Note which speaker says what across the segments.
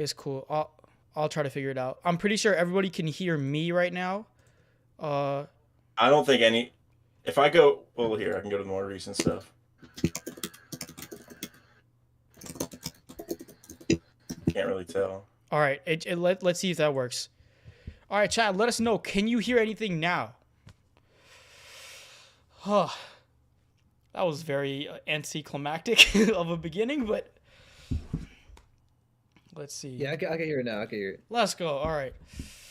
Speaker 1: It's cool. I'll try to figure it out. I'm pretty sure everybody can hear me right now.
Speaker 2: I don't think any. If I go, well, here I can go to the more recent stuff. Can't really tell.
Speaker 1: All right, let's see if that works. All right, chat. Let us know. Can you hear anything now? Huh. That was very anticlimactic of a beginning, but let's see.
Speaker 3: Yeah, I can hear it now. I can hear it.
Speaker 1: Let's go. All right.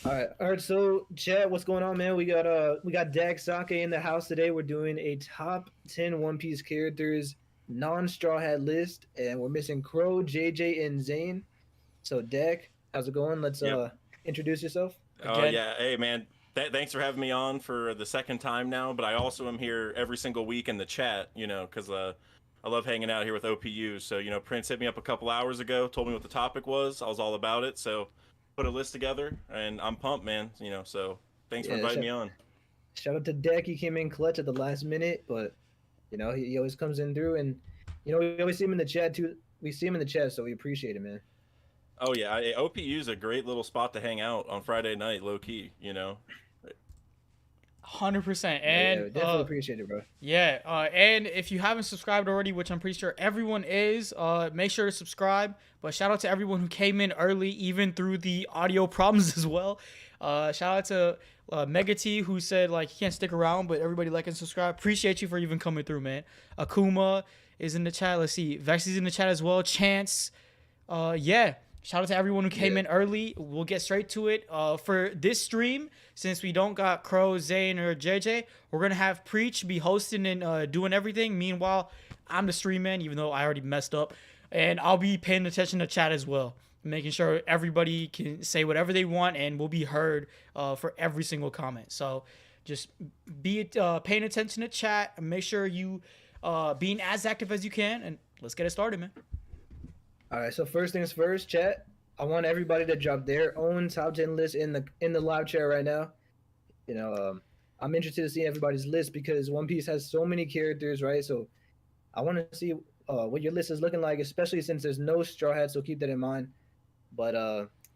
Speaker 3: All right. So, chat, what's going on, man? We got 𝙲𝚘𝚙𝚒𝚑𝚝 in the house today. We're doing a top 10 One Piece characters non-Straw Hat list, and we're missing Crow, JJ, and Zane. So, 𝚲𝚘, how's it going? Let's introduce yourself.
Speaker 2: Oh yeah, hey man. Thanks for having me on for the second time now, but I also am here every single week in the chat, you know, because I love hanging out here with OPU. So, you know, Prince hit me up a couple hours ago, told me what the topic was. I was all about it. So, put a list together, and I'm pumped, man. You know, so thanks for inviting me on.
Speaker 3: Shout out to 𝚲𝚘. He came in clutch at the last minute, but, you know, he always comes in through, and, you know, we always see him in the chat, too. We see him in the chat, so we appreciate it, man.
Speaker 2: Oh, yeah. OPU is a great little spot to hang out on Friday night, low-key, you know.
Speaker 1: 100%. And
Speaker 3: yeah, definitely appreciate it, bro.
Speaker 1: Yeah, and if you haven't subscribed already, which I'm pretty sure everyone is, make sure to subscribe. But shout out to everyone who came in early, even through the audio problems as well. Shout out to Mega T, who said like he can't stick around, but everybody like and subscribe. Appreciate you for even coming through, man. Kuma is in the chat. Let's see, Vexy's in the chat as well. Chance, yeah. Shout out to everyone who came in early. We'll get straight to it. For this stream, since we don't got Crow, Zane, or JJ, we're going to have Preach be hosting and doing everything. Meanwhile, I'm the stream man, even though I already messed up. And I'll be paying attention to chat as well, making sure everybody can say whatever they want and will be heard for every single comment. So just be paying attention to chat and make sure you being as active as you can. And let's get it started, man.
Speaker 3: All right, so first things first, chat. I want everybody to drop their own top 10 list in the live chat right now. You know, I'm interested to see everybody's list because One Piece has so many characters, right? So I want to see what your list is looking like, especially since there's no Straw Hat, so keep that in mind. But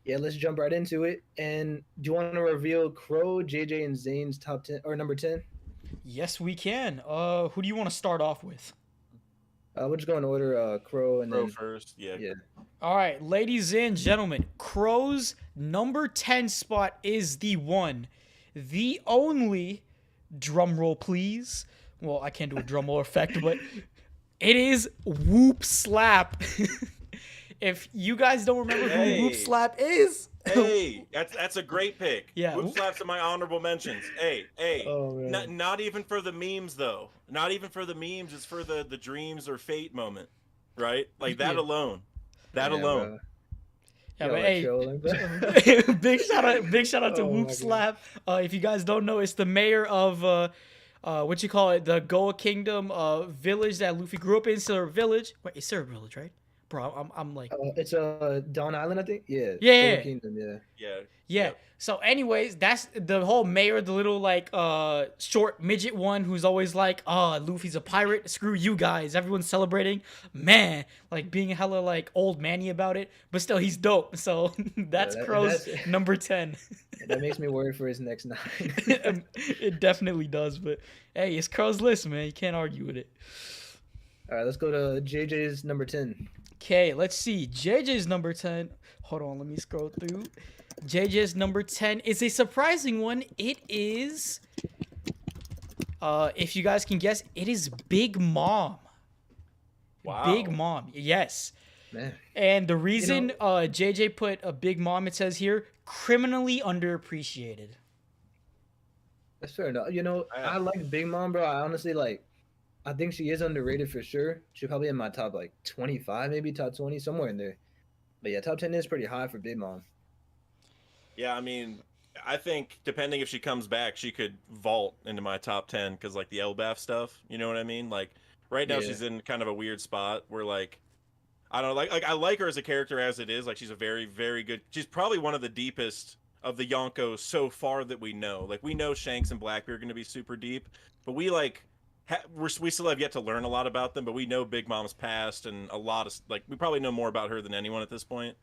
Speaker 3: yeah, let's jump right into it. And do you want to reveal Crow, JJ, and Zane's top 10 or number 10?
Speaker 1: Yes, we can. Who do you want to start off with?
Speaker 3: We're just going to order Crow and then
Speaker 2: first. Yeah.
Speaker 1: All right, ladies and gentlemen, Crow's number 10 spot is the one, the only, drum roll please. Well, I can't do a drum roll effect, but it is Whoop Slap. If you guys don't remember who Whoop Slap is,
Speaker 2: hey, that's a great pick.
Speaker 1: Yeah,
Speaker 2: Whoop Slap's in my honorable mentions. Hey, not even for the memes though. Not even for the memes. It's for the dreams or fate moment, right? Like that alone. That alone.
Speaker 1: Yeah, but hey, big shout out to Whoop Slap. If you guys don't know, it's the mayor of what you call it, the Goa Kingdom village that Luffy grew up in. Silver Village. Wait, it's Silver Village, right? Bro, I'm like...
Speaker 3: it's Dawn Island, I think? Yeah.
Speaker 1: Yeah.
Speaker 3: Kingdom,
Speaker 1: yeah. So anyways, that's the whole mayor, the little like short midget one who's always like, oh, Luffy's a pirate. Screw you guys. Everyone's celebrating. Man, like being hella like old manny about it. But still, he's dope. So that's Crow's number 10.
Speaker 3: That makes me worry for his next 9.
Speaker 1: It definitely does. But hey, it's Crow's list, man. You can't argue with it.
Speaker 3: All right, let's go to JJ's number 10.
Speaker 1: Okay, let's see. JJ's number 10. Hold on, let me scroll through. JJ's number 10 is a surprising one. It is, if you guys can guess, it is Big Mom.
Speaker 2: Wow.
Speaker 1: Big Mom, yes.
Speaker 3: Man.
Speaker 1: And the reason JJ put a Big Mom, it says here, criminally underappreciated.
Speaker 3: That's fair enough. You know, I like Big Mom, bro. I honestly I think she is underrated for sure. She's probably in my top like 25, maybe top 20, somewhere in there. But yeah, top 10 is pretty high for Big Mom.
Speaker 2: Yeah, I mean, I think depending if she comes back, she could vault into my top 10 because like the Elbaf stuff, you know what I mean? Like right now she's in kind of a weird spot where like, I don't know, like I like her as a character as it is. Like she's a very, very good, she's probably one of the deepest of the Yonkos so far that we know. Like we know Shanks and Blackbeard are going to be super deep, but we like, we still have yet to learn a lot about them, but we know Big Mom's past and a lot of like we probably know more about her than anyone at this point.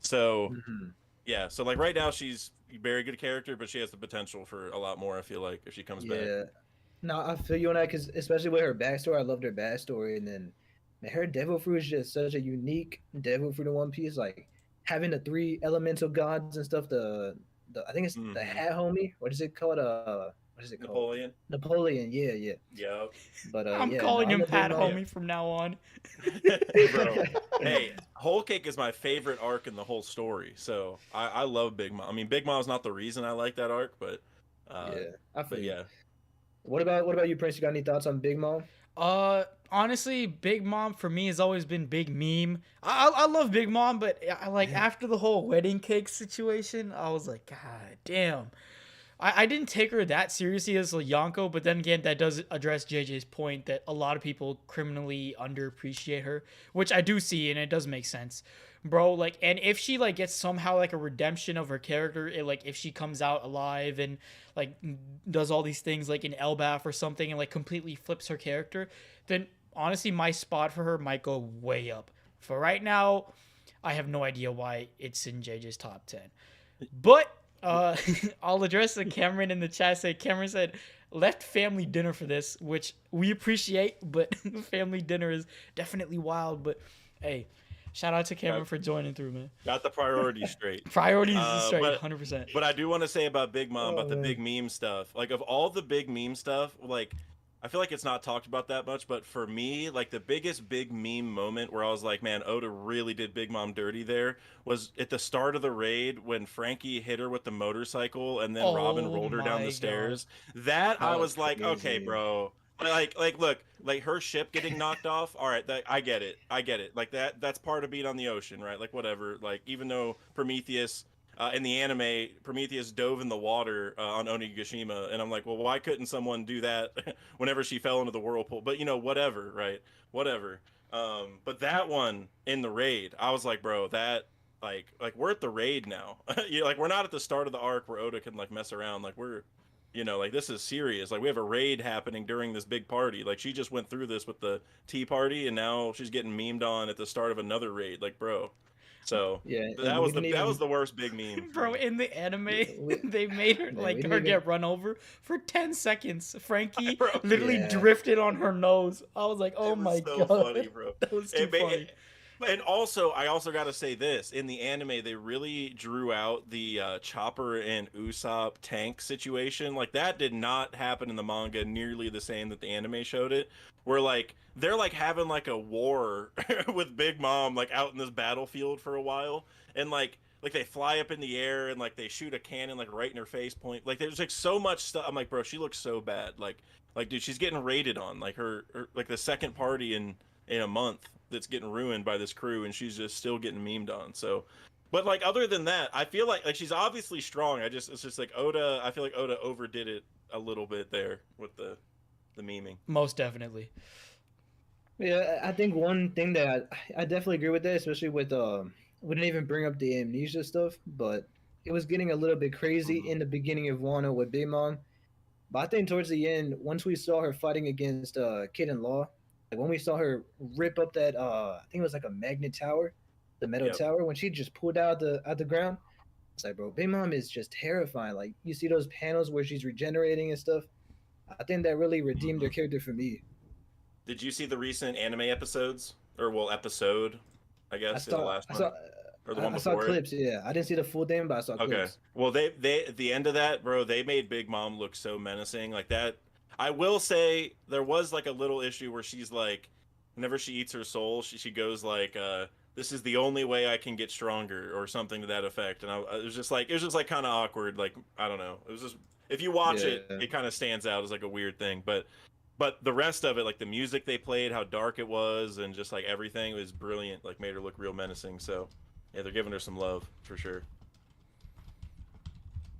Speaker 2: So
Speaker 3: Mhm.
Speaker 2: yeah, so like right now she's a very good character, but she has the potential for a lot more. I feel like if she comes back.
Speaker 3: Yeah. No, I feel you on that because especially with her backstory, I loved her backstory, and then man, her devil fruit is just such a unique devil fruit in One Piece. Like having the three elemental gods and stuff. The I think it's the
Speaker 2: Hmm.
Speaker 3: hat homie. What is it called? What is it called?
Speaker 2: Napoleon.
Speaker 3: Napoleon. Yeah, yeah.
Speaker 2: Yep.
Speaker 3: But
Speaker 1: I'm
Speaker 3: yeah. No,
Speaker 1: calling
Speaker 3: I
Speaker 1: him
Speaker 3: love Big
Speaker 1: Pat
Speaker 3: Mom.
Speaker 2: Yeah.
Speaker 1: Homie from now on.
Speaker 2: Bro. Hey, Whole Cake is my favorite arc in the whole story. So I love Big Mom. I mean, Big Mom's not the reason I like that arc,
Speaker 3: Yeah, I feel
Speaker 2: but
Speaker 3: you.
Speaker 2: yeah.
Speaker 3: What about you, Prince? You got any thoughts on Big Mom?
Speaker 1: Honestly, Big Mom for me has always been Big Meme. I love Big Mom, but I like after the whole wedding cake situation, I was like, God damn. I didn't take her that seriously as a Yonko, but then again, that does address JJ's point that a lot of people criminally underappreciate her, which I do see, and it does make sense, bro. Like, and if she like gets somehow like a redemption of her character, like if she comes out alive and like does all these things like in Elbaf or something, and like completely flips her character, then honestly, my spot for her might go way up. For right now, I have no idea why it's in JJ's top 10, but. I'll address the Cameron in the chat. Cameron said, left family dinner for this, which we appreciate, but family dinner is definitely wild. But hey, shout out to Cameron for joining through, man.
Speaker 2: Got the priorities straight.
Speaker 1: Priorities is straight,
Speaker 2: but
Speaker 1: 100%.
Speaker 2: But I do want to say about Big Mom, about the
Speaker 3: man.
Speaker 2: big meme stuff. Like of all the big meme stuff, like I feel like it's not talked about that much, but for me, like the biggest big meme moment where I was like, man, Oda really did Big Mom dirty there was at the start of the raid when Frankie hit her with the motorcycle and then Robin
Speaker 1: Oh
Speaker 2: rolled her down
Speaker 1: my
Speaker 2: the stairs. That I
Speaker 3: That
Speaker 2: was
Speaker 3: was
Speaker 2: like, okay,
Speaker 3: crazy.
Speaker 2: bro. Look, like her ship getting knocked off. All right, I get it. I get it. Like that's part of being on the ocean, right? Like whatever. Like even though Prometheus in the anime, Prometheus dove in the water on Onigashima, and I'm like, well, why couldn't someone do that whenever she fell into the whirlpool? But you know, whatever, right? Whatever. But that one in the raid, I was like, bro, that like we're at the raid now. Like we're not at the start of the arc where Oda can like mess around. Like we're, you know, like this is serious. Like we have a raid happening during this big party. Like she just went through this with the tea party, and now she's getting memed on at the start of another raid. Like, bro. So
Speaker 3: Yeah,
Speaker 2: that
Speaker 3: and we
Speaker 2: was
Speaker 3: didn't
Speaker 2: that was
Speaker 3: even.
Speaker 2: the worst big meme for
Speaker 1: Bro,
Speaker 2: me.
Speaker 1: in the anime,
Speaker 3: We,
Speaker 1: they made her
Speaker 3: man, we
Speaker 1: like
Speaker 3: didn't
Speaker 1: her
Speaker 3: even.
Speaker 1: get run over for 10 seconds. Frankie
Speaker 2: Bro,
Speaker 1: literally
Speaker 3: Yeah.
Speaker 1: drifted on her nose. I was like, oh
Speaker 2: it was
Speaker 1: my
Speaker 2: so
Speaker 1: god.
Speaker 2: funny, bro.
Speaker 1: That was too
Speaker 2: It made,
Speaker 1: funny.
Speaker 2: and also, I also got to say this: in the anime, they really drew out the Chopper and Usopp tank situation. Like that did not happen in the manga nearly the same that the anime showed it. Where like they're like having like a war with Big Mom like out in this battlefield for a while, and like they fly up in the air and like they shoot a cannon like right in her face point. Like there's like so much stuff. I'm like, bro, she looks so bad. Like dude, she's getting raided on. Like her like the second party in a month that's getting ruined by this crew, and she's just still getting memed on. So, but like other than that, I feel like she's obviously strong. It's just like Oda. I feel like Oda overdid it a little bit there with the memeing.
Speaker 1: Most definitely.
Speaker 3: Yeah, I think one thing that I definitely agree with that, especially with we didn't even bring up the amnesia stuff, but it was getting a little bit crazy
Speaker 2: Mhm.
Speaker 3: in the beginning of Wano with Big Mom. But I think towards the end, once we saw her fighting against Kid and Law, like when we saw her rip up that I think it was like a magnet tower, the metal
Speaker 2: Yep.
Speaker 3: tower, when she just pulled out the ground, it's like, bro, Big Mom is just terrifying. Like you see those panels where she's regenerating and stuff. I think that really redeemed her
Speaker 2: Mhm.
Speaker 3: character for me.
Speaker 2: Did you see the recent anime episodes, or well, episode? I
Speaker 3: I
Speaker 2: guess in the
Speaker 3: saw
Speaker 2: last
Speaker 3: I
Speaker 2: one
Speaker 3: saw
Speaker 2: or the one
Speaker 3: I saw
Speaker 2: before it.
Speaker 3: clips. Yeah, I didn't see the full thing, but I saw
Speaker 2: Okay.
Speaker 3: clips.
Speaker 2: Well, they at the end of that, bro, they made Big Mom look so menacing. Like that. I will say there was like a little issue where she's like, whenever she eats her soul, she goes like, "This is the only way I can get stronger," or something to that effect. And it was just like kind of awkward. Like I don't know. It was just if you watch it,
Speaker 3: Yeah.
Speaker 2: it kind of stands out as like a weird thing. But the rest of it, like the music they played, how dark it was, and just like everything was brilliant. Like made her look real menacing. So yeah, they're giving her some love for sure.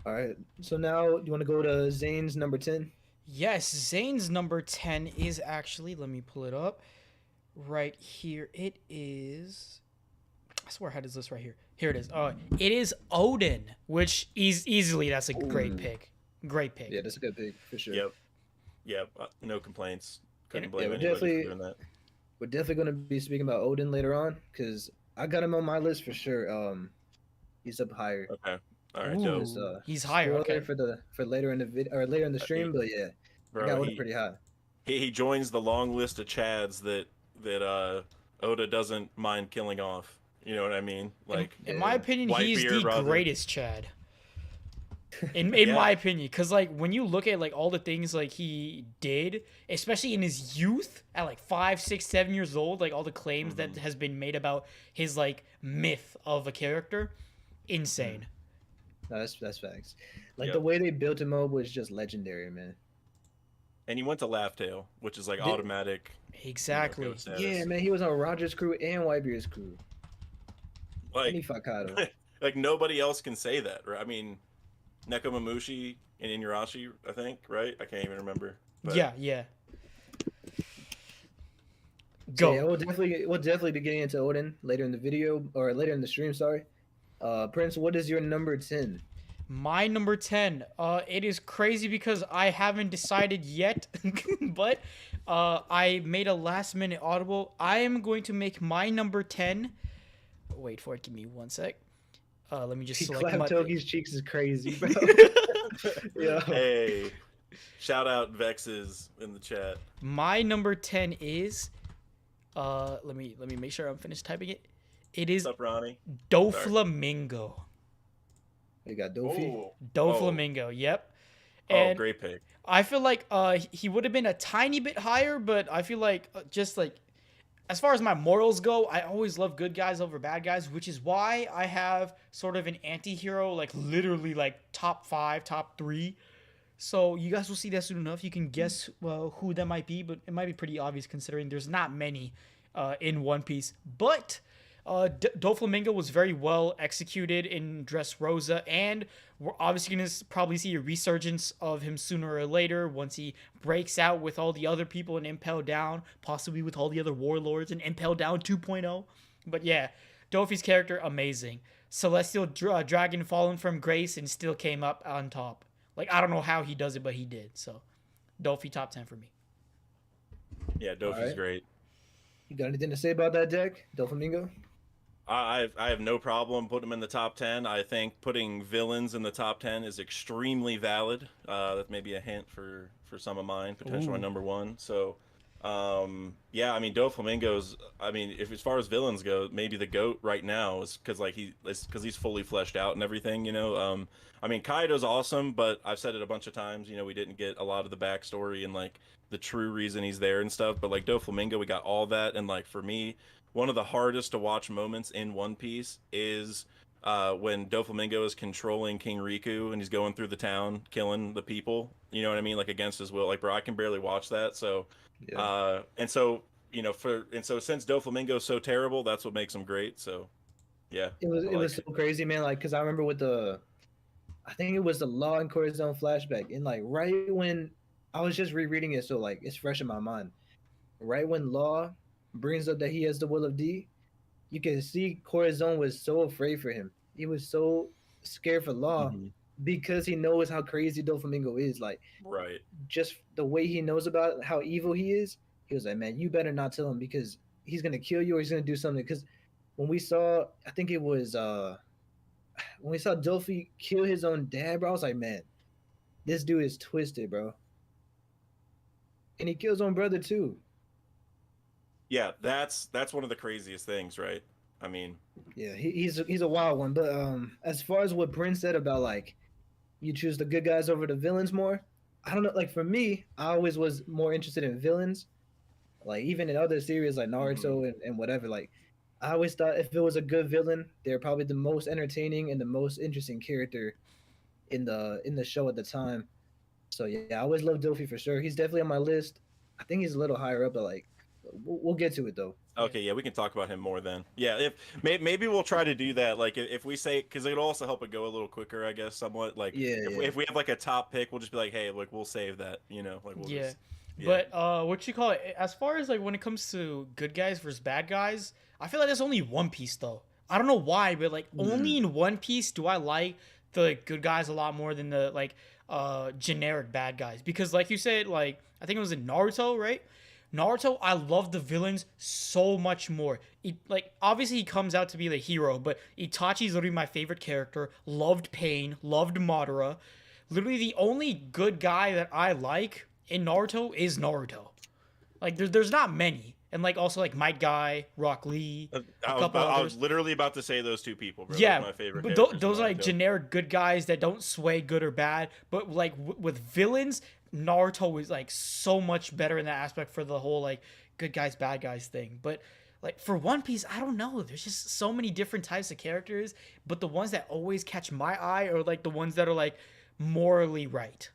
Speaker 3: All right. So now you want to go to Zane's number 10?
Speaker 1: Yes, Zane's number 10 is actually, let me pull it up right here. It is, I swear I had his list right here. Here it is. Oh, it is Oden, which is easily, that's a great
Speaker 3: Ooh.
Speaker 1: pick. Great pick.
Speaker 3: Yeah, that's a good pick for sure.
Speaker 2: Yep. Yep. No complaints. Couldn't
Speaker 1: And-
Speaker 2: blame
Speaker 3: we're
Speaker 2: anybody
Speaker 3: definitely-
Speaker 2: for doing that.
Speaker 3: We're definitely going to be speaking about Odin later on because I got him on my list for sure. He's up higher.
Speaker 2: Okay. All right,
Speaker 1: Ooh,
Speaker 2: dope.
Speaker 3: Just,
Speaker 1: he's higher.
Speaker 3: spoiler
Speaker 1: Okay.
Speaker 3: for later in the video or later in the
Speaker 2: He,
Speaker 3: stream, but yeah, I
Speaker 2: bro,
Speaker 3: got Oda pretty high.
Speaker 2: he joins the long list of Chads that Oda doesn't mind killing off. You know what I mean? Like
Speaker 1: In my opinion, he's the
Speaker 2: Whitebeard,
Speaker 1: greatest Chad. In
Speaker 2: Yeah.
Speaker 1: my opinion, because like when you look at like all the things like he did, especially in his youth, at like 5, 6, 7 years old, like all the claims that has been made about his like myth of a character, insane.
Speaker 3: No, that's facts. Like
Speaker 2: Yep.
Speaker 3: the way they built him up was just legendary, man.
Speaker 2: And he went to Laugh Tale, which is like
Speaker 3: Did-
Speaker 2: automatic.
Speaker 1: Exactly.
Speaker 2: goat status.
Speaker 3: Yeah, man, he was on Roger's crew and Whitebeard's crew. And he
Speaker 2: Like,
Speaker 3: fought Kaido.
Speaker 2: like nobody else can say that, right? I mean, Nekomamushi and Inuyasha, I think, right? I can't even remember. But
Speaker 1: Yeah.
Speaker 3: So,
Speaker 1: Go.
Speaker 3: yeah, we'll definitely be getting into Oden later in the video or later in the stream. Sorry, Prince. What is your number 10?
Speaker 1: My number 10. It is crazy because I haven't decided yet, but I made a last minute audible. I am going to make my number 10. Wait for it. Give me one sec. Let me just
Speaker 3: He
Speaker 1: select
Speaker 3: clapped
Speaker 1: my.
Speaker 3: Toki's cheeks is crazy, bro. Yeah.
Speaker 2: hey, shout out Vexes in the chat.
Speaker 1: My number 10 is. Let me make sure I'm finished typing it. It is
Speaker 2: What's up, Ronnie?
Speaker 1: Doflamingo.
Speaker 3: We got Dofi.
Speaker 2: Oh,
Speaker 1: Doflamingo. Yep.
Speaker 2: oh,
Speaker 1: And
Speaker 2: great pick.
Speaker 1: I feel like he would have been a tiny bit higher, but I feel like just like as far as my morals go, I always love good guys over bad guys, which is why I have sort of an anti-hero, like literally like top 5, top 3. So you guys will see that soon enough. You can guess who that might be, but it might be pretty obvious considering there's not many in One Piece. But Doflamingo was very well executed in Dressrosa, and we're obviously going to probably see a resurgence of him sooner or later once he breaks out with all the other people in Impel Down, possibly with all the other warlords in Impel Down 2.0. But yeah, Dofi's character, amazing. Celestial Dragon fallen from grace and still came up on top. Like, I don't know how he does it, but he did. So, Dofi top 10 for me.
Speaker 2: Yeah, Dofi's
Speaker 3: Alright.
Speaker 2: great.
Speaker 3: You got anything to say about that deck, Doflamingo?
Speaker 2: I have no problem putting him in the top 10. I think putting villains in the top 10 is extremely valid. That may be a hint for some of mine, potentially my
Speaker 1: Ooh.
Speaker 2: number 1. So, yeah, I mean, Doflamingo's. I mean, if as far as villains go, maybe the GOAT right now is because like he's fully fleshed out and everything. You know, I mean, Kaido's awesome, but I've said it a bunch of times. You know, we didn't get a lot of the backstory and like the true reason he's there and stuff. But like Doflamingo, we got all that. And like for me, one of the hardest to watch moments in One Piece is when Doflamingo is controlling King Riku and he's going through the town killing the people. You know what I mean? Like against his will. Like, bro, I can barely watch that. So, and so you know, since Doflamingo's so terrible, that's what makes him great. So, yeah,
Speaker 3: It was so crazy, man. Like, cause I remember with I think it was the Law and Corazon flashback, and like right when I was just rereading it, so like it's fresh in my mind. Right when Law brings up that he has the will of D, you can see Corazon was so afraid for him. He was so scared for Law because he knows how crazy Doflamingo is. Like,
Speaker 2: right.
Speaker 3: just the way he knows about how evil he is, he was like, man, you better not tell him because he's gonna kill you or he's gonna do something. Because when we saw, I think it was when we saw Dofi kill his own dad, bro, I was like, man, this dude is twisted, bro. And he kills his own brother too.
Speaker 2: Yeah, that's one of the craziest things, right? I mean,
Speaker 3: yeah, he's a wild one. But as far as what Prince said about like you choose the good guys over the villains more, I don't know. Like for me, I always was more interested in villains. Like even in other series like Naruto and whatever, like I always thought if it was a good villain, they're probably the most entertaining and the most interesting character in the show at the time. So yeah, I always loved Dofi for sure. He's definitely on my list. I think he's a little higher up, but like we'll get to it though.
Speaker 2: okay, yeah, we can talk about him more then. Yeah, if maybe we'll try to do that. Like if we say, because it'll also help it go a little quicker, I guess, somewhat. Like if we have like a top pick, we'll just be like, hey, like we'll save that, you know, like we'll just. Yeah.
Speaker 1: But what you call it? As far as like when it comes to good guys versus bad guys, I feel like there's only One Piece though. I don't know why, but like only in One Piece do I like the like, good guys a lot more than the like generic bad guys. Because like you said, like I think it was in Naruto, right? Naruto, I love the villains so much more. Obviously he comes out to be the hero, but Itachi's literally my favorite character. Loved Pain, loved Madara. Literally the only good guy that I like in Naruto is Naruto. Like there's not many. And like also like Might Guy, Rock Lee,
Speaker 2: I was literally about to say those two people, bro.
Speaker 1: Yeah,
Speaker 2: those are my favorite
Speaker 1: but those are
Speaker 2: in
Speaker 1: like
Speaker 2: Naruto.
Speaker 1: generic good guys that don't sway good or bad. But like with villains, Naruto is like so much better in that aspect for the whole like good guys bad guys thing. But like for One Piece, I don't know. There's just so many different types of characters, but the ones that always catch my eye are like the ones that are like morally right.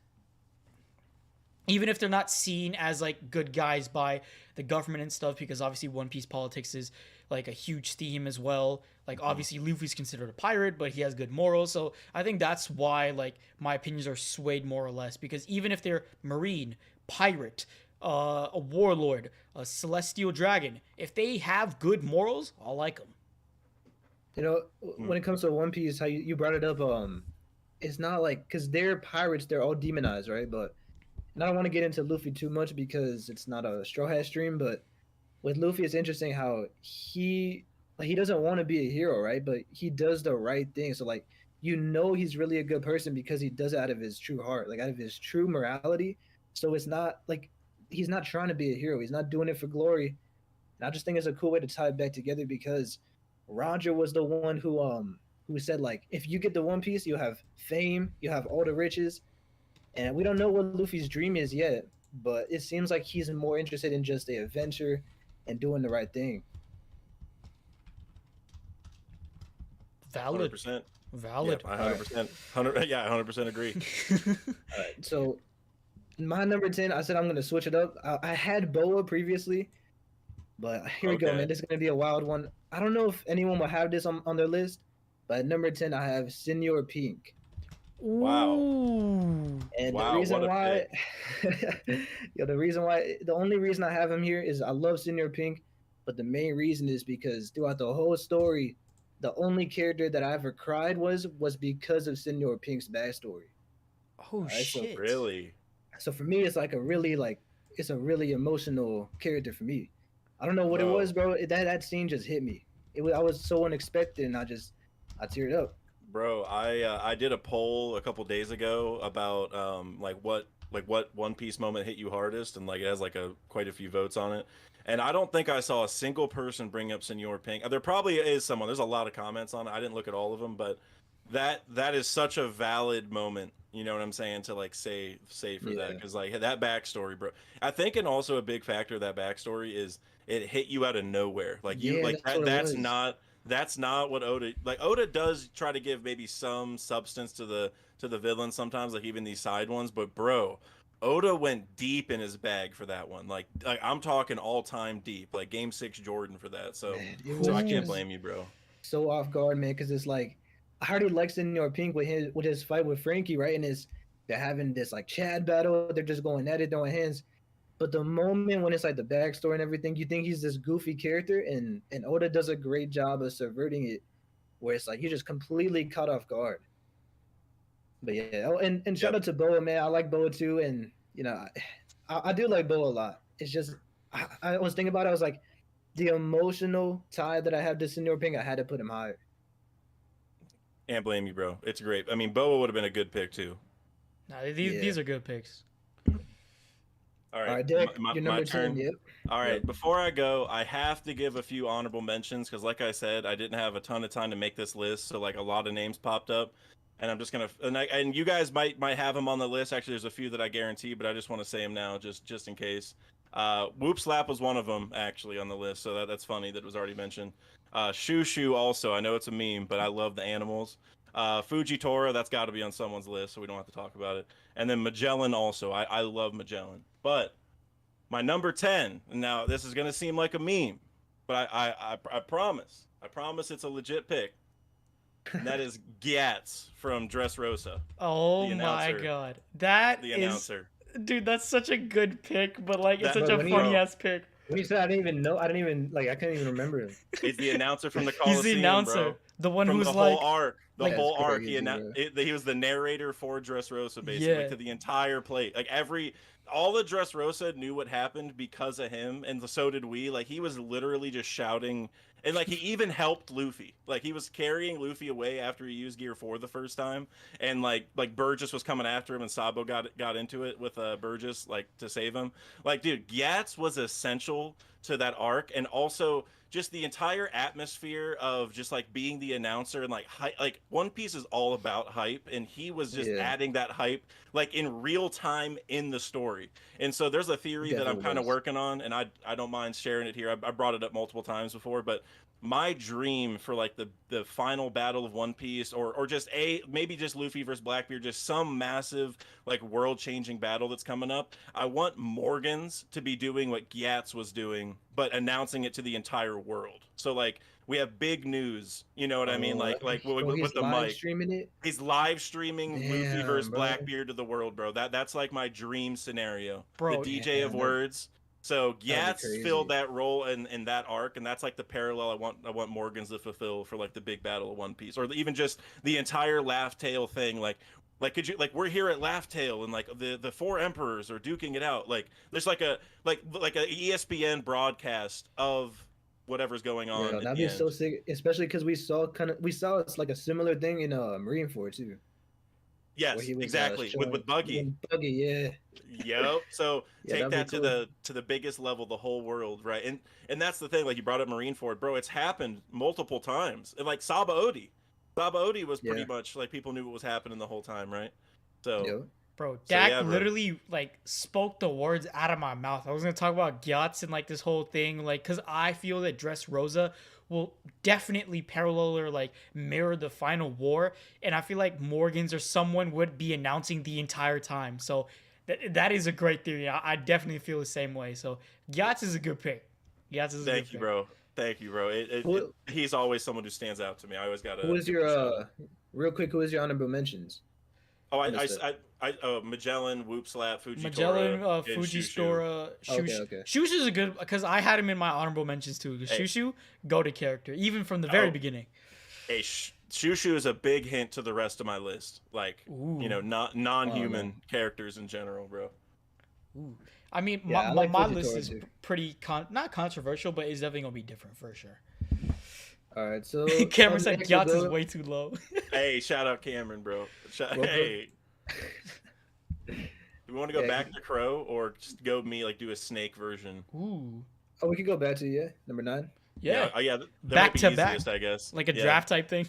Speaker 1: Even if they're not seen as like good guys by the government and stuff, because obviously One Piece politics is like a huge theme as well. Like obviously Luffy's considered a pirate, but he has good morals. So I think that's why like my opinions are swayed more or less, because even if they're marine, pirate, a warlord, a celestial dragon, if they have good morals, I'll like them.
Speaker 3: You know, when it comes to One Piece, how you brought it up, it's not like, because they're pirates, they're all demonized, right? But and I don't want to get into Luffy too much because it's not a Straw Hat stream, but with Luffy, it's interesting how he doesn't want to be a hero, right? But he does the right thing. So like, you know, he's really a good person because he does it out of his true heart, like out of his true morality. So it's not like he's not trying to be a hero. He's not doing it for glory. And I just think it's a cool way to tie it back together, because Roger was the one who said like, if you get the One Piece, you'll have fame, you'll have all the riches. And we don't know what Luffy's dream is yet, but it seems like he's more interested in just the adventure and doing the right thing.
Speaker 1: Valid.
Speaker 2: 100%.
Speaker 1: Valid.
Speaker 2: Yeah, 100%. 100% agree.
Speaker 3: All right, so my number 10, I said I'm going to switch it up. I had Boa previously, but here we go, man. This is going to be a wild one. I don't know if anyone will have this on their list, but at number 10, I have Senor Pink.
Speaker 2: Wow.
Speaker 1: Ooh.
Speaker 3: And
Speaker 2: wow,
Speaker 3: the reason why, the only reason I have him here is I love Senor Pink, but the main reason is because throughout the whole story, the only character that I ever cried was because of Senor Pink's backstory.
Speaker 1: Oh shit!
Speaker 2: So really?
Speaker 3: So for me, it's like it's a really emotional character for me. I don't know what it was, bro. That scene just hit me. I was so unexpected, and I teared up.
Speaker 2: Bro, I did a poll a couple days ago about what One Piece moment hit you hardest, and like it has like quite a few votes on it. And I don't think I saw a single person bring up Senor Pink. There probably is someone. There's a lot of comments on it. I didn't look at all of them, but that is such a valid moment. You know what I'm saying, to like say for that, because like that backstory, bro. I think, and also a big factor of that backstory is it hit you out of nowhere. Like that's not what Oda, like Oda does try to give maybe some substance to the villain sometimes, like even these side ones, but bro, Oda went deep in his bag for that one. Like I'm talking all time deep, like Game 6 Jordan for that. So I can't blame you, bro.
Speaker 3: So off guard, man, because it's like I already like Senor Pink with his fight with Frankie, right? And they're having this like Chad battle, they're just going at it, throwing hands. But the moment when it's like the backstory and everything, you think he's this goofy character, and Oda does a great job of subverting it, where it's like you're just completely caught off guard. But yeah, and shout out to Boa, man. I like Boa too, and you know, I do like Boa a lot. It's just I was thinking about it. I was like, the emotional tie that I have to Senor Pink, I had to put him higher.
Speaker 2: Can't blame you, bro. It's great. I mean, Boa would have been a good pick too.
Speaker 1: Nah, these are good picks.
Speaker 2: All right,
Speaker 3: Dick,
Speaker 2: my
Speaker 3: number
Speaker 2: turn.
Speaker 3: 10, yep.
Speaker 2: All right, before I go, I have to give a few honorable mentions because, like I said, I didn't have a ton of time to make this list, so like a lot of names popped up, and I'm just gonna and you guys might have them on the list. Actually, there's a few that I guarantee, but I just want to say them now, just in case. Whoop Slap was one of them actually on the list, so that's funny that it was already mentioned. Shoo Shoo also, I know it's a meme, but I love the animals. Fujitora, that's got to be on someone's list, so we don't have to talk about it. And then Magellan also, I love Magellan. But my number 10, now this is gonna seem like a meme, but I promise it's a legit pick, and that is Gatz from Dressrosa.
Speaker 1: Oh my god, that
Speaker 2: the
Speaker 1: is,
Speaker 2: announcer.
Speaker 1: Dude, that's such a good pick, but like it's such a funny ass pick.
Speaker 3: When you said I didn't even know, I couldn't even remember him.
Speaker 2: He's the announcer from the Coliseum.
Speaker 1: He's the announcer,
Speaker 2: bro.
Speaker 1: The one
Speaker 2: from
Speaker 1: who's
Speaker 2: the
Speaker 1: like
Speaker 2: whole arc. The whole arc.
Speaker 3: Crazy,
Speaker 2: He was the narrator for Dressrosa, basically, to the entire plate. Like all the Dressrosa knew what happened because of him, and so did we. Like, he was literally just shouting, and like he even helped Luffy. Like, he was carrying Luffy away after he used Gear 4 the first time, and like Burgess was coming after him, and Sabo got into it with Burgess, like, to save him. Like, dude, Gatz was essential to that arc, and also just the entire atmosphere of just like being the announcer and like like One Piece is all about hype, and he was just adding that hype like in real time in the story. And so there's a theory that I'm kind of working on, and I don't mind sharing it here. I brought it up multiple times before, but my dream for like the final battle of One Piece, or just maybe just Luffy versus Blackbeard, just some massive like world changing battle that's coming up. I want Morgans to be doing what Gatz was doing, but announcing it to the entire world. So like we have big news, you know what I mean? Like with the mic.
Speaker 3: Streaming it?
Speaker 2: He's live streaming Luffy versus Blackbeard to the world, bro. That's like my dream scenario.
Speaker 1: Bro,
Speaker 2: the DJ of words. So Gatz filled that role in that arc, and that's like the parallel I want Morgans to fulfill for like the big battle of One Piece, or even just the entire Laugh Tale thing. Like could you, like, we're here at Laugh Tale, and like the four emperors are duking it out. Like there's like a ESPN broadcast of whatever's going on.
Speaker 3: Yeah, that'd be so sick, especially because we saw it's like a similar thing in Marineford too.
Speaker 2: Yes, exactly. With Buggy.
Speaker 3: Buggy, yeah.
Speaker 2: Yep. So take that
Speaker 3: cool.
Speaker 2: to the biggest level, the whole world, right? And that's the thing. Like, you brought up Marineford, bro. It's happened multiple times. And like Sabo Odi was pretty much like people knew what was happening the whole time, right? So.
Speaker 1: Bro, Dak literally like spoke the words out of my mouth. I was gonna talk about Gatz and like this whole thing, like, because I feel that Dressrosa will definitely parallel or like mirror the final war, and I feel like Morgans or someone would be announcing the entire time. So that is a great theory. I definitely feel the same way. So Gatz is a good pick. Gatz is a
Speaker 2: Thank you, bro. Thank you, bro. He's always someone who stands out to me. I always gotta.
Speaker 3: Who is your real quick? Who is your honorable mentions?
Speaker 2: Oh, Magellan, Whoop Slap, Fujitora,
Speaker 1: Magellan, Fujitora, Shushu.
Speaker 3: Okay.
Speaker 1: Shushu's a good, because I had him in my honorable mentions too. Shushu, go-to character, even from the very beginning.
Speaker 2: Hey, Shushu is a big hint to the rest of my list. Like, you know, not non-human characters in general, bro.
Speaker 1: Ooh. I mean, my list is pretty not controversial, but it's definitely gonna be different for sure.
Speaker 3: All right, so
Speaker 1: Cameron said Gatz is way too low.
Speaker 2: Hey, shout out Cameron, bro. Hey. Do we want to go back to Crow, or just go me, like, do a snake version?
Speaker 1: Ooh.
Speaker 3: Oh, we could go back to number 9.
Speaker 1: Yeah.
Speaker 2: Oh yeah.
Speaker 1: Back to
Speaker 2: easiest,
Speaker 1: back,
Speaker 2: I guess.
Speaker 1: like a draft type thing.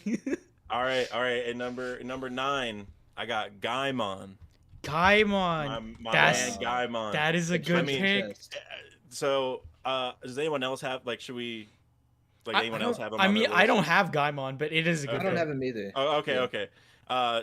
Speaker 2: All right. And number 9, I got Gaimon.
Speaker 1: Gaimon.
Speaker 2: My man, Gaimon.
Speaker 1: That is a good pick.
Speaker 2: So, does anyone else have, like, should we? Like, anyone else have him?
Speaker 1: I mean, I don't have Gaimon, but it is a good pick.
Speaker 3: I don't have him either.
Speaker 2: Oh, okay.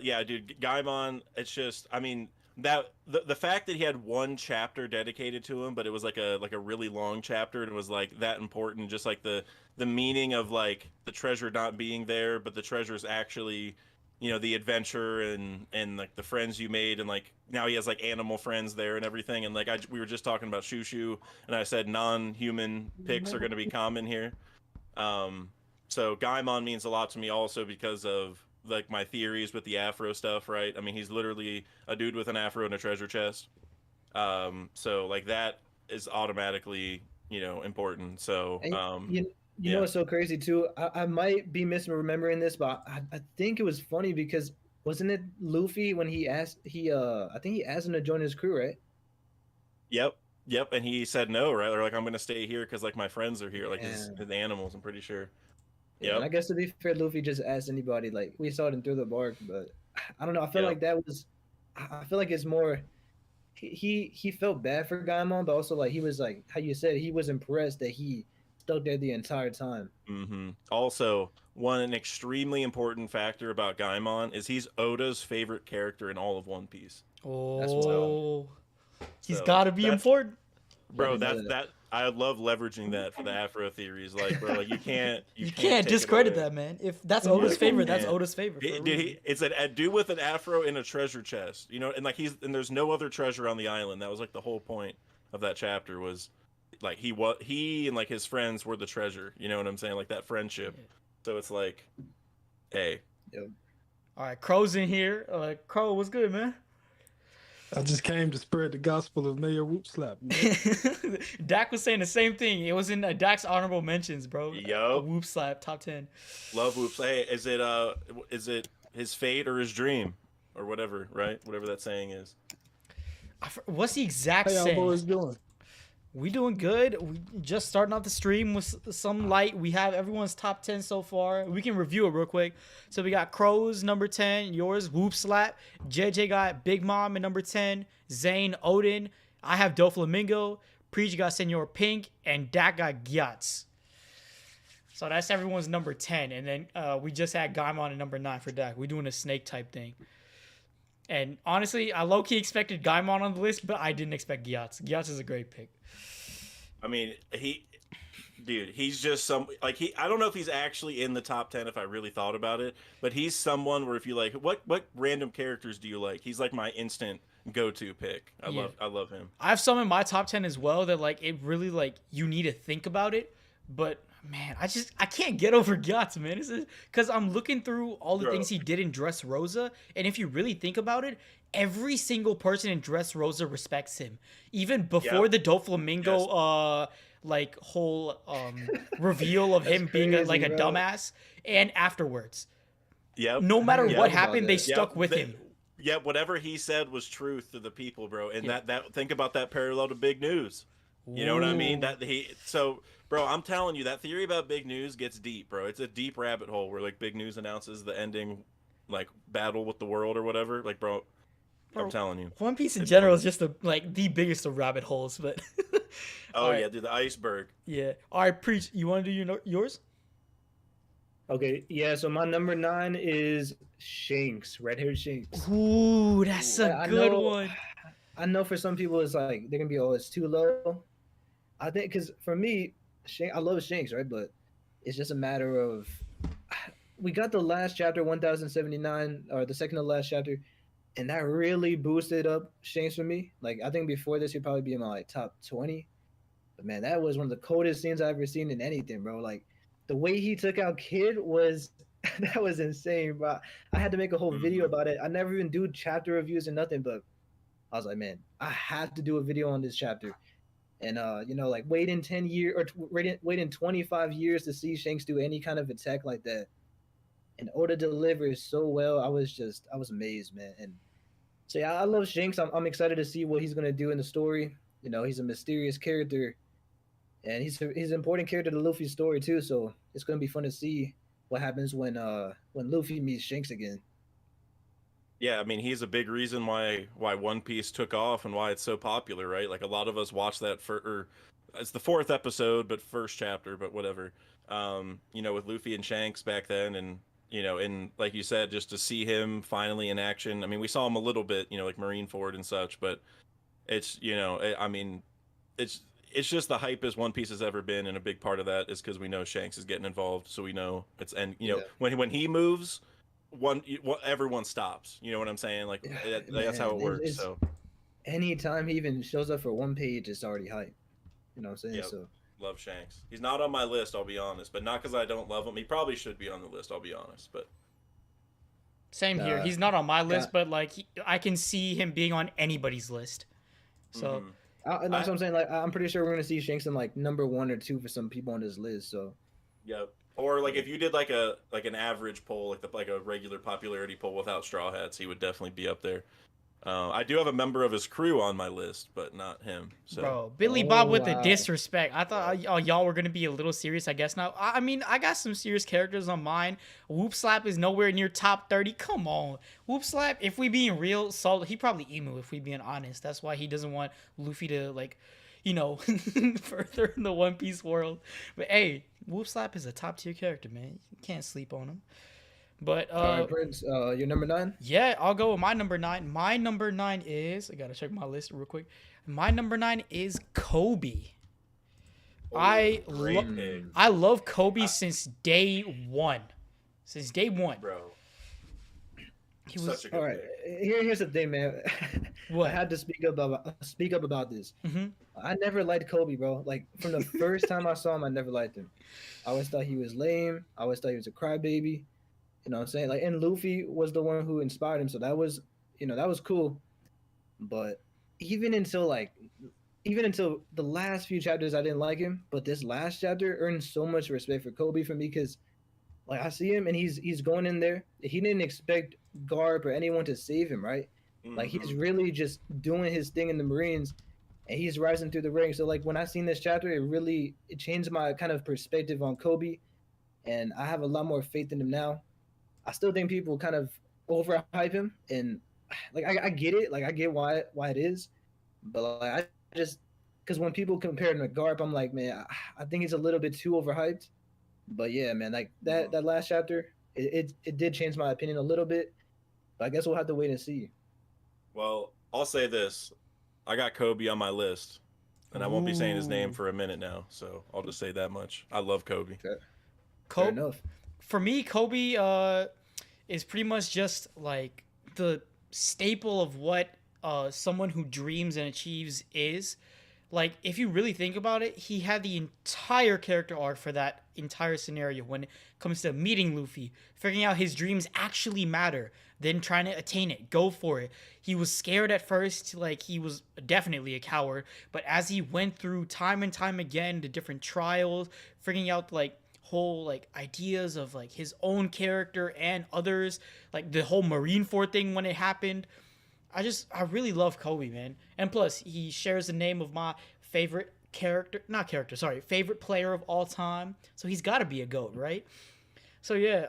Speaker 2: Yeah, dude, Gaimon. It's just, I mean, that the fact that he had one chapter dedicated to him, but it was like a really long chapter, and it was like that important. Just like the meaning of like the treasure not being there, but the treasure's actually, you know, the adventure and like the friends you made, and like now he has like animal friends there and everything. And like we were just talking about Shushu, and I said non-human picks are going to be common here. So Gaimon means a lot to me also because of like my theories with the afro stuff, right? I mean, he's literally a dude with an afro and a treasure chest. So like that is automatically, you know, important. So,
Speaker 3: you know what's so crazy too? I might be misremembering this, but I think it was funny because wasn't it Luffy when he asked I think he asked him to join his crew, right?
Speaker 2: Yep, and he said no, right? Or like, I'm gonna stay here because like my friends are here, like his animals. I'm pretty sure.
Speaker 3: Yeah, and I guess to be fair, Luffy just asked anybody. Like, we saw it in Through the Bark, but I don't know. I feel like that was. I feel like it's more. He felt bad for Gaimon, but also like he was like how you said he was impressed that he stuck there the entire time.
Speaker 2: Mm-hmm. Also, an extremely important factor about Gaimon is he's Oda's favorite character in all of One Piece.
Speaker 1: Oh. He's got to be important,
Speaker 2: bro. That I love leveraging that for the Afro theories. Like, bro, like you can't
Speaker 1: discredit that, man. If that's Oda's favorite, that's Oda's favorite.
Speaker 2: It's a dude with an afro in a treasure chest, you know, and like there's no other treasure on the island. That was like the whole point of that chapter was, like he and like his friends were the treasure. You know what I'm saying? Like that friendship. So it's like, hey.
Speaker 3: Yep.
Speaker 1: All right, Crow's in here. Crow, what's good, man?
Speaker 4: I just came to spread the gospel of Mayor Whoop Slap. You know?
Speaker 1: Dak was saying the same thing. It was in Dak's honorable mentions, bro.
Speaker 2: Yup.
Speaker 1: Whoop slap, top 10.
Speaker 2: Love Whoops. Hey, is it his fate or his dream or whatever, right? Whatever that saying is.
Speaker 1: What's the exact
Speaker 4: How y'all
Speaker 1: saying?
Speaker 4: boys doing?
Speaker 1: We doing good. We just starting off the stream with some light. We have everyone's top 10 so far. We can review it real quick. So we got Crows number 10, yours Whoop Slap. JJ got Big Mom at number 10, Zane Oden. I have Doflamingo. Preach got Senor Pink, and Dak got Gatz. So that's everyone's number 10. And then we just had Gaimon at number 9 for Dak. We're doing a snake type thing. And honestly, I low-key expected Gaimon on the list, but I didn't expect Gatz. Gatz is a great pick.
Speaker 2: I mean, he's just some like I don't know if he's actually in the top 10 if I really thought about it, but he's someone where if you like what random characters do you like? He's like my instant go-to pick. I love him.
Speaker 1: I have some in my top 10 as well that like it really like you need to think about it, but man, I can't get over Gatz, man. This is because I'm looking through all the things he did in Dressrosa, and if you really think about it, every single person in Dressrosa respects him. Even before the Doflamingo like whole reveal of him being a dumbass, and afterwards.
Speaker 2: Yep.
Speaker 1: No matter what happened, they stuck with him.
Speaker 2: Yeah, whatever he said was truth to the people, bro. And that think about that parallel to Big News. You know what I mean? Bro, I'm telling you, that theory about Big News gets deep, bro. It's a deep rabbit hole where like Big News announces the ending like battle with the world or whatever. Like, bro, I'm telling you.
Speaker 1: One Piece in general is just the biggest of rabbit holes, but
Speaker 2: oh yeah, dude, the iceberg.
Speaker 1: Yeah. All right, Preach, you want to do yours?
Speaker 3: Okay, yeah, so my number 9 is Shanks, red-haired Shanks.
Speaker 1: Ooh, that's a good one.
Speaker 3: I know for some people it's like they're gonna be, oh, it's too low. I think because for me, I love Shanks, right? But it's just a matter of we got the last chapter, 1079, or the second to last chapter, and that really boosted up Shanks for me. Like I think before this, he'd probably be in my like top 20. But man, that was one of the coldest scenes I've ever seen in anything, bro. Like the way he took out Kid was that was insane, bro. I had to make a whole video about it. I never even do chapter reviews or nothing, but I was like, man, I have to do a video on this chapter. And like waiting 10 years or waiting 25 years to see Shanks do any kind of attack like that, and Oda delivers so well. I was amazed, man. And so yeah, I love Shanks. I'm excited to see what he's gonna do in the story. You know, he's a mysterious character, and he's an important character to Luffy's story too. So it's gonna be fun to see what happens when Luffy meets Shanks again.
Speaker 2: Yeah, I mean, he's a big reason why One Piece took off and why it's so popular, right? Like a lot of us watched that it's the 4th episode, but first chapter, but whatever. With Luffy and Shanks back then, and and like you said, just to see him finally in action. I mean, we saw him a little bit, like Marineford and such, but it's I mean, it's just the hype as One Piece has ever been, and a big part of that is because we know Shanks is getting involved, so we know when he moves. Everyone stops. You know what I'm saying? Like that's how it works. So
Speaker 3: anytime he even shows up for one page, it's already hype. You know what I'm saying?
Speaker 2: Yep.
Speaker 3: So
Speaker 2: love Shanks. He's not on my list, I'll be honest, but not because I don't love him. He probably should be on the list, I'll be honest. But
Speaker 1: same here. He's not on my list, but like I can see him being on anybody's list. So
Speaker 3: that's what I'm saying. Like I'm pretty sure we're gonna see Shanks in like number 1 or 2 for some people on this list. So
Speaker 2: yep. Or like if you did like an average poll, like a regular popularity poll without Straw Hats, he would definitely be up there. I do have a member of his crew on my list, but not him. So.
Speaker 1: Bro, Billy Bob with the disrespect. I thought y'all were gonna be a little serious. I guess now. I mean, I got some serious characters on mine. Whoop Slap is nowhere near top 30. Come on, Whoop Slap. If we being real, he probably emu. If we being honest, that's why he doesn't want Luffy to like. Further in the One Piece world. But hey, Whoop Slap is a top tier character, man. You can't sleep on him. But
Speaker 3: all right, Prince, your number 9?
Speaker 1: Yeah, I'll go with my number 9. My number 9 is I gotta check my list real quick. My number 9 is Koby. I love Koby since day one. Since day one.
Speaker 2: Bro.
Speaker 1: He was
Speaker 2: such a good
Speaker 3: all right. Here's the thing, man.
Speaker 1: What?
Speaker 3: I had to speak up about this.
Speaker 1: Mm-hmm.
Speaker 3: I never liked Koby, bro. Like from the first time I saw him, I never liked him. I always thought he was lame. I always thought he was a crybaby. You know what I'm saying? Like, and Luffy was the one who inspired him, so that was, that was cool. but even until like even until the last few chapters, I didn't like him. But this last chapter earned so much respect for Koby for me because like I see him and he's going in there. He didn't expect Garp or anyone to save him, right? Like he's really just doing his thing in the Marines, and he's rising through the ranks. So like when I seen this chapter, it changed my kind of perspective on Koby, and I have a lot more faith in him now. I still think people kind of overhype him, and like I get it, like I get why it is, but like I just because when people compare him to Garp, I'm like, man, I think he's a little bit too overhyped. But yeah, man, like that last chapter, it did change my opinion a little bit. But I guess we'll have to wait and see.
Speaker 2: Well, I'll say this: I got Koby on my list, and I won't be saying his name
Speaker 1: Ooh.
Speaker 2: for a minute now. So I'll just say that much. I love Koby.
Speaker 3: Fair enough.
Speaker 1: For me, Koby is pretty much just like the staple of what someone who dreams and achieves is. Like, if you really think about it, he had the entire character arc for that entire scenario when it comes to meeting Luffy, figuring out his dreams actually matter, then trying to attain it, go for it. He was scared at first, like, he was definitely a coward, but as he went through time and time again, the different trials, figuring out, like, whole, like, ideas of, like, his own character and others, like, the whole Marineford thing when it happened, I really love Koby, man. And plus, he shares the name of my favorite favorite player of all time. So he's got to be a GOAT, right? So yeah,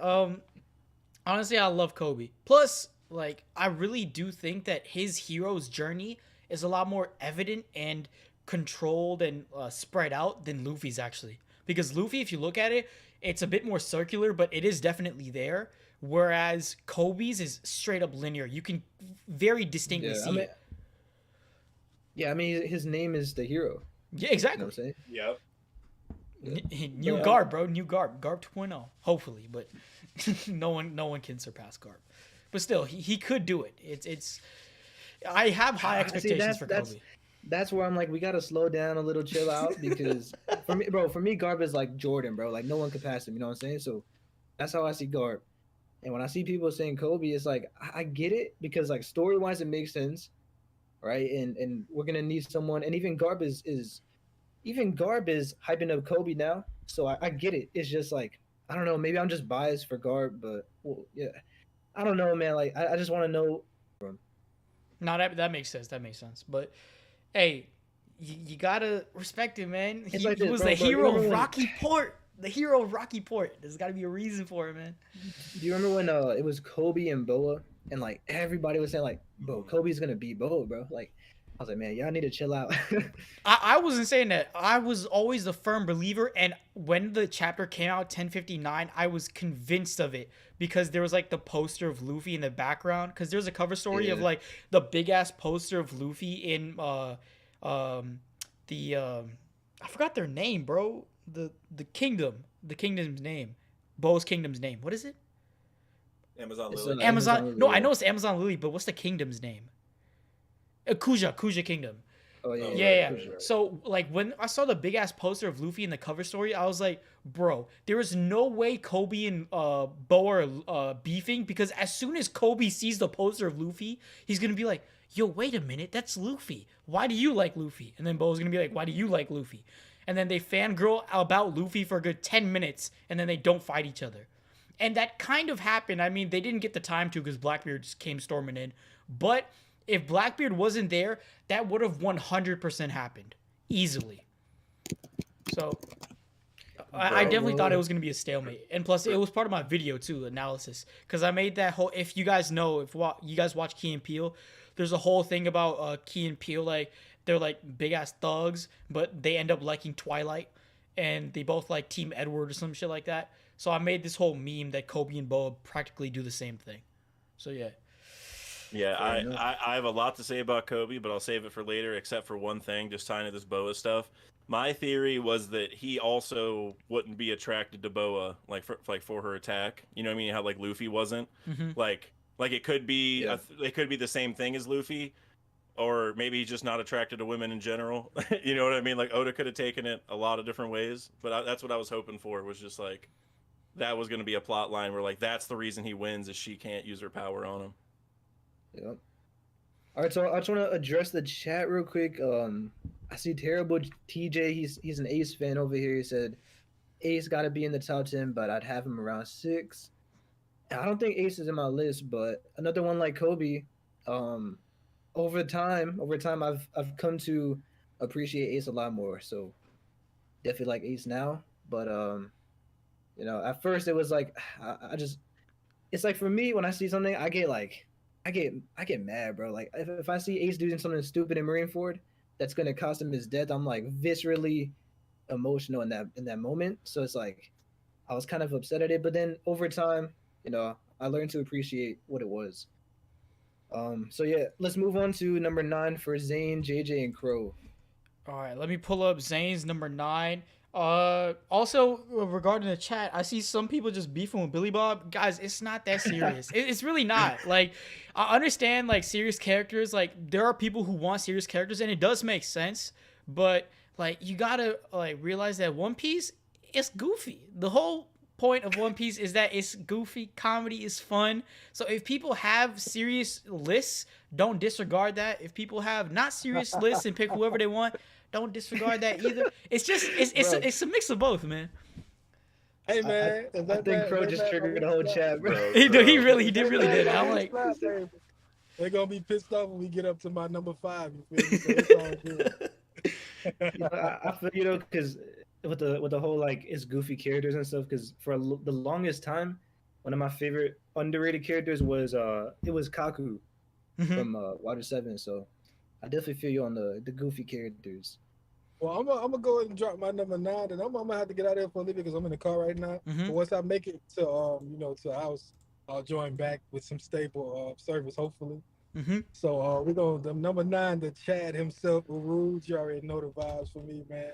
Speaker 1: honestly, I love Koby. Plus, like, I really do think that his hero's journey is a lot more evident and controlled and spread out than Luffy's actually. Because Luffy, if you look at it, it's a bit more circular, but it is definitely there. Whereas Kobe's is straight up linear. You can very distinctly see it.
Speaker 3: Yeah, I mean, his name is the hero.
Speaker 1: Yeah, exactly.
Speaker 3: You know what I'm saying?
Speaker 2: Yep.
Speaker 1: New Garp, bro. New Garp. Garp 2.0. Hopefully, but no one can surpass Garp. But still, he could do it. It's. I have high expectations for Koby.
Speaker 3: That's where I'm like, we gotta slow down a little, chill out, because for me, Garp is like Jordan, bro. Like no one can pass him. You know what I'm saying? So that's how I see Garp. And when I see people saying Koby, it's like I get it because like story wise it makes sense, right? And we're gonna need someone. And even Garp is hyping up Koby now, so I get it. It's just like I don't know. Maybe I'm just biased for Garp, but well, yeah, I don't know, man. Like I just want to know.
Speaker 1: No, that makes sense. That makes sense. But hey, you gotta respect him, man. He was the hero of Rocky Port. The hero of Rocky Port. There's got to be a reason for it, man.
Speaker 3: Do you remember when it was Koby and Boa, and like everybody was saying like, "Bro, Koby's gonna beat Boa, bro." Like, I was like, man, y'all need to chill out.
Speaker 1: I wasn't saying that. I was always the firm believer, and when the chapter came out, 1059, I was convinced of it because there was like the poster of Luffy in the background. Because there's a cover story of like the big ass poster of Luffy in I forgot their name, bro. The kingdom's name, Bo's kingdom's name. What is it?
Speaker 2: Amazon Lily.
Speaker 1: Amazon. No, I know it's Amazon Lily, but what's the kingdom's name? Kuja Kingdom.
Speaker 3: Oh yeah.
Speaker 1: Yeah. So like when I saw the big ass poster of Luffy in the cover story, I was like, bro, there is no way Koby and Boa are beefing, because as soon as Koby sees the poster of Luffy, he's gonna be like, yo, wait a minute, that's Luffy. Why do you like Luffy? And then Bo's gonna be like, why do you like Luffy? And then they fangirl about Luffy for a good 10 minutes, and then they don't fight each other. And that kind of happened. I mean, they didn't get the time to because Blackbeard just came storming in. But if Blackbeard wasn't there, that would have 100% happened. Easily. So, I definitely thought it was going to be a stalemate. And plus, it was part of my video, too, analysis. Because I made that whole... If you guys know, if you guys watch Key and Peele, there's a whole thing about Key and Peele, like... They're like big ass thugs, but they end up liking Twilight, and they both like Team Edward or some shit like that. So I made this whole meme that Koby and Boa practically do the same thing. So yeah.
Speaker 2: Yeah, I have a lot to say about Koby, but I'll save it for later, except for one thing, just tying to this Boa stuff. My theory was that he also wouldn't be attracted to Boa, for her attack. You know what I mean? How like Luffy wasn't.
Speaker 1: Mm-hmm.
Speaker 2: Like it could be it could be the same thing as Luffy. Or maybe he's just not attracted to women in general. You know what I mean? Like, Oda could have taken it a lot of different ways. But that's what I was hoping for, was just, like, that was going to be a plot line where, like, that's the reason he wins is she can't use her power on him.
Speaker 3: Yep. All right, so I just want to address the chat real quick. I see Terrible TJ. He's an Ace fan over here. He said Ace got to be in the top 10, but I'd have him around 6. I don't think Ace is in my list, but another one like Koby. Over time, I've come to appreciate Ace a lot more. So definitely like Ace now. But you know, at first it was like I just, it's like for me when I see something, I get mad, bro. Like if I see Ace doing something stupid in Marineford that's gonna cost him his death, I'm like viscerally emotional in that moment. So it's like I was kind of upset at it, but then over time, you know, I learned to appreciate what it was. So yeah, let's move on to number 9 for Zane, JJ, and Crow.
Speaker 1: All right, let me pull up Zane's number 9. Also regarding the chat, I see some people just beefing with Billy Bob. Guys, it's not that serious. It's really not. Like, I understand like serious characters. Like, there are people who want serious characters, and it does make sense. But like, you gotta like realize that One Piece is goofy. The whole point of One Piece is that it's goofy. Comedy is fun. So if people have serious lists, don't disregard that. If people have not serious lists and pick whoever they want, don't disregard that either. It's just it's a mix of both, man.
Speaker 4: Hey man,
Speaker 3: I think Crow just triggered the whole chat, bro.
Speaker 1: He did. I'm like,
Speaker 4: they're gonna be pissed off when we get up to my number 5. You feel me? So it's all good.
Speaker 3: I feel, you know, because with the whole like it's goofy characters and stuff. Because for the longest time, one of my favorite underrated characters was Kaku from Water 7. So I definitely feel you on the goofy characters.
Speaker 4: Well, I'm gonna go ahead and drop my number 9, and I'm gonna have to get out of here for a little bit because I'm in the car right now. But once I make it to to the house, I'll join back with some stable service, hopefully. So we're going to number 9, the Chad himself, Rouge. You already know the vibes for me, man.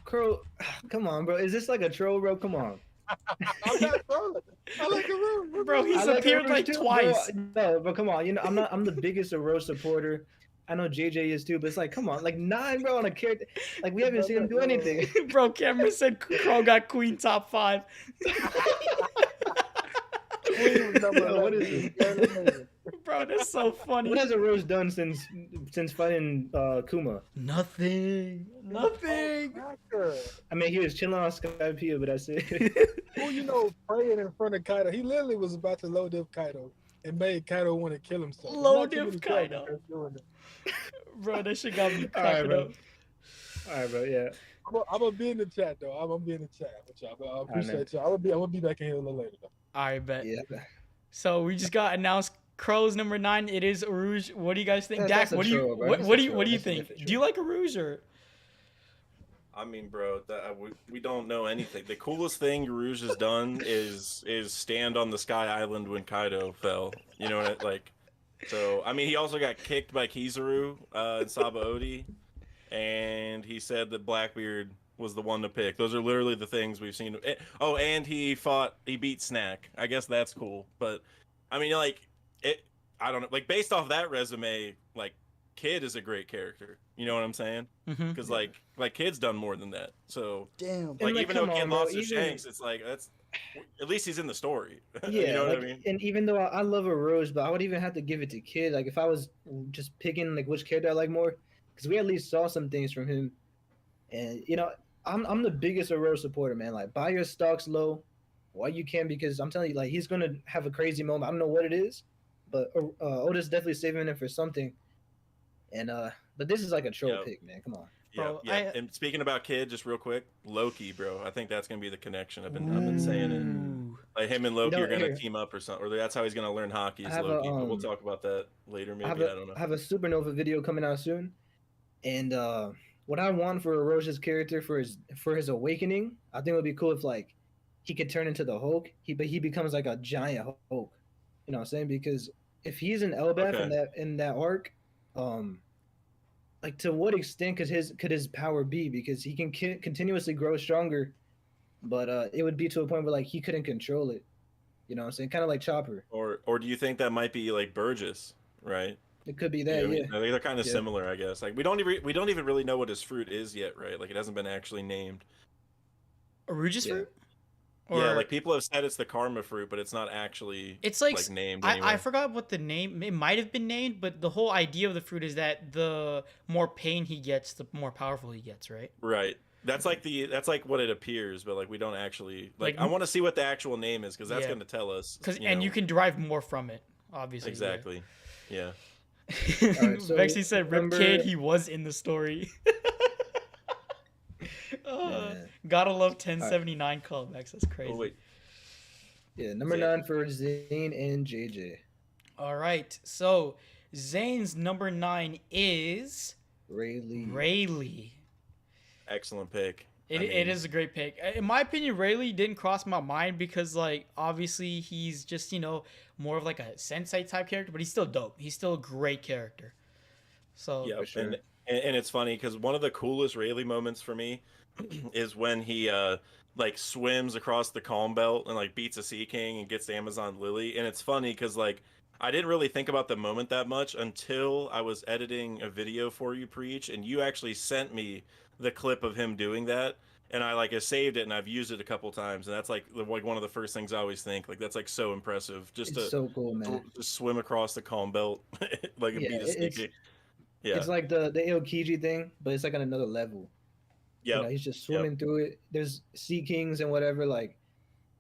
Speaker 3: Crow, come on, bro. Is this like a troll, bro? Come on.
Speaker 4: I'm not trolling. I like a Rouge,
Speaker 1: bro. He's appeared like twice.
Speaker 3: Bro. No, but come on. You know, I'm the biggest Rouge supporter. I know JJ is too, but it's like, come on, like 9, bro, on a character. Like we haven't seen him do anything.
Speaker 1: Bro, Cameron said Crow got Queen top 5.
Speaker 3: What is this?
Speaker 1: Bro, that's so funny.
Speaker 3: What has Rouge done since fighting Kuma?
Speaker 1: Nothing.
Speaker 3: I mean, he was chilling on Skype, but that's it.
Speaker 4: Who you know praying in front of Kaido? He literally was about to low diff Kaido and made Kaido want to kill himself.
Speaker 1: Low diff Kaido. Bro, that shit got me cracking up.
Speaker 3: All right, bro. Yeah.
Speaker 4: I'm gonna be in the chat though. I'm gonna be in the chat with y'all. I appreciate y'all. I'm gonna be back in here a little later though.
Speaker 1: All right, bet.
Speaker 3: Yeah.
Speaker 1: So we just got announced Crow's number 9. It is Rouge. What do you guys think? Dak, what do you think? Do you like Rouge or?
Speaker 2: I mean, bro, we don't know anything. The coolest thing Rouge has done is stand on the Sky Island when Kaido fell. You know what? Like, so I mean, he also got kicked by Kizaru in Sabo, and he said that Blackbeard was the one to pick. Those are literally the things we've seen. Oh, and he beat Snack. I guess that's cool. But I mean, like, I don't know. Like, based off that resume, like, Kid is a great character. You know what I'm saying? Because like Kid's done more than that. So
Speaker 1: damn.
Speaker 2: Like, even though Kid lost to Shanks, it's like that's at least he's in the story.
Speaker 3: Yeah,
Speaker 2: you know
Speaker 3: like,
Speaker 2: what I mean?
Speaker 3: And even though I love a Rouge, but I would even have to give it to Kid. Like if I was just picking like which character I like more, because we at least saw some things from him. And you know, I'm the biggest Rouge supporter, man. Like buy your stocks low while you can, because I'm telling you, like he's gonna have a crazy moment. I don't know what it is, but Oda's definitely saving him for something. And but this is like a troll pick, man. Come on.
Speaker 2: Bro, yeah. And speaking about Kid, just real quick, Loki, bro. I think that's gonna be the connection. I've been saying it. Like him and Loki are gonna team up or something, or that's how he's gonna learn hockey. Is Loki? But we'll talk about that later. Maybe I don't know.
Speaker 3: I have a Supernova video coming out soon, and what I want for Rouge's character for his awakening, I think it would be cool if like he could turn into the Hulk. He becomes like a giant Hulk. You know what I'm saying? Because if he's an Elbaf in that arc, like to what extent could his power be? Because he can continuously grow stronger, but it would be to a point where like he couldn't control it. You know what I'm saying? Kind of like Chopper.
Speaker 2: Or do you think that might be like Burgess, right?
Speaker 3: It could be that.
Speaker 2: You know what I mean? They're kind of similar, I guess. Like we don't even really know what his fruit is yet, right? Like it hasn't been actually named.
Speaker 1: A Rouge's fruit?
Speaker 2: Yeah, like people have said it's the karma fruit, but it's not actually.
Speaker 1: It's like
Speaker 2: named.
Speaker 1: I forgot what the name. It might have been named, but the whole idea of the fruit is that the more pain he gets, the more powerful he gets. Right.
Speaker 2: Right. That's like what it appears, but like we don't actually like. I want to see what the actual name is because that's going to tell us.
Speaker 1: And you can derive more from it, obviously.
Speaker 2: Exactly. Yeah.
Speaker 3: Right, so
Speaker 1: Vexy said, "Rip Kid, he was in the story." Gotta love 1079 callbacks. That's crazy.
Speaker 2: Oh, wait.
Speaker 3: Yeah, number 9 for Zane and JJ.
Speaker 1: All right. So Zane's number 9 is Rayleigh.
Speaker 2: Excellent pick.
Speaker 1: It is a great pick. In my opinion, Rayleigh didn't cross my mind because, like, obviously he's just, more of like a sensei type character, but he's still dope. He's still a great character. So
Speaker 2: yeah,
Speaker 3: sure.
Speaker 2: and it's funny because one of the coolest Rayleigh moments for me is when he like swims across the calm belt and like beats a sea king and gets the Amazon Lily. And it's funny because like I didn't really think about the moment that much until I was editing a video for you, Preach, and you actually sent me the clip of him doing that, and I saved it and I've used it a couple times, and that's like one of the first things I always think, like that's like so impressive, just
Speaker 3: it's so cool, man.
Speaker 2: Just swim across the calm belt like a beat a sea king. Yeah,
Speaker 3: it's like the Aokiji thing, but it's like on another level. Yeah, he's just swimming through it. There's sea kings and whatever. Like,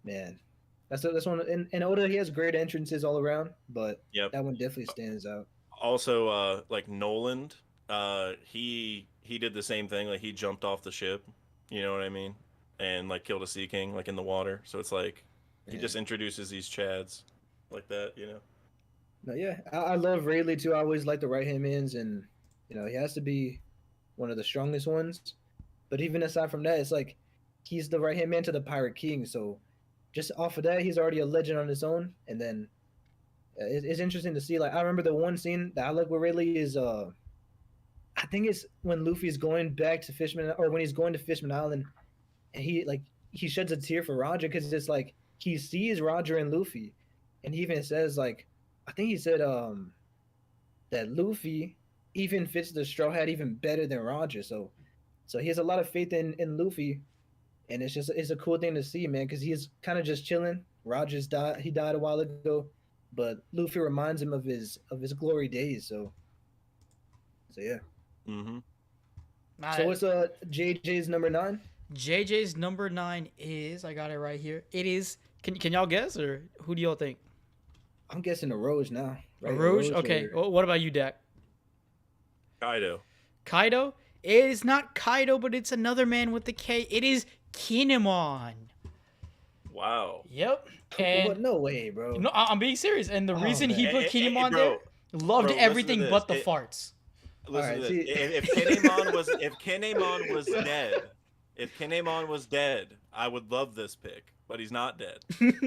Speaker 3: man, that's one. And Oda, he has great entrances all around, but that one definitely stands out.
Speaker 2: Also, like Noland, he did the same thing. Like he jumped off the ship, you know what I mean, and like killed a sea king like in the water. So it's like he just introduces these chads like that,
Speaker 3: No, yeah, I love Rayleigh too. I always like the right hand mans, and he has to be one of the strongest ones. But even aside from that, it's like he's the right hand man to the Pirate King. So just off of that, he's already a legend on his own. And then it's interesting to see. Like I remember the one scene that I like with Rayleigh is I think it's when Luffy's going back to Fishman, or when he's going to Fishman Island, and he sheds a tear for Roger because it's like he sees Roger and Luffy, and he even says like, I think he said that Luffy even fits the Straw Hat even better than Roger. So he has a lot of faith in Luffy, and it's a cool thing to see, man, because he's kind of just chilling. Roger's died. He died a while ago, but Luffy reminds him of his glory days. So yeah.
Speaker 2: Mm-hmm.
Speaker 3: So what's JJ's number 9?
Speaker 1: JJ's number 9 is, I got it right here. It is. Can y'all guess, or who do y'all think?
Speaker 3: I'm guessing a Rouge now.
Speaker 1: Right? A Rouge? Okay. Well, what about you, Dak?
Speaker 2: Kaido?
Speaker 1: It is not Kaido, but it's another man with the K. It is Kinemon.
Speaker 2: Wow.
Speaker 1: Yep. And
Speaker 3: no way, bro.
Speaker 1: No, I'm being serious. And the reason he put Kinemon there, loved everything but the farts.
Speaker 2: Listen to this. If Kinemon was dead, I would love this pick. But he's not dead.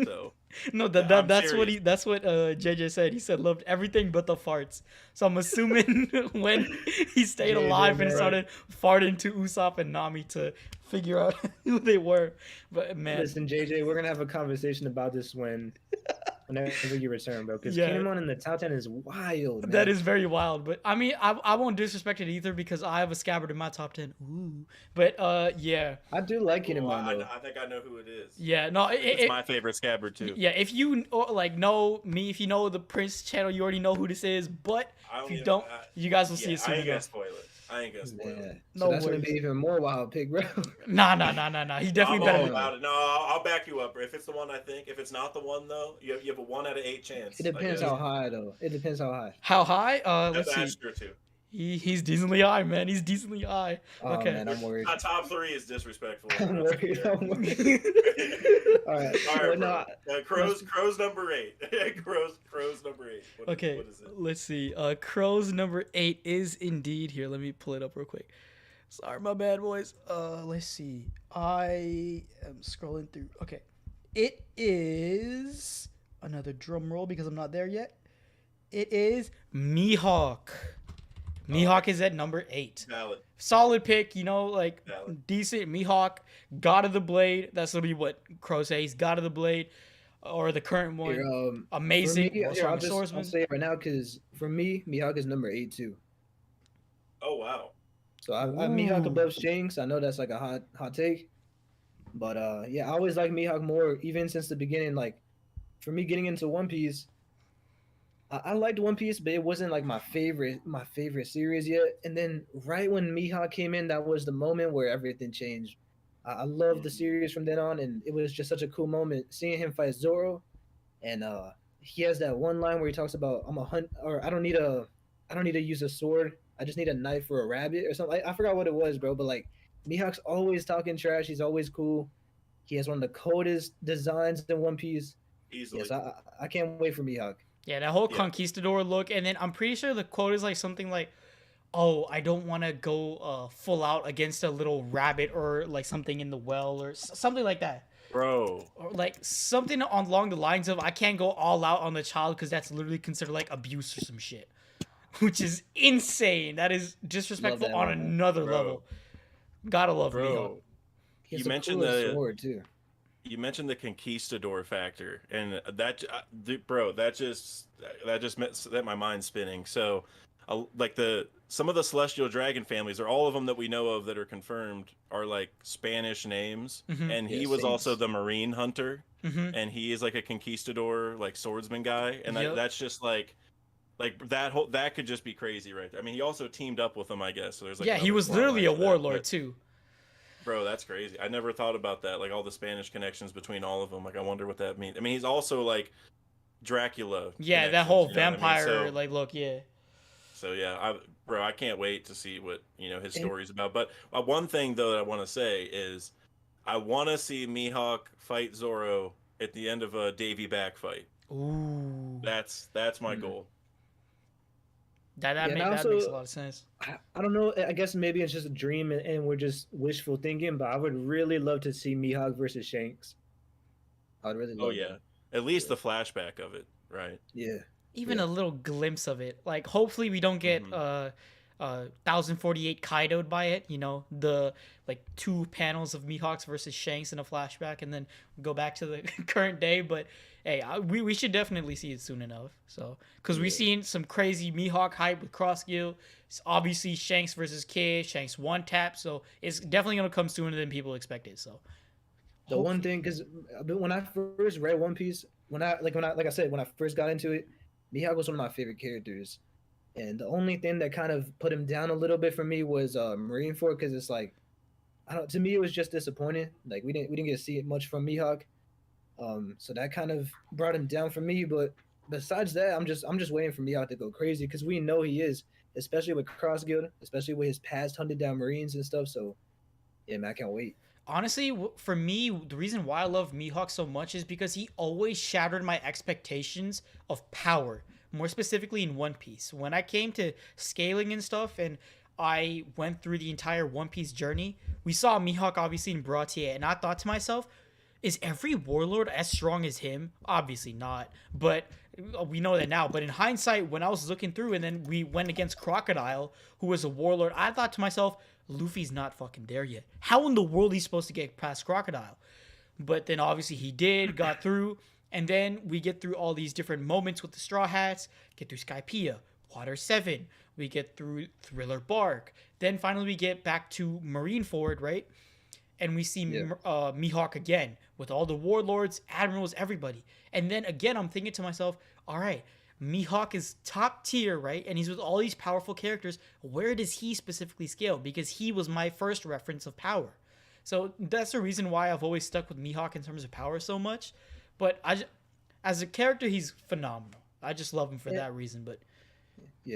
Speaker 2: So
Speaker 1: no, that's what JJ said. He said loved everything but the farts. So I'm assuming when he stayed alive and started farting to Usopp and Nami to figure out who they were. But man,
Speaker 3: listen, JJ, we're gonna have a conversation about this whenever you return, bro. Because Kinemon in the top 10 is wild. Man.
Speaker 1: That is very wild. But I mean, I won't disrespect it either because I have a Scabbard in my top 10. Ooh. But yeah.
Speaker 3: I do like Kinemon.
Speaker 2: I think I know who it is.
Speaker 1: Yeah, no,
Speaker 2: it's my favorite Scabbard too.
Speaker 1: Yeah, if you know me, if you know the Prince channel, you already know who this is. But if you don't, you guys will see it soon.
Speaker 2: I ain't gonna spoil it.
Speaker 3: So that's gonna be even more wild pick, bro.
Speaker 1: Nah. He definitely better.
Speaker 2: No, I'll back you up. If it's the one I think, if it's not the one though, you have a 1 out of 8 chance.
Speaker 3: It depends how high though.
Speaker 1: How high? Let's see.
Speaker 2: Too.
Speaker 1: He's decently high, man. He's decently high.
Speaker 3: Oh,
Speaker 1: okay.
Speaker 3: Man, I'm worried.
Speaker 2: Top 3 is disrespectful.
Speaker 3: I'm worried. All right.
Speaker 2: Crow's number 8. Crow's number 8. What is it?
Speaker 1: Let's see. Crow's number 8 is indeed here. Let me pull it up real quick. Sorry, my bad, boys. Let's see. I am scrolling through. Okay. It is another drum roll because I'm not there yet. It is Mihawk. Mihawk is at number 8.
Speaker 2: Valid.
Speaker 1: Solid pick, like
Speaker 2: Valid.
Speaker 1: Decent. Mihawk, God of the Blade. That's gonna be what Crow says. God of the Blade, or the current one.
Speaker 3: Here,
Speaker 1: amazing.
Speaker 3: I'll say it right now because for me, Mihawk is number 8 too.
Speaker 2: Oh wow.
Speaker 3: So I Mihawk above Shanks. I know that's like a hot take, But yeah, I always like Mihawk more, even since the beginning. Like for me, getting into One Piece, I liked One Piece, but it wasn't like my favorite series yet. And then right when Mihawk came in, that was the moment where everything changed. I loved the series from then on, and it was just such a cool moment seeing him fight Zoro. And he has that one line where he talks about I'm a hunt, or I don't need to use a sword. I just need a knife or a rabbit or something. I forgot what it was, bro. But like Mihawk's always talking trash. He's always cool. He has one of the coldest designs in One Piece.
Speaker 2: Easily.
Speaker 3: Yes, I can't wait for Mihawk.
Speaker 1: Yeah, that whole conquistador look, and then I'm pretty sure the quote is like something like, "Oh, I don't want to go full out against a little rabbit or like something in the well or something like that."
Speaker 2: Bro.
Speaker 1: Or like something along the lines of, "I can't go all out on the child because that's literally considered like abuse or some shit," which is insane. That is disrespectful
Speaker 3: that
Speaker 1: on
Speaker 3: one,
Speaker 1: another level. Gotta love Mihawk.
Speaker 2: You mentioned the sword too. You mentioned the conquistador factor, and that, bro, that just set my mind spinning. So, like some of the celestial dragon families, or all of them that we know of that are confirmed, are like Spanish names, and he was also the marine hunter, and he is like a conquistador, like swordsman guy, and that's just like that could just be crazy, right there. I mean, he also teamed up with them, I guess. So there's like
Speaker 1: he was literally a warlord too.
Speaker 2: Bro, that's crazy. I never thought about that. Like all the Spanish connections between all of them. Like I wonder what that means. I mean, he's also like Dracula.
Speaker 1: Yeah, that whole vampire like look. Yeah.
Speaker 2: So yeah, I can't wait to see what his story's about. But one thing though that I want to say is, I want to see Mihawk fight Zoro at the end of a Davy back fight.
Speaker 1: Ooh.
Speaker 2: That's my goal.
Speaker 1: That makes a lot of sense.
Speaker 3: I don't know. I guess maybe it's just a dream and we're just wishful thinking, but I would really love to see Mihawk versus Shanks. I would really love that.
Speaker 2: At least the flashback of it, right?
Speaker 3: Yeah.
Speaker 1: Even a little glimpse of it. Like, hopefully we don't get 1048 Kaido'd by it, the like 2 panels of Mihawks versus Shanks in a flashback and then go back to the current day. But hey, we should definitely see it soon enough. So, because we've seen some crazy Mihawk hype with Crossgill. It's obviously Shanks versus Kid, Shanks one tap. So it's definitely gonna come sooner than people expected. So
Speaker 3: the one thing, because when I first read One Piece, when I first got into it, Mihawk was one of my favorite characters. And the only thing that kind of put him down a little bit for me was Marineford, because it's like, to me it was just disappointing. Like we didn't get to see it much from Mihawk, so that kind of brought him down for me. But besides that, I'm just waiting for Mihawk to go crazy, because we know he is, especially with Crossguild, especially with his past hunted down Marines and stuff. So yeah, man, I can't wait.
Speaker 1: Honestly, for me, the reason why I love Mihawk so much is because he always shattered my expectations of power. More specifically in One Piece. When I came to scaling and stuff, and I went through the entire One Piece journey, we saw Mihawk obviously in Baratie, and I thought to myself, is every warlord as strong as him? Obviously not, but we know that now. But in hindsight, when I was looking through, and then we went against Crocodile, who was a warlord, I thought to myself, Luffy's not fucking there yet. How in the world he's supposed to get past Crocodile? But then obviously he did, got through. And then we get through all these different moments with the Straw Hats, get through Skypiea, Water 7, we get through Thriller Bark. Then finally we get back to Marineford, right? And we see Mihawk again with all the warlords, admirals, everybody. And then again, I'm thinking to myself, all right, Mihawk is top tier, right? And he's with all these powerful characters. Where does he specifically scale? Because he was my first reference of power. So that's the reason why I've always stuck with Mihawk in terms of power so much. But as a character, he's phenomenal. I just love him for that reason. But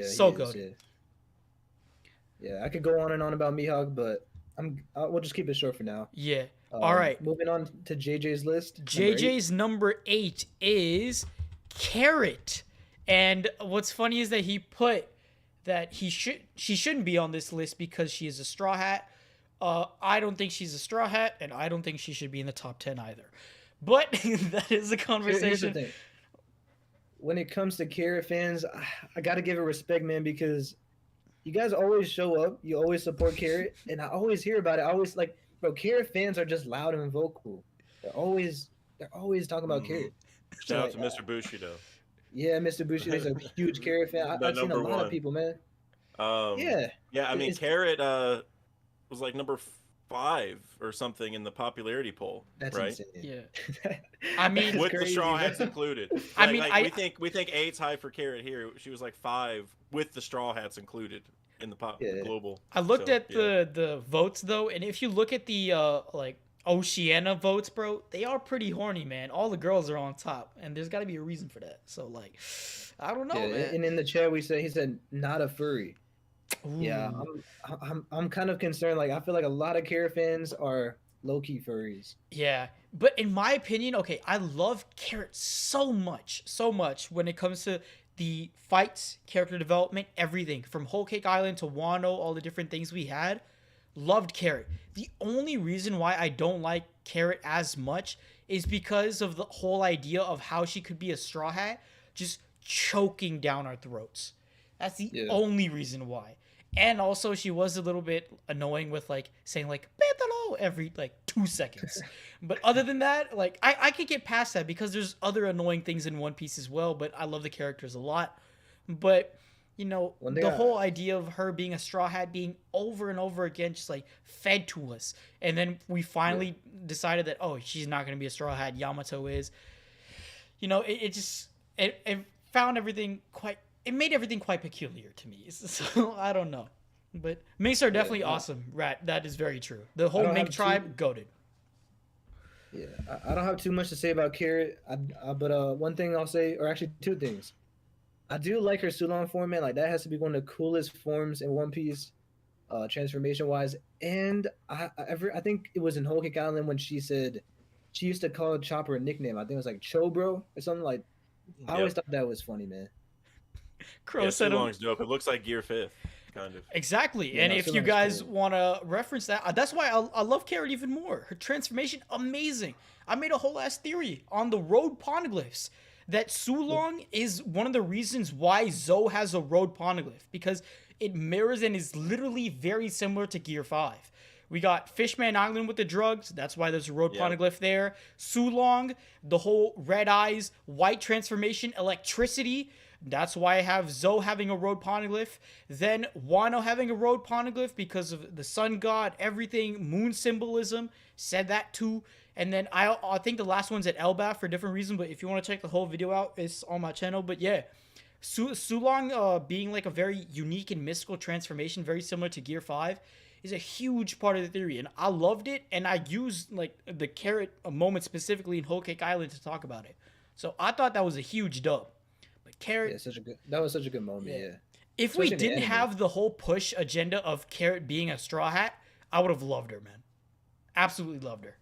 Speaker 1: so good.
Speaker 3: Yeah, I could go on and on about Mihawk, but we'll just keep it short for now.
Speaker 1: Yeah. All right.
Speaker 3: Moving on to JJ's list.
Speaker 1: JJ's number 8 is Carrot. And what's funny is that he put that she shouldn't be on this list because she is a Straw Hat. I don't think she's a Straw Hat, and I don't think she should be in the top 10 either. But that is a conversation.
Speaker 3: Here's the thing. When it comes to Carrot fans, I got to give it respect, man, because you guys always show up. You always support Carrot, and I always hear about it. I always like, bro, Carrot fans are just loud and vocal. They're always talking about Carrot.
Speaker 2: Shout out to Mr. Bushido.
Speaker 3: Yeah, Mr. Bushido is a huge Carrot fan. I've seen a lot of people, man.
Speaker 2: Yeah. I mean, Carrot was like number 5 or something in the popularity poll.
Speaker 3: That's
Speaker 2: right?
Speaker 3: insane.
Speaker 1: Yeah. I mean,
Speaker 2: with
Speaker 3: crazy,
Speaker 2: the straw
Speaker 3: man.
Speaker 2: hats included.
Speaker 1: I mean,
Speaker 2: we think 8's high for Carrot here. She was like 5 with the straw hats included in the global.
Speaker 1: I looked at the votes though, and if you look at the like Oceania votes, bro, they are pretty horny, man. All the girls are on top, and there's got to be a reason for that. So like, I don't know, man.
Speaker 3: And in the chat, he said not a furry.
Speaker 1: Ooh.
Speaker 3: Yeah, I'm kind of concerned. Like, I feel like a lot of Carrot fans are low-key furries.
Speaker 1: Yeah, but in my opinion, okay, I love Carrot so much when it comes to the fights, character development, everything from Whole Cake Island to Wano, all the different things we had. Loved Carrot. The only reason why I don't like Carrot as much is because of the whole idea of how she could be a Straw Hat, just choking down our throats. That's the only reason why. And also, she was a little bit annoying with, like, saying, like, Pétalo every, like, 2 seconds. But other than that, like, I could get past that because there's other annoying things in One Piece as well, but I love the characters a lot. But, you know, the whole idea of her being a Straw Hat being over and over again just, like, fed to us. And then we finally decided that, oh, she's not going to be a Straw Hat. Yamato is. You know, it found everything quite... It made everything quite peculiar to me. So, I don't know. But Minks are definitely awesome, Rat. That is very true. The whole Mink tribe, goated.
Speaker 3: Yeah, I don't have too much to say about Carrot, but one thing I'll say, or actually 2 things. I do like her Sulong form, man. Like, that has to be one of the coolest forms in One Piece, transformation-wise. And I think it was in Whole Cake Island when she said she used to call Chopper a nickname. I think it was like Chobro or something like. I always thought that was funny, man.
Speaker 1: Crow said
Speaker 2: Sulong's dope. It looks like Gear 5th, kind of.
Speaker 1: Exactly. Yeah, and if you guys want to reference that, that's why I love Carrot even more. Her transformation, amazing. I made a whole ass theory on the road poneglyphs that Sulong is one of the reasons why Zoe has a road poneglyph, because it mirrors and is literally very similar to Gear 5. We got Fishman Island with the drugs. That's why there's a road poneglyph there. Sulong, the whole red eyes, white transformation, electricity. That's why I have Zoe having a road poneglyph. Then Wano having a road poneglyph because of the sun god, everything, moon symbolism. Said that too. And then I think the last one's at Elbaf for a different reason. But if you want to check the whole video out, it's on my channel. But yeah, Sulong being like a very unique and mystical transformation, very similar to Gear 5, is a huge part of the theory. And I loved it. And I used like the Carrot moment specifically in Whole Cake Island to talk about it. So I thought that was a huge dub. But Carrot,
Speaker 3: that was such a good moment. Yeah.
Speaker 1: If especially we didn't have the whole push agenda of Carrot being a Straw Hat, I would have loved her, man. Absolutely loved her.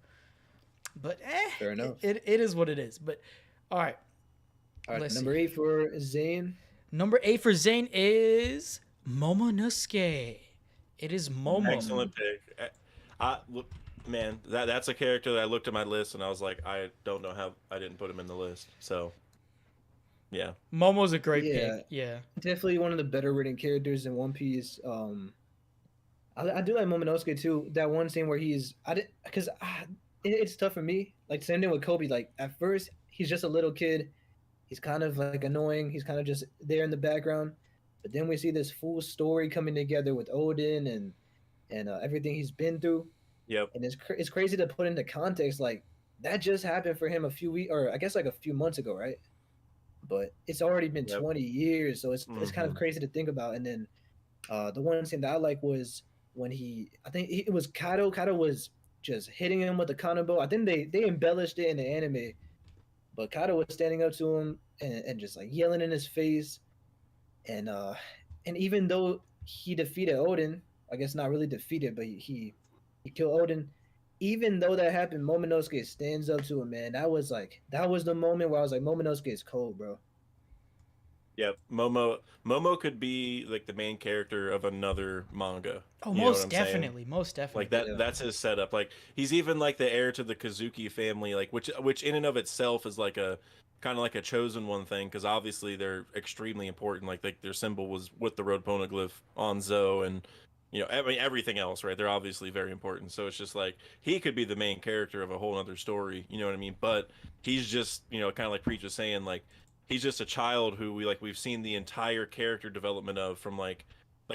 Speaker 1: But
Speaker 3: fair enough.
Speaker 1: It is what it is. But all right.
Speaker 3: Number 8 for Zane.
Speaker 1: Number 8 for Zane is Momonosuke. It is Momo.
Speaker 2: Excellent pick. Look, man, that's a character that I looked at my list and I was like, I don't know how I didn't put him in the list. So, yeah.
Speaker 1: Momo's a great pick. Yeah.
Speaker 3: Definitely one of the better written characters in One Piece. I do like Momonosuke too. That one scene where it's tough for me. Like, same thing with Koby. Like, at first, he's just a little kid. He's kind of like annoying. He's kind of just there in the background. But then we see this full story coming together with Oden and everything he's been through.
Speaker 2: Yep.
Speaker 3: And it's crazy to put into context. Like, that just happened for him a few months ago, right? But it's already been 20 years, so it's kind of crazy to think about. And then the one scene that I like was when I think it was Kaido. Kaido was just hitting him with the kanabo. I think they embellished it in the anime, but Kaido was standing up to him and just like yelling in his face. And even though he defeated Oden, I guess not really defeated, but he killed Oden. Even though that happened, Momonosuke stands up to him, man. That was the moment where I was like, Momonosuke is cold, bro.
Speaker 2: Yeah, Momo could be like the main character of another manga.
Speaker 1: Oh, most definitely.
Speaker 2: Like that's his setup. Like, he's even like the heir to the Kazuki family, like which in and of itself is like a kind of like a chosen one thing, because obviously they're extremely important. Like their symbol was with the road poneglyph on Zoe, and everything else, right? They're obviously very important. So it's just like he could be the main character of a whole other story. You know what I mean? But he's just kind of like Preach was saying, like, he's just a child who we've seen the entire character development of, from like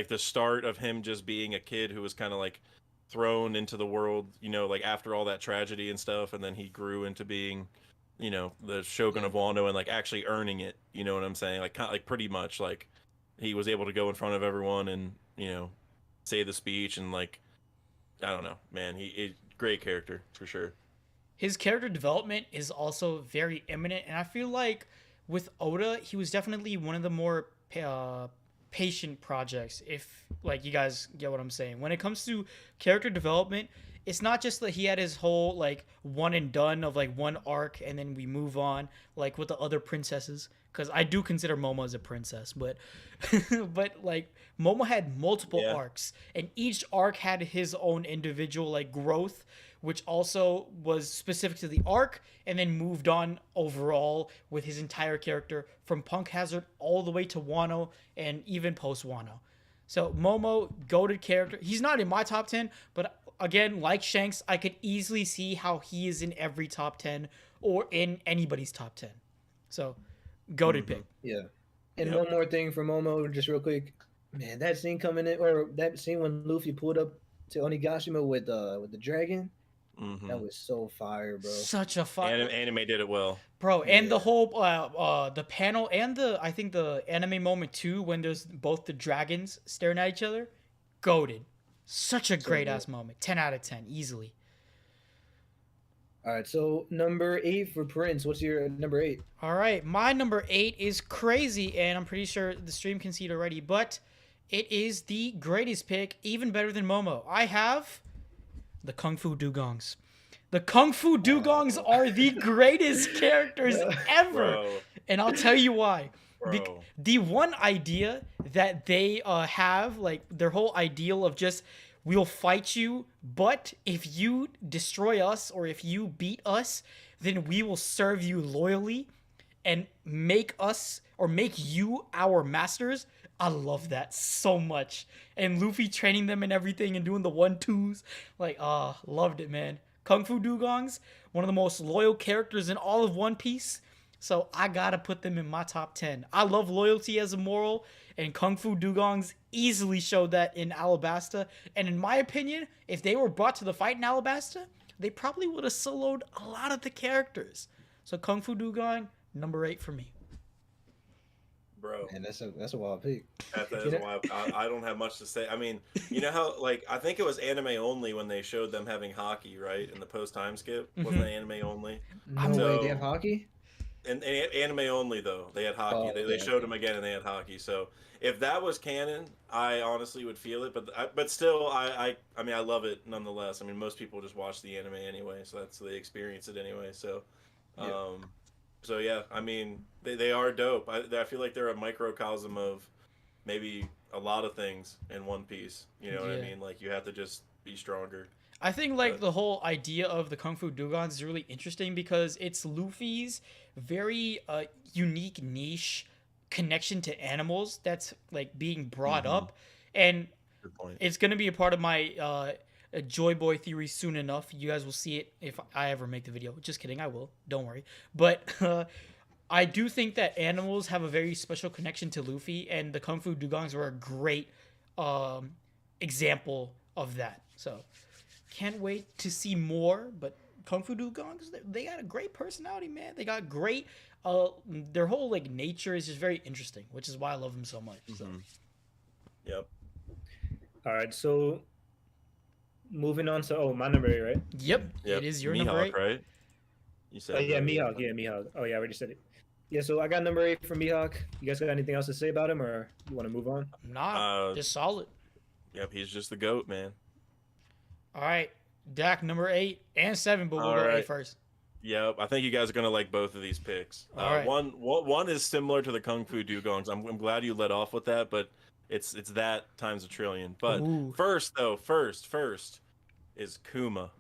Speaker 2: the start of him just being a kid who was kind of like thrown into the world, you know, like after all that tragedy and stuff, and then he grew into being, you know, the Shogun of Wano and like actually earning it. You know what I'm saying? Like kind of, like pretty much like he was able to go in front of everyone and, you know, say the speech and like I don't know, man. He great character for sure.
Speaker 1: His character development is also very eminent, and I feel like with Oda, he was definitely one of the more patient projects. If like you guys get what I'm saying, when it comes to character development, it's not just that he had his whole like one and done of like one arc and then we move on like with the other princesses, because I do consider Momo as a princess, but but like Momo had multiple arcs, and each arc had his own individual like growth, which also was specific to the arc, and then moved on overall with his entire character from Punk Hazard all the way to Wano and even post Wano. So Momo, goated character. He's not in my top 10, but again, like Shanks, I could easily see how he is in every top 10 or in anybody's top 10. So, goated pick.
Speaker 3: Yeah. And one more thing for Momo, just real quick. Man, that scene coming in, or that scene when Luffy pulled up to Onigashima with the dragon, that was so fire, bro.
Speaker 1: Such a fire.
Speaker 2: Anime did it well,
Speaker 1: bro. And the whole the panel and I think the anime moment too, when there's both the dragons staring at each other, goated. Such a great ass moment. 10 out of 10 easily.
Speaker 3: All right, so number 8 for Prince. What's your number 8?
Speaker 1: All right, my number 8 is crazy, and I'm pretty sure the stream can see it already, but it is the greatest pick, even better than Momo. I have the Kung Fu Dugongs. The Kung Fu Dugongs are the greatest characters ever,
Speaker 2: bro.
Speaker 1: And I'll tell you why.
Speaker 2: Bro.
Speaker 1: The one idea that they have, like their whole ideal of just, we'll fight you, but if you destroy us or if you beat us, then we will serve you loyally and make us or make you our masters. I love that so much. And Luffy training them and everything and doing the 1-2s. Like, loved it, man. Kung Fu Dugongs, one of the most loyal characters in all of One Piece. So I gotta put them in my top 10. I love loyalty as a moral, and Kung Fu Dugongs easily showed that in Alabasta. And in my opinion, if they were brought to the fight in Alabasta, they probably would have soloed a lot of the characters. So Kung Fu Dugong, number 8 for me.
Speaker 2: Bro,
Speaker 3: and that's a wild pick.
Speaker 2: That is wild. I don't have much to say. I mean, you know how like I think it was anime only when they showed them having hockey, right? In the post time skip, wasn't it anime only?
Speaker 3: No way, they have hockey.
Speaker 2: And anime only though, they had hockey. They showed them again, and they had hockey. So if that was canon, I honestly would feel it. But still, I mean, I love it nonetheless. I mean, most people just watch the anime anyway, so they experience it anyway. So, so yeah, I mean, they are dope. I feel like they're a microcosm of maybe a lot of things in One Piece. You know what I mean? Like you have to just be stronger.
Speaker 1: I think like the whole idea of the Kung Fu Dugongs is really interesting because it's Luffy's very unique niche connection to animals that's like being brought up, and it's gonna be a part of my Joy Boy theory soon enough. You guys will see it if I ever make the video. Just kidding, I will. Don't worry. But I do think that animals have a very special connection to Luffy, and the Kung Fu Dugongs were a great example of that. So can't wait to see more. But Kung Fu Dugongs, they got a great personality, man. They got great. Their whole like nature is just very interesting, which is why I love them so much. So.
Speaker 2: Yep.
Speaker 3: All right, so moving on to my number 8, right?
Speaker 1: Yep. It is your
Speaker 2: Mihawk,
Speaker 1: number 8,
Speaker 2: right? You said
Speaker 3: Mihawk. Yeah, Mihawk. Oh yeah, I already said it. Yeah, so I got number 8 for Mihawk. You guys got anything else to say about him, or you want to move on?
Speaker 1: Nah, just solid.
Speaker 2: Yep, he's just the GOAT, man.
Speaker 1: All right, Dak, number 8 and 7, but we'll go 8 first.
Speaker 2: Yep, I think you guys are gonna like both of these picks.
Speaker 1: All right.
Speaker 2: One is similar to the Kung Fu Dugongs. I'm glad you let off with that, but it's that times a trillion. But first is Kuma.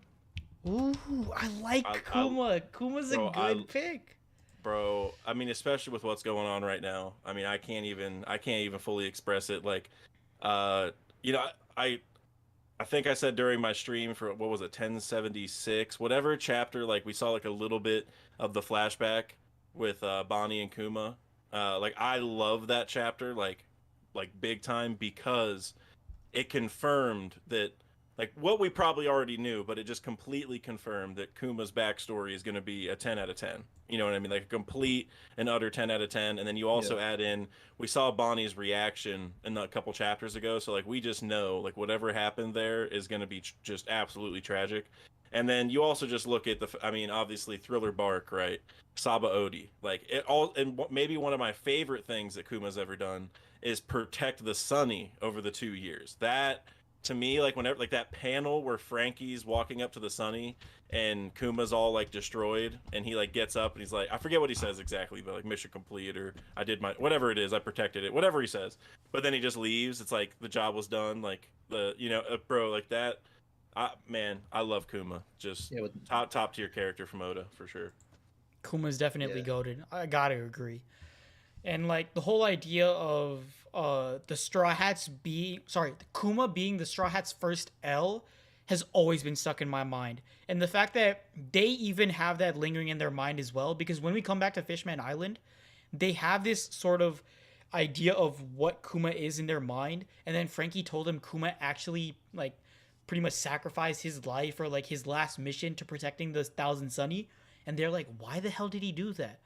Speaker 1: Ooh, I like Kuma. Kuma's a good pick.
Speaker 2: Bro, I mean, especially with what's going on right now. I mean, I can't even fully express it. Like, you know, I think I said during my stream for what was it, 1076, whatever chapter, like we saw like a little bit of the flashback with Bonnie and Kuma. Like I love that chapter, like big time, because it confirmed that like what we probably already knew, but it just completely confirmed that Kuma's backstory is going to be a 10 out of 10. You know what I mean? Like a complete and utter 10 out of 10. And then you also add in, we saw Bonnie's reaction in a couple chapters ago. So like, we just know like whatever happened there is going to be just absolutely tragic. And then you also just look at I mean, obviously Thriller Bark, right? Saba Odi, like it all, and maybe one of my favorite things that Kuma's ever done is protect the Sunny over the 2 years. That, to me, like whenever, like that panel where Frankie's walking up to the Sunny and Kuma's all like destroyed, and he like gets up and he's like, I forget what he says exactly, but like mission complete, or I did my, whatever it is, I protected it, whatever he says. But then he just leaves. It's like the job was done. Like the, you know, bro, like that. Man, I love Kuma. Just top tier character from Oda for sure.
Speaker 1: Kuma's definitely goated. I gotta agree. And like the whole idea of the Straw Hats Kuma being the Straw Hats' first L has always been stuck in my mind. And the fact that they even have that lingering in their mind as well, because when we come back to Fishman Island, they have this sort of idea of what Kuma is in their mind, and then Frankie told him Kuma actually like pretty much sacrificed his life or like his last mission to protecting the Thousand Sunny, and they're like, why the hell did he do that?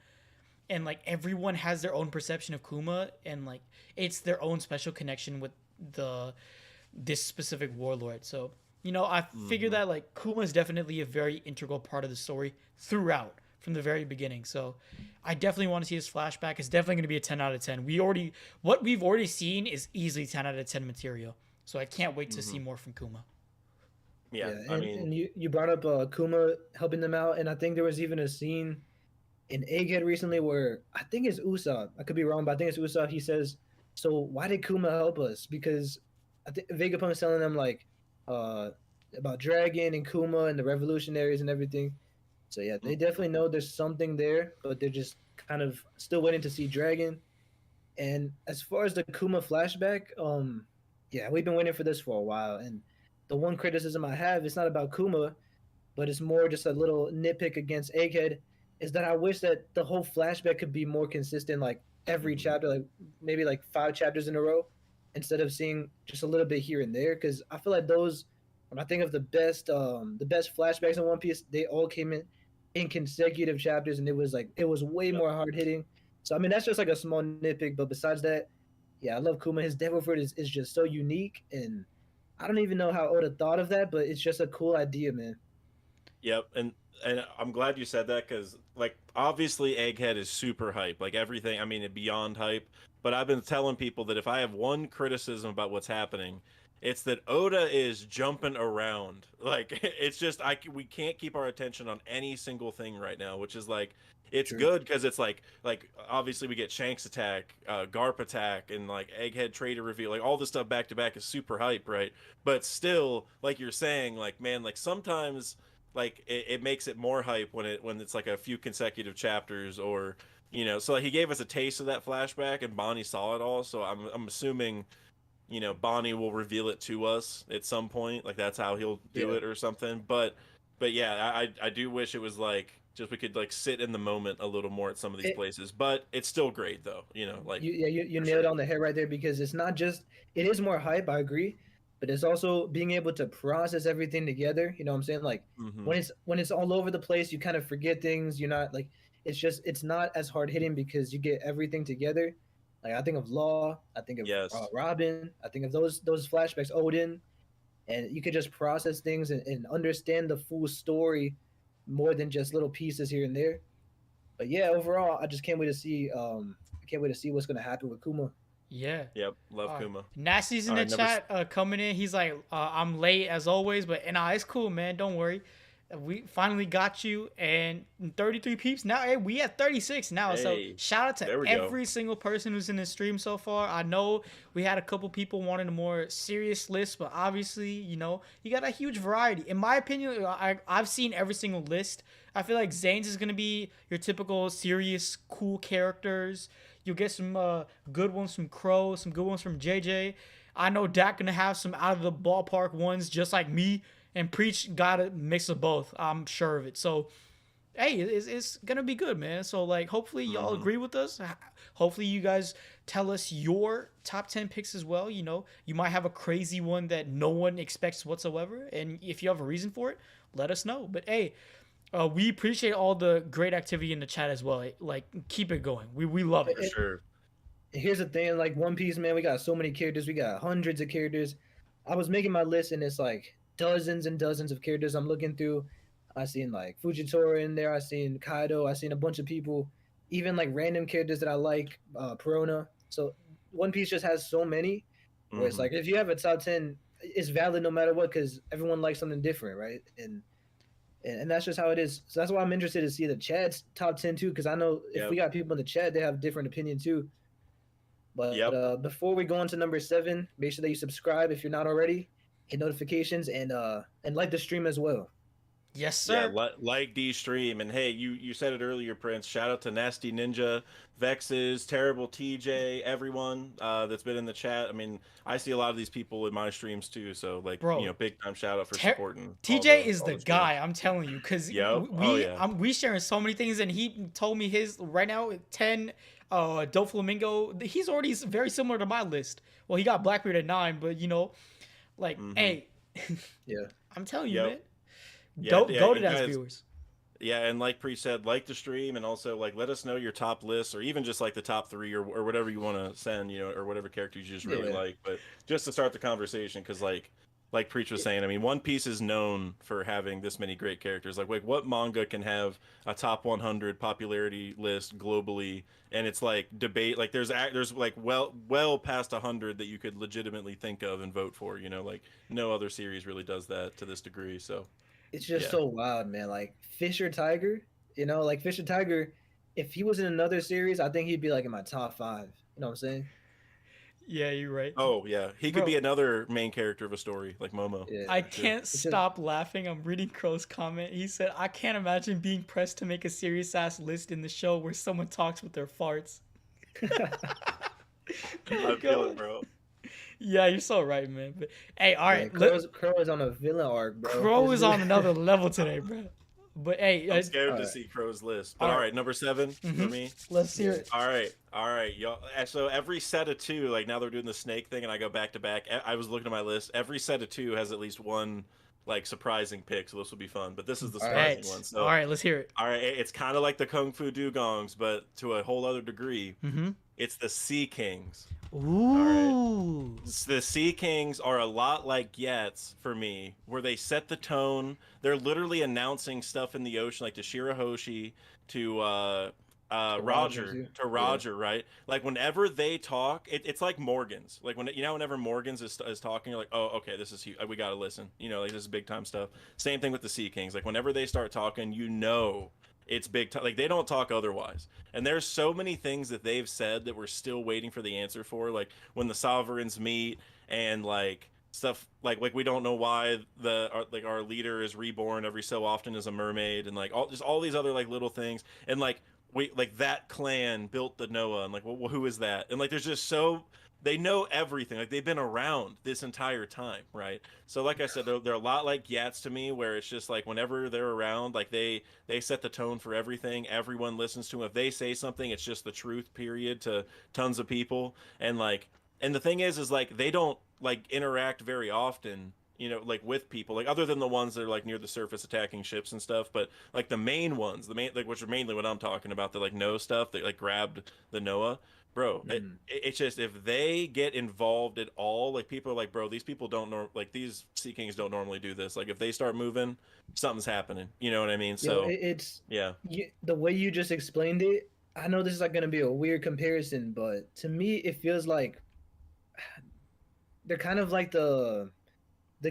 Speaker 1: And like everyone has their own perception of Kuma, and like it's their own special connection with this specific warlord. So, you know, I figure that like Kuma is definitely a very integral part of the story throughout from the very beginning. So I definitely want to see this flashback. It's definitely going to be a 10 out of 10. What we've already seen is easily 10 out of 10 material. So I can't wait to see more from Kuma.
Speaker 2: Yeah,
Speaker 3: and you brought up Kuma helping them out, and I think there was even a scene in Egghead recently where I think it's Usopp. I could be wrong, but I think it's Usopp. He says, "So why did Kuma help us?" Because I think Vegapunk's telling them like about Dragon and Kuma and the revolutionaries and everything. So yeah, they definitely know there's something there, but they're just kind of still waiting to see Dragon. And as far as the Kuma flashback, yeah, we've been waiting for this for a while, and the one criticism I have, it's not about Kuma, but it's more just a little nitpick against Egghead, is that I wish that the whole flashback could be more consistent, like every chapter, like maybe like 5 chapters in a row, instead of seeing just a little bit here and there. Because I feel like those, when I think of the best flashbacks in One Piece, they all came in consecutive chapters, and it was way more hard hitting. So I mean, that's just like a small nitpick, but besides that, yeah, I love Kuma. His Devil Fruit is just so unique, and I don't even know how Oda thought of that, but it's just a cool idea, man.
Speaker 2: Yep, and I'm glad you said that, because like obviously Egghead is super hype, like everything. I mean, beyond hype. But I've been telling people that if I have one criticism about what's happening, it's that Oda is jumping around. Like it's just we can't keep our attention on any single thing right now, which is like it's good because it's like obviously we get Shanks attack, Garp attack, and like Egghead trader reveal, like all this stuff back to back is super hype, right? But still, like you're saying, like man, like sometimes like it makes it more hype when it's like a few consecutive chapters, or you know. So like, he gave us a taste of that flashback, and Bonnie saw it all. So I'm assuming, you know, Bonnie will reveal it to us at some point. Like that's how he'll do it or something. But yeah, I do wish it was like just we could like sit in the moment a little more at some of these places. But it's still great though, you know. Like
Speaker 3: you nailed it on the head right there, because it's not just, it is more hype, I agree, but it's also being able to process everything together. You know what I'm saying? Like when it's all over the place, you kind of forget things. You're not like, it's not as hard hitting because you get everything together. Like I think of Law, I think of Robin, I think of those flashbacks, Oden, and you could just process things and understand the full story more than just little pieces here and there. But yeah, overall, I just can't wait to see. I can't wait to see what's gonna happen with Kuma.
Speaker 1: Yeah.
Speaker 2: Yep. Love Kuma.
Speaker 1: Nasty's in the chat coming in. He's like, I'm late as always, but it's cool, man. Don't worry. We finally got you, and 33 peeps now. Hey, we at 36 now. Hey, so shout out to every single person who's in the stream so far. I know we had a couple people wanting a more serious list, but obviously, you know, you got a huge variety. In my opinion, I've seen every single list. I feel like Zane's is gonna be your typical serious, cool characters. You'll get some good ones from Crow, some good ones from JJ. I know Dak gonna have some out of the ballpark ones, just like me. And Preach got a mix of both. I'm sure of it. So hey, it's gonna be good, man. So like, hopefully y'all agree with us. Hopefully you guys tell us your top 10 picks as well. You know, you might have a crazy one that no one expects whatsoever, and if you have a reason for it, let us know. But hey, we appreciate all the great activity in the chat as well. Like, keep it going. We love it.
Speaker 2: For sure.
Speaker 3: Here's the thing, like One Piece, man, we got so many characters. We got hundreds of characters. I was making my list, and it's like dozens and dozens of characters I'm looking through. I seen like Fujitora in there. I seen Kaido. I seen a bunch of people, even like random characters that I like, Perona. So One Piece just has so many. Where it's like if you have a top 10, it's valid no matter what because everyone likes something different, right? And that's just how it is. So that's why I'm interested to see the chat's top 10 too, because I know if we got people in the chat, they have different opinion too. But before we go on to number 7, make sure that you subscribe if you're not already, hit notifications, and like the stream as well.
Speaker 1: Yes, sir.
Speaker 2: Yeah, like the stream. And hey, you said it earlier, Prince. Shout out to Nasty Ninja, Vexes, Terrible TJ, everyone that's been in the chat. I mean, I see a lot of these people in my streams too. So like,
Speaker 1: bro,
Speaker 2: you know, big time shout out for supporting.
Speaker 1: TJ is the guy, I'm telling you, because we sharing so many things, and he told me his right now 10 Doflamingo. He's already very similar to my list. Well, he got Blackbeard at 9, but you know, like, hey, I'm telling you, man. Go to that, viewers.
Speaker 2: Yeah, and like Pre said, like the stream, and also like let us know your top lists, or even just like the top 3 or whatever you want to send, you know, or whatever characters you just really like. But just to start the conversation, because like Preach was saying, I mean, One Piece is known for having this many great characters. Like what manga can have a top 100 popularity list globally, and it's like debate. Like there's like well past 100 that you could legitimately think of and vote for. You know, like no other series really does that to this degree. So.
Speaker 3: It's just so wild, man. Like Fisher Tiger, you know, like Fisher Tiger, if he was in another series, I think he'd be like in my top 5. You know what I'm saying?
Speaker 1: Yeah, you're right.
Speaker 2: Oh yeah, he could be another main character of a story like Momo.
Speaker 3: Yeah,
Speaker 1: I can't stop laughing. I'm reading Crow's comment. He said, "I can't imagine being pressed to make a serious ass list in the show where someone talks with their farts."
Speaker 2: I feel it, bro.
Speaker 1: Yeah, you're so right, man. But hey, all right.
Speaker 3: Crow is on a villain arc, bro.
Speaker 1: Crow is on another level today, bro. But hey,
Speaker 2: I'm scared to see Crow's list. But all right, number 7 for me.
Speaker 1: Let's hear it.
Speaker 2: All right, y'all. So every set of 2, like now they're doing the snake thing, and I go back to back. I was looking at my list. Every set of 2 has at least one like surprising pick, so this will be fun. But this is the surprising one. So
Speaker 1: all right, let's hear it.
Speaker 2: All right, it's kind of like the Kung Fu Dugongs, but to a whole other degree. It's the Sea Kings.
Speaker 1: Ooh.
Speaker 2: The Sea Kings are a lot like Gatz for me, where they set the tone. They're literally announcing stuff in the ocean, like to Shirahoshi, to Roger, right? Like whenever they talk, it's like Morgan's. Like whenever Morgan's is talking, you're like, oh, okay, this is huge. We gotta listen. You know, like this is big time stuff. Same thing with the Sea Kings. Like whenever they start talking, you know. It's big time. Like they don't talk otherwise. And there's so many things that they've said that we're still waiting for the answer for. Like when the sovereigns meet and like stuff like we don't know why our leader is reborn every so often as a mermaid, and like all these other like little things. And like that clan built the Noah, and like well who is that? And like there's just they know everything. Like they've been around this entire time, right? So like I said, they're a lot like Gatz to me, where it's just like whenever they're around, like they set the tone for everything. Everyone listens to them. If they say something, it's just the truth, period, to tons of people. And the thing is like they don't like interact very often, you know, like with people, like other than the ones that are like near the surface attacking ships and stuff. But like the main ones, like which are mainly what I'm talking about, the like know stuff that like grabbed the Noah. Bro, it's just if they get involved at all, like people are like, bro, these people like these Sea Kings don't normally do this. Like if they start moving, something's happening. You know what I mean? So
Speaker 3: the way you just explained it. I know this is like gonna be a weird comparison, but to me, it feels like they're kind of like the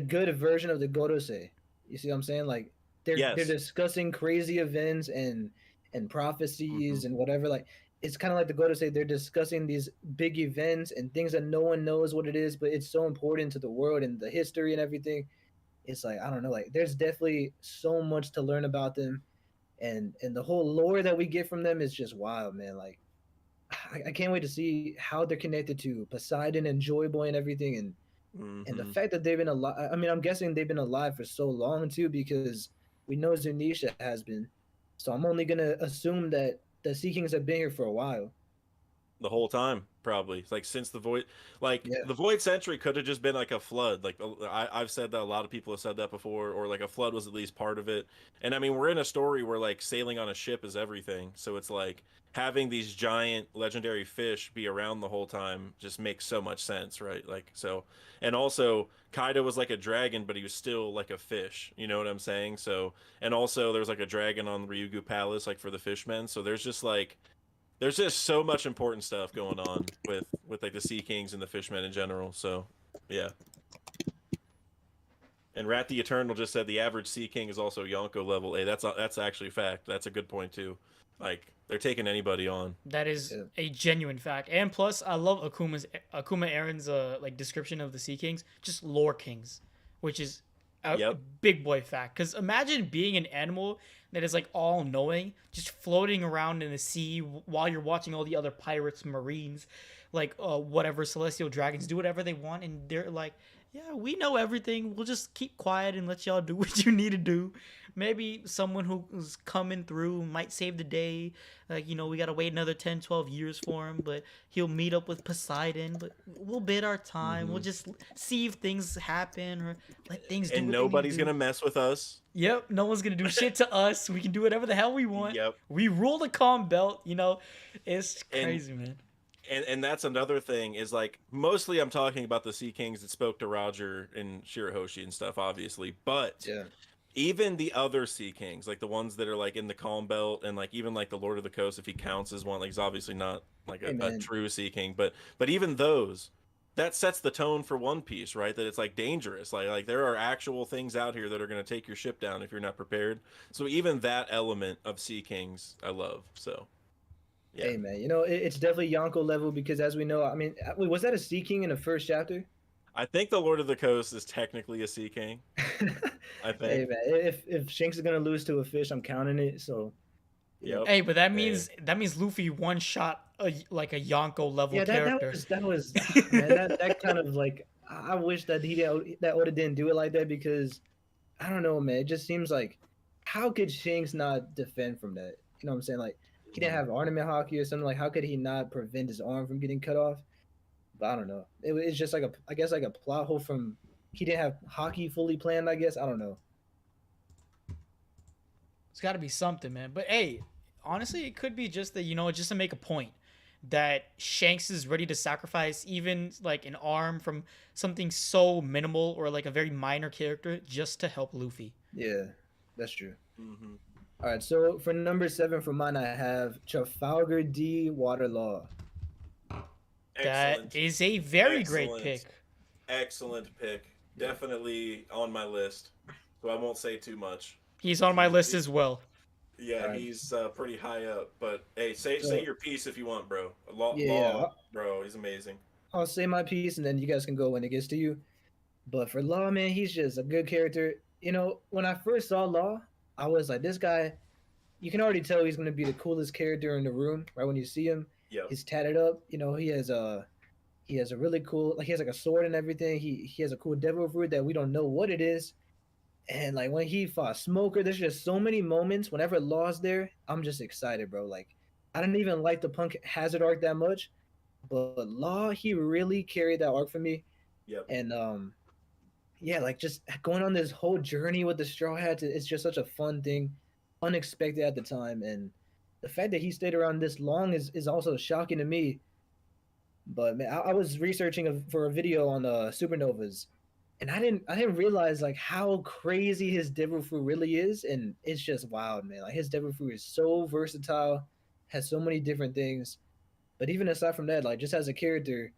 Speaker 3: good version of the Gorosei. You see what I'm saying? Like they're discussing crazy events and prophecies and whatever. Like. It's kind of like the Gorosei, they're discussing these big events and things that no one knows what it is, but it's so important to the world and the history and everything. It's like, I don't know, like there's definitely so much to learn about them, and the whole lore that we get from them is just wild, man. Like I can't wait to see how they're connected to Poseidon and Joy Boy and everything, and the fact that they've been alive. I mean, I'm guessing they've been alive for so long too, because we know Zunisha has been. So I'm only gonna assume that the Sea Kings have been here for a while.
Speaker 2: The whole time, probably. Like since the void, like
Speaker 3: Yeah.
Speaker 2: the void century could have just been like a flood. Like I've said that, a lot of people have said that before, or like a flood was at least part of it. And I mean, we're in a story where like sailing on a ship is everything, so it's like having these giant legendary fish be around the whole time just makes so much sense, right? Like so, and also Kaido was like a dragon, but he was still like a fish. You know what I'm saying? So, and also there's like a dragon on Ryugu Palace, like for the fishmen. So there's just so much important stuff going on with like the Sea Kings and the Fishmen in general. So, yeah. And Rat the Eternal just said the average Sea King is also Yonko level A. That's actually a fact. That's a good point too. Like they're taking anybody on.
Speaker 1: That is a genuine fact. And plus, I love Akuma Aaron's like description of the Sea Kings, just lore kings, which is a big boy fact. Because imagine being an animal that is like all knowing, just floating around in the sea while you're watching all the other pirates, marines, like whatever celestial dragons do whatever they want, and they're like, yeah, we know everything. We'll just keep quiet and let y'all do what you need to do. Maybe someone who's coming through might save the day. Like, you know, we got to wait another 10, 12 years for him, but he'll meet up with Poseidon. But we'll bid our time. We'll just see if things happen or let things do.
Speaker 2: And nobody's going to mess with us.
Speaker 1: Yep. No one's going to do shit to us. We can do whatever the hell we want.
Speaker 2: Yep.
Speaker 1: We rule the calm belt, you know. It's crazy, man.
Speaker 2: And that's another thing is like mostly I'm talking about the Sea Kings that spoke to Roger and Shirahoshi and stuff, obviously, but even the other Sea Kings, like the ones that are like in the Calm Belt and like even like the Lord of the Coast, if he counts as one, like he's obviously not like a true Sea King, but even those, that sets the tone for One Piece, right? That it's like dangerous, like there are actual things out here that are going to take your ship down if you're not prepared. So even that element of Sea Kings, I love. So.
Speaker 3: Yeah. Hey man, you know it's definitely Yonko level because as we know, I mean, was that a Sea King in the first chapter?
Speaker 2: I think the Lord of the Coast is technically a Sea King. I think. Hey
Speaker 3: man, if Shanks is gonna lose to a fish, I'm counting it. So.
Speaker 2: Yep.
Speaker 1: Hey, but that means Luffy one shot like a Yonko level character.
Speaker 3: That was man, that kind of like I wish that Oda didn't do it like that because I don't know, man. It just seems like how could Shanks not defend from that? You know what I'm saying? Like. He didn't have ornament hockey or something. Like, how could he not prevent his arm from getting cut off? But I don't know. It's just like I guess like a plot hole from he didn't have hockey fully planned. I guess I don't know.
Speaker 1: It's got to be something, man. But hey, honestly, it could be just that just to make a point that Shanks is ready to sacrifice even like an arm from something so minimal or like a very minor character just to help Luffy.
Speaker 3: Yeah, that's true. Mm-hmm. All right, so for number 7 for mine, I have Trafalgar D. Waterlaw.
Speaker 2: Excellent.
Speaker 1: That is a very great pick.
Speaker 2: Excellent pick. Definitely on my list, so I won't say too much.
Speaker 1: He's on my list as well.
Speaker 2: Yeah, right. He's pretty high up. But hey, say your piece if you want, bro. Law, bro, he's amazing.
Speaker 3: I'll say my piece, and then you guys can go when it gets to you. But for Law, man, he's just a good character. You know, when I first saw Law, I was like, this guy, you can already tell he's going to be the coolest character in the room, right? When you see him, he's tatted up. You know, he has a really cool, like he has like a sword and everything. He has a cool devil fruit that we don't know what it is. And like when he fought Smoker, there's just so many moments. Whenever Law's there, I'm just excited, bro. Like I didn't even like the Punk Hazard arc that much, but Law, he really carried that arc for me.
Speaker 2: Yep.
Speaker 3: And yeah, like just going on this whole journey with the Straw Hats, it's just such a fun thing, unexpected at the time, and the fact that he stayed around this long is also shocking to me. But man, I was researching for a video on supernovas, and I didn't realize like how crazy his devil fruit really is, and it's just wild, man. Like his devil fruit is so versatile, has so many different things. But even aside from that, like just as a character,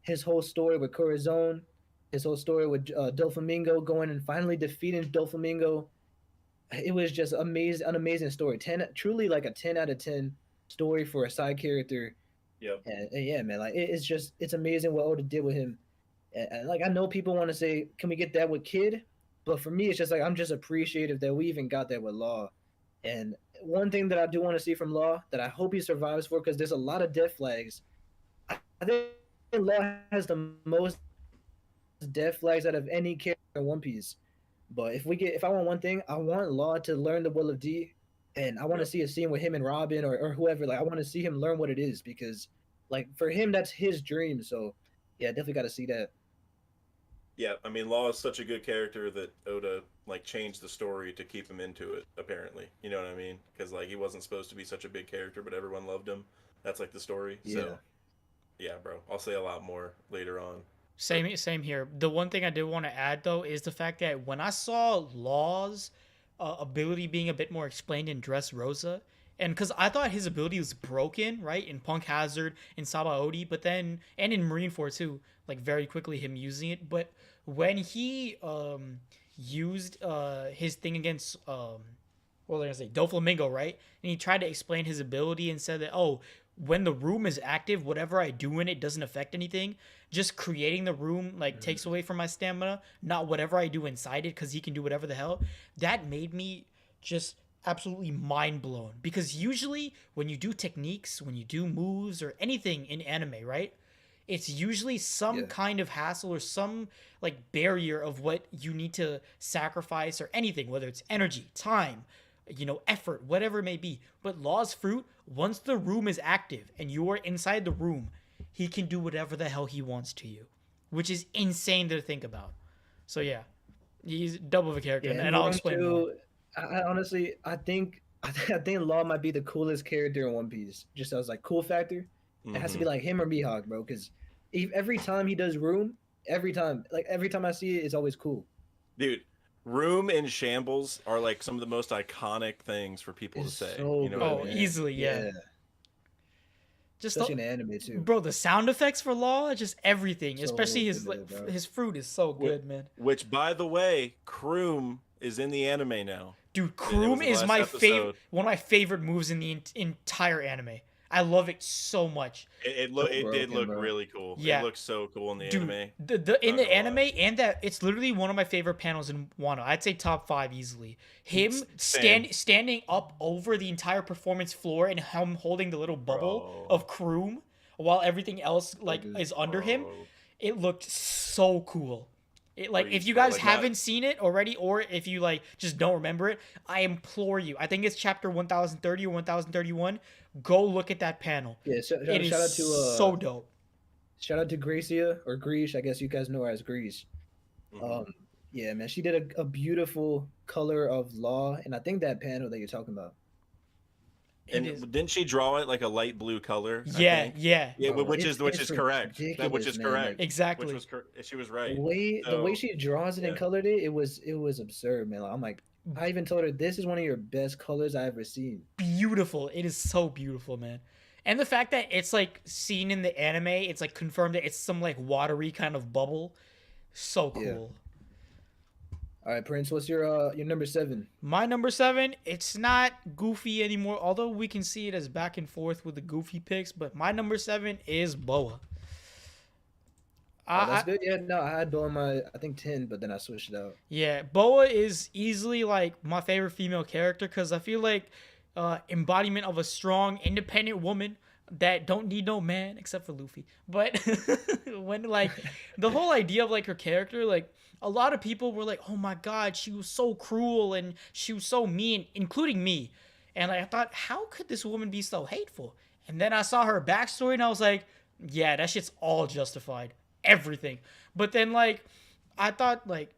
Speaker 3: his whole story with Corazon. His whole story with Doflamingo going and finally defeating Doflamingo, it was just an amazing story. Truly like a 10 out of 10 story for a side character.
Speaker 2: Yep.
Speaker 3: And yeah, man, like it's amazing what Oda did with him. And like I know people want to say, can we get that with Kid? But for me, it's just like I'm just appreciative that we even got that with Law. And one thing that I do want to see from Law that I hope he survives for, because there's a lot of death flags. I think Law has the most death flags out of any character in One Piece. But if I want one thing, I want Law to learn the Will of D and I want to see a scene with him and Robin or whoever. Like I want to see him learn what it is because like for him that's his dream. So yeah, definitely got to see that.
Speaker 2: Yeah, I mean, Law is such a good character that Oda like changed the story to keep him into it. Apparently, you know what I mean? Because like he wasn't supposed to be such a big character, but everyone loved him. That's like the story.
Speaker 3: Yeah.
Speaker 2: So, yeah, bro. I'll say a lot more later on.
Speaker 1: Same here. The one thing I did want to add though is the fact that when I saw Law's ability being a bit more explained in Dressrosa, and because I thought his ability was broken, right, in Punk Hazard, in Sabaody, but then and in Marineford too, like very quickly him using it. But when he used his thing against what was I gonna say, Doflamingo, right, and he tried to explain his ability and said that when the room is active, whatever I do in it doesn't affect anything. Just creating the room like takes away from my stamina, not whatever I do inside it, because he can do whatever the hell. That made me just absolutely mind blown, because usually when you do techniques, when you do moves or anything in anime, right, it's usually some kind of hassle or some like barrier of what you need to sacrifice or anything, whether it's energy, time, effort, whatever it may be. But Law's fruit, once the room is active and you are inside the room, he can do whatever the hell he wants to you, which is insane to think about. So yeah, he's double of a character, and I'll explain more.
Speaker 3: I honestly, I think Law might be the coolest character in One Piece. Just as like cool factor, it has to be like him or Mihawk, bro. Because every time he does room, every time I see it, it's always cool.
Speaker 2: Dude, room and shambles are like some of the most iconic things for people to say.
Speaker 3: So
Speaker 2: you know what I mean?
Speaker 1: Easily, yeah. Just
Speaker 3: especially in the anime too,
Speaker 1: bro. The sound effects for Law, just everything, especially his his fruit is so good, man.
Speaker 2: Which, by the way, Kroom is in the anime now.
Speaker 1: Dude, Kroom is my favorite, one of my favorite moves in the entire anime. I love it so much.
Speaker 2: It did look really cool.
Speaker 1: Yeah.
Speaker 2: It looks so cool in the
Speaker 1: Dude,
Speaker 2: anime.
Speaker 1: In the anime, and that it's literally one of my favorite panels in Wano. I'd say top 5 easily. Him standing up over the entire performance floor and him holding the little bubble of Kroom while everything else like is under him. It looked so cool. It, like, if you guys haven't seen it already, or if you like just don't remember it, I implore you. I think it's chapter 1030 or 1031. Go look at that panel.
Speaker 3: Yeah, shout out to
Speaker 1: so dope.
Speaker 3: Shout out to Gracia or Greece. I guess you guys know her as Greece. Yeah, man, she did a beautiful color of Law, and I think that panel that you're talking about.
Speaker 2: And didn't she draw it like a light blue color?
Speaker 1: Yeah.
Speaker 2: Which is correct. Which is correct.
Speaker 1: Exactly.
Speaker 2: She was right.
Speaker 3: The way she draws it and colored it, it was absurd, man. Like, I'm like, I even told her this is one of your best colors I've ever seen.
Speaker 1: Beautiful. It is so beautiful, man. And the fact that it's like seen in the anime, it's like confirmed that it's some like watery kind of bubble. So cool.
Speaker 3: Yeah. All right, Prince, what's your number 7?
Speaker 1: My number 7, it's not Goofy anymore, although we can see it as back and forth with the Goofy picks, but my number 7 is Boa.
Speaker 3: That's good. Yeah, no, I had Boa in my, I think 10, but then I switched it out.
Speaker 1: Yeah, Boa is easily like my favorite female character because I feel like embodiment of a strong, independent woman that don't need no man except for Luffy. But when like the whole idea of like her character, like a lot of people were like, oh my God, she was so cruel and she was so mean, including me. And like, I thought, how could this woman be so hateful? And then I saw her backstory and I was like, yeah, that shit's all justified. Everything. But then like, I thought like,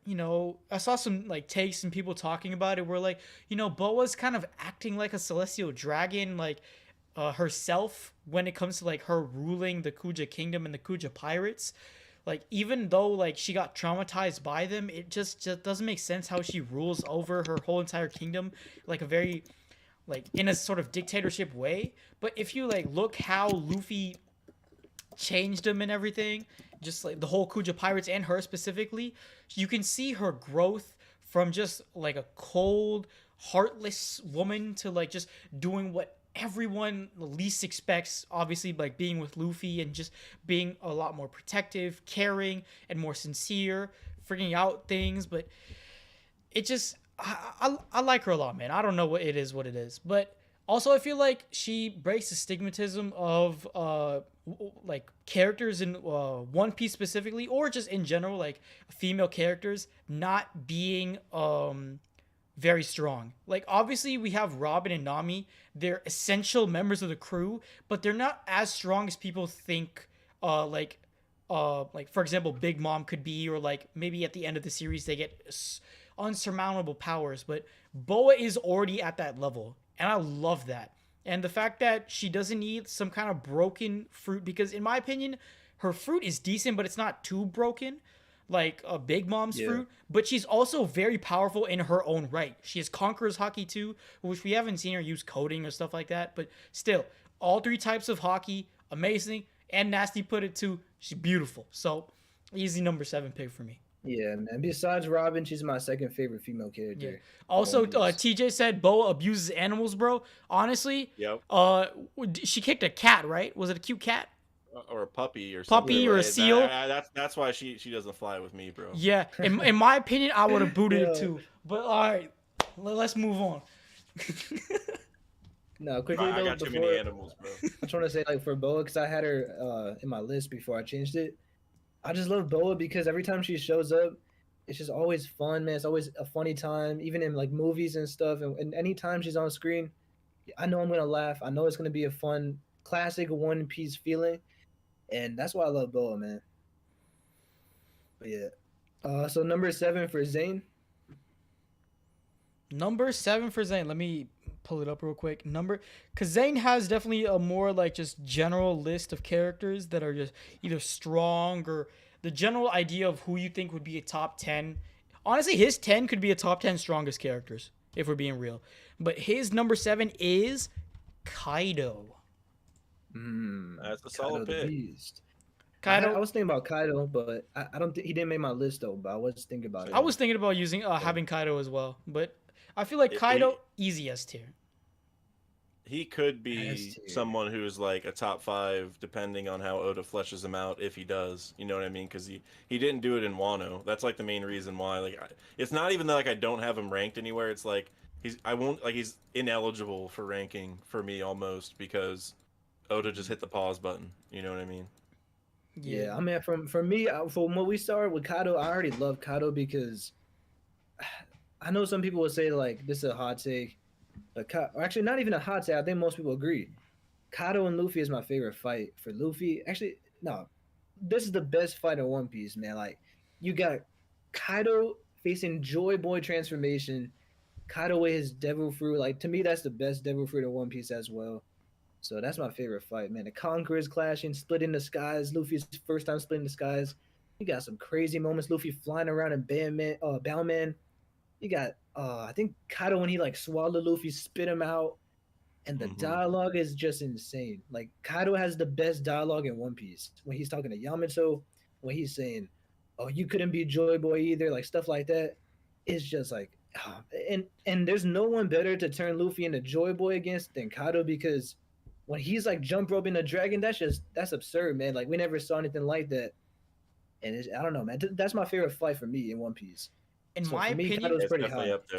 Speaker 1: I saw some like takes and people talking about it where like, Boa's kind of acting like a celestial dragon, like herself when it comes to like her ruling the Kuja Kingdom and the Kuja Pirates. Like, even though, like, she got traumatized by them, it just doesn't make sense how she rules over her whole entire kingdom, like, a very, like, in a sort of dictatorship way. But if you, like, look how Luffy changed them and everything, just, like, the whole Kuja Pirates and her specifically, you can see her growth from just, like, a cold, heartless woman to, like, just doing what everyone least expects, obviously, like being with Luffy and just being a lot more protective, caring, and more sincere, figuring out things. But it just, I like her a lot, man. I don't know what it is, but also I feel like she breaks the stigmatism of like characters in One Piece specifically, or just in general, like female characters not being very strong. Like, obviously, we have Robin and Nami. They're essential members of the crew, but they're not as strong as people think. Like for example, Big Mom could be, or like maybe at the end of the series they get unsurmountable powers. But Boa is already at that level, and I love that. And the fact that she doesn't need some kind of broken fruit, because in my opinion, her fruit is decent, but it's not too broken like a Big Mom's fruit. But she's also very powerful in her own right. She has Conqueror's Haki too, which we haven't seen her use coding or stuff like that. But still, all 3 types of Haki, amazing. And Nasty put it too. She's beautiful. So, easy number 7 pick for me.
Speaker 3: Yeah, man. Besides Robin, she's my second favorite female character.
Speaker 1: Yeah. Also, TJ said Boa abuses animals, bro. Honestly, she kicked a cat, right? Was it a cute cat?
Speaker 2: Or a puppy or something.
Speaker 1: Puppy or a seal.
Speaker 2: That's why she doesn't fly with me, bro.
Speaker 1: Yeah, in my opinion, I would have booted it too. But all right, let's move on.
Speaker 3: No, quickly though,
Speaker 2: I got too many animals, bro.
Speaker 3: I just want to say, like, for Boa, because I had her in my list before I changed it. I just love Boa because every time she shows up, it's just always fun, man. It's always a funny time, even in like movies and stuff. And anytime she's on screen, I know I'm gonna laugh. I know it's gonna be a fun, classic One Piece feeling, and that's why I love Boa, man. But yeah. So number 7 for Zane.
Speaker 1: Number 7 for Zane. Let me pull it up real quick. Because Zane has definitely a more like just general list of characters that are just either strong, or the general idea of who you think would be a top 10. Honestly, his 10 could be a top 10 strongest characters, if we're being real. But his number 7 is Kaido.
Speaker 2: That's a solid pick.
Speaker 1: Kaido.
Speaker 3: I was thinking about Kaido, but I don't think he didn't make my list though. But I was thinking about it.
Speaker 1: I was thinking about using having Kaido as well, but I feel like Kaido easy S tier.
Speaker 2: He could be someone who's like a top 5, depending on how Oda fleshes him out, if he does. You know what I mean? Because he didn't do it in Wano. That's like the main reason why. Like, it's not even that like I don't have him ranked anywhere. It's like he's ineligible for ranking for me almost, because Oda just hit the pause button. You know what I mean?
Speaker 3: Yeah, I mean, from me, from when we started with Kaido, I already love Kaido because I know some people would say like this is a hot take, but actually not even a hot take. I think most people agree. Kaido and Luffy is my favorite fight. For Luffy, actually, no, this is the best fight in One Piece, man. Like, you got Kaido facing Joy Boy transformation, Kaido with his devil fruit. Like, to me, that's the best devil fruit in One Piece as well. So that's my favorite fight, man. The Conquerors clashing, splitting the skies. Luffy's first time splitting the skies. You got some crazy moments. Luffy flying around in Bowman. You got, I think Kaido when he like swallowed Luffy, spit him out, and the dialogue is just insane. Like, Kaido has the best dialogue in One Piece when he's talking to Yamato, when he's saying, "Oh, you couldn't be Joy Boy either," like stuff like that. It's just like, and there's no one better to turn Luffy into Joy Boy against than Kaido, because when he's like jump roping a dragon, that's absurd, man. Like, we never saw anything like that. And I don't know, man. That's my favorite fight for me in One Piece.
Speaker 1: In my opinion,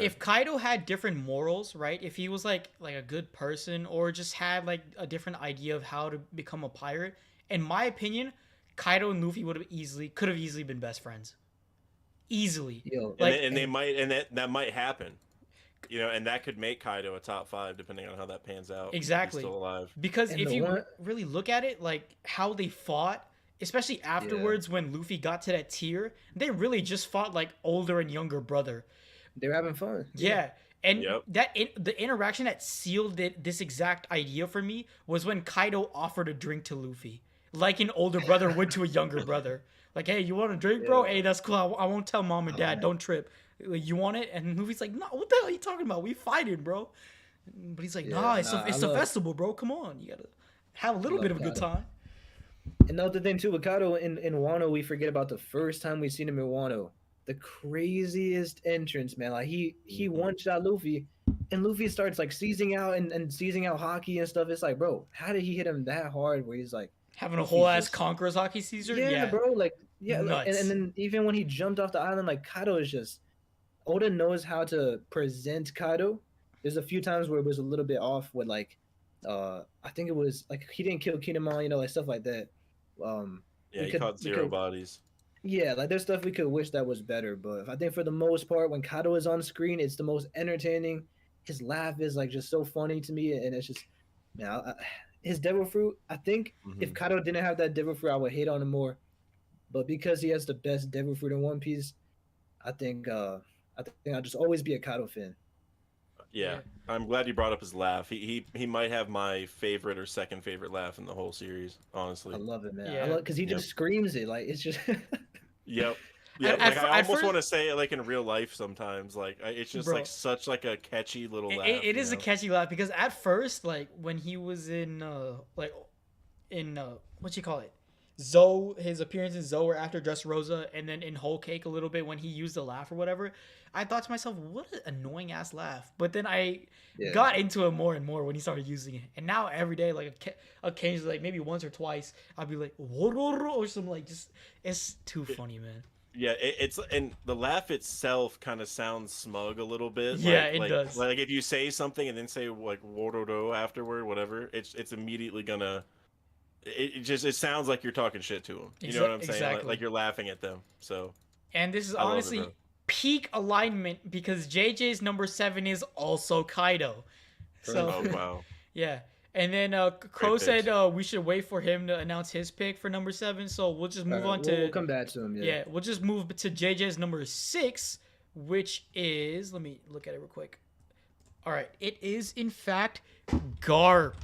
Speaker 1: if Kaido had different morals, right? If he was like a good person, or just had like a different idea of how to become a pirate, in my opinion, Kaido and Luffy could have easily been best friends. Easily.
Speaker 2: Like, and that might happen. You know, and that could make Kaido a top 5 depending on how that pans out.
Speaker 1: Exactly.
Speaker 2: He's still alive.
Speaker 1: Because if you really look at it, like how they fought, especially afterwards when Luffy got to that tier, they really just fought like older and younger brother.
Speaker 3: They were having fun.
Speaker 1: Yeah. And the interaction that sealed this exact idea for me was when Kaido offered a drink to Luffy, like an older brother would to a younger brother. Like, hey, you want a drink, bro? Hey, that's cool. I won't tell mom and dad. Don't trip. Like, you want it? And Luffy's like, no, what the hell are you talking about? We fighting, bro. But he's like, it's a festival, bro. Come on. You got to have a little bit of a good time.
Speaker 3: And the other thing, too, with Kaido in Wano, we forget about the first time we seen him in Wano. The craziest entrance, man. Like, he one-shot Luffy, and Luffy starts, like, seizing out and seizing out Haki and stuff. It's like, bro, how did he hit him that hard where he's, like...
Speaker 1: having a whole-ass Conqueror's Haki Caesar?
Speaker 3: Yeah, bro. Like, and then even when he jumped off the island, like, Kaido is just... Oda knows how to present Kaido. There's a few times where it was a little bit off with, like, I think it was, like, he didn't kill Kinemon, like, stuff like that.
Speaker 2: He caught 0 bodies.
Speaker 3: Yeah, like there's stuff we could wish that was better, but I think for the most part, when Kaido is on screen, it's the most entertaining. His laugh is like just so funny to me, and it's just, man, his devil fruit. I think if Kaido didn't have that devil fruit, I would hate on him more. But because he has the best devil fruit in One Piece, I think I'll just always be a Kaido fan.
Speaker 2: Yeah, I'm glad you brought up his laugh. He might have my favorite or second favorite laugh in the whole series. Honestly,
Speaker 3: I love it, man.
Speaker 1: Yeah.
Speaker 3: I love because he just screams it like it's just.
Speaker 2: Yep. Yeah, like I almost want to say it like in real life sometimes. Like it's just like such like a catchy little laugh.
Speaker 1: It is a catchy laugh because at first, like when he was in what you call it, Zoe, his appearance in Zoe or after Dressrosa, and then in Whole Cake a little bit when he used the laugh or whatever, I thought to myself, what an annoying ass laugh. But then I got into it more and more when he started using it, and now every day, like occasionally, like maybe once or twice, I'll be like or something like just it's too funny, man.
Speaker 2: Yeah, it's and the laugh itself kind of sounds smug a little bit.
Speaker 1: Yeah, it does.
Speaker 2: Like if you say something and then say like "wororo" afterward, whatever, it's immediately gonna. It sounds like you're talking shit to them. You know what I'm saying?
Speaker 1: Exactly.
Speaker 2: Like you're laughing at them. So.
Speaker 1: And this is honestly peak alignment because JJ's number 7 is also Kaido. So,
Speaker 2: oh wow.
Speaker 1: Yeah. And then Crow said we should wait for him to announce his pick for number 7. So we'll just move on to.
Speaker 3: We'll come back to him.
Speaker 1: Yeah, we'll just move to JJ's number 6, which is. Let me look at it real quick. All right, it is in fact Garp.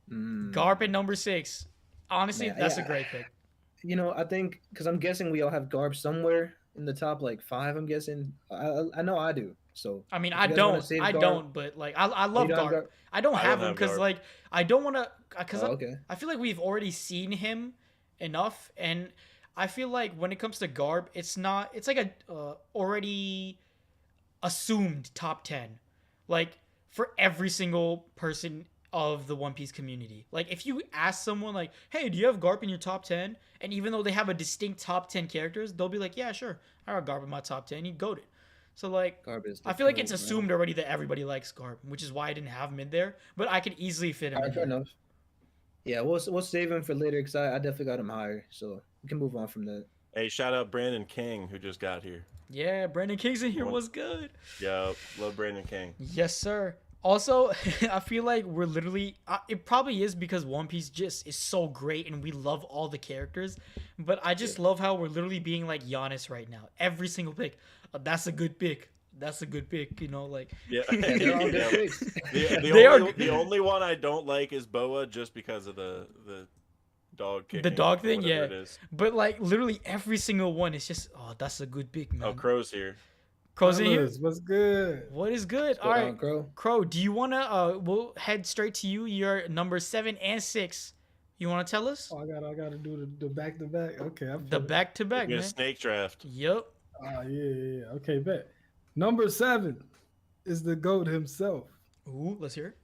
Speaker 1: Garp at number 6. Honestly, that's a great pick.
Speaker 3: You know, I think because I'm guessing we all have Garp somewhere in the top like 5. I'm guessing. I know I do. So
Speaker 1: I mean, I don't, but like I love Garp. I don't have him because like I don't want to because I feel like we've already seen him enough, and I feel like when it comes to Garp, it's like a already assumed top 10, like for every single person of the One Piece community. Like if you ask someone like, hey, do you have Garp in your top 10? And even though they have a distinct top 10 characters, they'll be like, yeah, sure, I have Garp in my top 10. He goated. So like, I feel like it's assumed already that everybody likes Garp, which is why I didn't have him in there. But I could easily fit him in
Speaker 3: fair
Speaker 1: there.
Speaker 3: Enough. Yeah, we'll save him for later because I definitely got him higher, so we can move on from that.
Speaker 2: Hey, shout out Brandon King who just got here.
Speaker 1: Yeah, Brandon King's in here. Was good.
Speaker 2: Yeah, love Brandon King.
Speaker 1: Yes, sir. Also, I feel like we're literally, it probably is because One Piece just is so great and we love all the characters, but I just love how we're literally being like Giannis right now. Every single pick. That's a good pick. That's a good pick, you know, like.
Speaker 2: Yeah,
Speaker 3: they're all good picks.
Speaker 2: The only one I don't like is Boa just because of the dog kicking.
Speaker 1: The dog thing, yeah.
Speaker 2: It is.
Speaker 1: But like literally every single one is just, that's a good pick, man.
Speaker 2: Oh, Crow's here.
Speaker 1: Crow's in here.
Speaker 5: What's good?
Speaker 1: What is good? All right, Crow. Do you wanna? We'll head straight to you. You're number 7 and 6. You wanna tell us?
Speaker 5: Oh, I gotta do the back to back. Okay,
Speaker 1: the back to back, man.
Speaker 2: Snake draft.
Speaker 1: Yep.
Speaker 5: Yeah. Okay, bet. Number 7 is the GOAT himself.
Speaker 1: Ooh, let's hear it.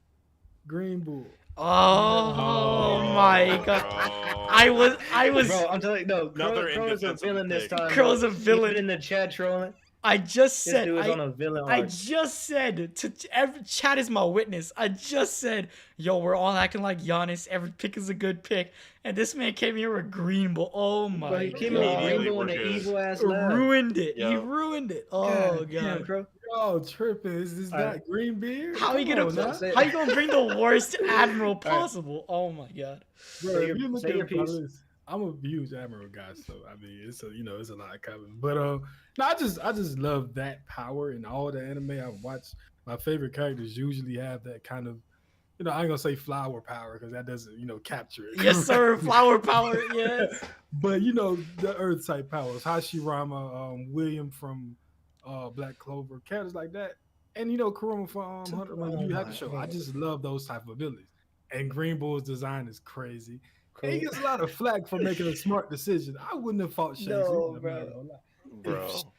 Speaker 5: Green Bull.
Speaker 1: Oh my god! I was.
Speaker 3: Bro, I'm telling you, no. Crow's a villain this time.
Speaker 1: Crow's a villain.
Speaker 3: He's been in the chat trolling.
Speaker 1: I just said,
Speaker 3: on a villain
Speaker 1: I just said to every chat is my witness. I just said, yo, we're all acting like Giannis. Every pick is a good pick, and this man came here with Green Bull. Oh my god!
Speaker 3: He came in with Green Bull and an evil ass laugh.
Speaker 1: Ruined it. Yep. He ruined it. Oh god.
Speaker 3: Bro.
Speaker 5: Yo, tripping. Is this not Green Beard?
Speaker 1: How you gonna bring the worst admiral possible? Oh my god.
Speaker 5: Bro, if you look at my list, I'm a huge Admiral guy, so I mean it's a lot coming. But no, I just love that power in all the anime I've watched. My favorite characters usually have that kind of, I ain't gonna say flower power because that doesn't capture it.
Speaker 1: Yes, sir, flower power. Yes.
Speaker 5: But the Earth type powers, Hashirama, William from Black Clover, characters like that, and Kurama from Hunter Yu Hakusho. I just love those type of abilities. And Green Bull's design is crazy. He gets a lot of flack for making a smart decision. I wouldn't have fought Shanks.
Speaker 3: No, bro.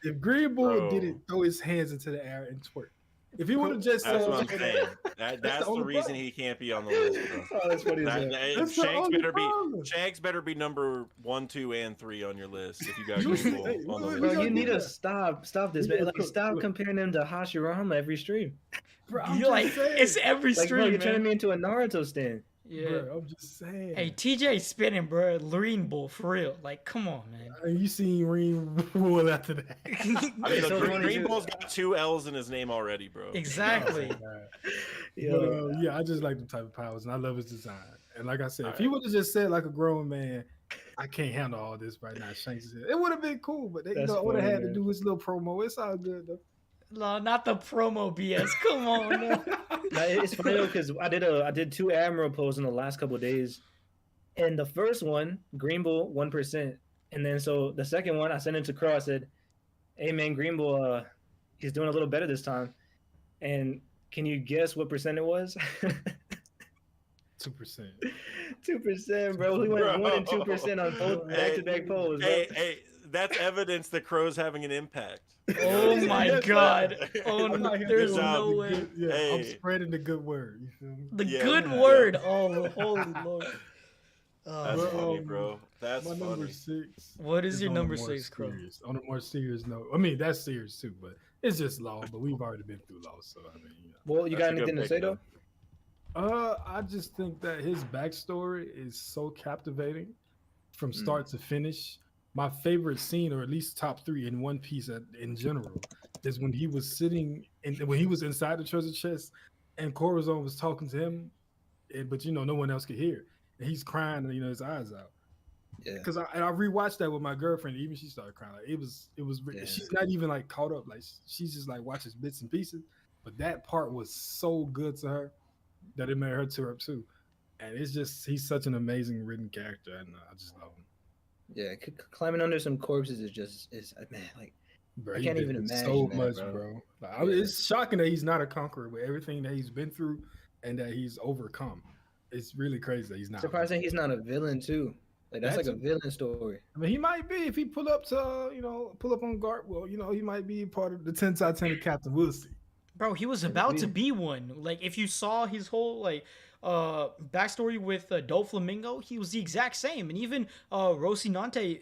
Speaker 5: If Green Bull didn't throw his hands into the air and twerk, if he would have just
Speaker 2: that's what I'm saying. That's the reason he can't be on the list, bro.
Speaker 3: Oh, that's what he's
Speaker 2: saying. Shanks better be number 1, 2, and 3 on your list if you got Green Bull on the list.
Speaker 3: Bro, you need to stop this, man. Like, stop comparing him to Hashirama every stream.
Speaker 5: Bro,
Speaker 1: it's every stream.
Speaker 3: Bro, you're turning me into a Naruto stan.
Speaker 1: Yeah.
Speaker 5: Bro, I'm just saying.
Speaker 1: Hey, TJ spinning, bro. Green Bull, for real. Like, come on, man.
Speaker 5: You seen Green Bull after that?
Speaker 2: I mean,
Speaker 3: So
Speaker 2: Green Bull's got 2 L's in his name already, bro.
Speaker 1: Exactly.
Speaker 5: Yeah, I just like the type of powers, and I love his design. And like I said, if he would have just said like a grown man, I can't handle all this right now, Shanks said, it would have been cool, but they would have had to do his little promo. It's all good though.
Speaker 1: No, not the promo BS. Come on. No.
Speaker 3: It's funny though because I did 2 Admiral poses in the last couple of days, and the first one, Green Bull 1%, and then so the second one I sent it to Crow. I said, "Hey man, Green Bull, he's doing a little better this time." And can you guess what percent it was?
Speaker 5: 2%.
Speaker 3: 2%, bro. We went 1 and 2% on both back-to-back poses.
Speaker 2: Hey, that's evidence that Crow's having an impact.
Speaker 1: Oh my God. Oh, no, there's no way.
Speaker 5: I'm spreading the good word. You feel me?
Speaker 1: The good word. Oh, holy Lord.
Speaker 2: That's funny, bro. That's
Speaker 5: my
Speaker 2: funny.
Speaker 5: number 6.
Speaker 1: What is your number 6, Crow?
Speaker 5: On a more serious note. I mean, that's serious too, but it's just law. But we've already been through law, so I mean,
Speaker 3: Well, you got anything to say though?
Speaker 5: I just think that his backstory is so captivating from start to finish. My favorite scene, or at least top 3 in One Piece in general, is when he was when he was inside the treasure chest, and Corazon was talking to him, but no one else could hear, and he's crying, and his eyes out.
Speaker 3: Yeah.
Speaker 5: Because I rewatched that with my girlfriend, even she started crying. Like, it was. Yeah. She's not even like caught up. Like she's just like watches bits and pieces. But that part was so good to her that it made her tear up too. And it's just he's such an amazing written character, and I just love him.
Speaker 3: Yeah, climbing under some corpses is man, like bro, I can't even imagine
Speaker 5: so
Speaker 3: that,
Speaker 5: much, bro. Like, it's shocking that he's not a conqueror with everything that he's been through and that he's overcome. It's really crazy that he's not.
Speaker 3: Surprising he's not a villain too. Like that's like a villain story.
Speaker 5: I mean, he might be if he pull up on Garp. Well, he might be part of the 𝚘𝚙𝚑 captain. We'll see.
Speaker 1: Bro, he was about to be one. Like, if you saw his whole backstory with Doflamingo, he was the exact same. And even Rocinante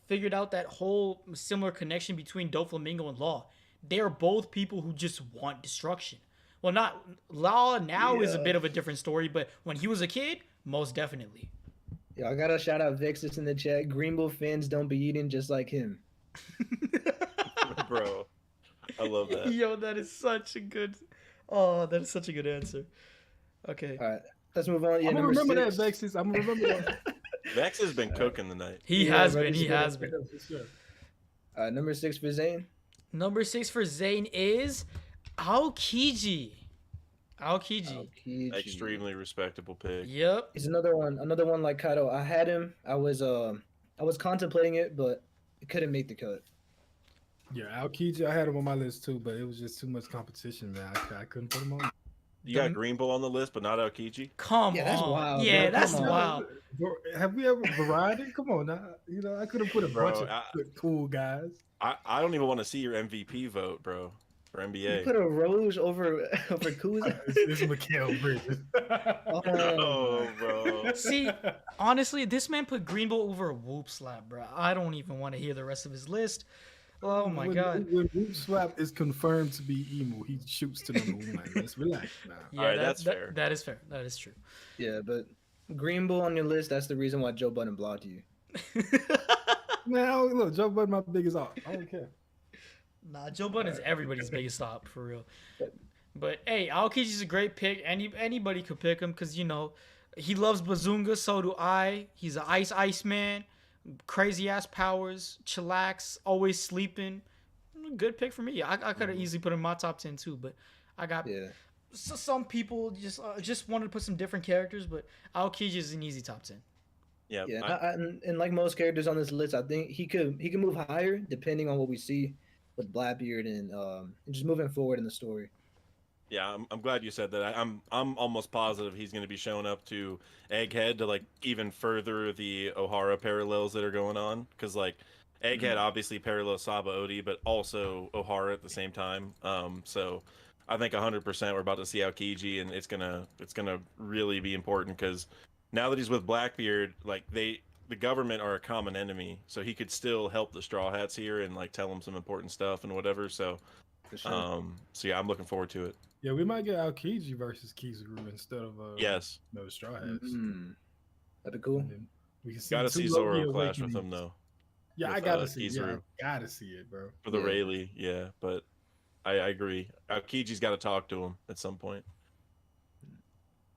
Speaker 1: figured out that whole similar connection between Doflamingo and Law. They are both people who just want destruction. Well, not Law now is a bit of a different story, but when he was a kid, most definitely.
Speaker 3: Yeah, I gotta shout out Vexus in the chat. Green Bull fans don't be eating just like him.
Speaker 2: Bro, I love that.
Speaker 1: Yo, that is such a good. Oh, that is such a good answer. Okay.
Speaker 3: All right, let's move on. Yeah,
Speaker 5: I'm gonna remember that, Vexus. I'm gonna remember that.
Speaker 2: Vex has been cooking the night.
Speaker 1: He has been.
Speaker 3: Number 6 for Zane.
Speaker 1: Number 6 for Zane is Aokiji. Aokiji.
Speaker 2: Extremely respectable pick.
Speaker 1: Yep.
Speaker 3: He's another one like Kaido. I had him. I was contemplating it, but it couldn't make the cut.
Speaker 5: Yeah, Aokiji, I had him on my list too, but it was just too much competition, man. I couldn't put him on.
Speaker 2: You got Green Bull on the list, but not Aokiji?
Speaker 1: Come on.
Speaker 3: That's wild.
Speaker 1: Yeah,
Speaker 3: bro.
Speaker 1: that's wild.
Speaker 5: Have we ever variety? Come on now. I could have put a bunch of good, cool guys.
Speaker 2: I don't even want to see your MVP vote, bro, for NBA.
Speaker 3: You put a Rouge over Kuza?
Speaker 5: It's Mikal Bridges.
Speaker 2: Oh, bro.
Speaker 1: See, honestly, this man put Green Bull over a Whoop Slap, bro. I don't even want to hear the rest of his list. Oh my God!
Speaker 5: When Whoop Slap is confirmed to be emo, he shoots to number 1. Let's relax now.
Speaker 1: Yeah,
Speaker 2: all right, that's fair.
Speaker 1: That is fair. That is true.
Speaker 3: Yeah, but Green Bull on your list, that's the reason why Joe Budden blocked you.
Speaker 5: Now, look, Joe Budden my biggest op. I don't care.
Speaker 1: Nah, Joe Budden is everybody's biggest op, for real. But hey, Aokiji's a great pick. Anybody could pick him because, he loves Bazunga, so do I. He's an ice man. Crazy-ass powers. Chillax. Always sleeping. Good pick for me. I could have easily put him in my top 10 too, but I got... Yeah. So some people just wanted to put some different characters, but Aokiji is an easy top 10.
Speaker 2: Yeah,
Speaker 3: and like most characters on this list, I think he can move higher depending on what we see with Blackbeard and just moving forward in the story.
Speaker 2: Yeah, I'm glad you said that. I'm almost positive he's going to be showing up to Egghead to even further the Ohara parallels that are going on, because Egghead obviously parallels Sabo Odi, but also Ohara at the same time. So I think 100% we're about to see Aokiji, and it's gonna really be important because now that he's with Blackbeard, the government are a common enemy, so he could still help the Straw Hats here and tell them some important stuff and whatever. So
Speaker 3: For sure.
Speaker 2: So yeah, I'm looking forward to it.
Speaker 5: Yeah, we might get Aokiji versus Kizaru instead of
Speaker 2: Yes.
Speaker 5: no Straw Hats.
Speaker 3: That'd be cool.
Speaker 5: And then we can see
Speaker 2: Gotta
Speaker 5: two
Speaker 2: see
Speaker 5: Loki
Speaker 2: Zoro clash with him
Speaker 5: awakenings.
Speaker 2: though.
Speaker 5: Yeah,
Speaker 2: with,
Speaker 5: I gotta see. Yeah,
Speaker 2: Kizaru.
Speaker 5: I gotta see it, bro.
Speaker 2: For the
Speaker 3: Yeah.
Speaker 2: Rayleigh, yeah, but I agree. Aokiji's got to talk to him at some point.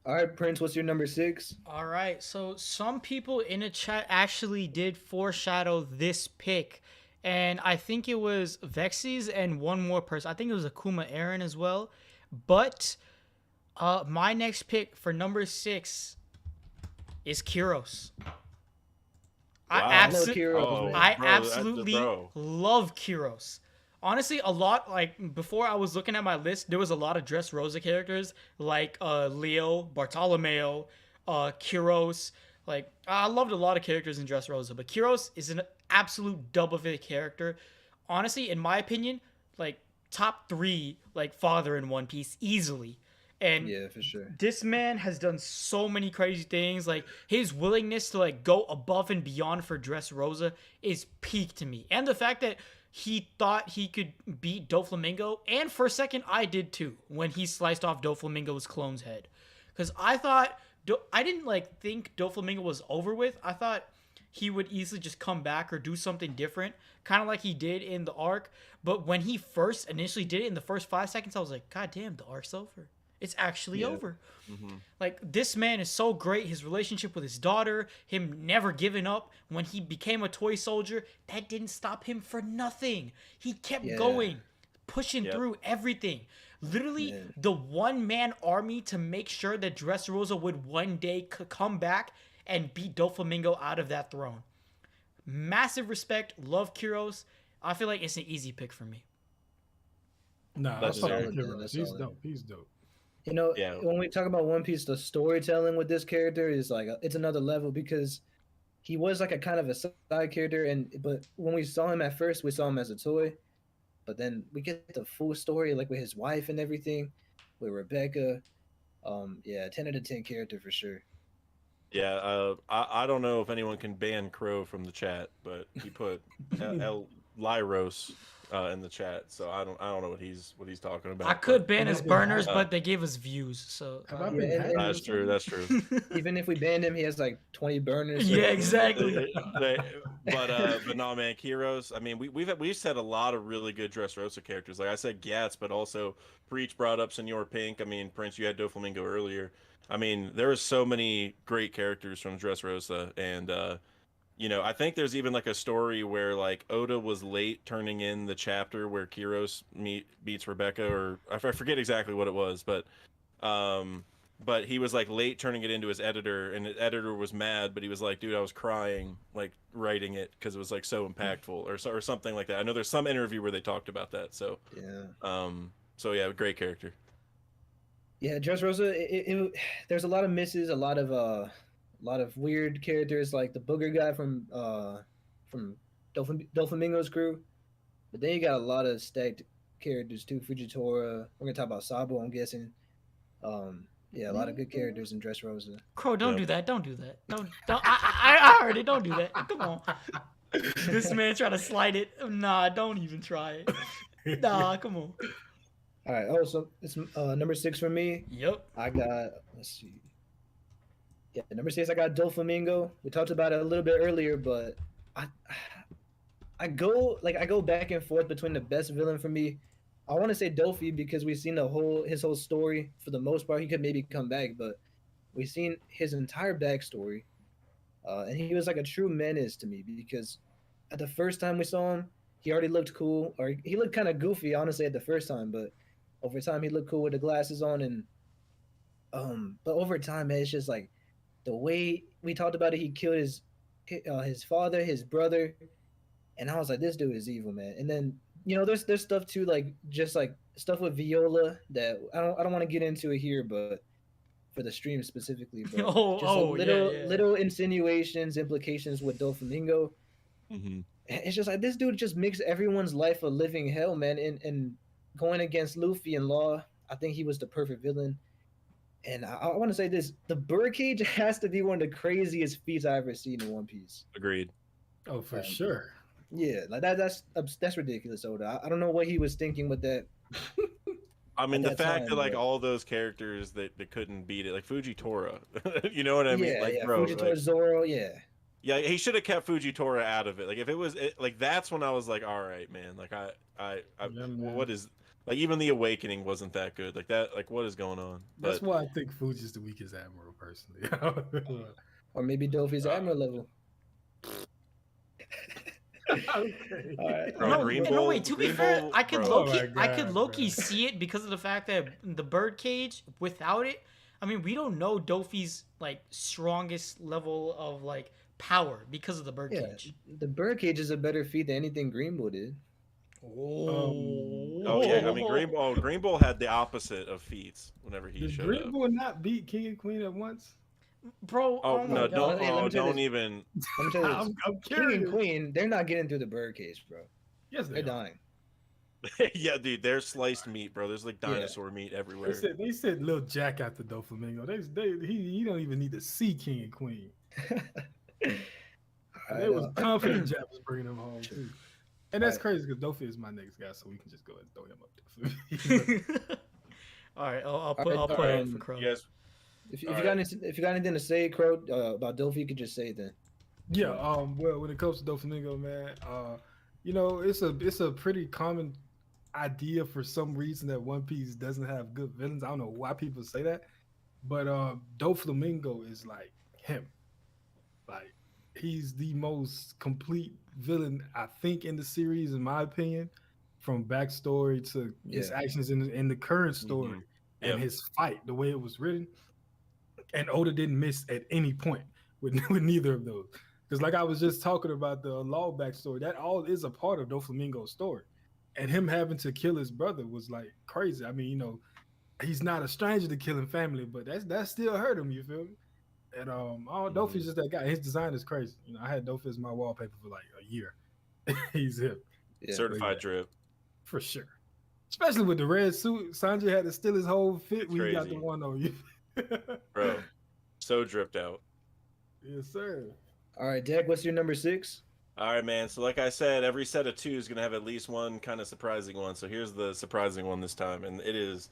Speaker 3: All right, Prince, what's your number 6?
Speaker 1: All right, so some people in the chat actually did foreshadow this pick, and I think it was Vexes and one more person. I think it was Akuma Aaron as well. But my next pick for number 6 is Kiros.
Speaker 2: Wow.
Speaker 1: I
Speaker 2: bro,
Speaker 1: absolutely
Speaker 2: bro.
Speaker 1: love Kiros. Honestly, a lot, like, before I was looking at my list, there was a lot of Dressrosa characters, like Leo, Bartolomeo, Kiros. Like, I loved a lot of characters in Dressrosa, but Kiros is an absolute double fit character. Honestly, in my opinion, like, top 3, like, father in One Piece, easily. And
Speaker 3: Yeah, for sure.
Speaker 1: this man has done so many crazy things. Like, his willingness to, like, go above and beyond for Dressrosa is peak to me. And the fact that he thought he could beat Doflamingo, and for a second I did too, when he sliced off Doflamingo's clone's head. Because I thought, I didn't like think Doflamingo was over with. I thought he would easily just come back or do something different, kind of like he did in the arc. But when he first initially did it in the first 5 seconds, I was like, God damn, the arc's over. It's actually over. Like, this man is so great. His relationship with his daughter, him never giving up when he became a toy soldier, that didn't stop him for nothing. He kept going, pushing through everything. Literally, the one-man army to make sure that Dressrosa would one day come back and beat Doflamingo out of that throne. Massive respect. Love Kiros. I feel like it's an easy pick for me.
Speaker 5: Nah,
Speaker 2: That's
Speaker 5: that's
Speaker 2: solid,
Speaker 5: Kiros.
Speaker 3: that's
Speaker 5: He's
Speaker 3: solid.
Speaker 5: dope. He's dope.
Speaker 3: You know,
Speaker 2: Yeah.
Speaker 3: when we talk about One Piece, the storytelling with this character is like it's another level because he was like a kind of a side character, but when we saw him at first, we saw him as a toy, but then we get the full story like with his wife and everything, with Rebecca. Yeah, 10 out of 10 character for sure.
Speaker 2: Yeah, I don't know if anyone can ban Crow from the chat, but he put El Lyros in the chat, so I don't know what he's talking about.
Speaker 1: I could ban
Speaker 5: Have
Speaker 1: his
Speaker 5: I been
Speaker 1: burners,
Speaker 5: hacked?
Speaker 1: but they gave us views, so.
Speaker 5: Have I
Speaker 3: Yeah,
Speaker 5: been
Speaker 3: and-
Speaker 5: hacked?
Speaker 2: That's true. That's true.
Speaker 3: Even if we banned him, he has like 20 burners. so-
Speaker 1: Yeah, exactly.
Speaker 2: But no, man, Kiros. I mean, we've said a lot of really good Dressrosa characters. Like I said, Gatz, but also Preach brought up Senor Pink. I mean, Prince, you had Doflamingo earlier. I mean, there are so many great characters from Dressrosa, and you know, I think there's even like a story where like Oda was late turning in the chapter where Kiros beats Rebecca, or I forget exactly what it was, but he was like late turning it into his editor, and the editor was mad, but he was like, dude, I was crying like writing it because it was like so impactful, or something like that. I know there's some interview where they talked about that. So so yeah, great character.
Speaker 3: Yeah, Dressrosa. There's a lot of misses, a lot of weird characters, like the booger guy from Doflamingo's crew. But then you got a lot of stacked characters too. Fujitora. We're gonna talk about Sabo, I'm guessing. Yeah, a lot of good characters in Dressrosa.
Speaker 1: Crow, don't do that. Don't do that. Don't. I heard it. Don't do that. Come on. This man trying to slide it. Nah, don't even try it. Nah, come on.
Speaker 3: All right. Oh, so it's number 6 for me.
Speaker 1: Yep.
Speaker 3: I got. Let's see. Yeah, number 6. I got Doflamingo. We talked about it a little bit earlier, but I go back and forth between the best villain for me. I want to say Dofi because we've seen his whole story. For the most part, he could maybe come back, but we've seen his entire backstory, and he was like a true menace to me because at the first time we saw him, he already looked cool, or he looked kind of goofy, honestly, at the first time, but over time he looked cool with the glasses on, and but over time, man, it's just like the way we talked about it. He killed his father, his brother, and I was like, this dude is evil, man. And then you know, there's stuff too, like just like stuff with Viola that I don't want to get into it here, but for the stream specifically, but little insinuations, implications with Doflamingo. It's just like this dude just makes everyone's life a living hell, man. And going against Luffy and Law, I think he was the perfect villain. And I want to say this: the birdcage has to be one of the craziest feats I've ever seen in One Piece.
Speaker 2: Agreed.
Speaker 5: Oh, for sure.
Speaker 3: Yeah, like that's ridiculous, Oda. I don't know what he was thinking with that
Speaker 2: I mean, the
Speaker 3: that
Speaker 2: fact
Speaker 3: time,
Speaker 2: that like
Speaker 3: but-
Speaker 2: all those characters that couldn't beat it, like Fujitora, you know what I mean?
Speaker 3: Yeah,
Speaker 2: Like,
Speaker 3: yeah.
Speaker 2: bro,
Speaker 3: Fujitora
Speaker 2: like,
Speaker 3: Zoro, yeah.
Speaker 2: yeah, he should have kept Fujitora out of it. Like, if it was like that's when I was like, all right, man. Like,
Speaker 5: Yeah, man.
Speaker 2: what is like even the Awakening wasn't that good. Like that, like what is going on?
Speaker 5: That's
Speaker 2: But
Speaker 5: why I think Fuji's the weakest admiral, personally.
Speaker 3: Or maybe Dofi's admiral level.
Speaker 5: Okay.
Speaker 3: All right.
Speaker 2: Bro,
Speaker 1: No,
Speaker 2: Green
Speaker 1: no,
Speaker 2: Bull-
Speaker 1: wait. To be
Speaker 2: Green
Speaker 1: fair,
Speaker 2: Bull-
Speaker 1: I could
Speaker 2: bro.
Speaker 1: low key,
Speaker 5: Oh my
Speaker 1: I could
Speaker 5: God,
Speaker 1: low key
Speaker 5: bro.
Speaker 1: see it because of the fact that the birdcage without it. I mean, we don't know Dofi's like strongest level of like power because of the
Speaker 3: Yeah,
Speaker 1: birdcage.
Speaker 3: the birdcage is a better feat than anything Green Bull did.
Speaker 2: Oh yeah, I mean Green Bull had the opposite of feats whenever he
Speaker 5: Did
Speaker 2: showed
Speaker 5: Green
Speaker 2: up.
Speaker 5: Bull not beat King and Queen at once?
Speaker 1: Bro,
Speaker 2: Oh
Speaker 1: oh
Speaker 2: no,
Speaker 1: my
Speaker 2: don't
Speaker 1: God.
Speaker 3: Hey, let me tell you
Speaker 2: don't
Speaker 3: this.
Speaker 2: even.
Speaker 3: Let me tell you this.
Speaker 5: I'm
Speaker 3: King
Speaker 5: curious.
Speaker 3: and Queen, they're not getting through the birdcage, bro.
Speaker 5: Yes,
Speaker 3: They're
Speaker 5: they are.
Speaker 3: dying.
Speaker 2: Yeah, dude, there's sliced meat, bro. There's like
Speaker 3: Yeah.
Speaker 2: dinosaur meat everywhere.
Speaker 5: They said Lil Jack after Doflamingo. He don't even need to see King and Queen. They was confident Jack was bringing him home too. And that's
Speaker 3: Alright.
Speaker 5: crazy because Dofi is my next guy, so we can just go ahead and throw him up there.
Speaker 1: All right, I'll put
Speaker 3: Alright,
Speaker 1: it for Crow.
Speaker 2: You guys,
Speaker 3: If you
Speaker 2: All
Speaker 3: got anything to say, Crow, about Dofi, you could just say it then.
Speaker 5: Yeah, well, when it comes to Doflamingo, man, you know, it's a pretty common idea for some reason that One Piece doesn't have good villains. I don't know why people say that, but Doflamingo is like him. Like he's the most complete villain I think in the series, in my opinion, from backstory to his
Speaker 3: Yeah.
Speaker 5: actions in the current story
Speaker 2: Yep.
Speaker 5: and his fight, the way it was written. And Oda didn't miss at any point with neither of those. Because like I was just talking about the Law backstory, that all is a part of Doflamingo's story. And him having to kill his brother was like crazy. I mean, you know, he's not a stranger to killing family, but that still hurt him, you feel me? And Dofi's just that guy. His design is crazy. You know, I had Dofi as my wallpaper for like a year. He's him.
Speaker 3: Yeah.
Speaker 2: certified drip.
Speaker 5: For sure. Especially with the red suit. Sanjay had to steal his whole fit when he got the
Speaker 2: Crazy.
Speaker 5: one on you.
Speaker 2: Bro, so dripped out.
Speaker 5: Yes, sir.
Speaker 3: All right, Deck, what's your number 6?
Speaker 2: All right, man. So like I said, every set of 2 is gonna have at least one kind of surprising one. So here's the surprising one this time, and it is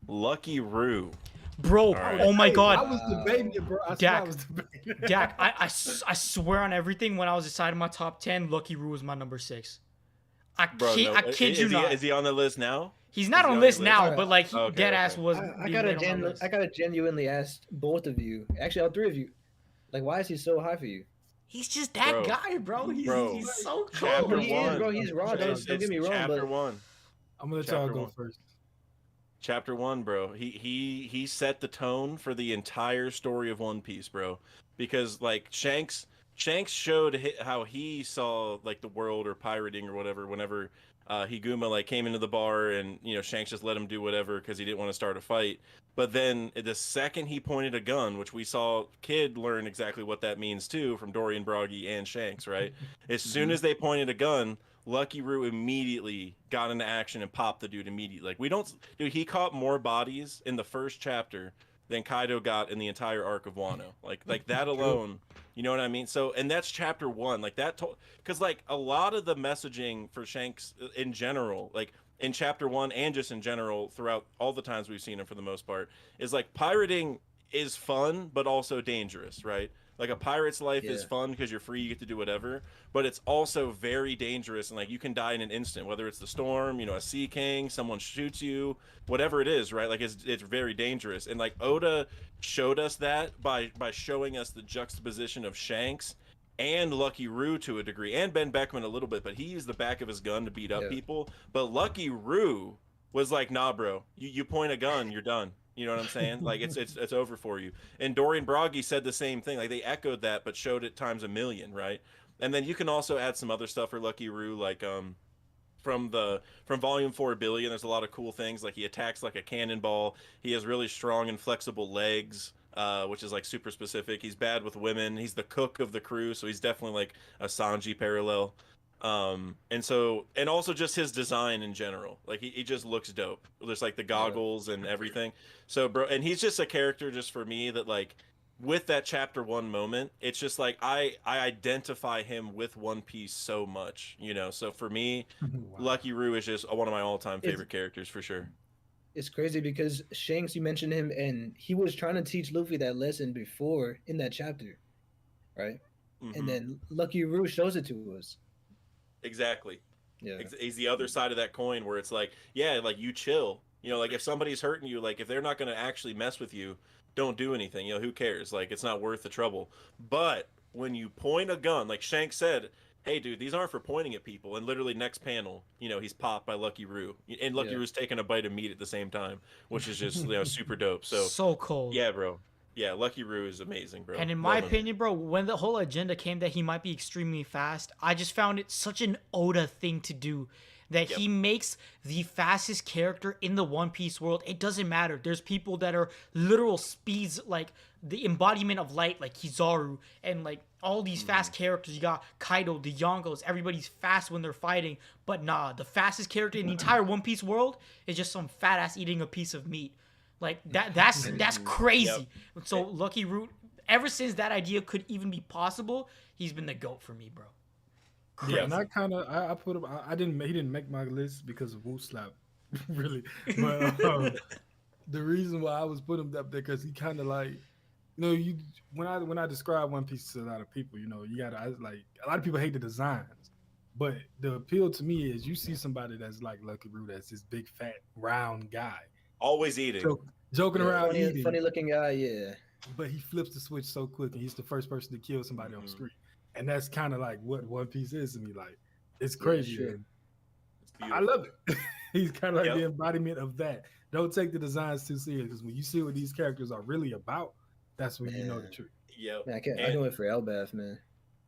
Speaker 2: Lucky Roo.
Speaker 1: Bro,
Speaker 2: right.
Speaker 1: oh my
Speaker 5: Hey, I
Speaker 1: God.
Speaker 5: was debating it, bro. I swear
Speaker 1: Dak.
Speaker 5: I was debating it.
Speaker 1: Dak, I swear on everything, when I was deciding my top 10, Lucky Roo was my number 6. I
Speaker 2: Bro,
Speaker 1: kid,
Speaker 2: no,
Speaker 1: I kid you not.
Speaker 2: Is he on the list now?
Speaker 1: He's not
Speaker 2: is he
Speaker 1: on
Speaker 2: on
Speaker 1: list
Speaker 2: your
Speaker 1: now,
Speaker 3: list?
Speaker 1: but like he
Speaker 2: Okay,
Speaker 1: dead ass
Speaker 2: okay.
Speaker 1: was.
Speaker 3: I
Speaker 1: being
Speaker 3: gotta
Speaker 1: made on my list.
Speaker 3: I gotta genuinely ask both of you, actually all 3 of you, like, why is he so high for you?
Speaker 1: He's just that
Speaker 2: Bro.
Speaker 1: guy, bro.
Speaker 2: Bro.
Speaker 1: He's so
Speaker 2: Chapter
Speaker 1: cool.
Speaker 3: He is,
Speaker 2: 1.
Speaker 3: bro. He's raw. Don't
Speaker 2: It's
Speaker 3: get me wrong,
Speaker 2: Chapter
Speaker 3: but
Speaker 2: 1.
Speaker 5: I'm gonna let y'all
Speaker 2: Chapter
Speaker 5: go
Speaker 2: 1.
Speaker 5: first.
Speaker 2: Chapter 1, bro. He set the tone for the entire story of One Piece, bro. Because like Shanks showed how he saw like the world or pirating or whatever whenever Higuma like came into the bar and you know Shanks just let him do whatever because he didn't want to start a fight. But then the second he pointed a gun, which we saw Kid learn exactly what that means too from Dorian Broggy and Shanks, right? As soon as they pointed a gun, Lucky Roo immediately got into action and popped the dude immediately. Like dude, he caught more bodies in the first chapter than Kaido got in the entire arc of Wano. Like that alone, you know what I mean? So, and that's chapter 1. Like that, because like a lot of the messaging for Shanks in general, like in chapter 1 and just in general throughout all the times we've seen him for the most part, is like pirating is fun but also dangerous, right? Like a pirate's life is
Speaker 3: Yeah.
Speaker 2: fun because you're free, you get to do whatever, but it's also very dangerous and like you can die in an instant, whether it's the storm, you know, a sea king, someone shoots you, whatever it is, right? Like it's very dangerous. And like Oda showed us that by showing us the juxtaposition of Shanks and Lucky Roo to a degree, and Ben Beckman a little bit, but he used the back of his gun to beat up
Speaker 3: Yeah.
Speaker 2: people. But Lucky Roo was like, nah, bro, you point a gun, you're done. You know what I'm saying? Like it's over for you. And Dorian Broggy said the same thing. Like they echoed that, but showed it times a million, right? And then you can also add some other stuff for Lucky Roo, like from Volume 4 Billion. There's a lot of cool things. Like he attacks like a cannonball. He has really strong and flexible legs, which is like super specific. He's bad with women. He's the cook of the crew, so he's definitely like a Sanji parallel. And also just his design in general, like he just looks dope. There's like the goggles and everything. So bro, and he's just a character just for me that like with that chapter 1 moment, it's just like I identify him with One Piece so much, you know. So for me,
Speaker 5: Wow.
Speaker 2: Lucky Roo is just one of my all-time favorite characters for sure.
Speaker 3: It's crazy because Shanks, you mentioned him, and he was trying to teach Luffy that lesson before in that chapter, right? And then Lucky Roo shows it to us.
Speaker 2: Exactly.
Speaker 3: Yeah.
Speaker 2: He's the other side of that coin where it's like, yeah, like you chill. You know, like if somebody's hurting you, like if they're not going to actually mess with you, don't do anything. You know, who cares? Like it's not worth the trouble. But when you point a gun, like Shanks said, hey, dude, these aren't for pointing at people. And literally next panel, you know, he's popped by Lucky Roo. And Lucky Roo's taking a bite of meat at the same time, which is just, you know, super dope. So
Speaker 1: cold.
Speaker 2: Yeah, bro. Yeah, Lucky Roo is amazing, bro.
Speaker 1: And in my opinion, bro, when the whole agenda came that he might be extremely fast, I just found it such an Oda thing to do. That he makes the fastest character in the One Piece world. It doesn't matter. There's people that are literal speeds, like the embodiment of light, like Kizaru, and like all these fast characters. You got Kaido, the Yonkos. Everybody's fast when they're fighting. But nah, the fastest character in the entire One Piece world is just some fat ass eating a piece of meat. Like that's crazy. So Lucky Roo, ever since that idea could even be possible, he's been the GOAT for me, bro.
Speaker 5: Crazy. Yeah, and I kind of I put him. He didn't make my list because of Wu Slap, really. But the reason why I was putting him up there because he kind of like, you know, when I describe One Piece to a lot of people, you know, you gotta like a lot of people hate the designs, but the appeal to me is you see somebody that's like Lucky Roo, that's this big fat round guy,
Speaker 2: always eating,
Speaker 5: joking around, eating,
Speaker 3: funny looking guy, yeah.
Speaker 5: But he flips the switch so quick, and he's the first person to kill somebody on the screen. And that's kind of like what One Piece is to me. Like, it's crazy. Yeah, sure. I love it. He's kind of like the embodiment of that. Don't take the designs too serious because when you see what these characters are really about, that's when you know the truth.
Speaker 2: Yep.
Speaker 3: Man, I can wait for Elbaf, man.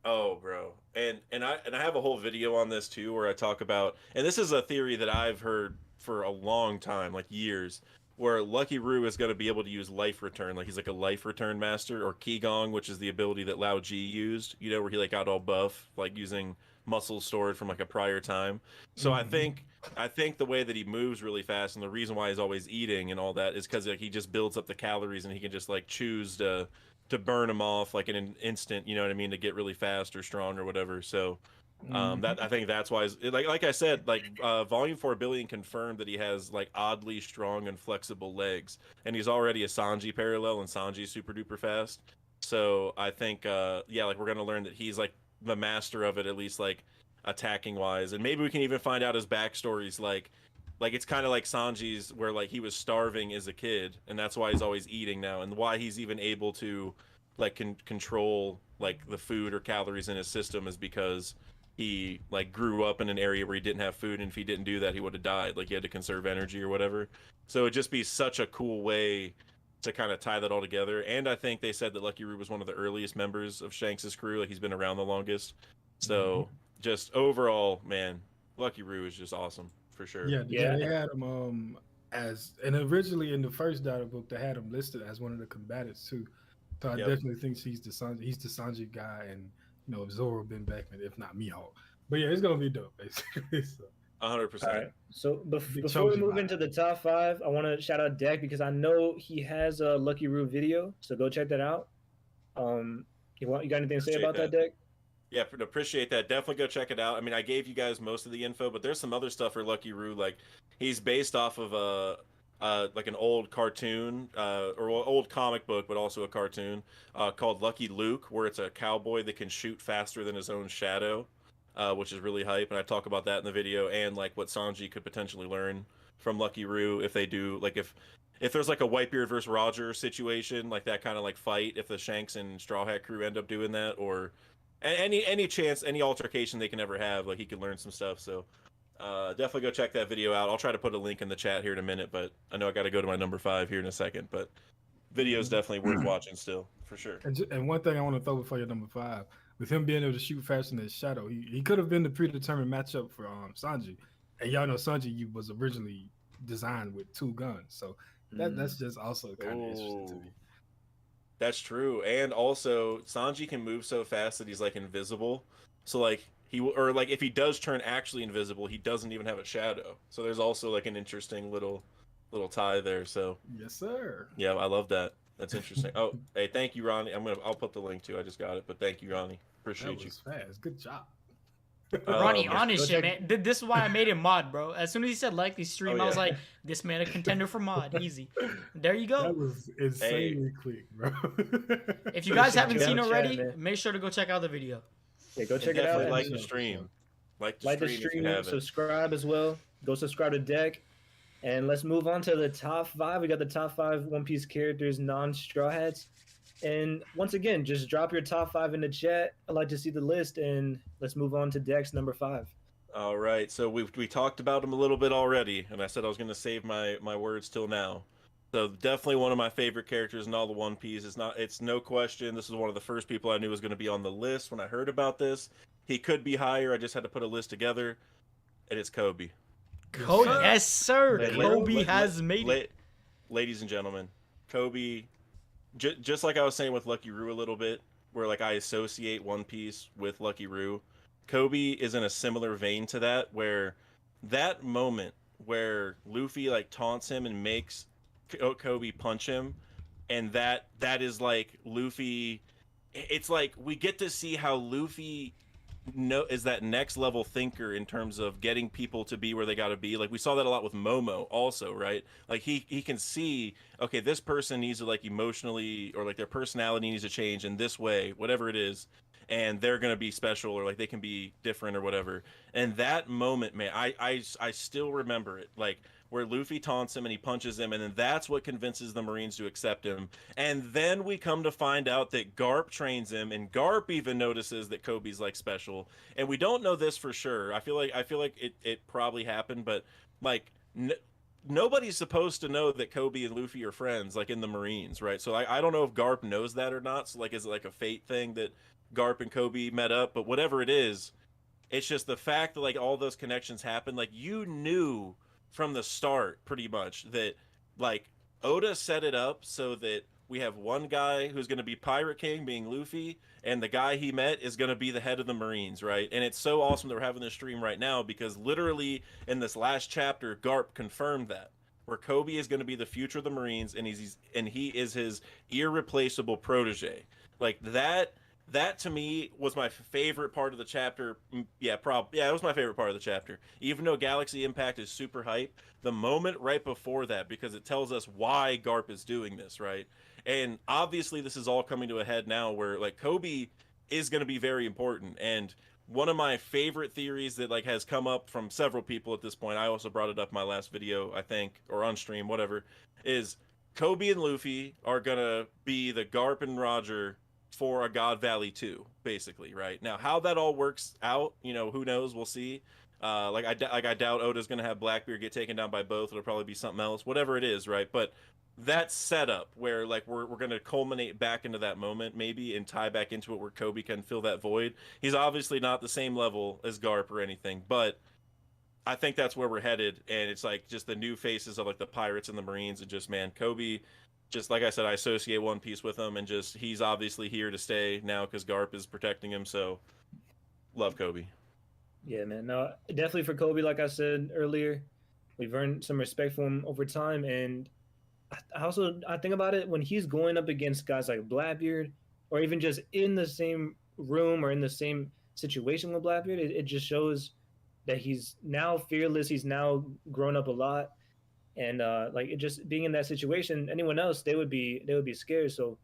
Speaker 2: Oh, bro. And I have a whole video on this too where I talk about, and this is a theory that I've heard for a long time, like years, where Lucky Roo is going to be able to use life return. Like he's like a life return master, or Qigong, which is the ability that Lao Ji used, you know, where he like got all buff, like using muscles stored from like a prior time. So I think the way that he moves really fast and the reason why he's always eating and all that is because like he just builds up the calories and he can just like choose to burn them off like in an instant, you know what I mean, to get really fast or strong or whatever. So that I think that's why, like I said, like Volume 4 Billion confirmed that he has like oddly strong and flexible legs, and he's already a Sanji parallel, and Sanji's super duper fast. So I think like we're gonna learn that he's like the master of it, at least like attacking wise, and maybe we can even find out his backstories. Like it's kind of like Sanji's, where like he was starving as a kid, and that's why he's always eating now, and why he's even able to like control like the food or calories in his system is because he like grew up in an area where he didn't have food, and if he didn't do that, he would have died. Like he had to conserve energy or whatever. So it'd just be such a cool way to kind of tie that all together. And I think they said that Lucky Roo was one of the earliest members of Shanks's crew. Like he's been around the longest. So just overall, man, Lucky Roo is just awesome for sure.
Speaker 5: Yeah. They had him and originally in the first data book they had him listed as one of the combatants too. So I definitely think he's the Sanji guy, and you know, Zoro been back, if not Mihawk. But yeah, it's gonna be dope, basically. So.
Speaker 2: 100%.
Speaker 3: All right. So before we move into the top 5, I want to shout out Deck because I know he has a Lucky Roo video, so go check that out. You got anything to say about that, Deck?
Speaker 2: Yeah, appreciate that. Definitely go check it out. I mean, I gave you guys most of the info, but there's some other stuff for Lucky Roo. Like he's based off of like an old cartoon or old comic book, but also a cartoon called Lucky Luke, where it's a cowboy that can shoot faster than his own shadow, which is really hype. And I talk about that in the video, and like what Sanji could potentially learn from Lucky Roo if they do, like if there's like a Whitebeard versus Roger situation, like that kind of like fight, if the Shanks and Straw Hat crew end up doing that, or any chance, any altercation they can ever have, like he could learn some stuff. So definitely go check that video out. I'll try to put a link in the chat here in a minute, but I know I got to go to my number 5 here in a second. But video is definitely worth watching still, for sure.
Speaker 5: And one thing I want to throw before your number 5, with him being able to shoot faster than his shadow, he could have been the predetermined matchup for Sanji. And y'all know Sanji was originally designed with 2 guns, so that's just also kind of interesting to me.
Speaker 2: That's true, and also Sanji can move so fast that he's like invisible. So like if he does turn actually invisible, he doesn't even have a shadow. So there's also like an interesting little tie there. So
Speaker 5: yes, sir.
Speaker 2: Yeah, I love that. That's interesting. Oh, hey, thank you, Ronnie. I'll put the link too. I just got it, but thank you, Ronnie. Appreciate
Speaker 5: That
Speaker 2: you.
Speaker 5: was fast. Good job.
Speaker 1: Ronnie, honest shit,
Speaker 3: check-
Speaker 1: man. This is why I made him mod, bro. As soon as he said like the stream,
Speaker 2: Oh,
Speaker 1: I was
Speaker 2: yeah.
Speaker 1: like, this man a contender for mod, easy. There you go.
Speaker 5: That was insanely quick, bro.
Speaker 1: If you guys haven't
Speaker 3: Yeah,
Speaker 1: seen
Speaker 3: chat,
Speaker 1: already,
Speaker 3: man.
Speaker 1: make sure to go check out the video.
Speaker 3: Yeah, go
Speaker 2: And
Speaker 3: check it out.
Speaker 2: definitely
Speaker 3: and
Speaker 2: like the stream. Like the
Speaker 3: the
Speaker 2: stream if you
Speaker 3: stream,
Speaker 2: haven't.
Speaker 3: subscribe as well. Go subscribe to Deck. And let's move on to the top 5. We got the top 5 One Piece characters, non-Straw Hats. And once again, just drop your top 5 in the chat. I'd like to see the list, and let's move on to Deck's number 5.
Speaker 2: All right, so we talked about him a little bit already, and I said I was going to save my words till now. So definitely one of my favorite characters in all the One Piece. It's no question. This is one of the first people I knew was going to be on the list when I heard about this. He could be higher. I just had to put a list together, and it's Koby.
Speaker 1: Yes, sir. Koby
Speaker 2: Let-
Speaker 1: has made it.
Speaker 2: Ladies and gentlemen, Koby, just like I was saying with Lucky Roo a little bit, where like I associate One Piece with Lucky Roo, Koby is in a similar vein to that, where that moment where Luffy like taunts him and makes Koby punch him, and that is like Luffy. It's like we get to see how Luffy is that next level thinker in terms of getting people to be where they got to be. Like we saw that a lot with Momo also, right? Like he can see, okay, this person needs to like emotionally, or like their personality needs to change in this way, whatever it is, and they're gonna be special, or like they can be different or whatever. And that moment, man, I still remember it, like where Luffy taunts him and he punches him, and then that's what convinces the Marines to accept him. And then we come to find out that Garp trains him, and Garp even notices that Kobe's like special. And we don't know this for sure. I feel like it probably happened, but like nobody's supposed to know that Koby and Luffy are friends, like in the Marines, right? So I don't know if Garp knows that or not. So like, is it like a fate thing that Garp and Koby met up? But whatever it is, it's just the fact that like all those connections happened. Like you knew from the start pretty much that like Oda set it up so that we have one guy who's going to be Pirate King, being Luffy, and the guy he met is going to be the head of the Marines, right? And it's so awesome that we're having this stream right now, because literally in this last chapter, Garp confirmed that, where Koby is going to be the future of the Marines, and he is his irreplaceable protege. Like that to me was my favorite part of the chapter. Yeah, it was my favorite part of the chapter. Even though Galaxy Impact is super hype, the moment right before that, because it tells us why Garp is doing this, right? And obviously this is all coming to a head now, where like Koby is going to be very important. And one of my favorite theories that like has come up from several people at this point, I also brought it up in my last video, I think, or on stream, whatever, is Koby and Luffy are going to be the Garp and Roger for a God Valley 2, basically, right? Now, how that all works out, you know, who knows? We'll see. I doubt Oda's going to have Blackbeard get taken down by both. It'll probably be something else, whatever it is, right? But that setup where like we're going to culminate back into that moment maybe, and tie back into it where Koby can fill that void. He's obviously not the same level as Garp or anything, but I think that's where we're headed. And it's like just the new faces of like the pirates and the Marines, and just, man, Koby, just like I said, I associate One Piece with him, and just he's obviously here to stay now because Garp is protecting him. So love Koby.
Speaker 3: Yeah, man. No, definitely for Koby, like I said earlier, we've earned some respect for him over time. And I think about it, when he's going up against guys like Blackbeard, or even just in the same room or in the same situation with Blackbeard, it just shows that he's now fearless. He's now grown up a lot. And like it just being in that situation, anyone else, they would be scared. So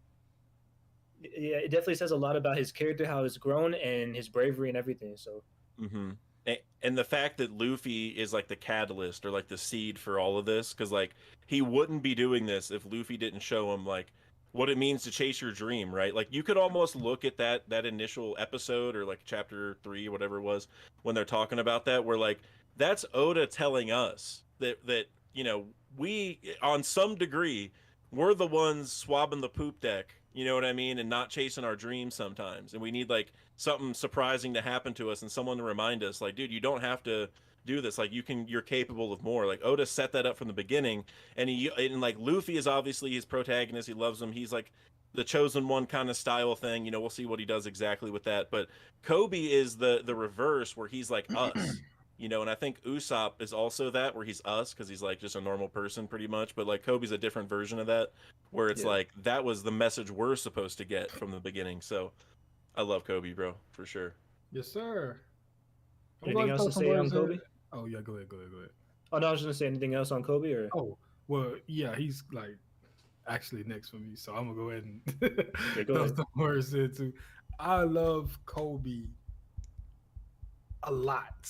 Speaker 3: yeah, it definitely says a lot about his character, how he's grown, and his bravery and everything. So
Speaker 2: and the fact that Luffy is like the catalyst, or like the seed for all of this, because like he wouldn't be doing this if Luffy didn't show him like what it means to chase your dream, right? Like you could almost look at that initial episode, or like chapter 3, whatever it was, when they're talking about that, where like that's Oda telling us that you know, we, on some degree, we're the ones swabbing the poop deck, you know what I mean, and not chasing our dreams sometimes. And we need like something surprising to happen to us, and someone to remind us, like, dude, you don't have to do this. Like, you're capable of more. Like Oda set that up from the beginning, and like Luffy is obviously his protagonist. He loves him. He's like the chosen one kind of style thing. You know, we'll see what he does exactly with that. But Koby is the reverse, where he's like us. you know, and I think Usopp is also that, where he's us because he's like just a normal person pretty much, but like Kobe's a different version of that, where it's like that was the message we're supposed to get from the beginning. So I love Kobe, bro, for sure.
Speaker 5: Yes, sir.
Speaker 3: Anything else to say on Kobe?
Speaker 5: Oh yeah, go ahead.
Speaker 3: Oh no, I was gonna say anything else on Kobe or.
Speaker 5: Oh well, yeah, he's like actually next for me, so I'm gonna go ahead and throw some words in too. I love Kobe a lot.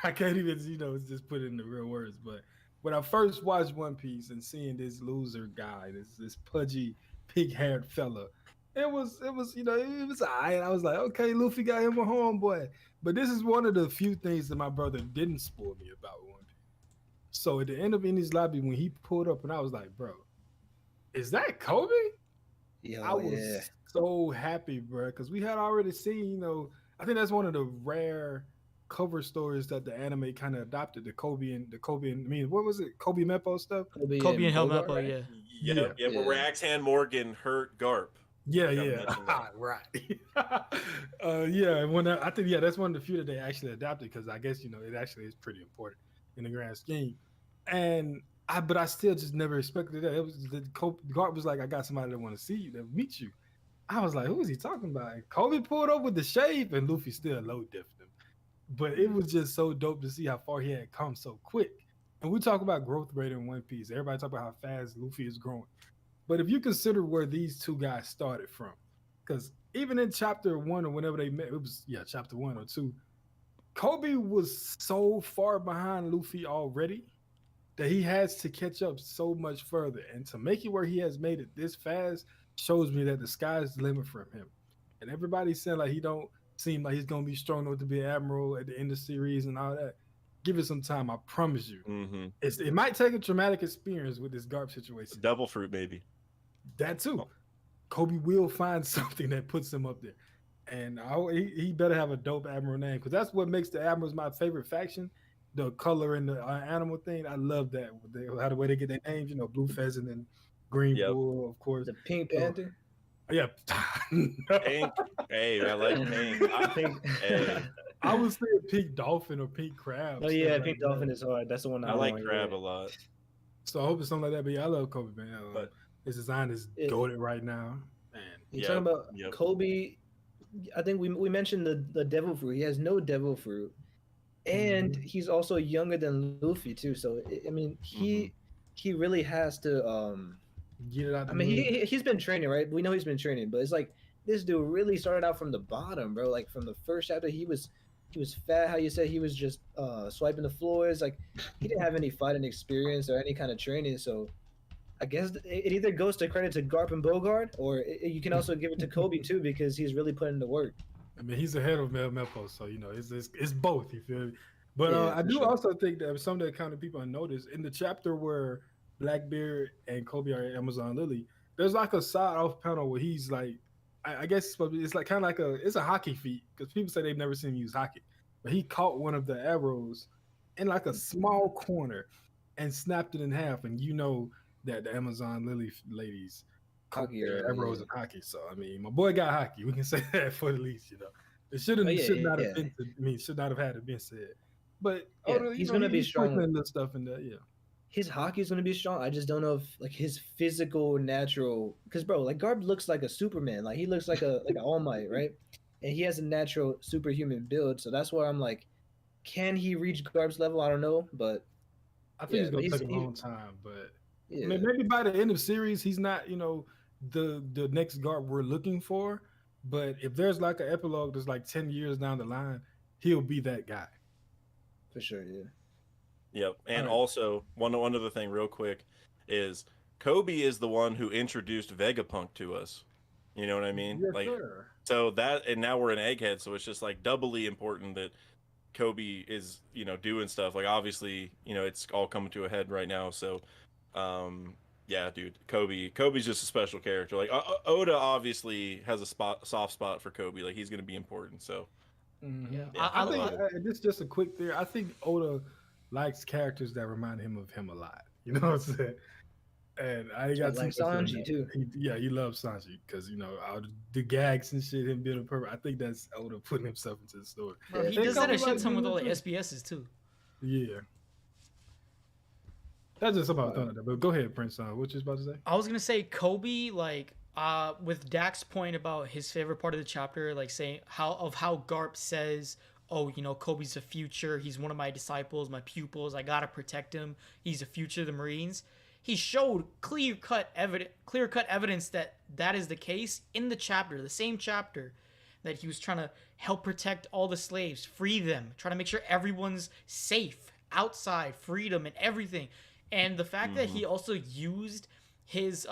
Speaker 5: I can't even, just put it in the real words. But when I first watched One Piece and seeing this loser guy, this pudgy, pig-haired fella, it was alright. I was like, okay, Luffy got him a homeboy. But this is one of the few things that my brother didn't spoil me about One Piece. So at the end of Enies Lobby, when he pulled up, and I was like, bro, is that Kobe? I was so happy, bro, because we had already seen, I think that's one of the rare cover stories that the anime kind of adopted, the Kobe and what was it? Kobe Meppo stuff?
Speaker 1: Kobe and Hell Meppo, right?
Speaker 2: Yeah, where Axe Hand Morgan hurt Garp.
Speaker 5: Yeah. Right. I think that's one of the few that they actually adopted, because I guess, it actually is pretty important in the grand scheme. But I still just never expected that. It was Garp was like, I got somebody that want to see you, that meet you. I was like, who is he talking about? And Kobe pulled up with the shave, and Luffy still low diffed him. But it was just so dope to see how far he had come so quick. And we talk about growth rate in One Piece. Everybody talk about how fast Luffy is growing. But if you consider where these two guys started from, because even in chapter 1 or whenever they met, it was chapter 1 or 2, Kobe was so far behind Luffy already that he has to catch up so much further. And to make it where he has made it this fast shows me that the sky's the limit from him. And everybody's saying like he don't seem like he's gonna be strong enough to be an admiral at the end of the series and all that. Give it some time, I promise you.
Speaker 2: Mm-hmm.
Speaker 5: It might take a traumatic experience with this Garp situation.
Speaker 2: Devil fruit, maybe.
Speaker 5: That too. Kobe will find something that puts him up there. And he better have a dope admiral name, because that's what makes the admirals my favorite faction. The color and the animal thing, I love that. How the way they get their names, Blue Pheasant and Green Bull, of course.
Speaker 3: The Pink Panther.
Speaker 5: Yeah.
Speaker 2: Pink. Hey, I like pink.
Speaker 5: I would say Pink Dolphin or Pink Crab.
Speaker 3: Oh yeah, Pink Dolphin is hard. That's the one
Speaker 2: I like Crab a lot.
Speaker 5: So I hope it's something like that. But yeah, I love Kobe, man. But his design is goated right now. Man.
Speaker 3: You're talking about Kobe. I think we mentioned the devil fruit. He has no devil fruit. And he's also younger than Luffy too. So I mean, he really has to
Speaker 5: get it out.
Speaker 3: I mean, he's been training, right? We know he's been training, but it's like this dude really started out from the bottom, bro. Like from the first chapter, he was fat. How you said he was just swiping the floors. Like he didn't have any fighting experience or any kind of training. So I guess it either goes to credit to Garp and Bogard, or you can also give it to Kobe too, because he's really putting in the work.
Speaker 5: I mean, he's ahead of Meppo, so it's both. You feel me? But I do also think that some of the kind of people I noticed in the chapter where Blackbeard and Kobe are at Amazon Lily, there's like a side off panel where he's like, I guess it's like kind of like it's a hockey feat, because people say they've never seen him use hockey, but he caught one of the arrows in like a small corner and snapped it in half, and that the Amazon Lily ladies
Speaker 3: hockey
Speaker 5: arrows and hockey. So I mean, my boy got hockey. We can say that for the least, It should not have been. Should not have had it been said. But
Speaker 3: he's gonna be strong.
Speaker 5: And stuff in that,
Speaker 3: his hockey is gonna be strong. I just don't know if like his physical natural, because bro, like Garp looks like a Superman. Like he looks like an All Might, right? And he has a natural superhuman build. So that's why I'm like, can he reach Garp's level? I don't know, but
Speaker 5: I think it's gonna take a long time. But maybe by the end of the series, he's not the next Garp we're looking for. But if there's like an epilogue that's like 10 years down the line, he'll be that guy.
Speaker 3: For sure,
Speaker 2: Yep. And also, one other thing real quick is Kobe is the one who introduced Vegapunk to us. You know what I mean?
Speaker 5: Yes, sir.
Speaker 2: So that, and now we're in Egghead, so it's just like doubly important that Kobe is, doing stuff. Like obviously, it's all coming to a head right now. So yeah, dude, Kobe's just a special character. Like Oda obviously has a soft spot for Kobe. Like he's gonna be important. So
Speaker 5: I think this is just a quick theory. I think Oda likes characters that remind him of him a lot. You know what I'm saying? And I got
Speaker 3: like Sanji too.
Speaker 5: He loves Sanji because all the gags and shit, him being a pervert. I think that's Oda putting himself into the story.
Speaker 1: Bro, he does that a shit ton with all the SBSs too.
Speaker 5: Yeah. That's just something I was throwing out there. But go ahead, Prince. What you was about to say?
Speaker 1: I was gonna say Koby, like, with Dak's point about his favorite part of the chapter, like saying how Garp says, "Oh, you know, Koby's the future. He's one of my disciples, my pupils. I gotta protect him. He's the future of the Marines." He showed clear-cut evidence that that is the case in the chapter, the same chapter, that he was trying to help protect all the slaves, free them, trying to make sure everyone's safe outside, freedom and everything. And the fact that he also used his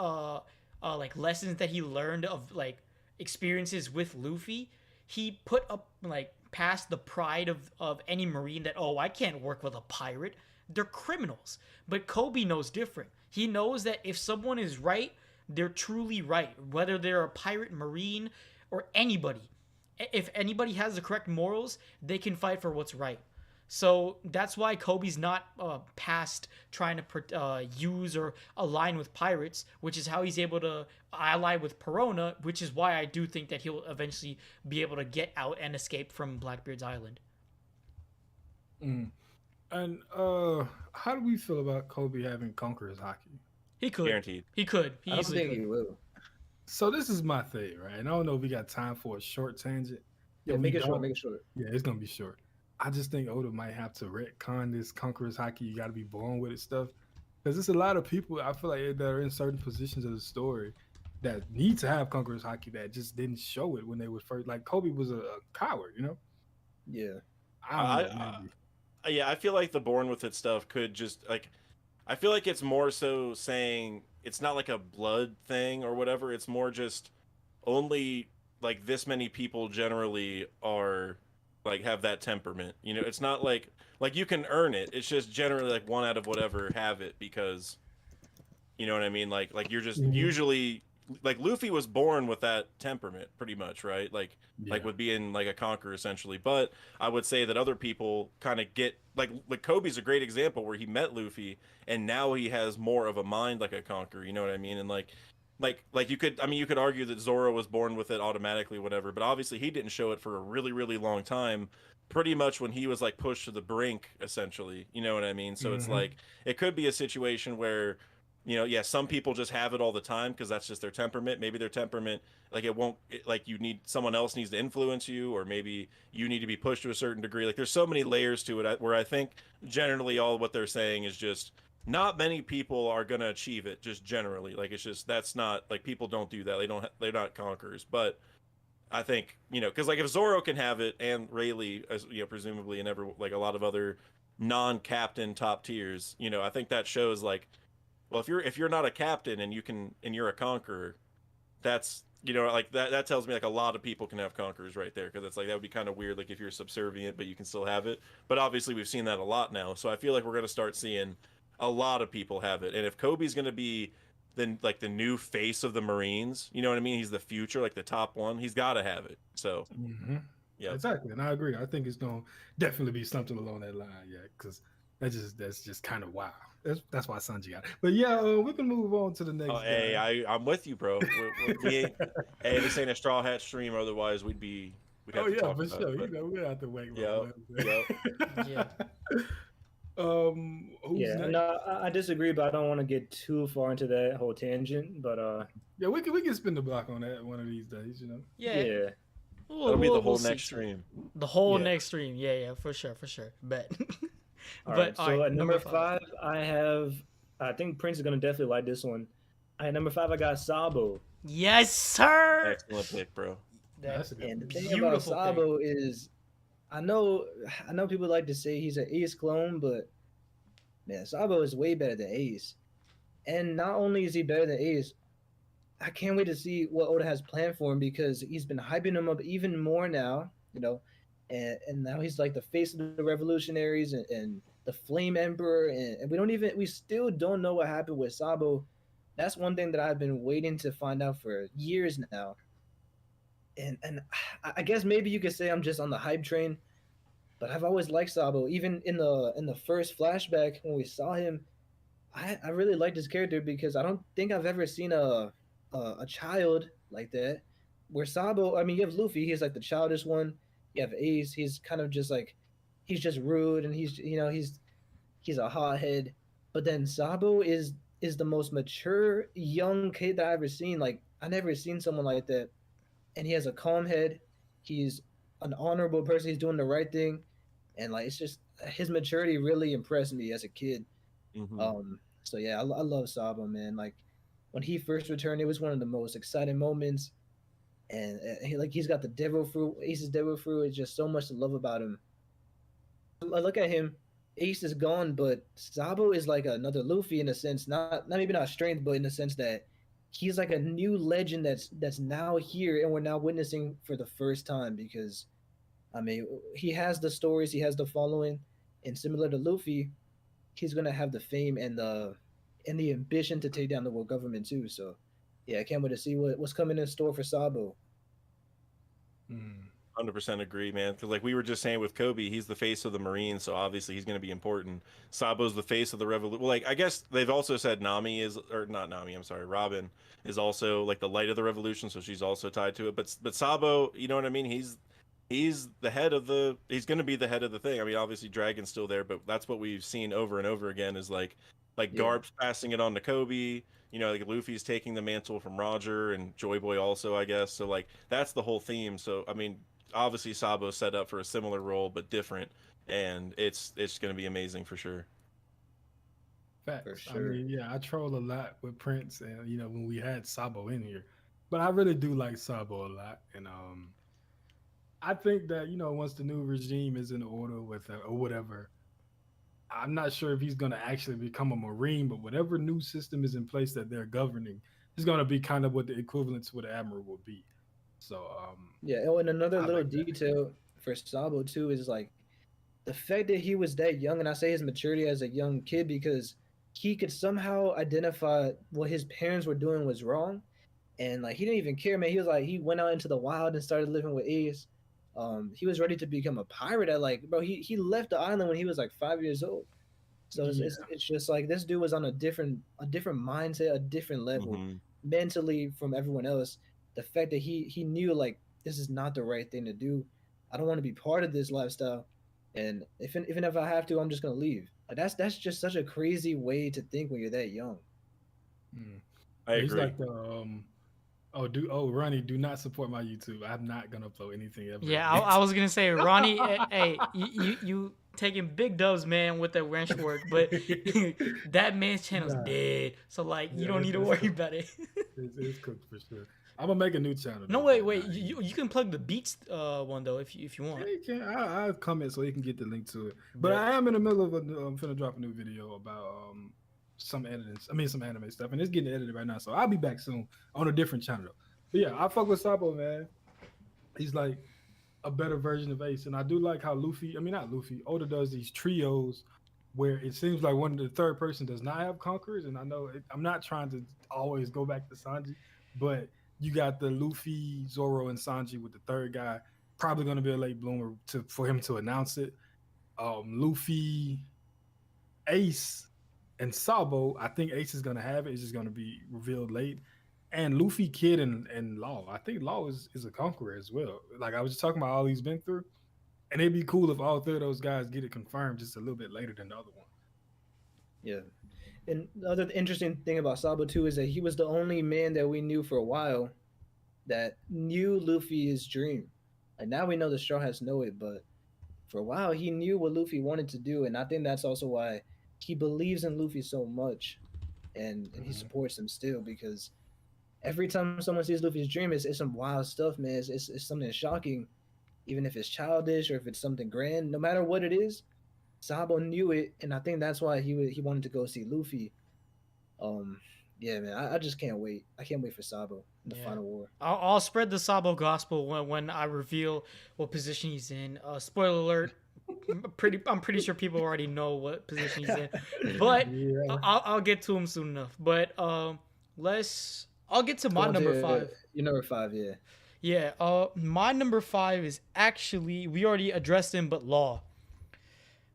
Speaker 1: like lessons that he learned of like experiences with Luffy, he put up like past the pride of any Marine that, oh, I can't work with a pirate. They're criminals. But Koby knows different. He knows that if someone is right, they're truly right, whether they're a pirate, Marine, or anybody. If anybody has the correct morals, they can fight for what's right. So that's why Koby's not past trying to use or align with pirates, which is how he's able to ally with Perona, which is why I do think that he'll eventually be able to get out and escape from Blackbeard's island.
Speaker 5: And how do we feel about Koby having Conqueror's Haki?
Speaker 1: He could.
Speaker 2: Guaranteed.
Speaker 1: He could. He
Speaker 3: I don't
Speaker 1: easily
Speaker 3: think
Speaker 1: could.
Speaker 3: he will.
Speaker 5: So this is my thing, right? And I don't know if we got time for a short tangent.
Speaker 3: Yeah,
Speaker 5: If
Speaker 3: make
Speaker 5: we
Speaker 3: it short.
Speaker 5: don't-
Speaker 3: Make it short.
Speaker 5: Yeah, it's gonna be short. I just think Oda might have to retcon this Conqueror's Haki. You got to be born with it stuff, because there's a lot of people I feel like that are in certain positions of the story that need to have Conqueror's Haki that just didn't show it when they were first. Like Koby was a coward, you know.
Speaker 3: Yeah.
Speaker 5: I don't know, maybe.
Speaker 2: Yeah, I feel like the born with it stuff could just like, I feel like it's more so saying it's not like a blood thing or whatever. It's more just only like this many people generally are like have that temperament. You know, it's not like you can earn it. It's just generally like one out of whatever have it because, you know what I mean? Like you're just usually like Luffy was born with that temperament pretty much, right? Like with being like a conqueror essentially. But I would say that other people kind of get like Kobe's a great example where he met Luffy and now he has more of a mind like a conqueror, you know what I mean? And like you could, I mean, you could argue that Zoro was born with it automatically, whatever, but obviously he didn't show it for a really, really long time, pretty much when he was like pushed to the brink essentially, you know what I mean? So it's like, it could be a situation where, you know, yeah, some people just have it all the time because that's just their temperament. Maybe their temperament, like it won't, like you need, someone else needs to influence you, or maybe you need to be pushed to a certain degree. Like there's so many layers to it where I think generally all what they're saying is just not many people are going to achieve it just generally. Like it's just, that's not like people don't do that. They're not conquerors. But I think, you know, because like if Zoro can have it and Rayleigh, as you know, presumably, and ever like a lot of other non-captain top tiers, you know, I think that shows like, well, if you're not a captain and you're a conqueror, that's, you know, like that tells me like a lot of people can have conquerors right there, because it's like that would be kind of weird like if you're subservient but you can still have it. But obviously we've seen that a lot now, so I feel like we're going to start seeing a lot of people have it. And if Kobe's going to be then like the new face of the Marines, you know what I mean? He's the future, like the top one. He's got to have it. So yeah,
Speaker 5: exactly, and I agree. I think it's going to definitely be something along that line, yeah, because that's just kind of wow. That's why Sanji got it. But yeah, we can move on to the next.
Speaker 2: Oh, hey, I'm with you, bro. We ain't, hey, this ain't a Straw Hat stream. Otherwise, we'd have to talk
Speaker 5: for
Speaker 2: about
Speaker 5: sure.
Speaker 2: it, but...
Speaker 5: You know, we have to wait.
Speaker 1: Yeah.
Speaker 5: Who's next?
Speaker 3: No, I disagree, but I don't want to get too far into that whole tangent. But
Speaker 5: yeah, we can spin the block on that one of these days, you know.
Speaker 1: Yeah.
Speaker 2: That'll be the whole next stream.
Speaker 1: The whole next stream. Yeah, for sure. Bet.
Speaker 3: All right, so at number 5, I think Prince is gonna definitely like this one. At number 5, I got Sabo.
Speaker 1: Yes, sir.
Speaker 2: Excellent pick, bro.
Speaker 1: That's a
Speaker 3: and the thing about Sabo is, I know people like to say he's an Ace clone, but man, Sabo is way better than Ace. And not only is he better than Ace, I can't wait to see what Oda has planned for him, because he's been hyping him up even more now, you know. And now he's like the face of the revolutionaries and the Flame Emperor, and we still don't know what happened with Sabo. That's one thing that I've been waiting to find out for years now. And I guess maybe you could say I'm just on the hype train, but I've always liked Sabo. Even in the first flashback when we saw him, I really liked his character, because I don't think I've ever seen a child like that. Where Sabo, I mean, you have Luffy, he's like the childish one. You have Ace, he's kind of just like he's just rude and he's a hothead. But then Sabo is the most mature young kid that I've ever seen. Like I never seen someone like that. And he has a calm head. He's an honorable person. He's doing the right thing, and like it's just his maturity really impressed me as a kid. So yeah, I love Sabo, man. Like when he first returned, it was one of the most exciting moments. And he's got the devil fruit, Ace's devil fruit. It's just so much to love about him. I look at him, Ace is gone, but Sabo is like another Luffy in a sense. Not maybe not strength, but in the sense that he's like a new legend that's now here, and we're now witnessing for the first time. Because I mean, he has the stories, he has the following, and similar to Luffy, he's gonna have the fame and the ambition to take down the world government too. So yeah, I can't wait to see what's coming in store for Sabo.
Speaker 2: 100% agree, man. Because like we were just saying with Koby, he's the face of the Marines, so obviously he's going to be important. Sabo's the face of the revolution. Well, like I guess they've also said Nami is, or not Nami, I'm sorry, Robin is also like the light of the revolution, so she's also tied to it. But Sabo, you know what I mean? He's the head of the. He's going to be the head of the thing. I mean, obviously Dragon's still there, but that's what we've seen over and over again. Is like Garp's passing it on to Koby. You know, like Luffy's taking the mantle from Roger and Joy Boy also, I guess. So like that's the whole theme. So I mean, obviously Sabo's set up for a similar role but different, and it's going to be amazing for sure.
Speaker 5: Facts. For sure. I mean, yeah, I troll a lot with Prince, and you know when we had Sabo in here, but I really do like Sabo a lot, and I think that you know once the new regime is in order with or whatever, I'm not sure if he's going to actually become a Marine, but whatever new system is in place that they're governing is going to be kind of what the equivalent to what Admiral will be. So
Speaker 3: yeah. Oh, and another little detail for Sabo too is like the fact that he was that young, and I say his maturity as a young kid because he could somehow identify what his parents were doing was wrong, and like he didn't even care, man. He was like he went out into the wild and started living with Ace. He was ready to become a pirate at like, bro, he left the island when he was like 5 years old. So it's just like this dude was on a different mindset, a different level mentally from everyone else. The fact that he knew like this is not the right thing to do. I don't want to be part of this lifestyle, and even if I have to, I'm just gonna leave. Like, that's just such a crazy way to think when you're that young.
Speaker 2: I agree.
Speaker 5: He's like the Ronnie, do not support my YouTube. I'm not gonna upload anything ever.
Speaker 1: Yeah, I was gonna say, Ronnie, hey, you taking big dubs, man, with that wrench work, but that man's channel's dead. So like, you don't need to worry about it.
Speaker 5: It's cooked for sure. I'm gonna make a new channel.
Speaker 1: No, wait. You can plug the Beats one though if you want.
Speaker 5: Yeah, you can. I'll comment so you can get the link to it. But I am in the middle of I'm finna drop a new video about some anime stuff, and it's getting edited right now. So I'll be back soon on a different channel. But yeah, I fuck with Sabo, man. He's like a better version of Ace, and I do like how Oda does these trios where it seems like the third person does not have conquerors. And I know I'm not trying to always go back to Sanji, but you got the Luffy, Zoro, and Sanji with the third guy. Probably going to be a late bloomer for him to announce it. Luffy, Ace, and Sabo. I think Ace is going to have it. It's just going to be revealed late. And Luffy, Kid, and Law. I think Law is a conqueror as well. Like I was just talking about all he's been through. And it'd be cool if all three of those guys get it confirmed just a little bit later than the other one.
Speaker 3: Yeah. And the other interesting thing about Sabo too is that he was the only man that we knew for a while that knew Luffy's dream. And now we know the Straw Hats know it, but for a while he knew what Luffy wanted to do, and I think that's also why he believes in Luffy so much, and he supports him still, because every time someone sees Luffy's dream, it's some wild stuff, man. It's something shocking, even if it's childish or if it's something grand. No matter what it is, Sabo knew it, and I think that's why he wanted to go see Luffy. Yeah, man, I just can't wait. I can't wait for Sabo in the final war.
Speaker 1: I'll spread the Sabo gospel when I reveal what position he's in. Spoiler alert. I'm pretty sure people already know what position he's in, but I'll get to him soon enough. But I'll get to my number 5.
Speaker 3: Your number 5, yeah.
Speaker 1: Yeah. My number 5 is actually, we already addressed him, but Law.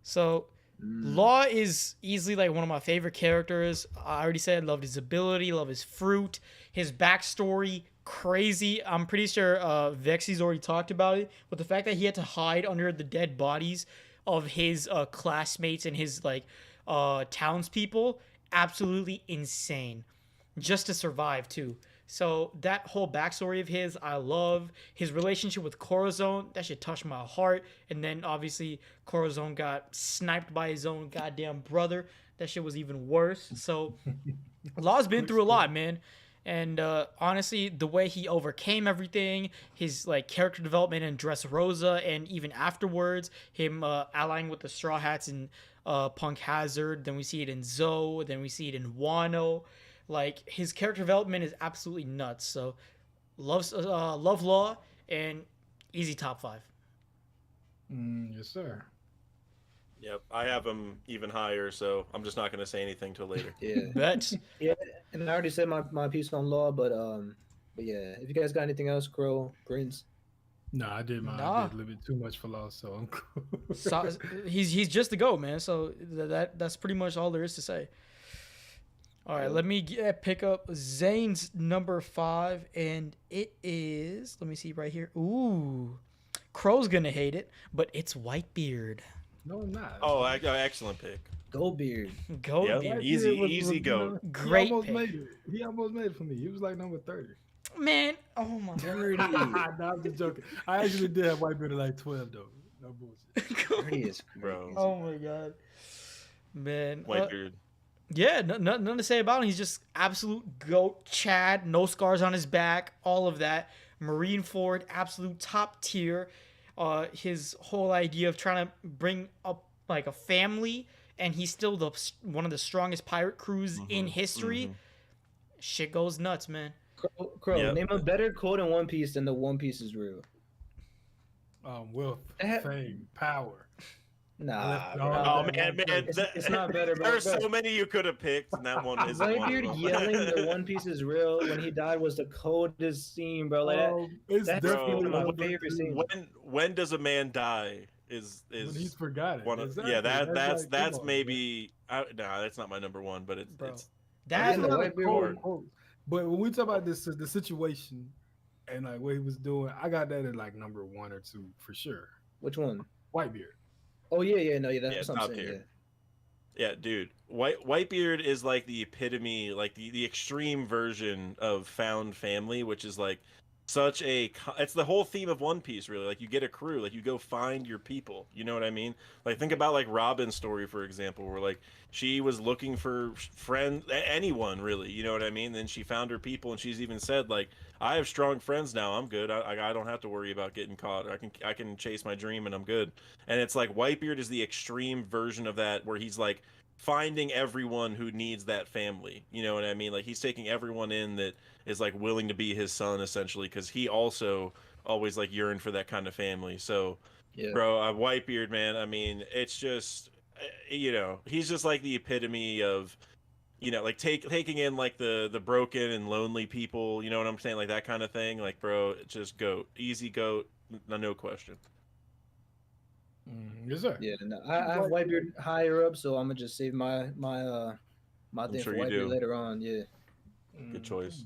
Speaker 1: So Law is easily like one of my favorite characters. I already said I loved his ability, love his fruit, his backstory, crazy. I'm pretty sure Vexi's already talked about it, but the fact that he had to hide under the dead bodies of his classmates and his like townspeople, absolutely insane, just to survive too. So that whole backstory of his, I love his relationship with Corazon. That shit touched my heart. And then obviously Corazon got sniped by his own goddamn brother. That shit was even worse. So Law's been through a lot, man. And honestly, the way he overcame everything, his like character development in Dressrosa, and even afterwards, him allying with the Straw Hats in Punk Hazard. Then we see it in Zoe. Then we see it in Wano. Like, his character development is absolutely nuts. So, love Law, and easy top 5.
Speaker 5: Yes, sir.
Speaker 2: Yep, I have him even higher, so I'm just not going to say anything till later.
Speaker 3: Yeah.
Speaker 1: Bet.
Speaker 3: Yeah, and I already said my piece on Law, but yeah, if you guys got anything else, Crow, Grins.
Speaker 5: No, I did mine.
Speaker 1: Nah.
Speaker 5: I did a little bit too much for Law, so I'm cool.
Speaker 1: So, he's just the GOAT, man. So that's pretty much all there is to say. All right, let me pick up Zane's number 5, and it is, let me see right here. Ooh, Crow's gonna hate it, but it's Whitebeard.
Speaker 5: No, I'm not.
Speaker 2: Oh, excellent pick.
Speaker 3: Go Beard.
Speaker 1: Go
Speaker 2: Yep.
Speaker 1: Beard.
Speaker 2: Easy go.
Speaker 1: Great
Speaker 5: He almost
Speaker 1: pick.
Speaker 5: made it. He almost made it for me. He was like number 30.
Speaker 1: Man, oh my god.
Speaker 5: Nah, I'm just joking. I actually did have Whitebeard at like 12 though. No bullshit.
Speaker 3: 30 is
Speaker 2: Bro.
Speaker 3: crazy.
Speaker 1: Oh my god. Man.
Speaker 2: Whitebeard.
Speaker 1: Yeah, nothing to say about him. He's just absolute GOAT, Chad, no scars on his back, all of that. Marineford, absolute top tier. His whole idea of trying to bring up like a family, and he's still one of the strongest pirate crews in history. Shit goes nuts, man.
Speaker 3: Crow,
Speaker 2: Yep.
Speaker 3: name a better quote in One Piece than the One Piece is real.
Speaker 5: Wealth, fame, power.
Speaker 3: Nah.
Speaker 2: Oh
Speaker 3: bro.
Speaker 2: man,
Speaker 3: It's not better, bro.
Speaker 2: There's so many you could have picked, and that one isn't one.
Speaker 3: Whitebeard
Speaker 2: of them.
Speaker 3: yelling the One Piece is real when he died was the coldest scene, bro. Like
Speaker 5: It's
Speaker 3: that's
Speaker 5: definitely
Speaker 3: one of my
Speaker 5: number
Speaker 3: favorite
Speaker 5: 2.
Speaker 3: scenes.
Speaker 2: When does a man die? Is
Speaker 5: When he's forgotten.
Speaker 2: one of
Speaker 5: Exactly.
Speaker 2: yeah that's
Speaker 5: like, come on,
Speaker 2: maybe that's not my number 1, but it's
Speaker 1: Bro.
Speaker 2: it's
Speaker 1: That
Speaker 3: in the
Speaker 5: not a
Speaker 3: Whitebeard
Speaker 5: quote,
Speaker 3: one.
Speaker 5: quote. But when we talk about this, the situation and like what he was doing, I got that at like number 1 or 2 for sure.
Speaker 3: Which one?
Speaker 5: Whitebeard.
Speaker 3: Oh yeah, that's
Speaker 2: Yeah,
Speaker 3: what I'm
Speaker 2: top
Speaker 3: saying.
Speaker 2: tier. Yeah, dude. Whitebeard is like the epitome, like the extreme version of found family, which is like such a it's the whole theme of One Piece, really. Like, you get a crew, like you go find your people, you know what I mean? Like, think about like Robin's story, for example, where like she was looking for friends, anyone really, you know what I mean? Then she found her people, and she's even said like, I have strong friends now, I'm good, I don't have to worry about getting caught, I can chase my dream and I'm good. And it's like Whitebeard is the extreme version of that, where he's like finding everyone who needs that family, you know what I mean? Like, he's taking everyone in that is like willing to be his son, essentially, because he also always like yearned for that kind of family. So
Speaker 3: Yeah.
Speaker 2: bro, Whitebeard, man, I mean, it's just, you know, he's just like the epitome of, you know, like taking in like the broken and lonely people, you know what I'm saying, like that kind of thing. Like, bro, just GOAT, easy GOAT, no question.
Speaker 5: Yes, sir.
Speaker 3: Yeah, no, I have Whitebeard higher up, so I'm gonna just save my thing
Speaker 2: sure
Speaker 3: for
Speaker 2: you
Speaker 3: Whitebeard
Speaker 2: do.
Speaker 3: later on. Yeah.
Speaker 2: Good choice.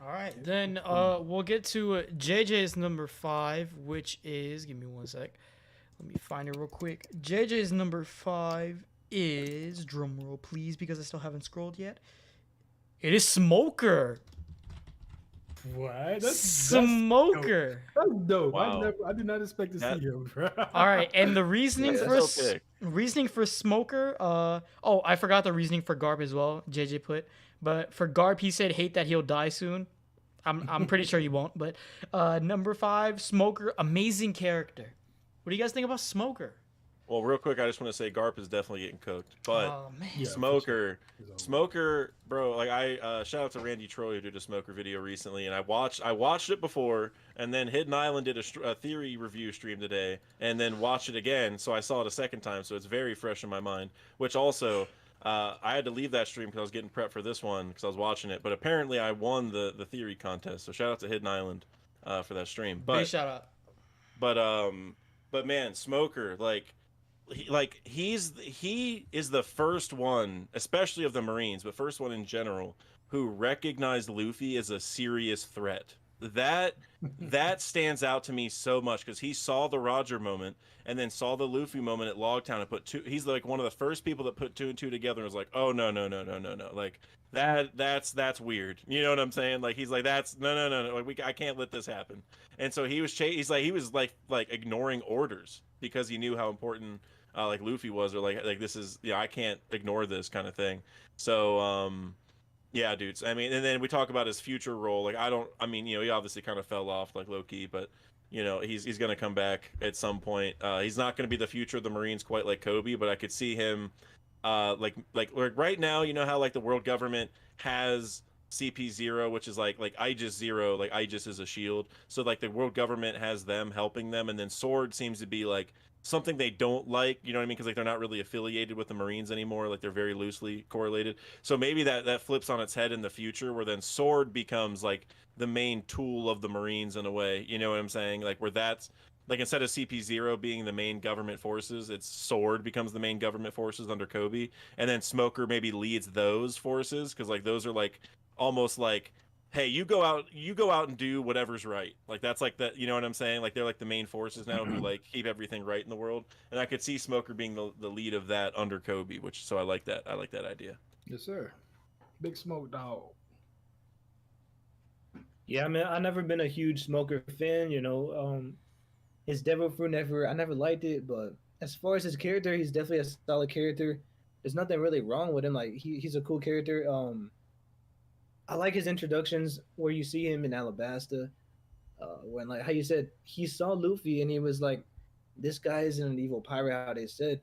Speaker 1: All right, then we'll get to JJ's number 5, which is, give me one sec. Let me find it real quick. JJ's number 5 is, drumroll please, because I still haven't scrolled yet. It is Smoker.
Speaker 5: What?
Speaker 1: Smoker.
Speaker 5: That's dope.
Speaker 2: Wow.
Speaker 5: I did not expect to
Speaker 2: That-
Speaker 5: see him, bro.
Speaker 1: All right, and the reasoning
Speaker 3: Yeah,
Speaker 1: for
Speaker 2: that's okay.
Speaker 1: reasoning for Smoker. Oh, I forgot the reasoning for Garp as well. JJ put, but for Garp, he said hate that he'll die soon. I'm pretty sure he won't. But number 5, Smoker, amazing character. What do you guys think about Smoker?
Speaker 2: Well, real quick, I just want to say Garp is definitely getting cooked, but
Speaker 1: Oh man.
Speaker 5: Yeah, for
Speaker 2: Smoker,
Speaker 5: sure.
Speaker 2: Smoker, bro. Like, I shout out to Randy Troy, who did a Smoker video recently, and I watched it before, and then Hidden Island did a theory review stream today, and then watched it again, so I saw it a second time, so it's very fresh in my mind. Which also, I had to leave that stream because I was getting prepped for this one because I was watching it, but apparently I won the theory contest, so shout out to Hidden Island for that stream.
Speaker 1: Big shout out.
Speaker 2: But man, Smoker, he is the first one, especially of the Marines, but first one in general, who recognized Luffy as a serious threat. that stands out to me so much because he saw the Roger moment and then saw the Luffy moment at Logtown and put two. He's like one of the first people that put 2 and 2 together and was like, oh no, like that's weird. You know what I'm saying? Like he's like that's no. Like I can't let this happen. And so he was he was like ignoring orders because he knew how important like Luffy was, or like this is I can't ignore this kind of thing. So yeah, dudes. I mean, and then we talk about his future role. Like I mean, he obviously kind of fell off like low key, but he's gonna come back at some point. He's not gonna be the future of the Marines quite like Koby, but I could see him like right now, how like the world government has CP0, which is like Aegis 0, like Aegis is a shield. So like the world government has them helping them, and then Sword seems to be like something they don't like, you know what I mean? Because like they're not really affiliated with the Marines anymore, like they're very loosely correlated. So maybe that flips on its head in the future, where then Sword becomes like the main tool of the Marines in a way. You know what I'm saying? Like where that's like instead of CP0 being the main government forces, it's Sword becomes the main government forces under Koby, and then Smoker maybe leads those forces because like those are like almost like, hey, you go out and do whatever's right. Like that's like you know what I'm saying? Like they're like the main forces now who like keep everything right in the world. And I could see Smoker being the lead of that under Koby, so I like that. I like that idea.
Speaker 5: Yes, sir. Big Smoke dog.
Speaker 3: Yeah, I mean, I've never been a huge Smoker fan, his Devil Fruit I never liked it, but as far as his character, he's definitely a solid character. There's nothing really wrong with him. Like he's a cool character. I like his introductions where you see him in Alabasta, when like how you said he saw Luffy and he was like, "This guy isn't an evil pirate," how they said,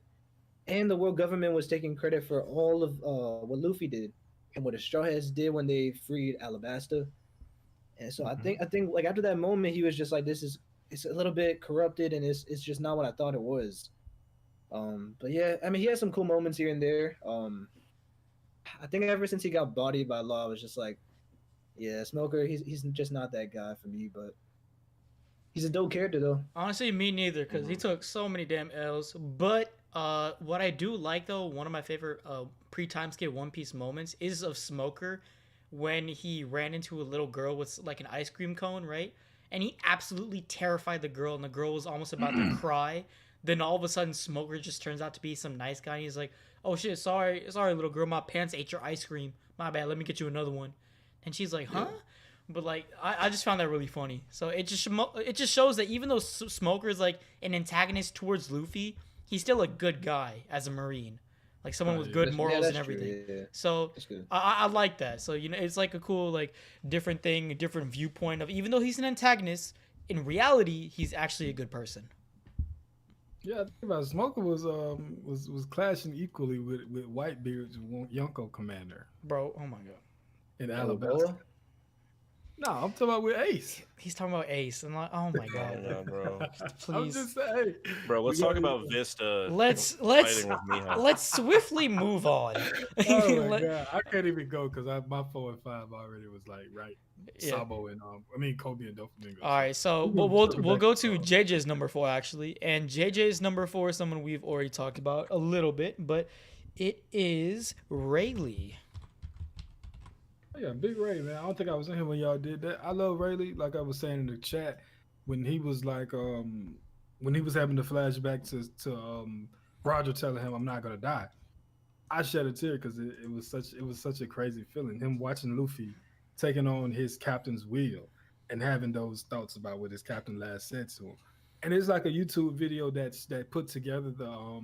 Speaker 3: and the world government was taking credit for all of what Luffy did and what the Straw Hats did when they freed Alabasta. And so I think like after that moment he was just like, it's a little bit corrupted and it's just not what I thought it was. But yeah, I mean he had some cool moments here and there. I think ever since he got bodied by Law, I was just like, yeah, Smoker, he's just not that guy for me, but he's a dope character though.
Speaker 1: Honestly, me neither, because he took so many damn L's. But what I do like though, one of my favorite pre-time skip One Piece moments is of Smoker when he ran into a little girl with like an ice cream cone, right? And he absolutely terrified the girl, and the girl was almost about to cry. Then all of a sudden, Smoker just turns out to be some nice guy. And he's like, "Oh shit, sorry, little girl. My pants ate your ice cream. My bad. Let me get you another one." And she's like, "Huh?" But like, I just found that really funny. So it just shows that even though Smoker is like an antagonist towards Luffy, he's still a good guy as a Marine, like someone with good morals and everything.
Speaker 3: Yeah.
Speaker 1: So I like that. So it's like a cool like different thing, a different viewpoint of even though he's an antagonist, in reality he's actually a good person.
Speaker 5: Yeah, I think about Smoker was clashing equally with Whitebeard's Yonko commander.
Speaker 1: Bro, oh my god.
Speaker 5: In Alabama. No, I'm talking about with Ace.
Speaker 1: He's talking about Ace. And like, oh my god.
Speaker 2: Yeah, bro.
Speaker 1: Please.
Speaker 5: I'm just saying.
Speaker 2: Bro, let's talk about Vista.
Speaker 1: Let's swiftly move on.
Speaker 5: Oh my god. I can't even go because my 4 and 5 already was like Sabo and Koby and Doflamingo.
Speaker 1: All right, so we'll go to JJ's number 4 actually. And JJ's number 4 is someone we've already talked about a little bit, but it is Rayleigh.
Speaker 5: Yeah, big Ray, man. I don't think I was in here when y'all did that. I love Rayleigh, like I was saying in the chat, when he was like, when he was having the flashback to Roger telling him, "I'm not gonna die." I shed a tear because it was such a crazy feeling. Him watching Luffy taking on his captain's wheel and having those thoughts about what his captain last said to him. And it's like a YouTube video that put together the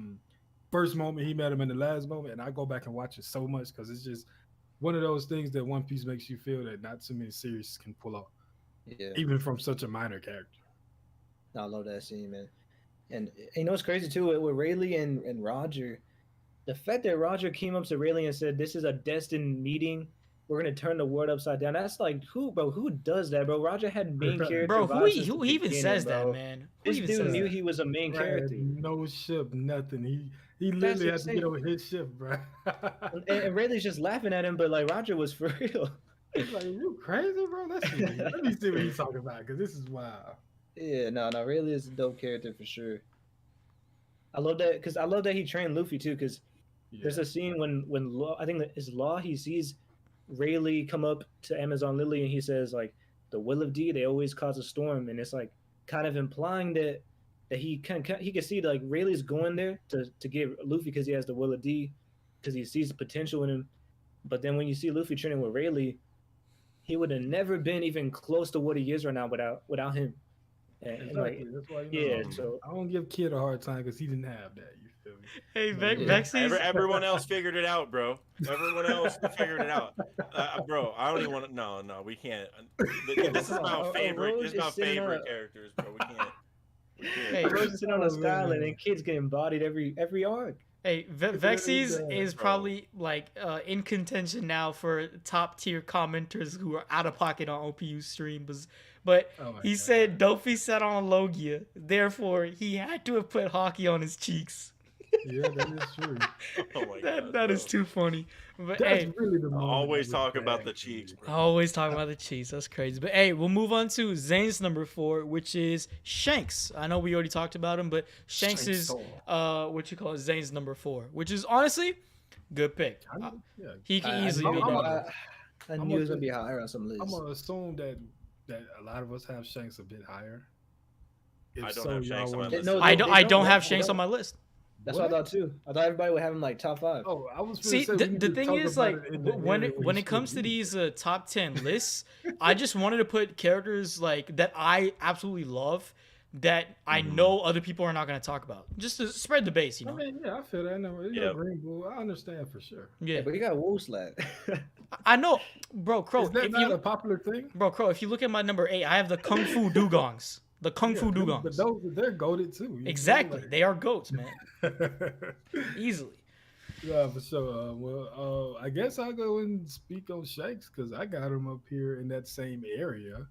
Speaker 5: first moment he met him and the last moment, and I go back and watch it so much because it's just one of those things that One Piece makes you feel that not too many series can pull off. Yeah. Even from such a minor character.
Speaker 3: I love that scene, man. And it's crazy too with Rayleigh and Roger. The fact that Roger came up to Rayleigh and said, "This is a destined meeting. We're gonna turn the world upside down." That's like who does that, bro? Roger had main character.
Speaker 1: Bro, who even says that, man?
Speaker 3: This dude knew he was a main character.
Speaker 5: No ship, nothing. He literally had to get on his ship, bro.
Speaker 3: and Rayleigh's just laughing at him, but like Roger was for real.
Speaker 5: He's like, "You crazy, bro? Let me see what he's talking about, because this is wild."
Speaker 3: Yeah, no, Rayleigh is a dope character for sure. I love that because I love that he trained Luffy too. Because there's a scene when Law, I think that is Law, he sees Rayleigh come up to Amazon Lily and he says like, the will of D, they always cause a storm, and it's like kind of implying that he can see like Rayleigh's going there to get Luffy because he has the will of D, because he sees the potential in him. But then when you see Luffy training with Rayleigh, he would have never been even close to what he is right now without him. And like,
Speaker 5: that's why,
Speaker 3: so
Speaker 5: I don't give Kid a hard time because he didn't have that. You feel me?
Speaker 1: Hey, Vexy's.
Speaker 2: Everyone else figured it out, bro. Everyone else figured it out, bro. I don't even want to. No, we can't. This is about favorite. This is about favorite characters, bro. We can't.
Speaker 3: Hey, Rose is sitting on a skyline and Kid's getting bodied every arc.
Speaker 1: Hey, Vexy's is probably like in contention now for top tier commenters who are out of pocket on OPU streams. But he said Dofi sat on Logia, therefore he had to have put hockey on his cheeks.
Speaker 5: Yeah, that is true.
Speaker 2: Oh my God,
Speaker 1: that is too funny. But
Speaker 5: that's
Speaker 1: hey,
Speaker 5: really the
Speaker 2: always talk about the cheeks, bro.
Speaker 1: Always talk about the cheeks. That's crazy. But hey, we'll move on to Zane's number 4, which is Shanks. I know we already talked about him, but Shanks is what you call it, Zane's number 4, which is honestly good pick. He can easily be number.
Speaker 3: I knew he was gonna be higher on some lists.
Speaker 5: I'm gonna assume that a lot of us have Shanks a bit higher.
Speaker 2: I don't have Shanks on my list.
Speaker 1: No, I don't have Shanks on my list.
Speaker 3: That's what I thought too. I thought everybody would have him like top 5.
Speaker 5: Oh, I was.
Speaker 1: See, the thing is, like, when it comes to these top 10 lists, I just wanted to put characters like that I absolutely love, that I know other people are not going to talk about, just to spread the base, you know.
Speaker 5: I mean, yeah, I feel that. I know, Green Bull. I understand for sure.
Speaker 1: Yeah,
Speaker 3: but you got Wolfslat.
Speaker 1: I know, bro. Crow,
Speaker 5: is that not a popular thing?
Speaker 1: Bro, Crow, if you look at my number 8, I have the Kung Fu Dugongs. The Kung Fu Dugongs.
Speaker 5: But they're goated too.
Speaker 1: Exactly. They are goats, man. Easily.
Speaker 5: Yeah, for sure. I guess I'll go and speak on Shanks because I got him up here in that same area.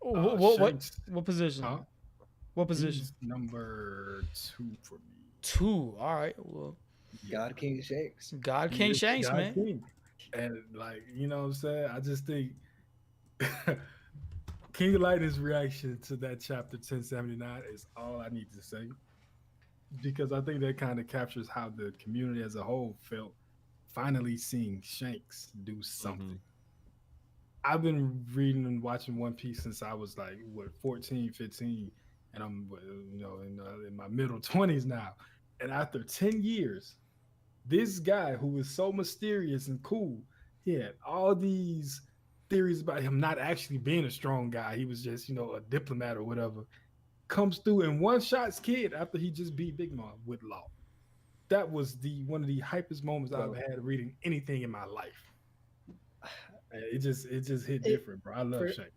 Speaker 1: What position?
Speaker 5: Huh?
Speaker 1: What position?
Speaker 5: He's number 2 for me.
Speaker 1: 2. All right. Well,
Speaker 3: God King Shanks.
Speaker 1: God King Shanks,
Speaker 5: God
Speaker 1: man.
Speaker 5: King. And like, you know what I'm saying? I just think King Lightning's reaction to that chapter 1079 is all I need to say, because I think that kind of captures how the community as a whole felt finally seeing Shanks do something. I've been reading and watching One Piece since I was like 14, 15, and I'm in my middle 20s now. And after 10 years, this guy who was so mysterious and cool, he had all these theories about him not actually being a strong guy. He was just, a diplomat or whatever. Comes through and one-shots Kid after he just beat Big Mom with Law. That was one of the hypest moments I've had reading anything in my life. It just hit different, bro. I love Shanks.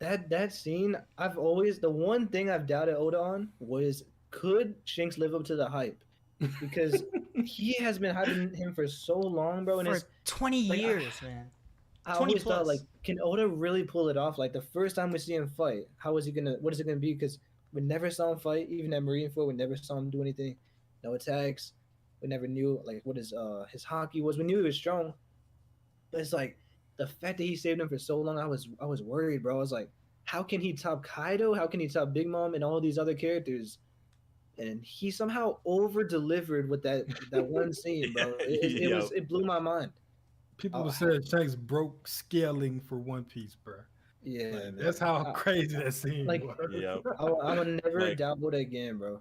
Speaker 3: That scene, the one thing I've doubted Oda on was, could Shanks live up to the hype? Because he has been hyping him for so long, bro. And
Speaker 1: for 20 years, man.
Speaker 3: I always thought, like, can Oda really pull it off? Like, the first time we see him fight, what is it gonna be? Because we never saw him fight, even at Marineford, we never saw him do anything. No attacks. We never knew, like, what his hockey was. We knew he was strong. But it's like, the fact that he saved him for so long, I was worried, bro. I was like, how can he top Kaido? How can he top Big Mom and all these other characters? And he somehow over-delivered with that one scene, bro. It blew my mind.
Speaker 5: People said Shanks broke scaling for One Piece, bro.
Speaker 3: Yeah,
Speaker 5: like, that's how crazy that scene was.
Speaker 3: I would never dabble it again, bro.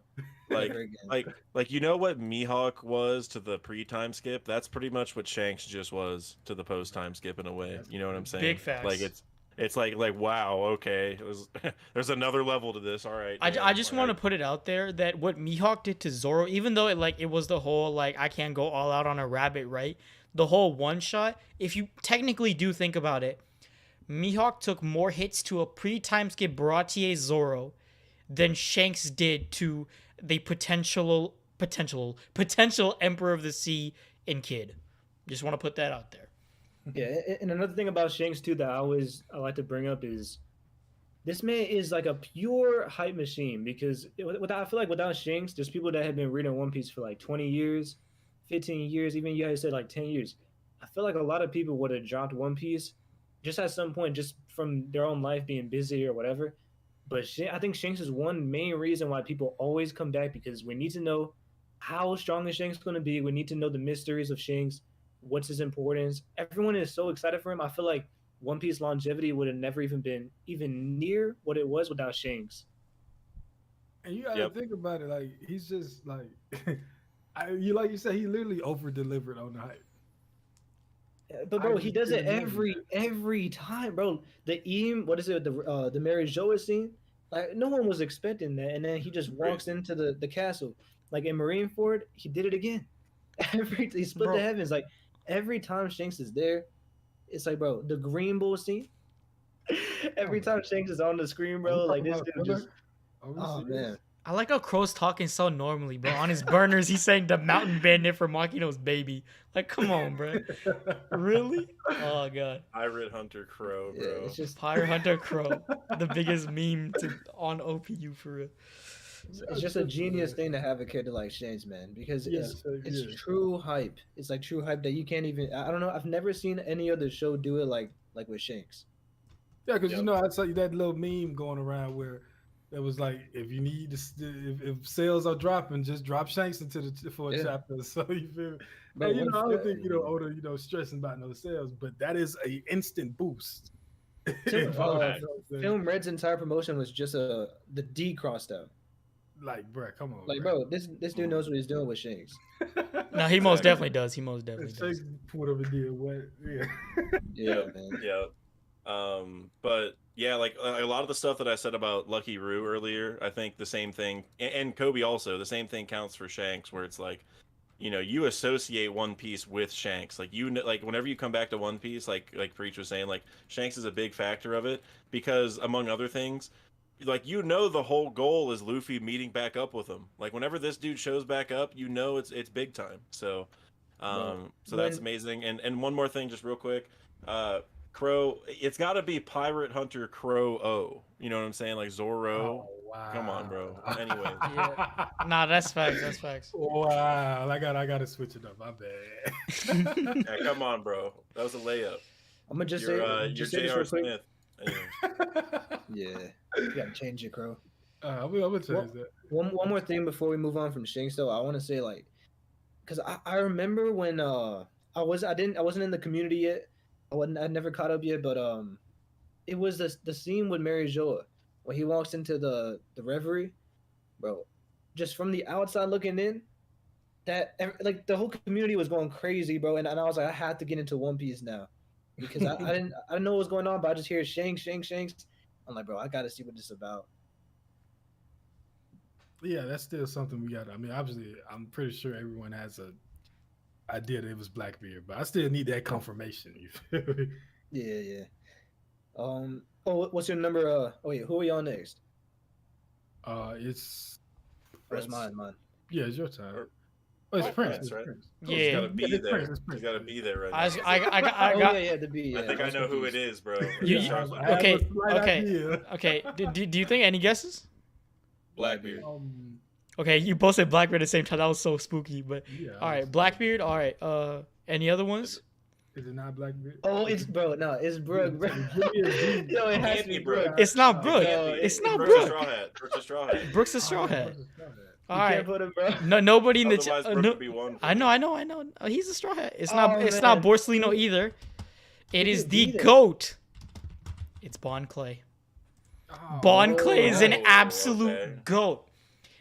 Speaker 2: Like you know what Mihawk was to the pre-time skip? That's pretty much what Shanks just was to the post-time skip in a way. You know what I'm saying?
Speaker 1: Big facts.
Speaker 2: Like it's like wow, okay. There's another level to this. All right.
Speaker 1: I just want to put it out there that what Mihawk did to Zoro, even though it was the whole I can't go all out on a rabbit, right? The whole one shot, if you technically do think about it, Mihawk took more hits to a pre-time skip Baratier Zoro than Shanks did to the potential Emperor of the Sea in Kid. Just want to put that out there.
Speaker 3: Yeah, and another thing about Shanks too that I like to bring up is this man is like a pure hype machine, because I feel like without Shanks, there's people that have been reading One Piece for like 20 years, 15 years, even you guys said like 10 years. I feel like a lot of people would have dropped One Piece just at some point, just from their own life being busy or whatever. But I think Shanks is one main reason why people always come back, because we need to know how strong is Shanks going to be. We need to know the mysteries of Shanks. What's his importance? Everyone is so excited for him. I feel like One Piece longevity would have never even been even near what it was without Shanks.
Speaker 5: And you gotta think about it, like he's just like, like you said, he literally over delivered on the hype.
Speaker 3: But bro, he does it every time, bro. The what is it? The Mary Joa scene, like no one was expecting that, and then he just walks into the castle, like in Marineford. He did it again. He split the heavens. Like every time Shanks is there, it's like, bro, the Green Bull scene. Every time Shanks is on the screen, bro, like this dude just. Oh man.
Speaker 1: I like how Crow's talking so normally, bro. On his burners, he's saying the mountain bandit for Makino's baby. Like, come on, bro. Really? Oh, God.
Speaker 2: Pirate Hunter Crow, bro.
Speaker 3: Yeah, it's just
Speaker 1: Pirate Hunter Crow. The biggest meme on OPU, for real.
Speaker 3: It's just a genius thing to have a character like Shanks, man, because it's true hype. It's like true hype that you can't even. I don't know. I've never seen any other show do it like with Shanks.
Speaker 5: Yeah, because you know, I saw that little meme going around where it was like, if you need to, if sales are dropping, just drop Shanks into for a chapter. So you feel me? But and, I don't think Oda stressing about no sales, but that is a instant boost.
Speaker 3: Film Red's entire promotion was just the D crossed out.
Speaker 5: Like, bro, come on.
Speaker 3: Like, bro, this dude knows what he's doing with Shanks.
Speaker 1: No, he most definitely does. He most definitely does.
Speaker 5: Whatever did, what?
Speaker 3: Yeah, man.
Speaker 2: Yeah. But yeah, like a lot of the stuff that I said about Lucky Roo earlier, I think the same thing, and Koby also, the same thing counts for Shanks, where it's like, you associate One Piece with Shanks. Like, like whenever you come back to One Piece, like Preach was saying, like Shanks is a big factor of it because, among other things, like, the whole goal is Luffy meeting back up with him. Like, whenever this dude shows back up, it's big time. So, that's amazing. And one more thing, just real quick, Crow, it's got to be Pirate Hunter Crow O. You know what I'm saying? Like Zoro.
Speaker 5: Oh, wow.
Speaker 2: Come on, bro. Anyway.
Speaker 1: Yeah. Nah, that's facts. That's facts.
Speaker 5: Wow. I gotta switch it up. My bad.
Speaker 2: Yeah, come on, bro. That was a layup.
Speaker 3: I'm gonna just
Speaker 2: you're J.R. Smith.
Speaker 3: Anyway. Yeah. You gotta change it, Crow.
Speaker 5: I'm gonna change that.
Speaker 3: One more thing before we move on from Shanks, though. I want to say, like, because I remember when I wasn't in the community yet. I'd never caught up yet, but it was the scene with Mary Joa when he walks into the reverie, bro. Just from the outside looking in, that like the whole community was going crazy, bro. And I was like, I had to get into One Piece now because I didn't know what was going on, but I just hear Shanks. I'm like, bro, I gotta see what this is about.
Speaker 5: Yeah, that's still something we got. I mean, obviously, I'm pretty sure everyone has a idea that it was Blackbeard, but I still need that confirmation. You feel me?
Speaker 3: Yeah. What's your number? Who are we on next?
Speaker 5: It's
Speaker 3: mine.
Speaker 5: Yeah, it's your time. Oh, it's Prince, right?
Speaker 1: Yeah,
Speaker 2: he's gotta be there. He's gotta be there right now.
Speaker 1: I got
Speaker 3: the B. Yeah,
Speaker 2: I think I know who it is, bro.
Speaker 1: Okay. Do you think any guesses?
Speaker 2: Blackbeard.
Speaker 1: Okay, you both said Blackbeard at the same time. That was so spooky. But all right, Blackbeard. All right. Any other ones?
Speaker 5: Is it not Blackbeard?
Speaker 3: Oh, it's bro. No, it's Brook. Bro. Yo, it has to be Brook.
Speaker 1: It's not Brook. It's not Brook.
Speaker 2: Brooks a Straw Hat.
Speaker 1: Brooks a Straw Hat. All right.
Speaker 3: Can't put him, bro.
Speaker 1: No, nobody in the
Speaker 2: chat.
Speaker 1: I know. He's a Straw Hat. It's not Borsalino either. It is the GOAT. It's Bon Clay. Bon Clay is an absolute GOAT.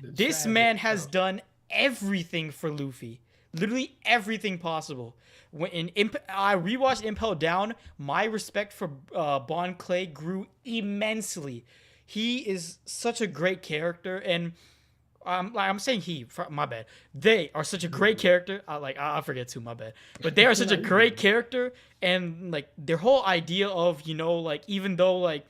Speaker 1: This man has done everything for Luffy. Literally everything possible. When I rewatched Impel Down, my respect for Bon Clay grew immensely. He is such a great character, and I'm saying my bad. They are such a great character. I forget too, my bad. But they are such a great character, and like their whole idea of even though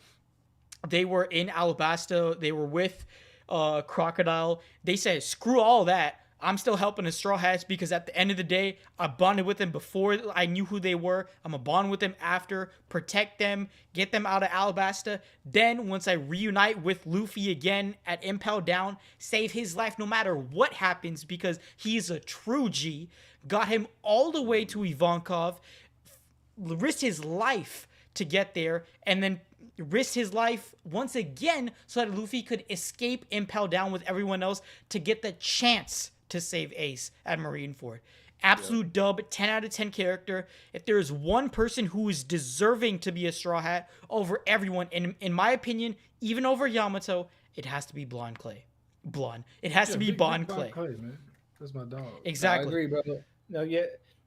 Speaker 1: they were in Alabasta, they were with Crocodile. They said, screw all that. I'm still helping the Straw Hats because at the end of the day, I bonded with them before I knew who they were. I'm going to bond with them after, protect them, get them out of Alabasta. Then once I reunite with Luffy again at Impel Down, save his life no matter what happens because he's a true G. Got him all the way to Ivankov, risked his life to get there, and then risked his life once again so that Luffy could escape Impel Down with everyone else to get the chance to save Ace at Marineford. Absolute dub, 10 out of 10 character. If there is one person who is deserving to be a Straw Hat over everyone, and in my opinion, even over Yamato, it has to be Blonde Clay. Blonde. It has to be Blonde Clay.
Speaker 5: Man. That's my dog.
Speaker 1: Exactly.
Speaker 3: I agree, bro. No, yeah.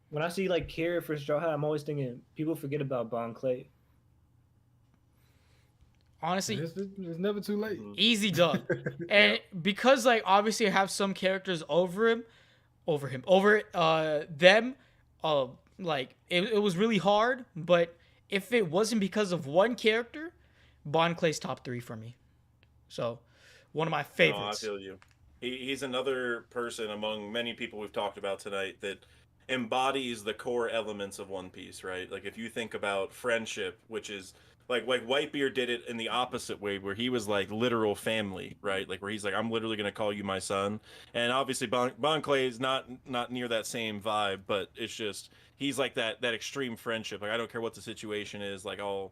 Speaker 3: When I see like care for Straw Hat, I'm always thinking people forget about Bon Clay.
Speaker 1: Honestly,
Speaker 5: it's never too late.
Speaker 1: Easy dub. And because like obviously I have some characters over them, like it was really hard. But if it wasn't because of one character, Bon Clay's top 3 for me. So one of my favorites.
Speaker 2: No, I feel you. He's another person among many people we've talked about tonight that embodies the core elements of One Piece, right? Like if you think about friendship, which is like Whitebeard did it in the opposite way, where he was like literal family, right? Like where he's like, I'm literally gonna call you my son. And obviously Bon Clay is not near that same vibe, but it's just he's like that extreme friendship. Like I don't care what the situation is, like I'll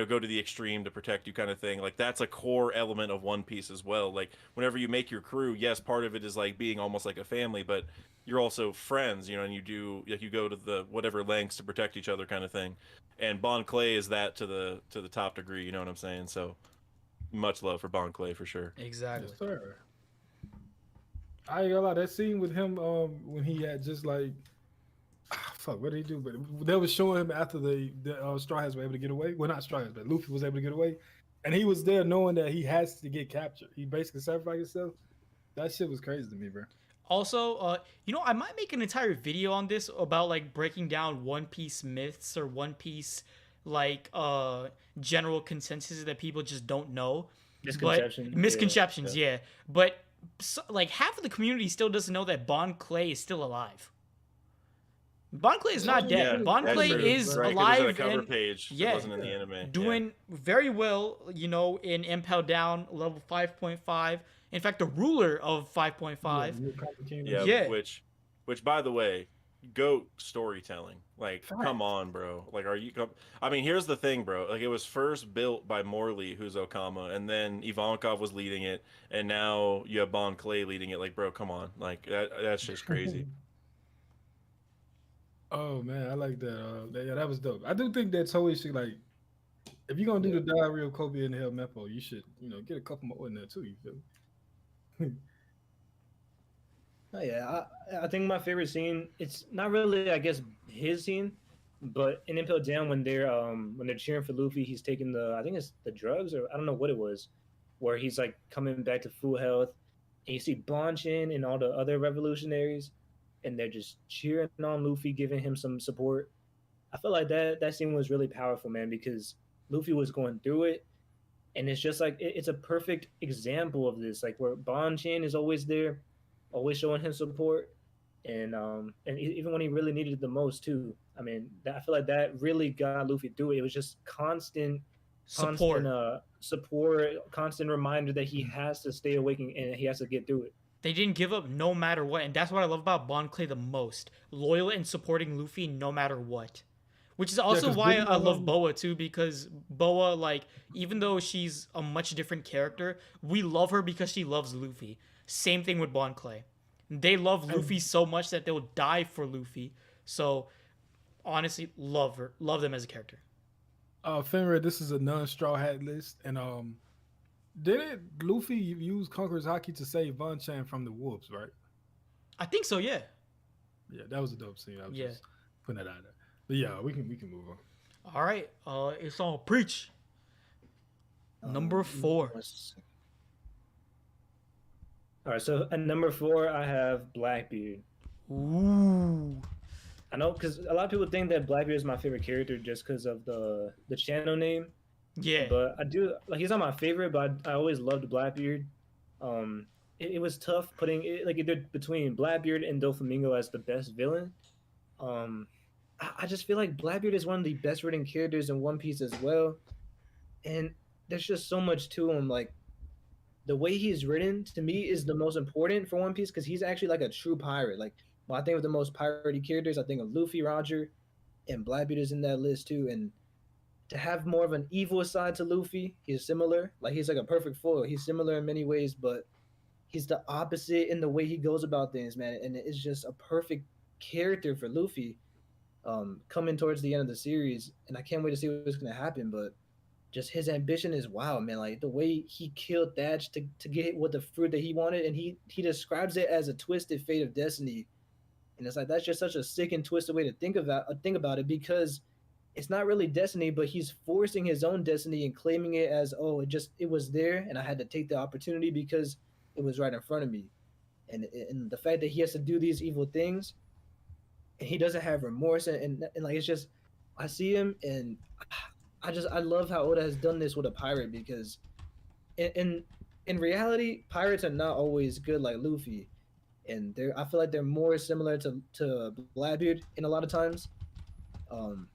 Speaker 2: go to the extreme to protect you kind of thing. Like that's a core element of One Piece as well. Like whenever you make your crew, yes, part of it is like being almost like a family, but you're also friends, and you do like you go to the whatever lengths to protect each other kind of thing. And Bon Clay is that to the top degree, you know what I'm saying? So much love for Bon Clay for sure.
Speaker 1: Exactly.
Speaker 5: Yes, sir. I ain't gonna lie, that scene with him when he had just like fuck, what did he do? But they was showing him after the Straw Hats were able to get away. Well, not Straw Hats, but Luffy was able to get away. And he was there knowing that he has to get captured. He basically sacrificed himself. That shit was crazy to me, bro.
Speaker 1: Also, I might make an entire video on this about like breaking down One Piece myths or One Piece like general consensus that people just don't know. Misconceptions, yeah. But so, like half of the community still doesn't know that Bon Clay is still alive. Bon Clay is not dead. Bon Clay is alive.
Speaker 2: It was on a cover page. It wasn't in the anime.
Speaker 1: Doing very well, in Impel Down level 5.5. In fact, the ruler of 5.5.
Speaker 2: Which by the way, GOAT storytelling. Like, come on, bro. Like, are you? I mean, here's the thing, bro. Like, it was first built by Morley, who's Okama, and then Ivankov was leading it, and now you have Bon Clay leading it. Like, bro, come on. Like, that's just crazy.
Speaker 5: Oh man, I like that. That was dope. I do think that Toei should like, if you're gonna do the Diary of Koby and Hell Meppo, you should get a couple more in there too. You feel me?
Speaker 3: Oh yeah, I think my favorite scene. It's not really, I guess, his scene, but in Impel Down when they're cheering for Luffy, he's taking I think it's the drugs, or I don't know what it was, where he's like coming back to full health, and you see Bonchin and all the other revolutionaries, and they're just cheering on Luffy, giving him some support. I feel like that scene was really powerful, man, because Luffy was going through it, and it's just like it's a perfect example of this, like where Bonchin is always there, always showing him support, and even when he really needed it the most too. I mean, I feel like that really got Luffy through it. It was just constant support, constant reminder that he has to stay awake and he has to get through it.
Speaker 1: They didn't give up no matter what, and that's what I love about Bon Clay the most. Loyal and supporting Luffy no matter what. Which is also why I love Boa too, because Boa, like, even though she's a much different character, we love her because she loves Luffy. Same thing with Bon Clay. They love Luffy so much that they'll die for Luffy. So, honestly, love them as a character.
Speaker 5: Fenrir, this is a non-Straw Hat list, and didn't Luffy use Conqueror's Haki to save Bonchan from the wolves, right?
Speaker 1: I think so, yeah.
Speaker 5: Yeah, that was a dope scene. I was just putting that out there. But yeah, we can move on.
Speaker 1: All right, it's all preach. Number 4.
Speaker 3: All right, so at number 4, I have Blackbeard.
Speaker 1: Ooh.
Speaker 3: I know, because a lot of people think that Blackbeard is my favorite character just because of the channel name.
Speaker 1: Yeah.
Speaker 3: But I do, like, he's not my favorite, but I always loved Blackbeard. It was tough putting it, like, either between Blackbeard and Doflamingo as the best villain. I just feel like Blackbeard is one of the best written characters in One Piece as well. And there's just so much to him. Like, the way he's written, to me, is the most important for One Piece because he's actually like a true pirate. Like, when I think of the most piratey characters, I think of Luffy, Roger, and Blackbeard is in that list too. And to have more of an evil side to Luffy, he's similar. Like, he's like a perfect foil. He's similar in many ways, but he's the opposite in the way he goes about things, man. And it's just a perfect character for Luffy coming towards the end of the series, and I can't wait to see what's gonna happen. But just his ambition is wow, man. Like the way he killed Thatch to get what the fruit that he wanted, and he describes it as a twisted fate of destiny, and it's like that's just such a sick and twisted way to think about it because it's not really destiny, but he's forcing his own destiny and claiming it as oh it was there and I had to take the opportunity because it was right in front of me, and the fact that he has to do these evil things and he doesn't have remorse and like it's just I see him and I love how Oda has done this with a pirate because in in reality pirates are not always good like Luffy, and I feel like they're more similar to Blackbeard in a lot of times. Um,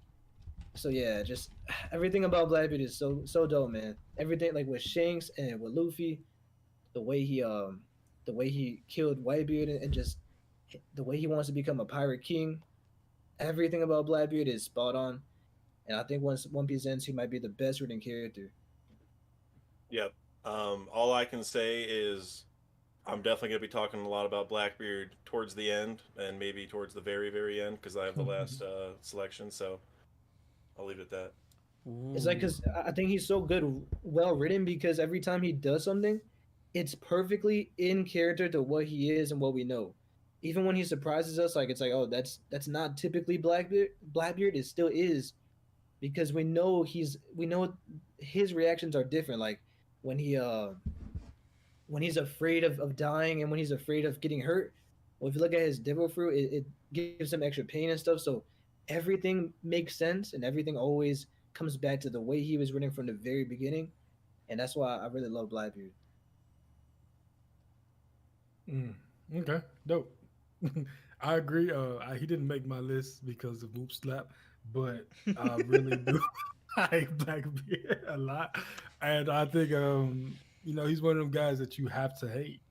Speaker 3: so yeah, just everything about Blackbeard is so dope, man. Everything like with Shanks and with Luffy, the way he killed Whitebeard and just the way he wants to become a pirate king. Everything about Blackbeard is spot on, and I think once One Piece ends, he might be the best written character.
Speaker 2: Yep. All I can say is I'm definitely going to be talking a lot about Blackbeard towards the end and maybe towards the very, very end because I have the last selection. So I'll leave it at that.
Speaker 1: Ooh.
Speaker 3: It's like because I think he's so good, well written because every time he does something, it's perfectly in character to what he is and what we know. Even when he surprises us, like it's like, oh, that's not typically Blackbeard. Blackbeard it still is, because we know his reactions are different. Like when when he's afraid of dying and when he's afraid of getting hurt. Well, if you look at his devil fruit, it gives him extra pain and stuff. So everything makes sense and everything always comes back to the way he was written from the very beginning, and that's why I really love Blackbeard.
Speaker 5: Okay, dope. I agree. He didn't make my list because of Whoop Slap, but I really do like Blackbeard a lot, and I think he's one of them guys that you have to hate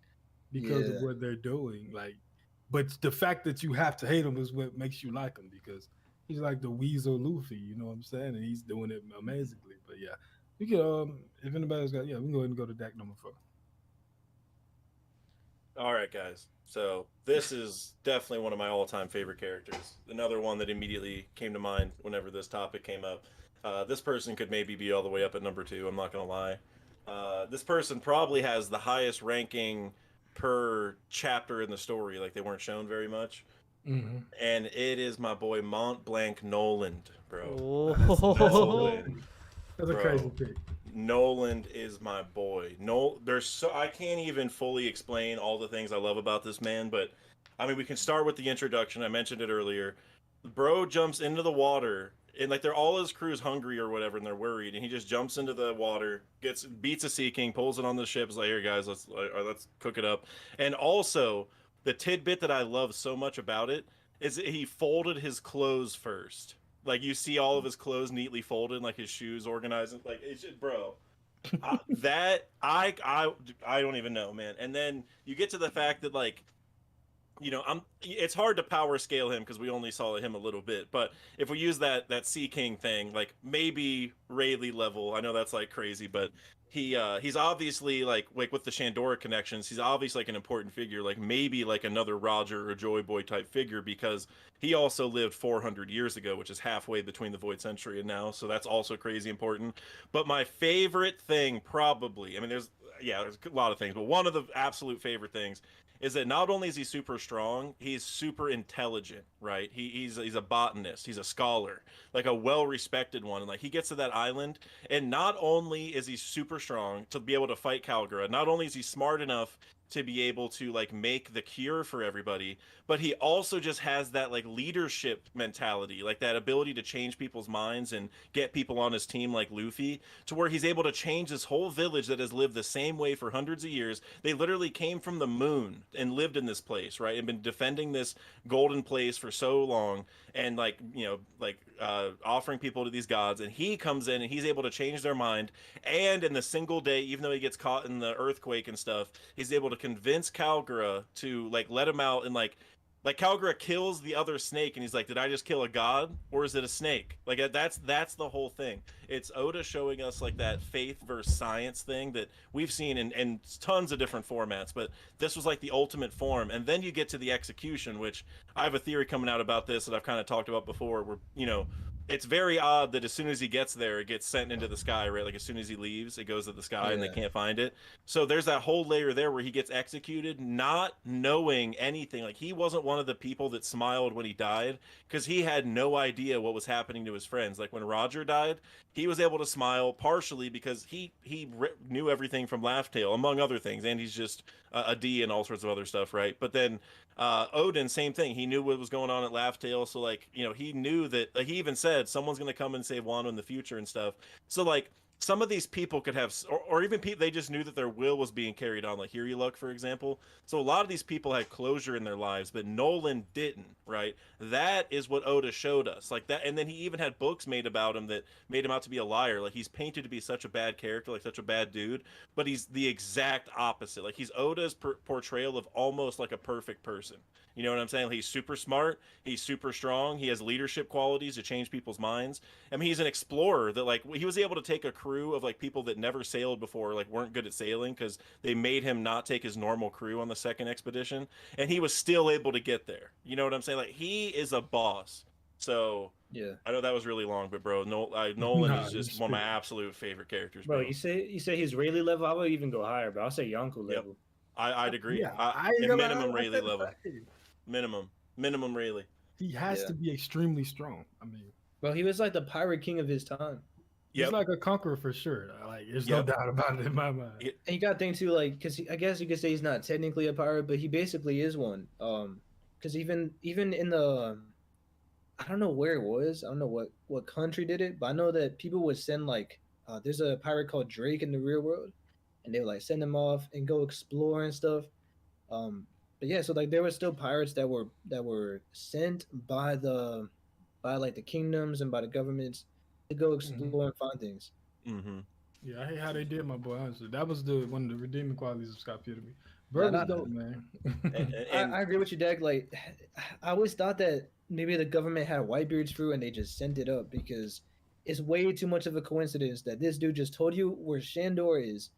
Speaker 5: because of what they're doing. Like, but the fact that you have to hate him is what makes you like him because he's like the Weasel Luffy. You know what I'm saying? And he's doing it amazingly. But yeah, we can. If anybody's got, we can go ahead and go to deck number 4.
Speaker 2: All right, guys. So this is definitely one of my all-time favorite characters. Another one that immediately came to mind whenever this topic came up. This person could maybe be all the way up at number 2. I'm not gonna lie. This person probably has the highest ranking per chapter in the story. Like they weren't shown very much.
Speaker 5: Mm-hmm.
Speaker 2: And it is my boy Mont Blanc Noland, bro.
Speaker 1: Noland.
Speaker 5: That's a crazy pick.
Speaker 2: Noland is my boy. I can't even fully explain all the things I love about this man, but I mean we can start with the introduction. I mentioned it earlier. Bro jumps into the water and like all his crew's hungry or whatever and they're worried and he just jumps into the water, beats a Sea King, pulls it on the ship, is like, here guys, let's cook it up. And also the tidbit that I love so much about it is that he folded his clothes first. Like you see all of his clothes neatly folded, like his shoes organized. Like it's just, bro, I don't even know, man. And then you get to the fact that like, it's hard to power scale him because we only saw him a little bit. But if we use that Sea King thing, like maybe Rayleigh level, I know that's like crazy, but he's obviously like with the Shandora connections, he's obviously like an important figure, like maybe like another Roger or Joy Boy type figure because he also lived 400 years ago, which is halfway between the Void Century and now, so that's also crazy important. But my favorite thing probably, I mean there's a lot of things, but one of the absolute favorite things is that not only is he super strong, he's super intelligent, right? He's a botanist, he's a scholar, like a well-respected one. And like he gets to that island, and not only is he super strong to be able to fight Calgara, not only is he smart enough to be able to like make the cure for everybody, but he also just has that like leadership mentality, like that ability to change people's minds and get people on his team like Luffy, to where he's able to change this whole village that has lived the same way for hundreds of years. They literally came from the moon and lived in this place, right? And been defending this golden place for so long, and offering people to these gods, and he comes in and he's able to change their mind, and in the single day, even though he gets caught in the earthquake and stuff, he's able to convince Calgara to like let him out and like Like Calgary kills the other snake, and he's like, "Did I just kill a god, or is it a snake?" Like that's the whole thing. It's Oda showing us like that faith versus science thing that we've seen in tons of different formats, but this was like the ultimate form. And then you get to the execution, which I have a theory coming out about this that I've kind of talked about before. Where it's very odd that as soon as he gets there, it gets sent into the sky, right? Like as soon as he leaves, it goes to the sky and they can't find it. So there's that whole layer there where he gets executed, not knowing anything. Like he wasn't one of the people that smiled when he died because he had no idea what was happening to his friends. Like when Roger died, he was able to smile partially because he knew everything from Laugh Tale, among other things, and he's just a D and all sorts of other stuff, right? But then Oden, same thing. He knew what was going on at Laugh Tale, so like he knew that. Like, he even said someone's going to come and save Wano in the future and stuff. So like some of these people could have, or even people, they just knew that their will was being carried on, like Hiryuuk, for example. So a lot of these people had closure in their lives, but Noland didn't, right? That is what Oda showed us, like that. And then he even had books made about him that made him out to be a liar. Like he's painted to be such a bad character, like such a bad dude, but he's the exact opposite. Like he's Oda's portrayal of almost like a perfect person. You know what I'm saying? He's super smart. He's super strong. He has leadership qualities to change people's minds. I mean, he's an explorer that like he was able to take a crew of like people that never sailed before, like weren't good at sailing because they made him not take his normal crew on the second expedition, and he was still able to get there. You know what I'm saying? Like he is a boss. So
Speaker 3: yeah,
Speaker 2: I know that was really long, but bro, Nolan is just one of my absolute favorite characters. Bro,
Speaker 6: you say he's Rayleigh level. I would even go higher, but I'll say Yonko level.
Speaker 2: I'd agree.
Speaker 5: Yeah,
Speaker 2: Minimum Rayleigh level. Minimum Rayleigh.
Speaker 5: He has to be extremely strong. I mean,
Speaker 3: well, he was like the pirate king of his time.
Speaker 5: He's like a conqueror for sure. Like, there's no doubt about it in my mind.
Speaker 3: And you got to think too, like, because I guess you could say he's not technically a pirate, but he basically is one. Because even in the, I don't know where it was. I don't know what country did it, but I know that people would send like, there's a pirate called Drake in the real world, and they would like send him off and go explore and stuff. But yeah, so like there were still pirates that were sent by like the kingdoms and by the governments to go explore and find things.
Speaker 2: Mm-hmm.
Speaker 5: Yeah, I hate how they did, my boy. Honestly, that was one of the redeeming qualities of Scott Peterby. Bird was dope, man.
Speaker 3: I agree with you, Dag. Like, I always thought that maybe the government had Whitebeard's fruit and they just sent it up because it's way too much of a coincidence that this dude just told you where Shandor is,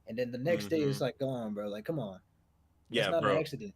Speaker 3: and then the next day it's like gone, bro. Like, come on. It's not an accident.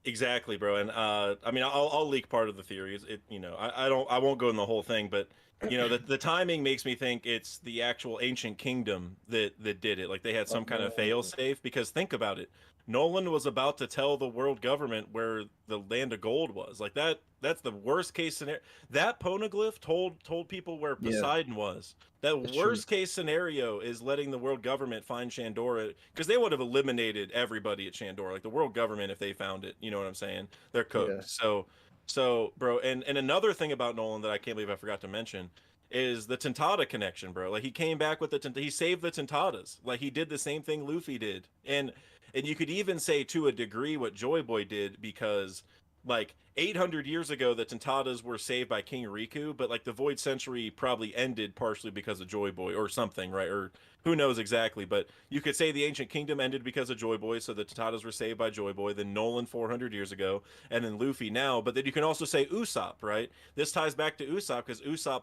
Speaker 2: Exactly, bro. And I mean, I'll leak part of the theories. I won't go in the whole thing, but the timing makes me think it's the actual ancient kingdom that did it. Like they had some kind of fail safe, because think about it. Noland was about to tell the world government where the land of gold was. Like that's the worst case scenario. That poneglyph told people where Poseidon was. That worst case scenario is letting the world government find Shandora, because they would have eliminated everybody at Shandora. Like the world government, if they found it, you know what I'm saying? They're cooked. Yeah. So bro, and another thing about Noland that I can't believe I forgot to mention is the Tentada connection, bro. Like he came back with he saved the Tentadas. Like he did the same thing Luffy did. And you could even say to a degree what Joy Boy did, because like 800 years ago the Tentadas were saved by King Riku, but like the Void Century probably ended partially because of Joy Boy or something, right? Or who knows exactly, but you could say the Ancient Kingdom ended because of Joy Boy, so the Tentadas were saved by Joy Boy, then Noland 400 years ago, and then Luffy now. But then you can also say Usopp, right? This ties back to Usopp because Usopp,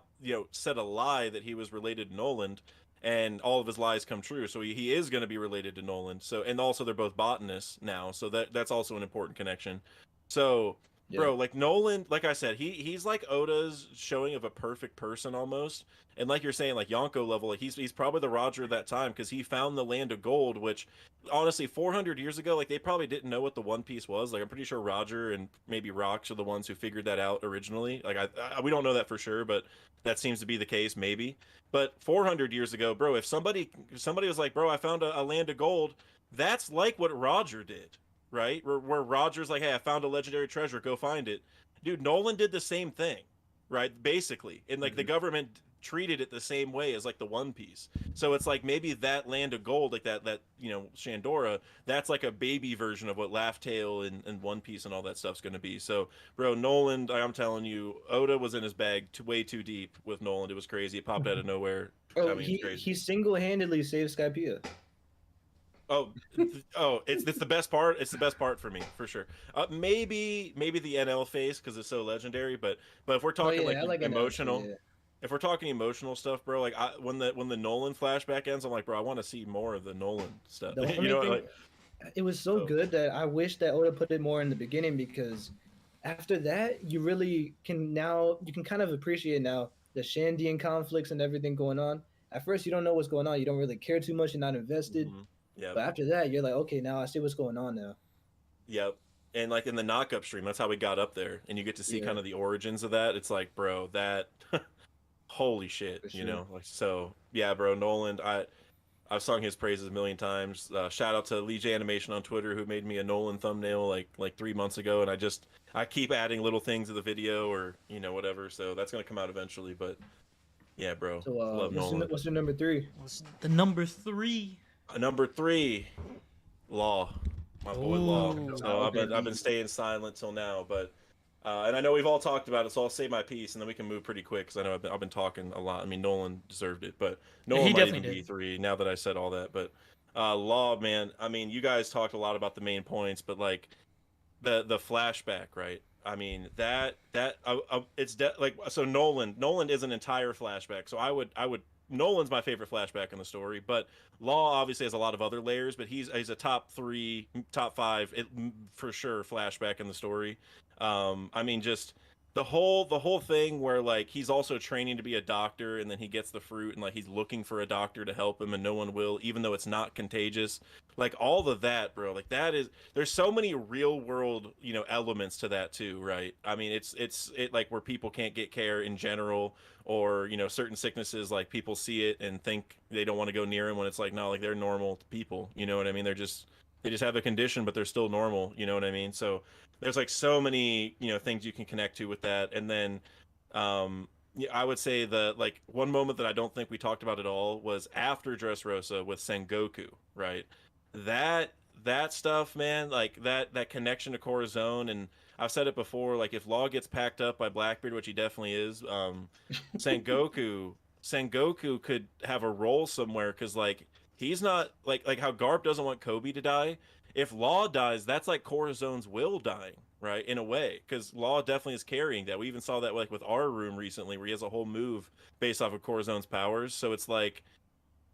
Speaker 2: said a lie that he was related to Noland, and all of his lies come true. So he is going to be related to Noland. So, and also they're both botanists now, so that's also an important connection. So, bro, like Noland, like I said, he's like Oda's showing of a perfect person almost. And like you're saying, like Yonko level, like he's probably the Roger of that time, because he found the land of gold, which honestly 400 years ago, like they probably didn't know what the One Piece was. Like I'm pretty sure Roger and maybe Rocks are the ones who figured that out originally. Like we don't know that for sure, but that seems to be the case, maybe. But 400 years ago, bro, if somebody was like, bro, I found a land of gold, that's like what Roger did, right? Where Roger's like, hey, I found a legendary treasure, go find it. Dude, Noland did the same thing, right? Basically. And like the government treated it the same way as like the One Piece. So it's like maybe that land of gold, like that Shandora, that's like a baby version of what Laugh Tale and One Piece and all that stuff's going to be. So bro, Noland, I'm telling you, Oda was in his bag way too deep with Noland. It was crazy. It popped out of nowhere.
Speaker 3: Oh, he single-handedly saved Skypiea.
Speaker 2: It's the best part. It's the best part for me for sure. Maybe the NL face because it's so legendary. But if we're talking like emotional,
Speaker 3: NL,
Speaker 2: if we're talking emotional stuff, bro, like when the Nolan flashback ends, I'm like, bro, I want to see more of the Nolan stuff. You know, like
Speaker 3: it was so good that I wish that Oda put it more in the beginning, because after that you really can kind of appreciate now the Shandian conflicts and everything going on. At first you don't know what's going on, you don't really care too much, you're not invested.
Speaker 2: Yeah.
Speaker 3: But after that you're like, okay, now I see what's going on now.
Speaker 2: Yep. And like in the knockup stream, that's how we got up there, and you get to see kind of the origins of that. It's like, bro, that holy shit, you know, like, so yeah, bro, Noland, I've sung his praises a million times. Shout out to 𝙲𝚘𝚙𝚅 Animation on Twitter, who made me a Nolan thumbnail like 3 months ago, and I keep adding little things to the video, or you know, whatever. So that's gonna come out eventually. But yeah, bro,
Speaker 3: So
Speaker 2: love Nolan.
Speaker 3: what's your number 3?
Speaker 1: What's the number 3?
Speaker 2: Number 3, Law, my boy Law. So I've been staying silent till now, but and I know we've all talked about it, so I'll say my piece, and then we can move pretty quick because I know I've been talking a lot. I mean, Nolan deserved it, but Nolan might even be 3 now that I said all that. But Law, man, I mean, you guys talked a lot about the main points, but like the flashback, right? I mean, so Nolan is an entire flashback. So I would Nolan's my favorite flashback in the story, but Law obviously has a lot of other layers, but he's a top 3, top 5 for sure flashback in the story. I mean, just the whole thing where like he's also training to be a doctor, and then he gets the fruit, and like he's looking for a doctor to help him, and no one will, even though it's not contagious. Like all of that, bro. Like there's so many real world, you know, elements to that too, right? I mean, it's like where people can't get care in general, or you know, certain sicknesses, like people see it and think they don't want to go near them, when it's like, no, like they're normal people, you know what I mean? They just have a condition, but they're still normal, you know what I mean? So there's like so many, you know, things you can connect to with that. And then yeah, I would say the like one moment that I don't think we talked about at all was after Dressrosa with Sengoku, right? That stuff, man, like that connection to Corazon. And I've said it before, like if Law gets packed up by Blackbeard, which he definitely is, Sengoku could have a role somewhere, because like he's not like how Garp doesn't want Koby to die. If Law dies, that's like Corazon's will dying, right? In a way, because Law definitely is carrying that. We even saw that like with our room recently, where he has a whole move based off of Corazon's powers. So it's like,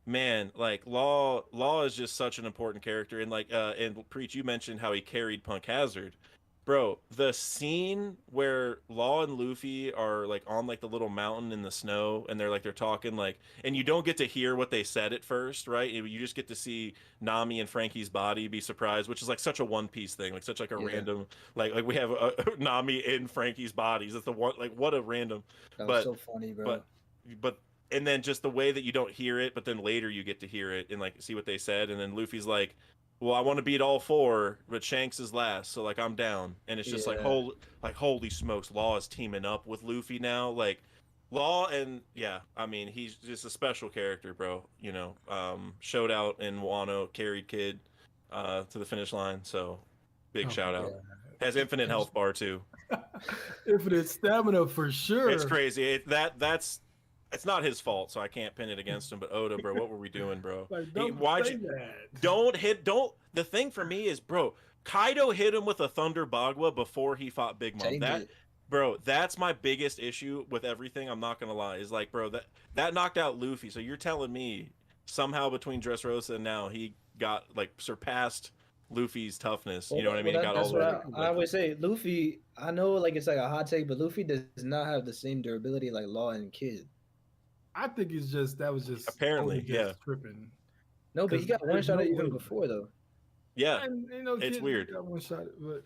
Speaker 2: man, like Law is just such an important character. And like and Preach, you mentioned how he carried Punk Hazard. Bro, the scene where Law and Luffy are like on like the little mountain in the snow, and they're talking, like, and you don't get to hear what they said at first, right? You just get to see Nami and Frankie's body be surprised, which is like such a One Piece thing, like such like a random, like we have Nami in Frankie's bodies. It's the one, like, what a random.
Speaker 3: That was so funny, bro.
Speaker 2: But and then just the way that you don't hear it, but then later you get to hear it and like see what they said, and then Luffy's like, well, I want to beat all 4, but Shanks is last, so like I'm down. And it's just like holy smokes, Law is teaming up with Luffy now. Like Law, and yeah, I mean, he's just a special character, bro. You know, showed out in Wano, carried Kid to the finish line. So big shout out. Has infinite health bar too.
Speaker 5: Infinite stamina for sure.
Speaker 2: It's crazy. It's not his fault, so I can't pin it against him. But Oda, bro, what were we doing, bro?
Speaker 5: Like,
Speaker 2: don't. The thing for me is, bro, Kaido hit him with a Thunder Bagua before he fought Big Mom. Bro, that's my biggest issue with everything. I'm not gonna lie. Is like, bro, that knocked out Luffy. So you're telling me somehow between Dressrosa and now he got like surpassed Luffy's toughness. You know what I mean?
Speaker 3: That's what I always say. Luffy, I know like it's like a hot take, but Luffy does not have the same durability like Law and Kid.
Speaker 5: I think it's just that was just
Speaker 2: apparently
Speaker 5: tripping.
Speaker 3: No, but he got one shot even before though.
Speaker 2: Yeah,
Speaker 5: and, you know,
Speaker 2: it's weird.
Speaker 5: Got one shot, but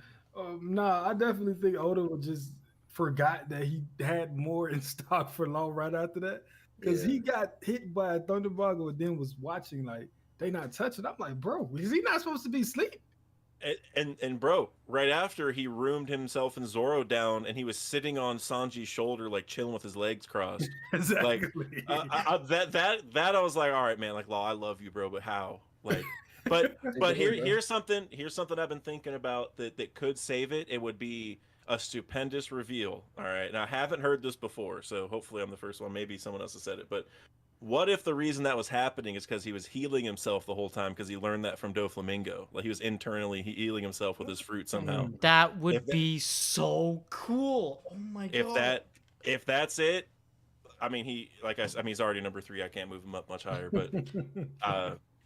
Speaker 5: nah, I definitely think Oda just forgot that he had more in stock for Law right after that, because he got hit by a Thunder Bagua and then was watching like they not touching. I'm like, bro, is he not supposed to be asleep?
Speaker 2: And bro, right after he roomed himself and Zoro down, and he was sitting on Sanji's shoulder, like chilling with his legs crossed.
Speaker 5: Exactly.
Speaker 2: Like that I was like, all right, man, like Law, I love you, bro, but how? Like, but here's something I've been thinking about that could save it. It would be a stupendous reveal. All right, now I haven't heard this before, so hopefully I'm the first one. Maybe someone else has said it, but what if the reason that was happening is because he was healing himself the whole time because he learned that from Doflamingo? Like he was internally healing himself with his fruit somehow.
Speaker 1: That would be so cool. Oh my god.
Speaker 2: If that's it, I mean, he's already number 3. I can't move him up much higher, but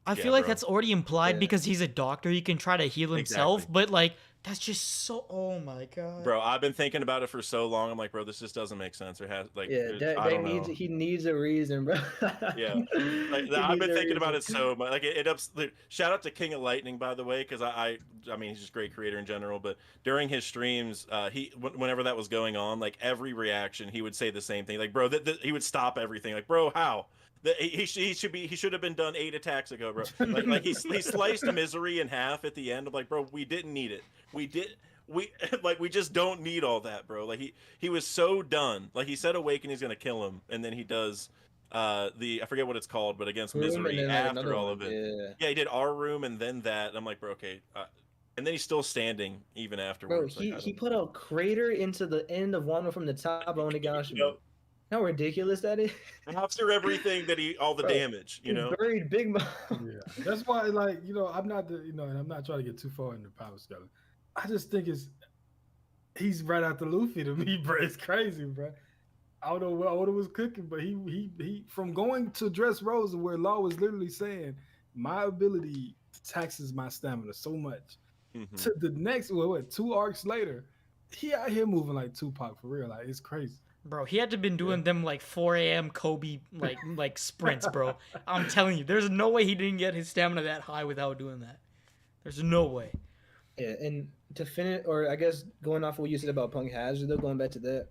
Speaker 1: I feel like that's already implied because he's a doctor. He can try to heal himself, but like that's just so. Oh my god,
Speaker 2: bro! I've been thinking about it for so long. I'm like, bro, this just doesn't make sense. Or has like,
Speaker 3: he needs a reason, bro.
Speaker 2: Yeah, like, I've been thinking about it so much. Like shout out to King of Lightning, by the way, because I mean, he's just a great creator in general. But during his streams, whenever that was going on, like every reaction, he would say the same thing. Like, bro, he would stop everything. Like, bro, how? He should have been done 8 attacks ago, bro. Like he sliced Misery in half at the end. I'm like, bro, we didn't need it. We just don't need all that, bro. Like he was so done. Like he said Awakening's gonna kill him, and then he does I forget what it's called, but against Misery after all of it. Yeah, he did our room and then that. And I'm like, bro, okay. And then he's still standing even afterwards.
Speaker 3: Bro, he put a crater into the end of Wano from the top Onigashima. Yep. How ridiculous that is!
Speaker 2: After everything that all the damage, you know.
Speaker 3: Buried Big Mom.
Speaker 5: Yeah, that's why, like, I'm not and I'm not trying to get too far into power scaling. I just think he's right after Luffy to me, bro. It's crazy, bro. I don't know what Oda was cooking, but he from going to Dressrosa where Law was literally saying my ability taxes my stamina so much, to the next 2 arcs later, he out here moving like Tupac for real. Like it's crazy.
Speaker 1: Bro, he had to been doing them like 4 a.m. Kobe like sprints, bro. I'm telling you, there's no way he didn't get his stamina that high without doing that. There's no way.
Speaker 3: Yeah, and to finish, or I guess going off what you said about Punk Hazard, though, going back to that,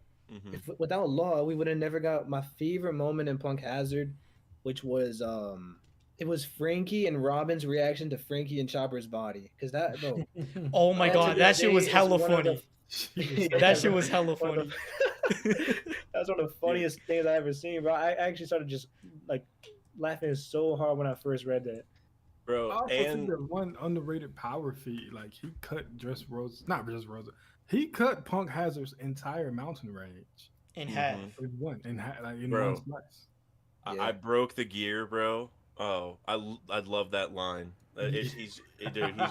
Speaker 3: without Law, we would have never got my favorite moment in Punk Hazard, which was it was Frankie and Robin's reaction to Frankie and Chopper's body, because that. Bro,
Speaker 1: oh my god, that shit was hella funny. That shit was hella funny.
Speaker 3: That's one of the funniest things I ever seen, bro. I actually started just like laughing so hard when I first read that.
Speaker 2: Bro,
Speaker 5: I also think that one underrated power feat, like he cut not Dressrosa. He cut Punk Hazard's entire mountain range
Speaker 1: in half.
Speaker 5: In one slice.
Speaker 2: I broke the gear, bro. Oh, I love that line. He's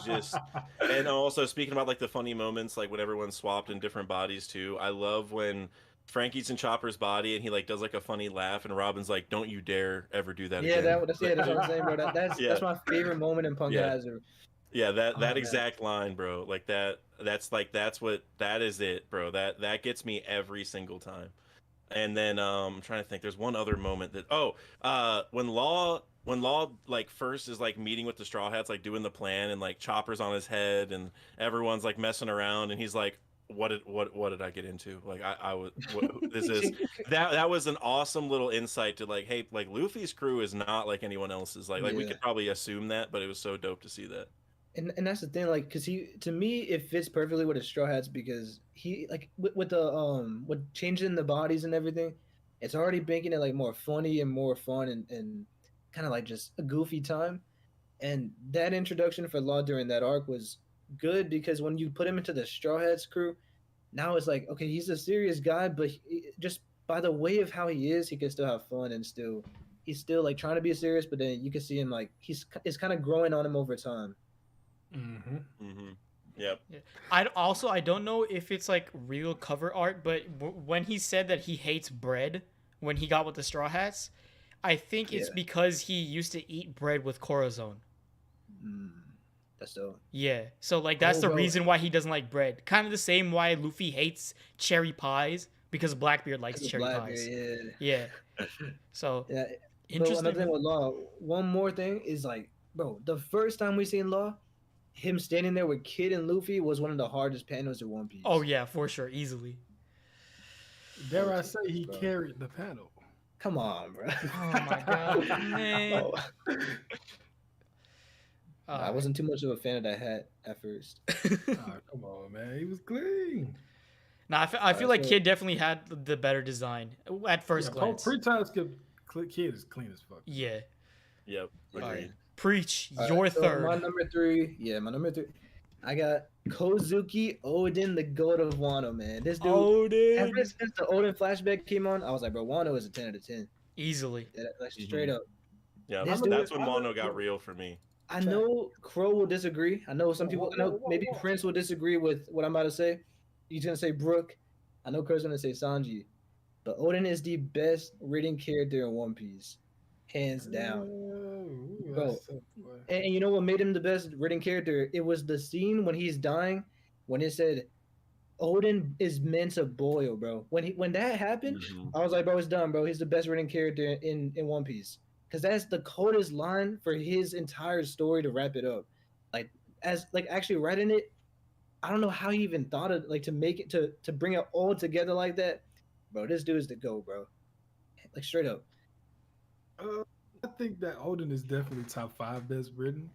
Speaker 2: just, and also speaking about like the funny moments, like when everyone swapped in different bodies too. I love when Frankie's in Chopper's body and he like does like a funny laugh and Robin's like, "Don't you dare ever do that again."
Speaker 3: That's what I'm saying, bro. That's my favorite moment in Punk Hazard.
Speaker 2: Yeah, that exact line, bro. Like that is it, bro. That gets me every single time. And then I'm trying to think. There's one other moment that when Law like first is like meeting with the Straw Hats, like doing the plan, and like Chopper's on his head and everyone's like messing around, and he's like, what did I get into? Like this is that was an awesome little insight to like, hey, like Luffy's crew is not like anyone else's. Like we could probably assume that, but it was so dope to see that.
Speaker 3: And that's the thing, like, because to me it fits perfectly with his Straw Hats, because he like with the with changing the bodies and everything, it's already making it like more funny and more fun and kind of like just a goofy time. And that introduction for Law during that arc was good, because when you put him into the Straw Hats crew, now it's like, okay, he's a serious guy, but just by the way of how he is, he can still have fun, and he's still like trying to be serious, but then you can see him like it's kind of growing on him over time.
Speaker 2: Yep.
Speaker 1: I don't know if it's like real cover art, but when he said that he hates bread when he got with the Straw Hats, I think it's because he used to eat bread with Corazon.
Speaker 3: That's dope.
Speaker 1: Yeah, so like that's the reason why he doesn't like bread. Kind of the same why Luffy hates cherry pies, because Blackbeard likes cherry pies. Yeah. So interesting.
Speaker 3: But another thing with Law, one more thing is like, bro, the first time we seen Law, him standing there with Kid and Luffy was one of the hardest panels in One Piece.
Speaker 1: Oh yeah, for sure, easily.
Speaker 5: Dare I say he carried the panel?
Speaker 3: Come on, bro.
Speaker 1: Oh my god, man.
Speaker 3: I wasn't too much of a fan of that hat at first.
Speaker 5: Come on, man. He was clean.
Speaker 1: Nah, I feel like Kid definitely had the better design at first glance.
Speaker 5: Pre-time skip, Kid is clean as fuck.
Speaker 1: Yeah.
Speaker 2: Yep. Agreed.
Speaker 1: Preach. Your third.
Speaker 3: My number three. I got Kozuki Oden, the goat of Wano, man. This dude, ever since the Oden flashback came on, I was like, bro, Wano is a 10 out of 10.
Speaker 1: Easily.
Speaker 3: Like straight up.
Speaker 2: Yeah,
Speaker 3: This
Speaker 2: that's
Speaker 3: dude-
Speaker 2: when Wano got real for me.
Speaker 3: I know Crow will disagree. I know some people. I know maybe Prince will disagree with what I'm about to say. He's gonna say Brook. I know Crow's gonna say Sanji, but Oden is the best written character in One Piece, hands down. Bro, and you know what made him the best written character? It was the scene when he's dying, when it said, "Oden is meant to boil," bro. When that happened, I was like, bro, it's done, bro. He's the best written character in One Piece. Because that's the coldest line for his entire story to wrap it up. Like actually writing it, I don't know how he even thought of to make it to bring it all together like that. Bro, this dude is the GOAT, bro. Like straight up.
Speaker 5: I think that Oden is definitely top 5 best written.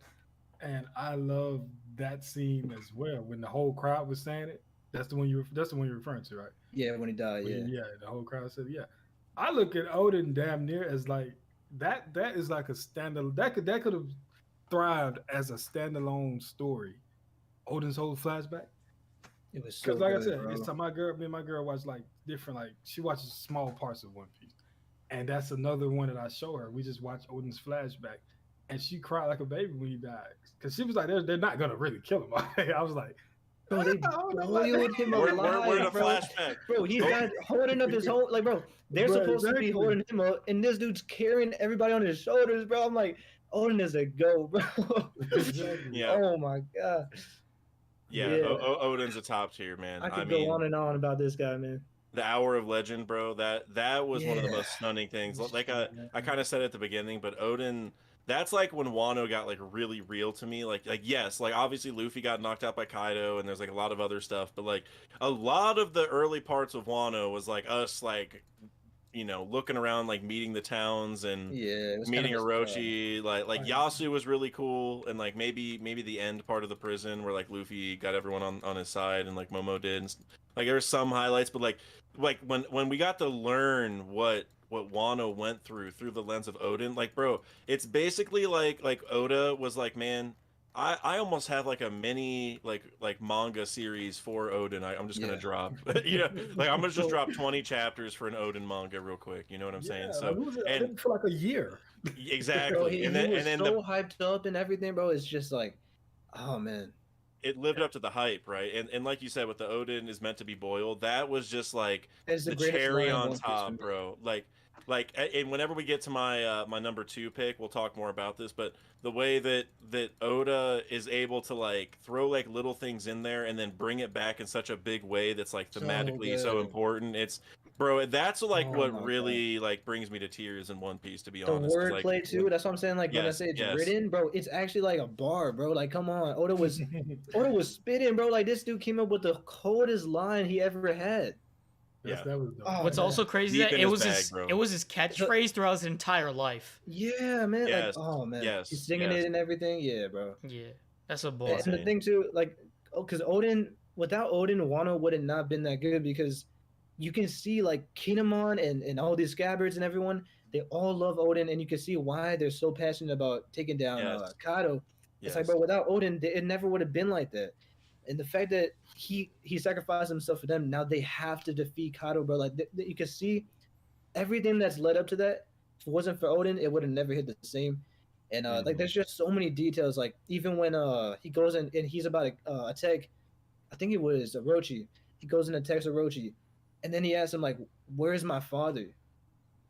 Speaker 5: And I love that scene as well. When the whole crowd was saying it. That's the one you're referring to, right?
Speaker 3: Yeah, when he died,
Speaker 5: Yeah, the whole crowd said, yeah. I look at Oden damn near as like that is like a standalone that could have thrived as a standalone story. Oden's whole flashback.
Speaker 3: It was so
Speaker 5: like
Speaker 3: good,
Speaker 5: I said,
Speaker 3: bro.
Speaker 5: it's time me and my girl watch like different, like she watches small parts of One Piece. And that's another one that I show her. We just watch Oden's flashback. And she cried like a baby when he died. Because she was like, they're not gonna really kill him. I was like,
Speaker 3: bro, they boiled him alive,
Speaker 2: We're in a
Speaker 3: bro.
Speaker 2: flashback.
Speaker 3: Bro, he's got holding up his whole bro. They're
Speaker 5: Bro,
Speaker 3: supposed to be
Speaker 5: exactly.
Speaker 3: holding him up, and this dude's carrying everybody on his shoulders, bro. I'm like, Oden is a go, bro.
Speaker 2: Yeah.
Speaker 3: Oh my god.
Speaker 2: Yeah, Oden's a top tier, man.
Speaker 3: I could
Speaker 2: mean,
Speaker 3: go on and on about this guy, man.
Speaker 2: the Hour of Legend, bro. That was one of the most stunning things. Like I kind of said at the beginning, but Oden. That's like when Wano got like really real to me. Like yes, like obviously Luffy got knocked out by Kaido, and there's like a lot of other stuff. But like a lot of the early parts of Wano was like us like, you know, looking around, like meeting the towns and meeting Orochi. Like Yasu was really cool, and like maybe the end part of the prison where like Luffy got everyone on his side, and like Momo did. And, like there were some highlights, but like when we got to learn what Wano went through the lens of Oden, like bro, it's basically like Oda was like, man, I almost have like a mini like manga series for Oden. I'm just gonna drop, like I'm gonna just drop 20 chapters for an Oden manga real quick. You know what I'm saying? So
Speaker 5: and for like a year,
Speaker 2: exactly.
Speaker 3: Bro, he was
Speaker 2: then
Speaker 3: so hyped up and everything, bro. It's just like, oh man.
Speaker 2: It lived up to the hype, right? And like you said, with the Oden is meant to be boiled, that was just like the cherry on top, bro. Like, and whenever we get to my my number 2 pick, we'll talk more about this. But the way that Oda is able to like throw like little things in there and then bring it back in such a big way that's like thematically so important. It's bro, that's like what really like brings me to tears in One Piece, to be honest.
Speaker 3: The wordplay too. That's what I'm saying. Like when I say it's written, bro, it's actually like a bar, bro. Like come on, Oda was spitting, bro. Like this dude came up with the coldest line he ever had.
Speaker 5: Yes, that was dope.
Speaker 1: What's also crazy that it was his catchphrase throughout his entire life.
Speaker 3: Yeah, man.
Speaker 2: Yes.
Speaker 3: Like, oh man.
Speaker 2: Yes.
Speaker 3: He's singing it and everything. Yeah, bro.
Speaker 1: Yeah, that's a boss.
Speaker 3: And the thing too, like, because without Oden, Wano would have not been that good because you can see like Kinemon and all these scabbards and everyone, they all love Oden, and you can see why they're so passionate about taking down Kaido. It's like, bro, without Oden, it never would have been like that. And the fact that he sacrificed himself for them, now they have to defeat Kaido, bro. Like you can see everything that's led up to that. If it wasn't for Oden, it would have never hit the same. And like there's just so many details. Like even when he goes in and he's about to attack, I think it was Orochi. He goes and attacks Orochi, and then he asks him like, "Where's my father?"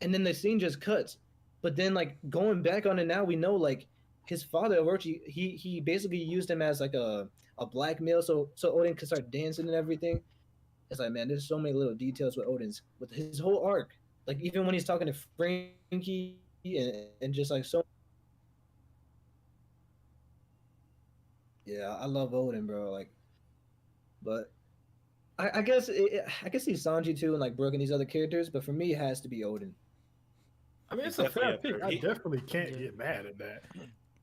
Speaker 3: And then the scene just cuts. But then like going back on it now, we know like his father Orochi, he basically used him as like a blackmail, so Oden could start dancing and everything. It's like, man, there's so many little details with his whole arc. Like even when he's talking to Frankie and just like so. Yeah, I love Oden, bro. Like, but I guess I can see Sanji too and like Brook and these other characters, but for me it has to be Odin.
Speaker 5: I mean, it's a fair pick. I definitely can't get mad at that.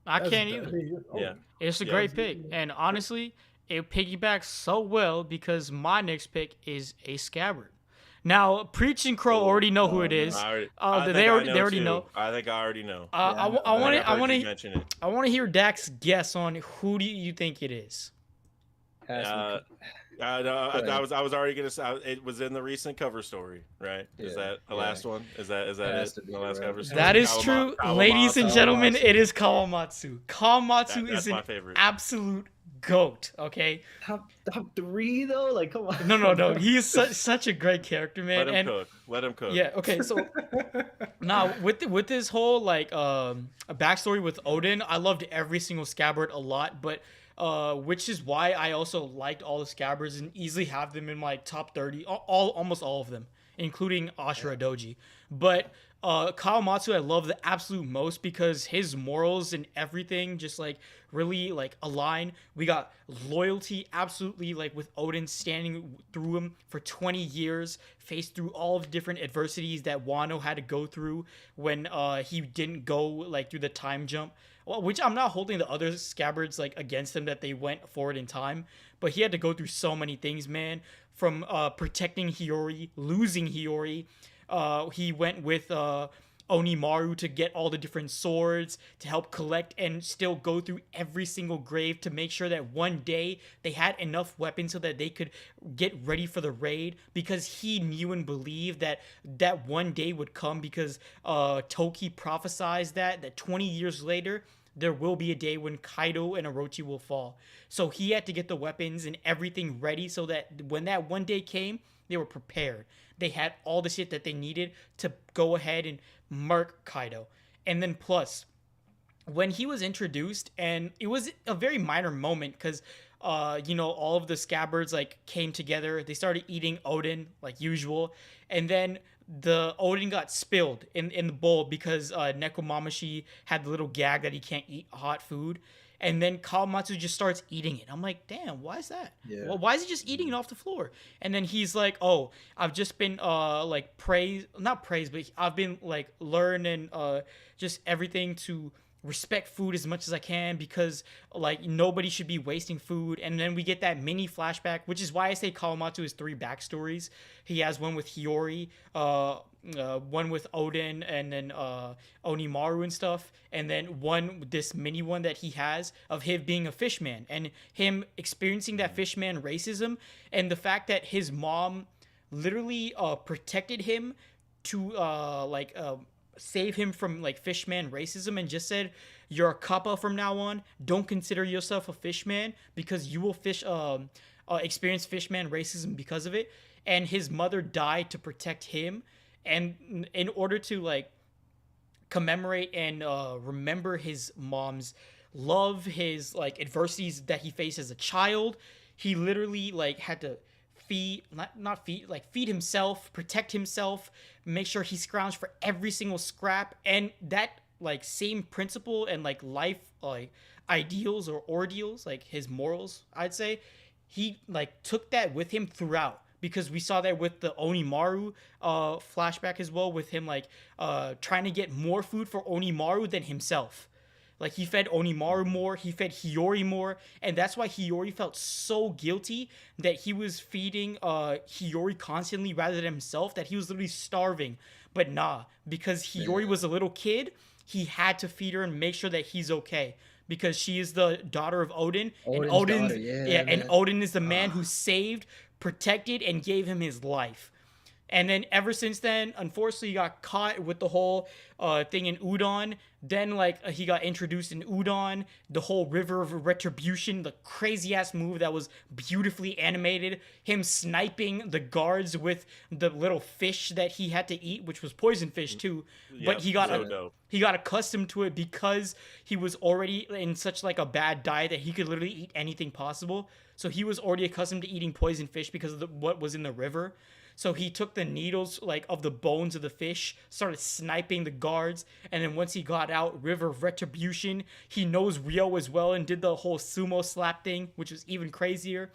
Speaker 1: I can't either.
Speaker 2: Yeah,
Speaker 1: it's a great pick, and honestly, it piggybacks so well because my next pick is a scabbard. Now, Preach and Crow already know who it is.
Speaker 2: They
Speaker 1: already know.
Speaker 2: I think I already know.
Speaker 1: I want to hear Dak's guess on who do you think it is.
Speaker 2: I was already gonna say it was in the recent cover story, right? Is that the last one? Is that it? The last cover story.
Speaker 1: That is true, ladies and gentlemen. It is Kawamatsu. Kawamatsu is an absolute goat. Okay.
Speaker 6: Top 3 though. Like, come on.
Speaker 1: No. He is such a great character, man.
Speaker 2: Let him cook.
Speaker 1: Yeah. Okay. So now with this whole like a backstory with Oden, I loved every single scabbard a lot, but. Which is why I also liked all the scabbards and easily have them in my top 30, almost all of them, including Ashura Doji. But Kawamatsu I love the absolute most because his morals and everything just like really like align. We got loyalty absolutely like with Oden standing through him for 20 years, faced through all of the different adversities that Wano had to go through when he didn't go like through the time jump. Well, which I'm not holding the other scabbards like against him that they went forward in time, but he had to go through so many things, man. From protecting Hiyori, losing Hiyori, he went with Onimaru to get all the different swords to help collect and still go through every single grave to make sure that one day they had enough weapons so that they could get ready for the raid, because he knew and believed that one day would come, because Toki prophesized that 20 years later there will be a day when Kaido and Orochi will fall. So he had to get the weapons and everything ready so that when that one day came, they were prepared. They had all the shit that they needed to go ahead and murk Kaido. And then plus, when he was introduced, and it was a very minor moment because, all of the scabbards like came together. They started eating Oden like usual. And then the Oden got spilled in the bowl because Nekomamashi had the little gag that he can't eat hot food. And then Kawamatsu just starts eating it. I'm like, damn, why is that?
Speaker 3: Yeah.
Speaker 1: Well, why is he just eating it off the floor? And then he's like, oh, I've just been not praised, but I've been like learning just everything to respect food as much as I can, because like nobody should be wasting food. And then we get that mini flashback, which is why I say Kawamatsu has 3 backstories. He has one with Hiyori, one with Oden, and then Onimaru and stuff, and then this mini one that he has of him being a fishman and him experiencing that fishman racism, and the fact that his mom literally protected him to save him from like fishman racism, and just said, you're a kappa from now on, don't consider yourself a fishman because you will experience fishman racism because of it. And his mother died to protect him, and in order to like commemorate and remember his mom's love, his like adversities that he faced as a child, he literally like had to feed himself, protect himself, make sure he scrounged for every single scrap. And that like same principle and like life like ideals or ordeals, like his morals, I'd say, he like took that with him throughout, because we saw that with the Onimaru flashback as well, with him like trying to get more food for Onimaru than himself. Like, he fed Onimaru more, he fed Hiyori more, and that's why Hiyori felt so guilty that he was feeding Hiyori constantly rather than himself, that he was literally starving. But nah, because Hiyori was a little kid, he had to feed her and make sure that he's okay, because she is the daughter of Oden, and Oden is the man who saved, protected, and gave him his life. And then ever since then, unfortunately, he got caught with the whole thing in Udon. Then, like, he got introduced in Udon, the whole River of Retribution, the crazy-ass move that was beautifully animated. Him sniping the guards with the little fish that he had to eat, which was poison fish, too.
Speaker 2: Yep,
Speaker 1: but he got accustomed to it because he was already in such, like, a bad diet that he could literally eat anything possible. So he was already accustomed to eating poison fish because of what was in the river. So he took the needles, like, of the bones of the fish, started sniping the guards, and then once he got out, River of Retribution, he knows Ryo as well and did the whole sumo slap thing, which was even crazier.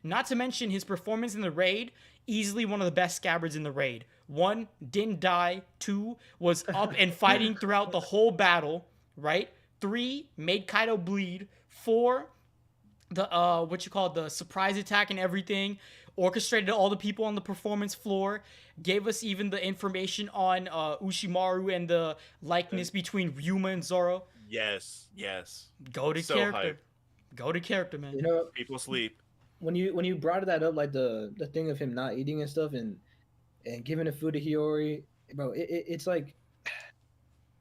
Speaker 1: Not to mention his performance in the raid, easily one of the best scabbards in the raid. 1, didn't die. 2, was up and fighting throughout the whole battle, right? 3, made Kaido bleed. 4, the surprise attack and everything, orchestrated all the people on the performance floor, gave us even the information on Ushimaru and the likeness between Ryuma and Zoro.
Speaker 2: Yes.
Speaker 1: Go to
Speaker 2: so
Speaker 1: character.
Speaker 2: Hype.
Speaker 1: Go to character, man.
Speaker 3: You know,
Speaker 2: People sleep.
Speaker 3: when you brought that up, like the thing of him not eating and stuff, and giving the food to Hiyori, bro, it's like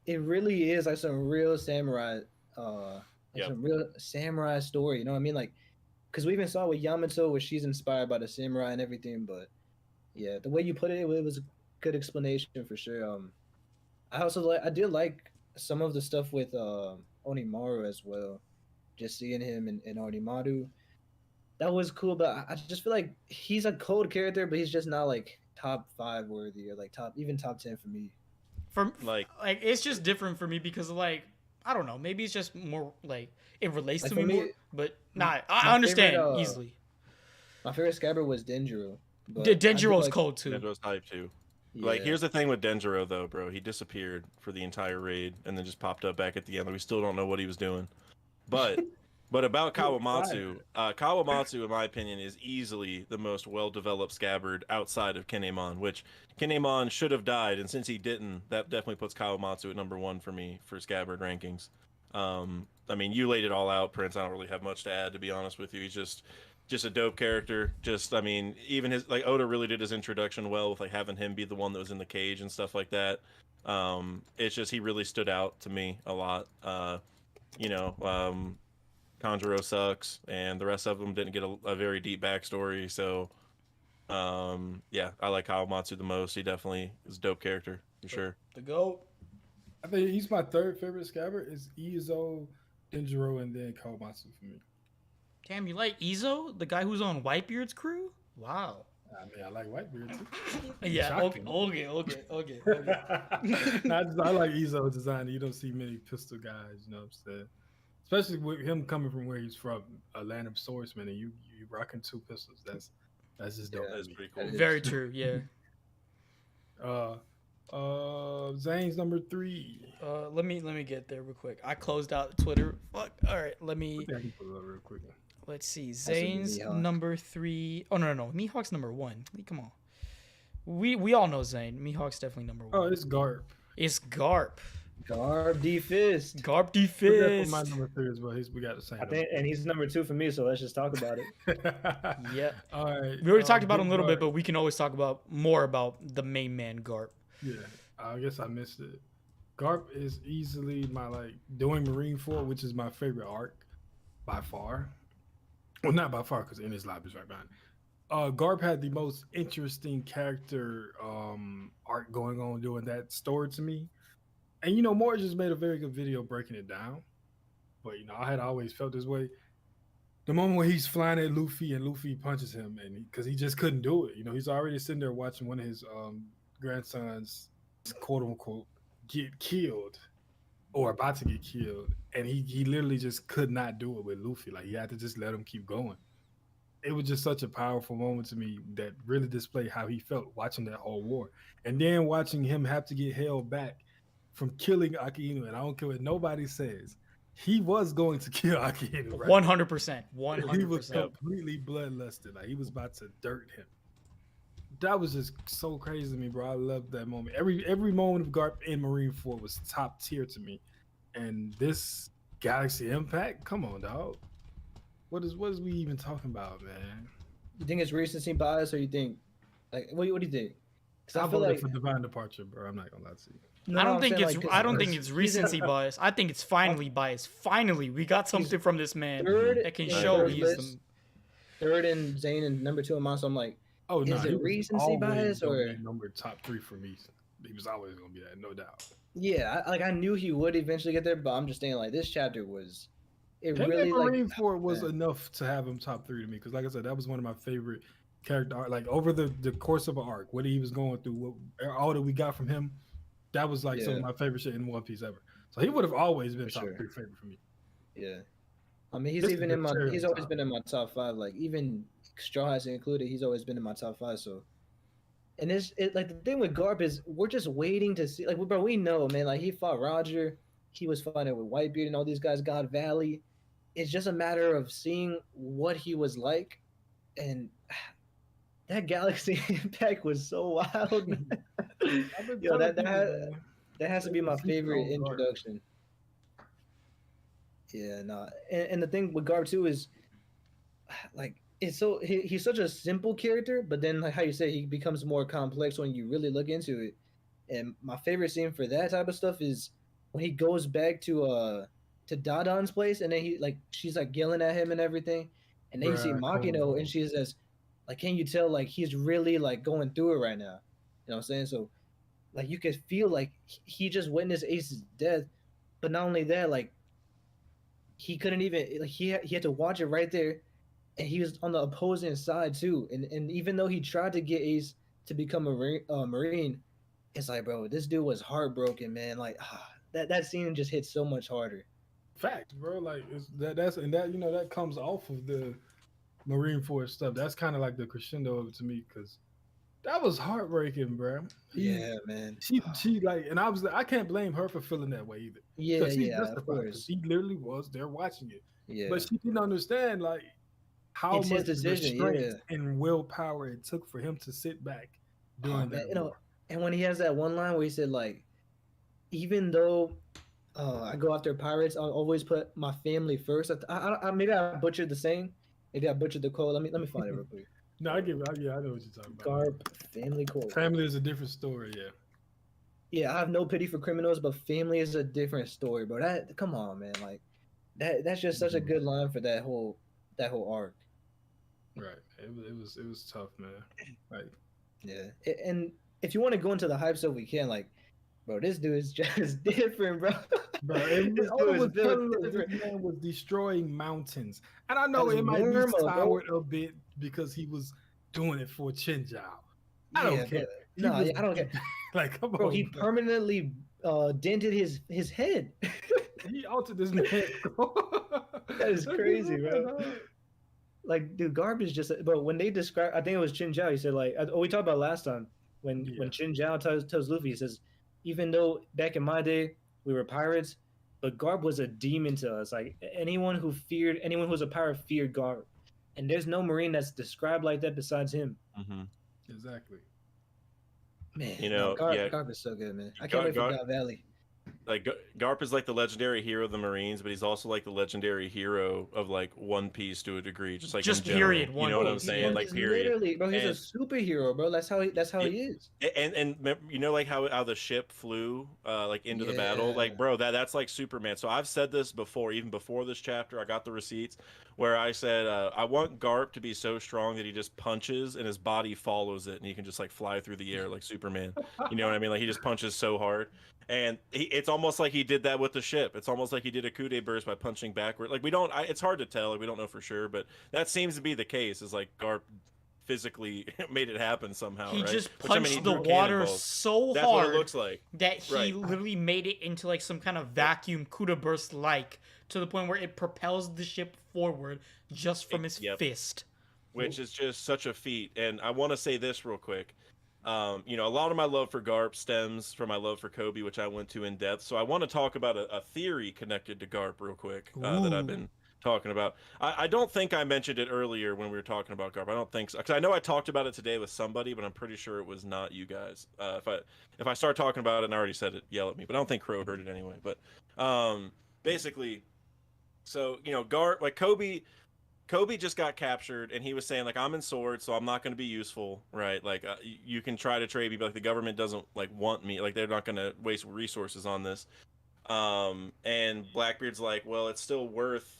Speaker 3: it really is like some real samurai, some real samurai story. You know what I mean? Like, because we even saw with Yamato where she's inspired by the samurai and everything. But yeah, the way you put it, it was a good explanation for sure. I did like some of the stuff with Onimaru as well. Just seeing him in Onimaru, that was cool. But I just feel like he's a cold character, but he's just not like top 5 worthy, or like even top 10 for me.
Speaker 1: For like it's just different for me because like I don't know, maybe it's just more like it relates
Speaker 3: Like,
Speaker 1: to me
Speaker 3: for me,
Speaker 1: more. But I understand
Speaker 3: favorite,
Speaker 1: easily.
Speaker 3: My favorite Scabber was Denjiro.
Speaker 1: Denjiro's cold too.
Speaker 2: Denjiro's hype too.
Speaker 3: Yeah.
Speaker 2: Like, here's the thing with Denjiro though, bro. He disappeared for the entire raid and then just popped up back at the end. We still don't know what he was doing. But about Kawasmtu, Kawasmtu, in my opinion, is easily the most well-developed scabbard outside of Kinemon, which Kinemon should have died, and since he didn't, that definitely puts Kawasmtu at number 1 for me for scabbard rankings. I mean, you laid it all out, Prince. I don't really have much to add, to be honest with you. He's just a dope character. I mean, even his, like, Oda really did his introduction well with, like, having him be the one that was in the cage and stuff like that. It's just, he really stood out to me a lot. Kanjuro sucks, and the rest of them didn't get a very deep backstory. So, yeah, I like Kawasmtu the most. He definitely is a dope character, for sure.
Speaker 1: The GOAT.
Speaker 5: I think he's my 3rd favorite scabbard. Is Izo, Denjiro, and then Kawasmtu for me.
Speaker 1: Damn, you like Izo, the guy who's on Whitebeard's crew? Wow.
Speaker 5: I mean, I like Whitebeard too.
Speaker 1: Yeah, okay.
Speaker 5: I like Izo's design. You don't see many pistol guys, you know what I'm saying? Especially with him coming from where he's from, a land of swordsmen, and you rocking 2 pistols. That's just dope.
Speaker 2: Yeah, that's pretty cool.
Speaker 1: Very true, yeah.
Speaker 5: Zane's number 3.
Speaker 1: Let me get there real quick. I closed out Twitter. Fuck. All right, let me.
Speaker 5: I can pull it up real quick.
Speaker 1: Let's see. Zane's number 3. Oh no. Mihawk's number 1. Come on. We all know Zane. Mihawk's definitely number 1.
Speaker 5: Oh, it's Garp.
Speaker 1: It's Garp.
Speaker 3: Garp D Fist.
Speaker 1: Garp D Fist.
Speaker 5: My number 3 as well. We got the same.
Speaker 6: I think, and he's number 2 for me. So let's just talk about it.
Speaker 1: Yeah.
Speaker 5: All right.
Speaker 1: We already talked about him a little bit, but we can always talk about more about the main man, Garp.
Speaker 5: Yeah. I guess I missed it. Garp is easily my doing Marineford, which is my favorite arc by far. Well, not by far, because in his lab is right behind. Garp had the most interesting character arc going on during that story to me. And, Moore just made a very good video breaking it down. But, I had always felt this way. The moment where he's flying at Luffy and Luffy punches him, and because he just couldn't do it. He's already sitting there watching one of his grandsons, quote unquote, get killed or about to get killed. And he literally just could not do it with Luffy. Like, he had to just let him keep going. It was just such a powerful moment to me that really displayed how he felt watching that whole war. And then watching him have to get held back from killing Akainu. And I don't care what nobody says. He was going to kill Akainu. Right?
Speaker 1: 100%. 100%.
Speaker 5: He was completely bloodlusted. Like, he was about to dirt him. That was just so crazy to me, bro. I loved that moment. Every moment of Garp in Marineford was top tier to me. And this Galaxy Impact, come on, dog. What is we even talking about, man?
Speaker 3: You think it's recency bias, or you think, what do you think?
Speaker 5: I feel like for Divine Departure, bro. I'm not gonna lie to you.
Speaker 3: No,
Speaker 1: I don't think it's recency bias. I think it's finally bias. Finally, we got something from this man that can show he's the
Speaker 3: 3rd and Zane and number 2 in Monster. I'm like,
Speaker 5: oh no,
Speaker 3: is it recency bias or
Speaker 5: number top 3 for me? He was always gonna be that, no doubt.
Speaker 3: Yeah, I knew he would eventually get there, but I'm just saying, like, this chapter was
Speaker 5: really Marineford was enough to have him top 3 to me, because like I said, that was one of my favorite character, like, over the course of an arc, what he was going through, all that we got from him, that was like some of my favorite shit in One Piece ever. So he would have always been top 3 favorite for me.
Speaker 3: Yeah, I mean, he's always been in my top 5. Like, even Straw Hats included, he's always been in my top 5. So, and like, the thing with Garp is we're just waiting to see. Like, bro, we know, man. Like, he fought Roger, he was fighting with Whitebeard and all these guys, God Valley. It's just a matter of seeing what he was like, and that Galaxy Impact was so wild. Yo, that has to be my favorite introduction. Yeah, no. And the thing with Garp too is, like, it's so he's such a simple character, but then like how you say, he becomes more complex when you really look into it. And my favorite scene for that type of stuff is when he goes back to Dadon's place, and then she's like yelling at him and everything, and then you see Makino, and she says, like, can you tell like he's really like going through it right now? You know what I'm saying? So like you could feel like he just witnessed Ace's death, but not only that, like he couldn't even like he had to watch it right there, and he was on the opposing side too. And even though he tried to get Ace to become a Marine, it's like, bro, this dude was heartbroken, man. Like that scene just hit so much harder.
Speaker 5: Fact, bro. Like that's that comes off of the Marine Force stuff. That's kind of like the crescendo of it to me, because that was heartbreaking, bro.
Speaker 3: Yeah, man.
Speaker 5: She like, and I can't blame her for feeling that way either.
Speaker 3: Yeah, of course.
Speaker 5: He literally was there watching it.
Speaker 3: Yeah.
Speaker 5: But she didn't understand like how
Speaker 3: it's
Speaker 5: much
Speaker 3: decision,
Speaker 5: restraint and willpower it took for him to sit back during that.
Speaker 3: And when he has that one line where he said like, even though I go after pirates, I'll always put my family first. Maybe I butchered the saying. Maybe I butchered the quote. Let me find it real quick.
Speaker 5: No, I know what you're talking about.
Speaker 3: Garp, family quote.
Speaker 5: Family is a different story, yeah.
Speaker 3: Yeah, I have no pity for criminals, but family is a different story, bro. Come on, man. Like that's just such a good line for that whole arc.
Speaker 5: Right. It was tough, man. Like,
Speaker 3: yeah. And if you want to go into the hype stuff, we can. Like, bro, this dude is just different, bro.
Speaker 5: Bro, this man was destroying mountains, and I know it might be soured a bit because he was doing it for Chinjao. I don't care.
Speaker 3: No, I don't care.
Speaker 5: Like, come
Speaker 3: bro,
Speaker 5: on,
Speaker 3: he permanently dented his head.
Speaker 5: He altered his head.
Speaker 3: That is crazy, bro. Like, dude, Garp is just. But when they describe, I think it was Chinjao. He said like, we talked about last time when Chinjao tells Luffy, he says, even though back in my day we were pirates, but Garp was a demon to us. Like anyone who was a pirate feared Garp, and there's no Marine that's described like that besides him.
Speaker 2: Mm-hmm.
Speaker 5: Exactly.
Speaker 3: Man, Garp is so good, man. I can't wait for God Valley.
Speaker 2: Like Garp is like the legendary hero of the Marines, but he's also like the legendary hero of like One Piece to a degree, just
Speaker 1: period.
Speaker 2: You know what I'm saying? Like period.
Speaker 3: Literally, bro, he's a superhero, bro. That's how he is.
Speaker 2: And you know like how the ship flew like into the battle, like bro, that's like Superman. So I've said this before, even before this chapter. I got the receipts where I said I want Garp to be so strong that he just punches and his body follows it, and he can just like fly through the air like Superman. You know what I mean? Like he just punches so hard. And it's almost like he did that with the ship. It's almost like he did a coup de burst by punching backward. Like it's hard to tell. Like, we don't know for sure, but that seems to be the case. Is like Garp physically made it happen somehow.
Speaker 1: He
Speaker 2: right?
Speaker 1: just punched the water so
Speaker 2: That's
Speaker 1: hard.
Speaker 2: What it looks like.
Speaker 1: That he literally made it into like some kind of vacuum coup de burst, like to the point where it propels the ship forward just from his fist.
Speaker 2: Which is just such a feat. And I want to say this real quick. You know, a lot of my love for Garp stems from my love for Koby, which I went to in depth. So I want to talk about a theory connected to Garp real quick that I've been talking about. I don't think I mentioned it earlier when we were talking about Garp. I don't think so, because I know I talked about it today with somebody, but I'm pretty sure it was not you guys. If I start talking about it and I already said it, yell at me. But I don't think Crow heard it anyway. But basically, so you know, Garp, like Koby just got captured, and he was saying like, I'm in sword, so I'm not going to be useful, right? Like you can try to trade me, but like the government doesn't like want me, like they're not going to waste resources on this. And Blackbeard's like, well, it's still worth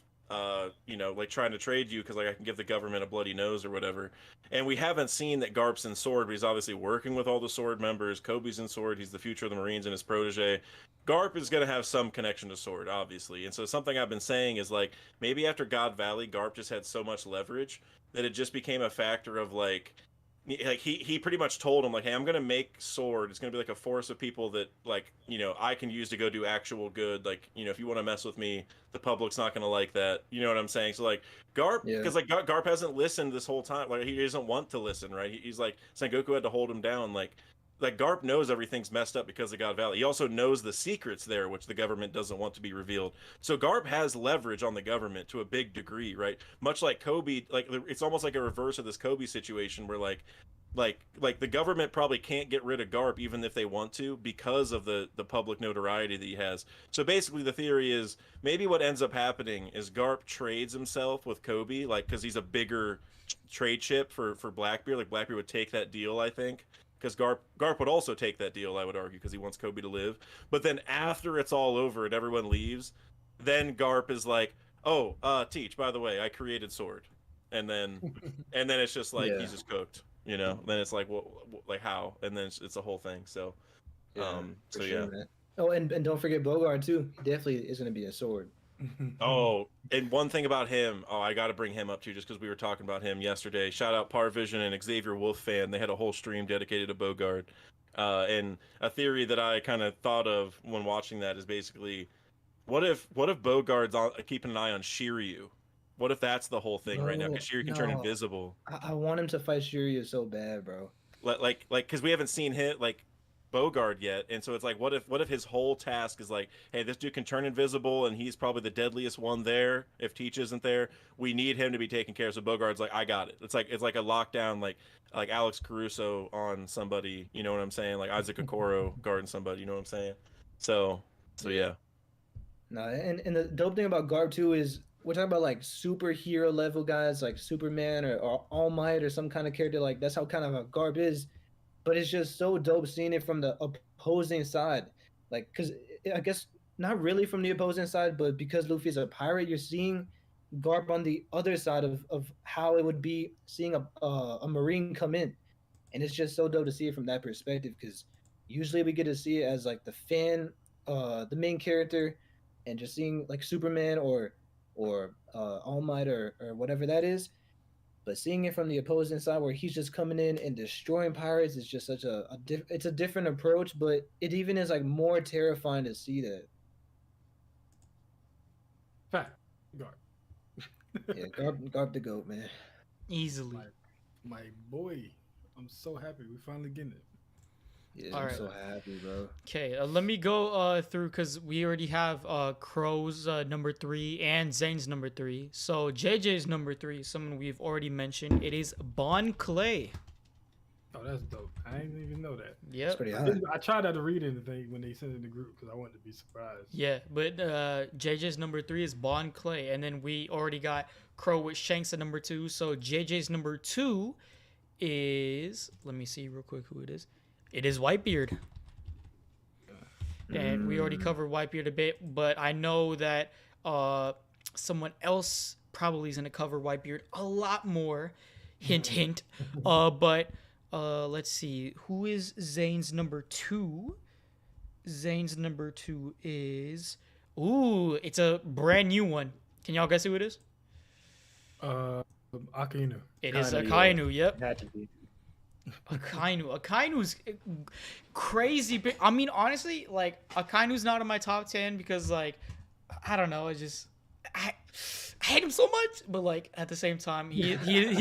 Speaker 2: you know, like trying to trade you because like I can give the government a bloody nose or whatever. And we haven't seen that Garp's in sword, but he's obviously working with all the sword members. Koby's in sword. He's the future of the Marines and his protege. Garp is going to have some connection to sword, obviously. And so something I've been saying is like, maybe after God Valley, Garp just had so much leverage that it just became a factor of like he pretty much told him like, hey, I'm going to make sword. It's going to be like a force of people that like, you know, I can use to go do actual good. Like, you know, if you want to mess with me, the public's not going to like that. You know what I'm saying? So like Garp, because like Garp hasn't listened this whole time. Like he doesn't want to listen, right? He's like, Sengoku had to hold him down. Like, like Garp knows everything's messed up because of God Valley. He also knows the secrets there, which the government doesn't want to be revealed. So Garp has leverage on the government to a big degree, right? Much like Koby, like it's almost like a reverse of this Koby situation where like the government probably can't get rid of Garp even if they want to because of the public notoriety that he has. So basically the theory is maybe what ends up happening is Garp trades himself with Koby, like because he's a bigger trade chip for Blackbeard. Like Blackbeard would take that deal, I think. Because Garp would also take that deal, I would argue, because he wants Koby to live. But then after it's all over and everyone leaves, then Garp is like, "Oh, Teach, by the way, I created Sword," and then it's just like he's just cooked, you know. Then it's like, well, like how? And then it's a whole thing. So,
Speaker 3: sure, man. Oh, and don't forget Bogard too. He definitely is going to be a Sword.
Speaker 2: Oh, and one thing about him, I got to bring him up too, just because we were talking about him yesterday. Shout out Parvision and Xavier Wolf fan. They had a whole stream dedicated to Bogard. And a theory that I kind of thought of when watching that is basically, what if Bogard's keeping an eye on Shiryu? What if that's the whole thing right now? Because Shiryu can turn invisible.
Speaker 3: I want him to fight Shiryu so bad, bro.
Speaker 2: Like, because we haven't seen him Bogard yet, and so it's like, what if his whole task is like, hey, this dude can turn invisible and he's probably the deadliest one there. If Teach isn't there, we need him to be taken care of. So Bogard's like, I got it. It's like a lockdown, like Alex Caruso on somebody, you know what I'm saying? Like Isaac Okoro guarding somebody, you know what I'm saying? So yeah.
Speaker 3: No, and the dope thing about Garp too is we're talking about like superhero level guys like Superman or All Might or some kind of character, like that's how kind of a Garp is. But it's just so dope seeing it from the opposing side. Like, because I guess not really from the opposing side, but because Luffy's a pirate, you're seeing Garp on the other side of how it would be seeing a Marine come in. And it's just so dope to see it from that perspective, because usually we get to see it as like the fan, the main character, and just seeing like Superman or All Might or whatever that is. But seeing it from the opposing side where he's just coming in and destroying pirates is just such it's a different approach, but it even is like more terrifying to see that.
Speaker 5: Fact. Garp.
Speaker 3: Yeah, Garp the GOAT, man.
Speaker 1: Easily.
Speaker 5: My boy. I'm so happy we finally getting it.
Speaker 3: Yeah,
Speaker 1: All
Speaker 3: I'm
Speaker 1: right.
Speaker 3: so happy, bro.
Speaker 1: Okay, let me go through because we already have Crow's number 3 and Zane's number 3. So JJ's number 3, someone we've already mentioned. It is Bon Clay.
Speaker 5: Oh, that's dope. I didn't even know that.
Speaker 1: Yep.
Speaker 3: It's pretty hot.
Speaker 5: I tried not to read anything when they sent it in the group because I wanted to be surprised.
Speaker 1: Yeah, but JJ's number 3 is Bon Clay, and then we already got Crow with Shanks at number 2. So JJ's number 2 is, let me see real quick who it is. It is Whitebeard. And we already covered Whitebeard a bit, but I know that someone else probably is going to cover Whitebeard a lot more. Hint, hint. But let's see. Who is Zane's number 2? Zane's number 2 is... Ooh, it's a brand new one. Can y'all guess who it is?
Speaker 5: Akainu.
Speaker 1: It is Akainu, yep.
Speaker 6: Had to be.
Speaker 1: Akainu's crazy big. I mean, honestly, like Akainu's not in my top 10 because, like, I don't know. I hate him so much, but like at the same time, he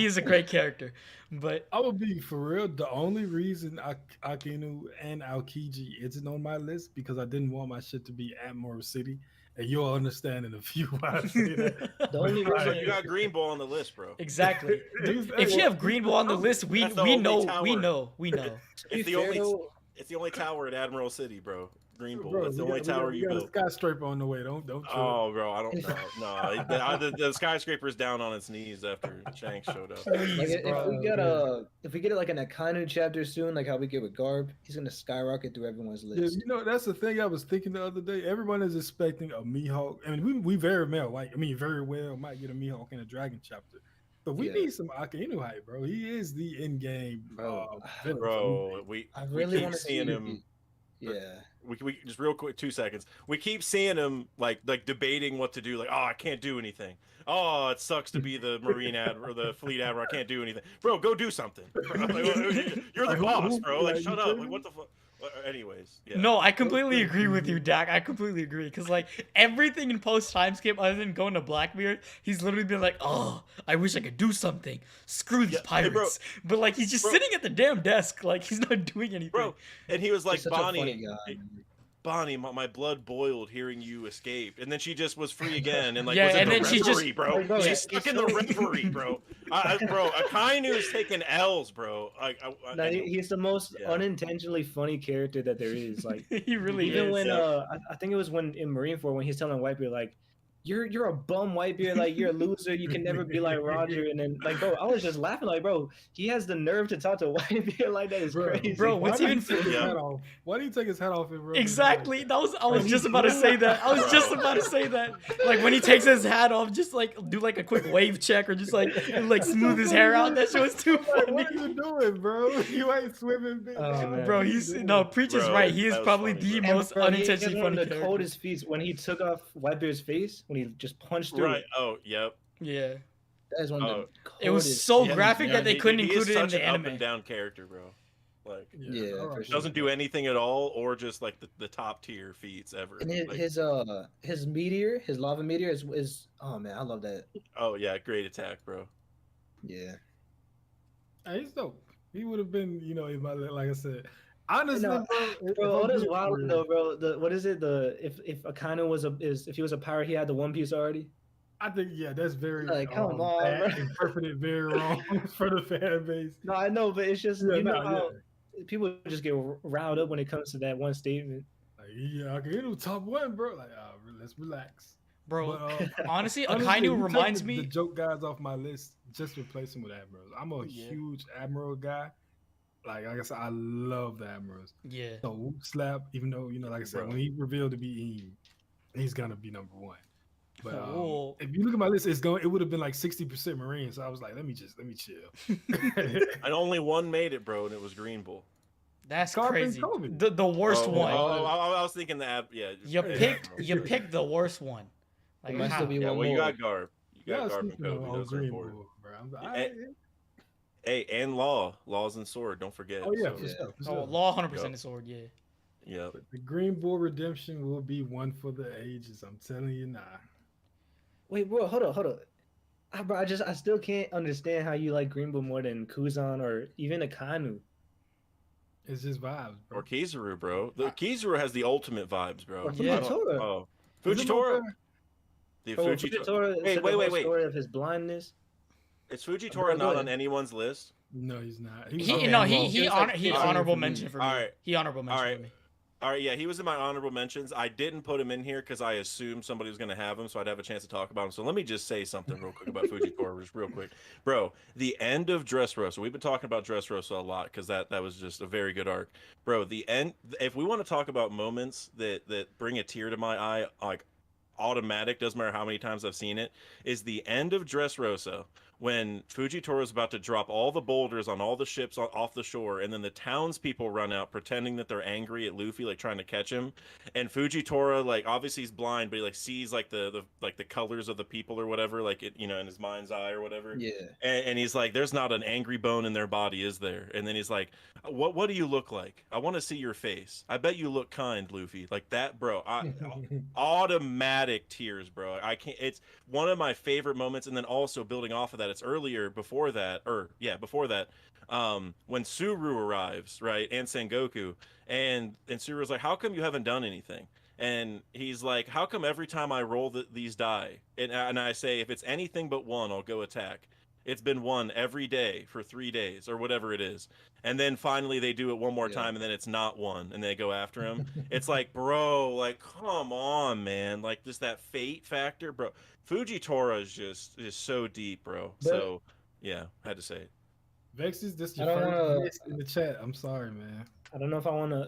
Speaker 1: is a great character. But
Speaker 5: I would be for real. The only reason Akainu and Aokiji isn't on my list because I didn't want my shit to be Admiral City. And you'll understand in a few why I say that.
Speaker 3: The only reason
Speaker 2: You got Green Ball on the list, bro.
Speaker 1: exactly. If you have Green Ball on the list, we know.
Speaker 2: It's the only tower at Admiral City, bro. Green Ball. That's the only tower you built.
Speaker 5: Skyscraper on the way. Don't.
Speaker 2: Oh, bro, I don't know. No, the skyscraper's down on its knees after Shanks showed up.
Speaker 3: like, if we get like an Akainu chapter soon, like how we get with Garp, he's gonna skyrocket through everyone's
Speaker 5: Yeah,
Speaker 3: list.
Speaker 5: you know, that's the thing I was thinking the other day. Everyone is expecting a Mihawk. I mean, we very well might get a Mihawk in a Dragon chapter. But we need some Akainu hype, bro. He is the in-game villain.
Speaker 2: Bro,
Speaker 3: I really
Speaker 2: want to see him.
Speaker 3: Yeah.
Speaker 2: We just real quick, 2 seconds. We keep seeing him like debating what to do. Like, oh, I can't do anything. Oh, it sucks to be the Marine Admiral or the Fleet Admiral. I can't do anything. Bro, go do something. You're the boss, bro. Like, shut up. Like, what the fuck? Anyways, yeah.
Speaker 1: No, I completely agree with you, Dak. I completely agree. Because, like, everything in post time skip, other than going to Blackbeard, he's literally been like, oh, I wish I could do something. Screw these pirates. But, like, he's just sitting at the damn desk. Like, he's not doing anything.
Speaker 2: Bro, and he was like,
Speaker 3: He's such a funny guy.
Speaker 2: Bonnie, my blood boiled hearing you escaped, and then she just was free again, and like,
Speaker 1: Yeah,
Speaker 2: was in
Speaker 1: and
Speaker 2: the
Speaker 1: then she
Speaker 2: reverie,
Speaker 1: just-
Speaker 2: bro. She's stuck in the reverie, bro. Bro, Akainu's taking L's, bro.
Speaker 6: He's the most unintentionally funny character that there is. Like,
Speaker 1: he really
Speaker 6: even
Speaker 1: is.
Speaker 6: when I think it was when in Marineford when he's telling Whitebeard like, you're a bum, Whitebeard, like you're a loser, you can never be like Roger. And then like, bro, I was just laughing like, bro, he has the nerve to talk to Whitebeard like that. Is crazy.
Speaker 1: Bro, what's even
Speaker 5: why do you take his head off?
Speaker 1: Exactly. I was just about to say that. I was just about to say that. Like when he takes his hat off, just like do like a quick wave check or just like smooth his hair out. That shit was too funny.
Speaker 5: What are you doing, bro? You ain't swimming, bitch.
Speaker 1: Bro, Preach is right. He is probably the most unintentionally funny
Speaker 6: the
Speaker 1: character.
Speaker 6: coldest feats when he took off Whitebeard's face when he just punched through.
Speaker 2: Right. Oh, yep.
Speaker 1: Yeah.
Speaker 3: That is one of the coldest.
Speaker 1: It was so graphic that they couldn't include it in the anime.
Speaker 2: Up and down character, bro. Like,
Speaker 3: Yeah, for sure.
Speaker 2: doesn't do anything at all, or just like the top tier feats ever.
Speaker 3: And
Speaker 2: Like,
Speaker 3: his meteor, his lava meteor is oh man, I love that.
Speaker 2: oh yeah, great attack, bro.
Speaker 3: Yeah.
Speaker 5: Hey, he's dope. He would have been, in my like I said. Honestly,
Speaker 6: bro, what is wild though, bro? What is it? If Akainu if he was a pirate, he had the One Piece already.
Speaker 5: I think that's very
Speaker 3: like come on,
Speaker 5: bad,
Speaker 3: bro.
Speaker 5: interpreted very wrong for the fan base.
Speaker 6: No, I know, but it's just how people just get riled up when it comes to that one statement.
Speaker 5: Like, yeah, I can hit him top one, bro. Like, let's relax,
Speaker 1: bro.
Speaker 5: But,
Speaker 1: honestly, Akainu reminds me.
Speaker 5: The joke guys off my list, just replace him with admirals. I'm a huge admiral guy. Like I said, I love the admirals.
Speaker 1: Yeah.
Speaker 5: So Whoop Slap, even though like I said, when he revealed to be Eve, he's gonna be number one. But if you look at my list, it would have been like 60% Marine. So I was like, let me chill.
Speaker 2: And only one made it, bro, and it was Green Bull.
Speaker 1: That's
Speaker 5: Garp
Speaker 1: crazy.
Speaker 5: and
Speaker 1: The worst one.
Speaker 2: I was thinking
Speaker 1: You picked the worst one.
Speaker 3: Like, must still be one more.
Speaker 2: You got Garp. You got Garp and Koby. Those are
Speaker 5: Green
Speaker 2: important.
Speaker 5: Bull, bro.
Speaker 2: Hey, and Laws and Sword. Don't forget.
Speaker 5: Oh yeah, for sure.
Speaker 1: Oh, Law 100% is Sword. Yeah.
Speaker 2: Yeah.
Speaker 5: The Green Bull redemption will be one for the ages. I'm telling you now.
Speaker 6: Wait, bro, hold on. Bro, I still can't understand how you like Green Bull more than Kuzan or even Akainu.
Speaker 5: It's just vibes, bro.
Speaker 2: Or Kizaru, bro. The Kizaru has the ultimate vibes, bro.
Speaker 6: Or Fujitora.
Speaker 2: Oh, Fujitora. The
Speaker 6: Fujitora.
Speaker 2: Wait.
Speaker 6: Story of his blindness.
Speaker 2: Is Fujitora not on anyone's list?
Speaker 5: No, he's not.
Speaker 1: He honorable mention for me.
Speaker 2: All right.
Speaker 1: He honorable mention for me.
Speaker 2: All right, yeah, he was in my honorable mentions. I didn't put him in here because I assumed somebody was going to have him, so I'd have a chance to talk about him. So let me just say something real quick about Fujitora, just real quick. Bro, the end of Dressrosa, we've been talking about Dressrosa a lot because that was just a very good arc. Bro, the end, if we want to talk about moments that bring a tear to my eye, like automatic, doesn't matter how many times I've seen it, is the end of Dressrosa when Fujitora is about to drop all the boulders on all the ships off the shore, and then the townspeople run out pretending that they're angry at Luffy, like trying to catch him. And Fujitora, like obviously he's blind, but he like sees like the colors of the people or whatever, like it, in his mind's eye or whatever.
Speaker 3: Yeah.
Speaker 2: And he's like, "There's not an angry bone in their body, is there?" And then he's like, "What do you look like? I want to see your face. I bet you look kind, Luffy." Like that, bro. Automatic tears, bro. I can't. It's one of my favorite moments. And then also building off of that, it's before that, when Tsuru arrives, right, and Sengoku, and Tsuru's like, "How come you haven't done anything?" And he's like, "How come every time I roll these die, and I say, if it's anything but one, I'll go attack. It's been one every day for 3 days or whatever it is." And then finally they do it one more time, and then it's not one, and they go after him. It's like, bro, like, come on, man. Like, just that fate factor, bro. Fujitora is so deep, bro. But, so, yeah, I had to say it.
Speaker 5: Vexys, this is your first in the chat. I'm sorry, man.
Speaker 6: I don't know if I want to...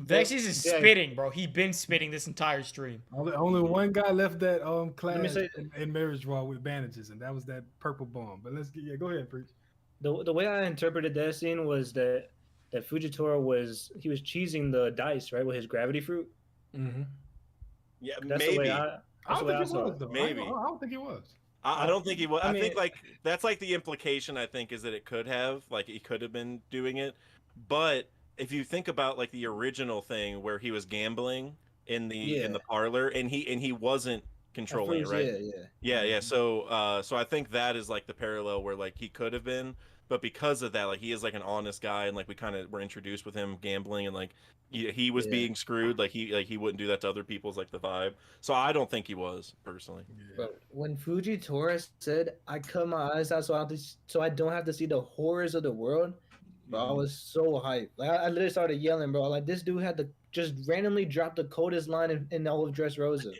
Speaker 1: Vexys is spitting, bro. He been spitting this entire stream.
Speaker 5: Only one guy left that class in marriage wall with bandages, and that was that purple bomb. But go ahead, Preach.
Speaker 6: The way I interpreted that scene was that Fujitora was cheesing the dice, right, with his gravity fruit.
Speaker 5: Mm-hmm.
Speaker 2: Yeah,
Speaker 6: that's
Speaker 2: maybe.
Speaker 6: The way I don't think he was, though.
Speaker 2: Maybe.
Speaker 5: I don't think he was.
Speaker 2: I don't think he was. I think like that's like the implication. I think is that it could have, like, he could have been doing it, but if you think about like the original thing where he was gambling in the parlor and he wasn't controlling it, right? Yeah. So I think that is like the parallel where like he could have been, but because of that, like he is like an honest guy, and like we kind of were introduced with him gambling, and like he was being screwed, like he wouldn't do that to other people's like the vibe. So I don't think he was personally.
Speaker 3: But when Fujitora said, "I cut my eyes out so I don't have to see the horrors of the world," bro, I was so hyped. Like I literally started yelling, bro. Like this dude had to just randomly drop the coldest line in all of Dressrosa.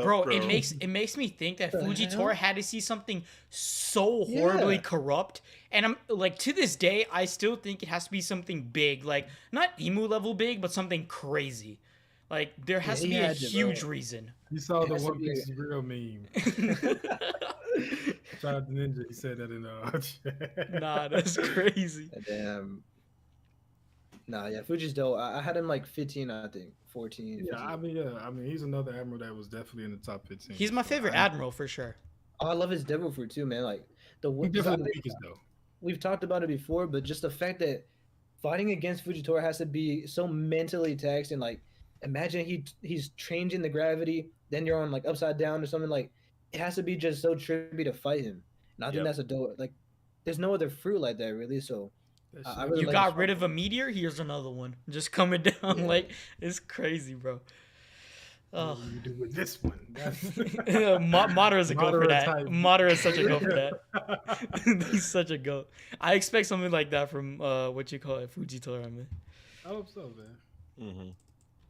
Speaker 1: Bro, it makes me think that Fujitora had to see something so horribly corrupt, and I'm like, to this day, I still think it has to be something big, like not emu level big, but something crazy. Like there has to be a huge reason.
Speaker 5: You saw the One Piece is real meme. Shout out to Ninja. He said that in the
Speaker 1: Nah, that's crazy.
Speaker 3: Damn. Nah, yeah, Fuji's dope. I had him like 15, I think. 14.
Speaker 5: Yeah, 15. I mean, he's another admiral that was definitely in the top 15.
Speaker 1: He's my favorite admiral for sure.
Speaker 3: Oh, I love his devil fruit too, man. Like
Speaker 5: he definitely the weakest though.
Speaker 3: We've talked about it before, but just the fact that fighting against Fujitora has to be so mentally taxing. Like, imagine he's changing the gravity, then you're on like upside down or something. Like, it has to be just so trippy to fight him. And I think that's a dope. Like, there's no other fruit like that really. So.
Speaker 1: I really got rid of a meteor. Here's another one, just coming down. Like it's crazy, bro.
Speaker 5: Oh, you do with this one.
Speaker 1: Madara is a goat for that. Madara is such a goat for that. He's such a goat. I expect something like that from what you call it, Fujitora, man.
Speaker 5: I hope so, man.
Speaker 2: Mm-hmm.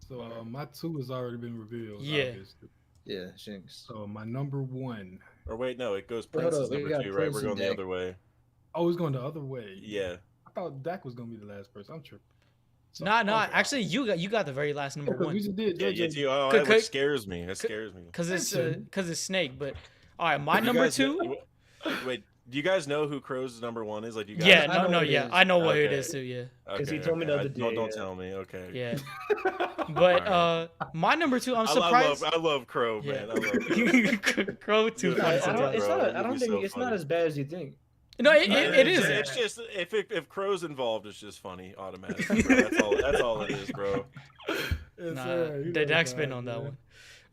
Speaker 5: So my 2 has already been revealed.
Speaker 1: Yeah.
Speaker 5: Obviously.
Speaker 3: Yeah, Shanks.
Speaker 5: So my number 1.
Speaker 2: Or wait, no, it goes Prince's number 2, right? We're going the other way.
Speaker 5: Oh, it's going the other way.
Speaker 2: Yeah.
Speaker 5: I thought Dak was gonna be the last person. I'm tripping.
Speaker 1: So, actually, you got the very last number 1.
Speaker 5: We just did.
Speaker 2: That scares me. It scares me.
Speaker 1: Because it's Snake. But all right, my number 2.
Speaker 2: Wait, do you guys know who Crow's number 1 is? Like, you guys?
Speaker 1: Yeah, I know what it is too. Yeah.
Speaker 3: Because he told me the other day.
Speaker 2: Don't tell me. Okay.
Speaker 1: Yeah. But my number 2, I'm surprised.
Speaker 2: I love Crow, man. I love
Speaker 1: Crow too.
Speaker 3: I don't think it's not as bad as you think.
Speaker 1: No, it is.
Speaker 2: It's just if Crow's involved, it's just funny automatically. Bro. That's all it is, bro.
Speaker 1: Dak's been on that one.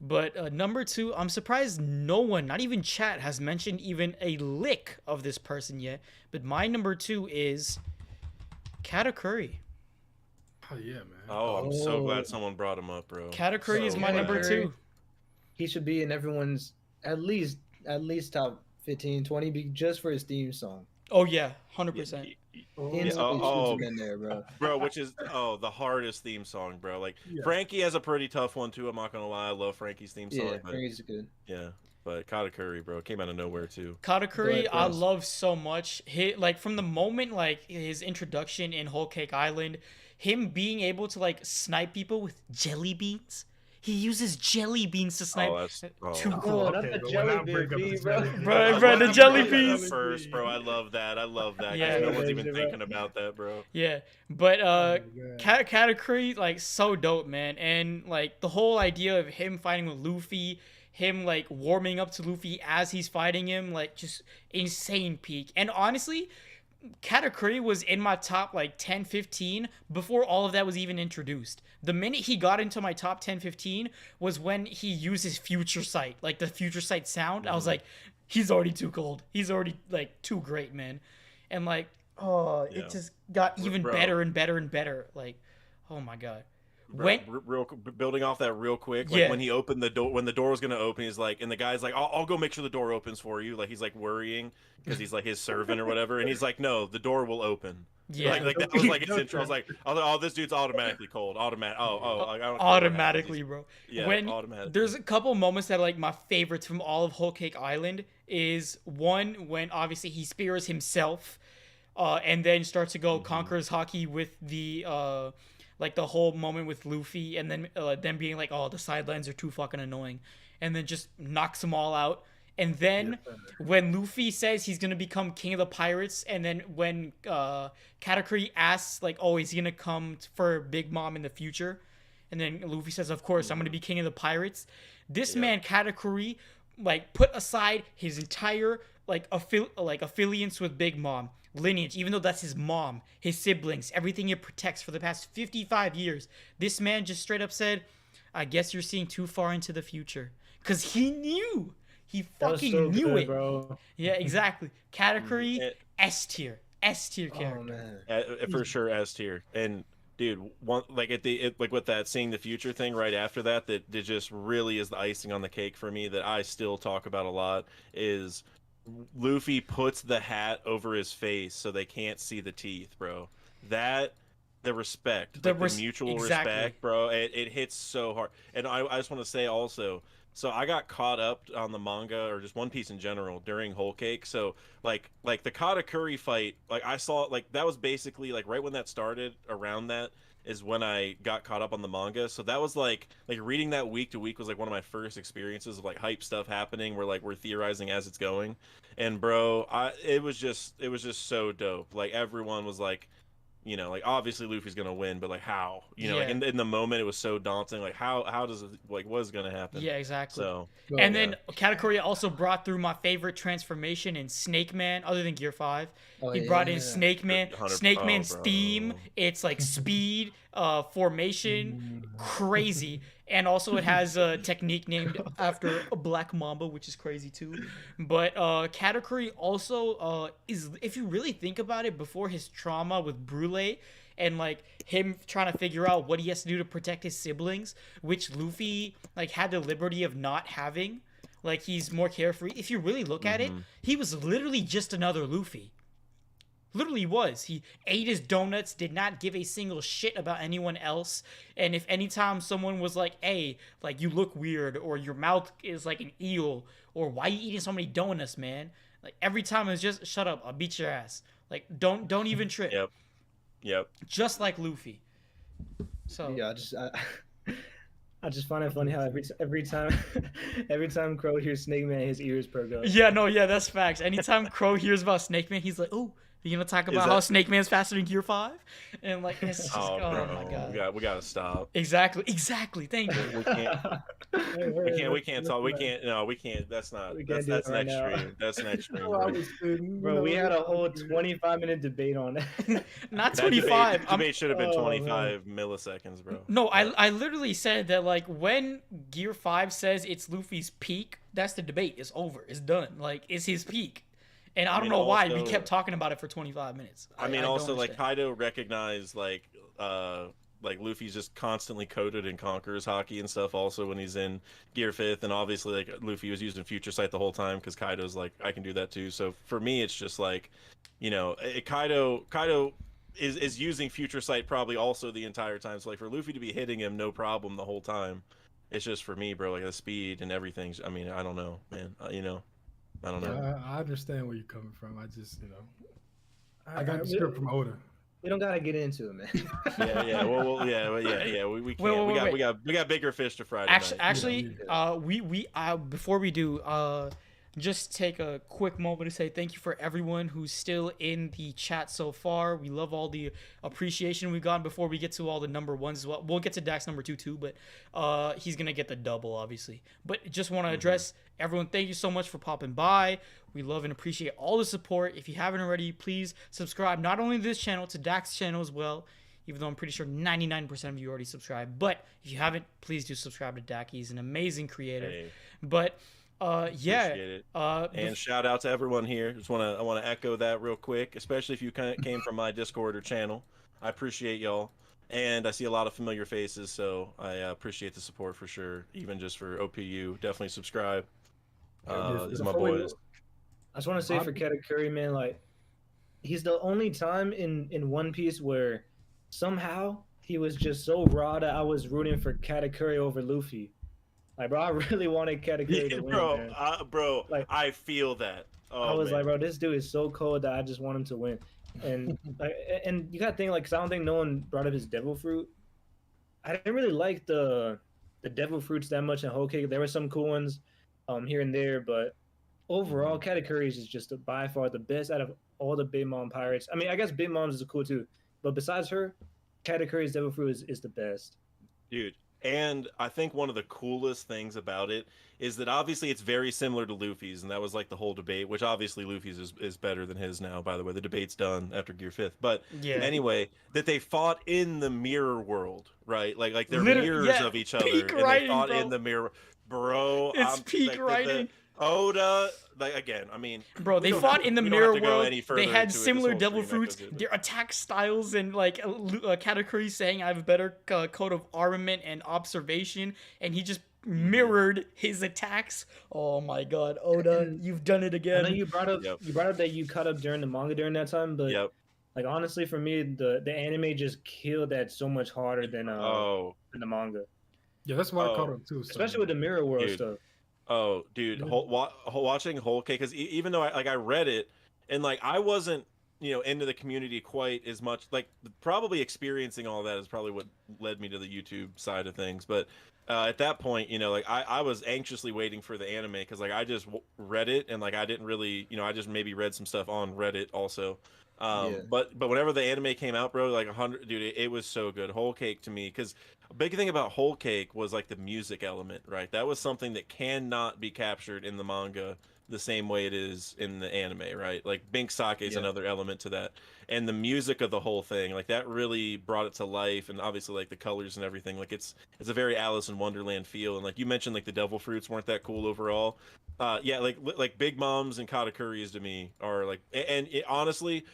Speaker 1: But number 2, I'm surprised no one, not even chat, has mentioned even a lick of this person yet. But my number 2 is Katakuri.
Speaker 5: Oh yeah, man.
Speaker 2: Oh, I'm so glad someone brought him up, bro.
Speaker 1: Katakuri is my number 2.
Speaker 3: He should be in everyone's at least top 15, 20 just for his theme song.
Speaker 1: Oh yeah, 100%.
Speaker 3: In there,
Speaker 2: bro, which is the hardest theme song, bro. Like Frankie has a pretty tough one too. I'm not gonna lie, I love Frankie's theme song.
Speaker 3: Yeah, Frankie's good.
Speaker 2: Yeah, but Katakuri, bro, came out of nowhere too.
Speaker 1: Katakuri, I love so much. Like from the moment like his introduction in Whole Cake Island, him being able to like snipe people with jelly beans. He uses jelly beans to snipe. Too cool.
Speaker 3: Not the jelly beans, bro.
Speaker 1: Bro, the jelly beans.
Speaker 2: First, bro, I love that.
Speaker 1: Yeah,
Speaker 2: no one's even thinking about that, bro.
Speaker 1: Yeah, but Katakuri, like, so dope, man. And like the whole idea of him fighting with Luffy, him like warming up to Luffy as he's fighting him, like just insane peak. And honestly, Katakuri was in my top like 10, 15 before all of that was even introduced. The minute he got into my top 10, 15 was when he used his future sight, like the future sight sound. I was like, he's already too cold. He's already like too great, man. And like, it just got even better and better and better. Like, oh my god.
Speaker 2: Bro, building off that real quick, like when he opened the door, when the door was gonna open, he's like, and the guy's like, I'll go make sure the door opens for you. Like he's like worrying because he's like his servant or whatever, and he's like, no, the door will open. Yeah, like that was like his intro. I was like, oh, this dude's automatically cold,
Speaker 1: automatically, bro.
Speaker 2: Yeah, automatically.
Speaker 1: There's a couple moments that are like my favorites from all of Whole Cake Island. Is one when obviously he spears himself, and then starts to go conquers hockey with the like the whole moment with Luffy, and then them being like, oh, the sidelines are too fucking annoying, and then just knocks them all out. And then when Luffy says he's going to become king of the pirates, and then when Katakuri asks, like, oh, is he going to come for Big Mom in the future? And then Luffy says, of course, I'm going to be king of the pirates. This man, Katakuri, like, put aside his entire, like, affiliates with Big Mom. lineage, even though that's his mom, his siblings, everything it protects for the past 55 years. This man just straight up said, I guess you're seeing too far into the future. Because he knew. He fucking knew it. Bro. Yeah, exactly. Katakuri, S tier. S tier character.
Speaker 2: For sure, S tier. And dude, like like with that seeing the future thing right after that just really is the icing on the cake for me that I still talk about a lot is Luffy puts the hat over his face so they can't see the teeth, bro. The respect, the mutual respect, bro. It hits so hard. And I just want to say also, so I got caught up on the manga or just One Piece in general during Whole Cake. So like the Katakuri fight, like I saw like that was basically like right when that started. Around that is when I got caught up on the manga. So that was like reading that week to week was like one of my first experiences of like hype stuff happening where like we're theorizing as it's going. And bro, it was just so dope. Like everyone was like, you know, like obviously Luffy's gonna win, but like how? You know, like in the moment it was so daunting. Like how does it, like what is gonna happen?
Speaker 1: Yeah, exactly.
Speaker 2: So
Speaker 1: and then Katakuri also brought through my favorite transformation in Snake Man, other than Gear 5. He brought in Snake Man. Snake Man's theme, it's like speed, formation, crazy. And also it has a technique named after a black mamba, which is crazy too. But Katakuri also is, if you really think about it, before his trauma with Brule and like him trying to figure out what he has to do to protect his siblings, which Luffy like had the liberty of not having. Like he's more carefree. If you really look at it, he was literally just another Luffy. Literally was. He ate his donuts, did not give a single shit about anyone else. And if anytime someone was like, hey, like you look weird, or your mouth is like an eel, or why you eating so many donuts, man? Like every time it's just shut up, I'll beat your ass. Like don't even trip.
Speaker 2: Yep.
Speaker 1: Just like Luffy. So
Speaker 6: yeah, I just find it funny how every time Crow hears Snake Man, his ears perk up.
Speaker 1: Yeah, no, yeah, that's facts. Anytime Crow hears about Snake Man, he's like, oh, you gonna talk about how Snake Man's faster than Gear 5? And like, it's just, oh my god,
Speaker 2: we gotta stop.
Speaker 1: Exactly. Thank you.
Speaker 2: We can't talk. We can't. No, we can't. That's not. That's next stream. That's next stream.
Speaker 6: Bro, we had a whole 25-minute debate on that.
Speaker 1: Not 25.
Speaker 2: Debate should have been 25 milliseconds, bro.
Speaker 1: No, I literally said that like when Gear 5 says it's Luffy's peak, that's the debate. It's over. It's done. Like it's his peak. And I don't know why we kept talking about it for 25 minutes.
Speaker 2: I mean, also like Kaido recognized like Luffy's just constantly coded and conquers hockey and stuff. Also when he's in Gear 5th, and obviously like Luffy was using Future Sight the whole time because Kaido's like I can do that too. So for me, it's just like, you know, Kaido is using Future Sight probably also the entire time. So like for Luffy to be hitting him no problem the whole time, it's just for me, bro. Like the speed and everything. I mean, I don't know, man. You know. I don't know.
Speaker 5: Yeah, I understand where you're coming from. I just, you know, I got the script from Oden.
Speaker 6: We don't gotta get into it, man.
Speaker 2: Yeah. Well, yeah. We can't. We got bigger fish to fry tonight.
Speaker 1: Actually, we before we do, just take a quick moment to say thank you for everyone who's still in the chat so far. We love all the appreciation we've gotten. Before we get to all the number ones as well, we'll get to Dax number 2 too, but he's gonna get the double obviously. But just want to address everyone. Thank you so much for popping by. We love and appreciate all the support. If you haven't already, please subscribe not only to this channel, to Dax's channel as well. Even though I'm pretty sure 99% of you already subscribed, but if you haven't, please do subscribe to Dak. He's an amazing creator.
Speaker 2: Hey.
Speaker 1: But yeah.
Speaker 2: Appreciate it. And shout out to everyone here. I want to echo that real quick, especially if you came from my Discord or channel. I appreciate y'all, and I see a lot of familiar faces, so I appreciate the support for sure. Even just for OPU, definitely subscribe. These are my boys.
Speaker 6: I just want to say for Katakuri, man, like he's the only time in One Piece where somehow he was just so raw that I was rooting for Katakuri over Luffy. Like, bro, I really wanted Katakuri to win.
Speaker 2: Bro, like, I feel that.
Speaker 6: I was like, bro, this dude is so cold that I just want him to win. And and you gotta think, like, cause I don't think no one brought up his devil fruit. I didn't really like the devil fruits that much in Whole Cake. There were some cool ones here and there, but overall, Katakuri is just by far the best out of all the Big Mom pirates. I mean, I guess Big Mom's is cool too, but besides her, Katakuri's devil fruit is the best.
Speaker 2: Dude, And I think one of the coolest things about it is that obviously it's very similar to Luffy's, and that was like the whole debate, which obviously Luffy's is better than his now, by the way. The debate's done after Gear 5th. But anyway, that they fought in the mirror world, right? Like they're mirrors of each other.
Speaker 1: Peak
Speaker 2: and
Speaker 1: writing,
Speaker 2: they fought
Speaker 1: bro.
Speaker 2: in the mirror. Bro,
Speaker 1: it's peak writing.
Speaker 2: Oda, like again, I mean,
Speaker 1: bro, they fought in the mirror world. They had similar devil
Speaker 2: stream
Speaker 1: fruits. Their attack styles and like Katakuri saying, "I have a better code of armament and observation," and he just mirrored his attacks. Oh my God, Oda, you've done it again.
Speaker 6: I know you brought up that you caught up during the manga during that time, but like honestly, for me, the anime just killed that so much harder than the manga.
Speaker 5: Yeah, that's why I caught up too.
Speaker 6: Especially with the mirror world stuff.
Speaker 2: Oh, dude, watching Whole Cake, because even though I read it, and like I wasn't, into the community quite as much, like probably experiencing all that is probably what led me to the YouTube side of things. But at that point, like I was anxiously waiting for the anime because like I just read it and like I didn't really, I just maybe read some stuff on Reddit also. But whenever the anime came out, bro, like 100, dude, it was so good. Whole Cake to me, because a big thing about Whole Cake was like the music element, right? That was something that cannot be captured in the manga the same way it is in the anime, right? Like Bink Sake is another element to that, and the music of the whole thing, like that really brought it to life, and obviously like the colors and everything, like it's a very Alice in Wonderland feel, and like you mentioned, like the devil fruits weren't that cool overall. Like Big Moms and Katakuris to me are like, and honestly.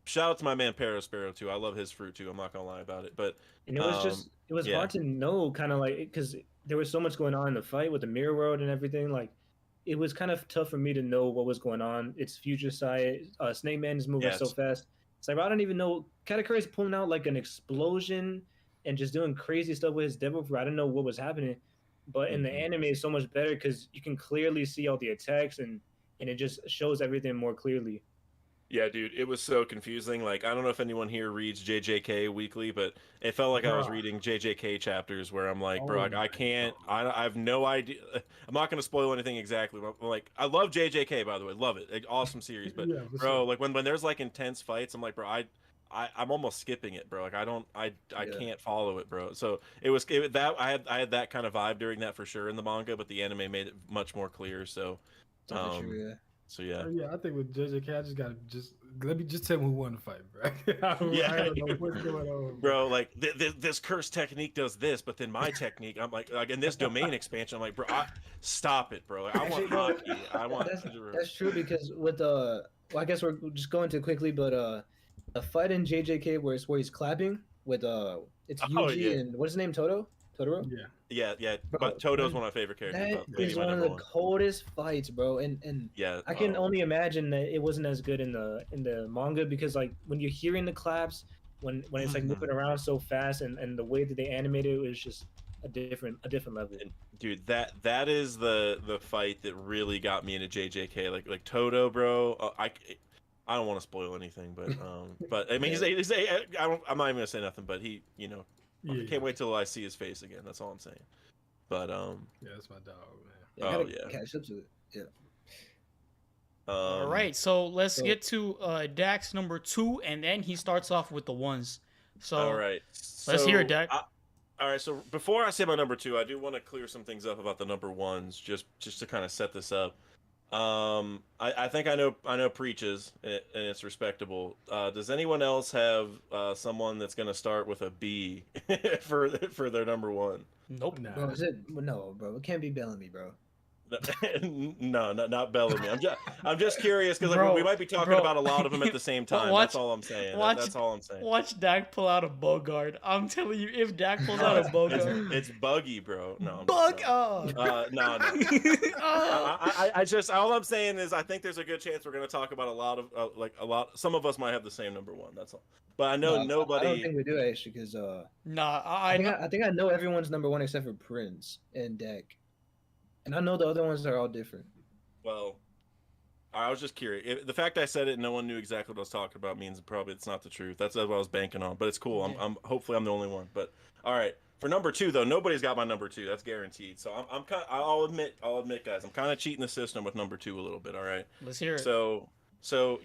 Speaker 2: Shout out to my man Parasparrow too. I love his fruit too. I'm not gonna lie about it, but
Speaker 6: and it was hard to know, kind of like because there was so much going on in the fight with the mirror world and everything. Like it was kind of tough for me to know what was going on. Its future side, Snake Man is moving so fast. It's like I don't even know. Katakuri is pulling out like an explosion and just doing crazy stuff with his devil fruit. I didn't know what was happening, but in the anime, it's so much better because you can clearly see all the attacks and it just shows everything more clearly.
Speaker 2: Yeah, dude, it was so confusing. Like, I don't know if anyone here reads JJK weekly, but it felt like I was reading JJK chapters where I'm like, bro, I can't, I have no idea. I'm not going to spoil anything exactly. But like, I love JJK, by the way. Love it. Like, awesome series. But, bro, like, when there's, like, intense fights, I'm like, bro, I'm almost skipping it, bro. Like, I can't follow it, bro. So, I had that kind of vibe during that for sure in the manga, but the anime made it much more clear, so. So yeah.
Speaker 5: I think with JJK, I just gotta let me tell me who won the fight, bro. I don't know what's going on,
Speaker 2: bro. Like this cursed technique does this, but then my technique, I'm like in this domain expansion, I'm like, bro, stop it, bro. Like, I want hockey. I want.
Speaker 3: That's true because with the, I guess we're just going too quickly, but a fight in JJK where he's clapping with it's Yuji and what's his name, Totoro?
Speaker 2: Yeah. But Toto's one of my favorite characters.
Speaker 3: That is one of the coldest fights, bro. And I can only imagine that it wasn't as good in the manga because like when you're hearing the claps, when it's like moving around so fast and the way that they animated it was just a different level.
Speaker 2: And, dude, that is the fight that really got me into JJK. Like Toto, bro. I don't want to spoil anything, but I mean, I'm not even gonna say nothing. But he, I can't wait till I see his face again. That's all I'm saying. But
Speaker 5: that's my dog, man.
Speaker 3: Catch up to it. Yeah.
Speaker 1: All right, so let's get to Dax number 2, and then he starts off with the ones. So
Speaker 2: all right,
Speaker 1: let's hear it, Dax.
Speaker 2: All right, so before I say my number 2, I do want to clear some things up about the number ones, just to kind of set this up. I think I know Preaches, and it's respectable. Does anyone else have someone that's gonna start with a B for their number 1?
Speaker 1: Nope.
Speaker 3: Bro, no, bro. It can't be Bellamy, bro.
Speaker 2: No, not Bellamy. I'm just curious because like, we might be talking about a lot of them at the same time. That's all I'm saying. That's all I'm saying.
Speaker 1: Watch Dak pull out a Bogard. I'm telling you, if Dak pulls out a Bogard,
Speaker 2: it's Buggy, bro. No,
Speaker 1: no.
Speaker 2: I just all I'm saying is I think there's a good chance we're gonna talk about a lot. Some of us might have the same number 1. That's all. But I know nobody.
Speaker 3: I don't think we do actually because
Speaker 1: I
Speaker 3: think I know everyone's number 1 except for Prince and Dak. And I know the other ones are all different.
Speaker 2: Well, I was just curious. The fact I said it and no one knew exactly what I was talking about means probably it's not the truth. That's what I was banking on. But it's cool. I'm hopefully I'm the only one. But all right, for number 2 though, nobody's got my number 2. That's guaranteed. So I'll admit, guys, I'm kind of cheating the system with number 2 a little bit. All right.
Speaker 1: Let's hear it.
Speaker 2: So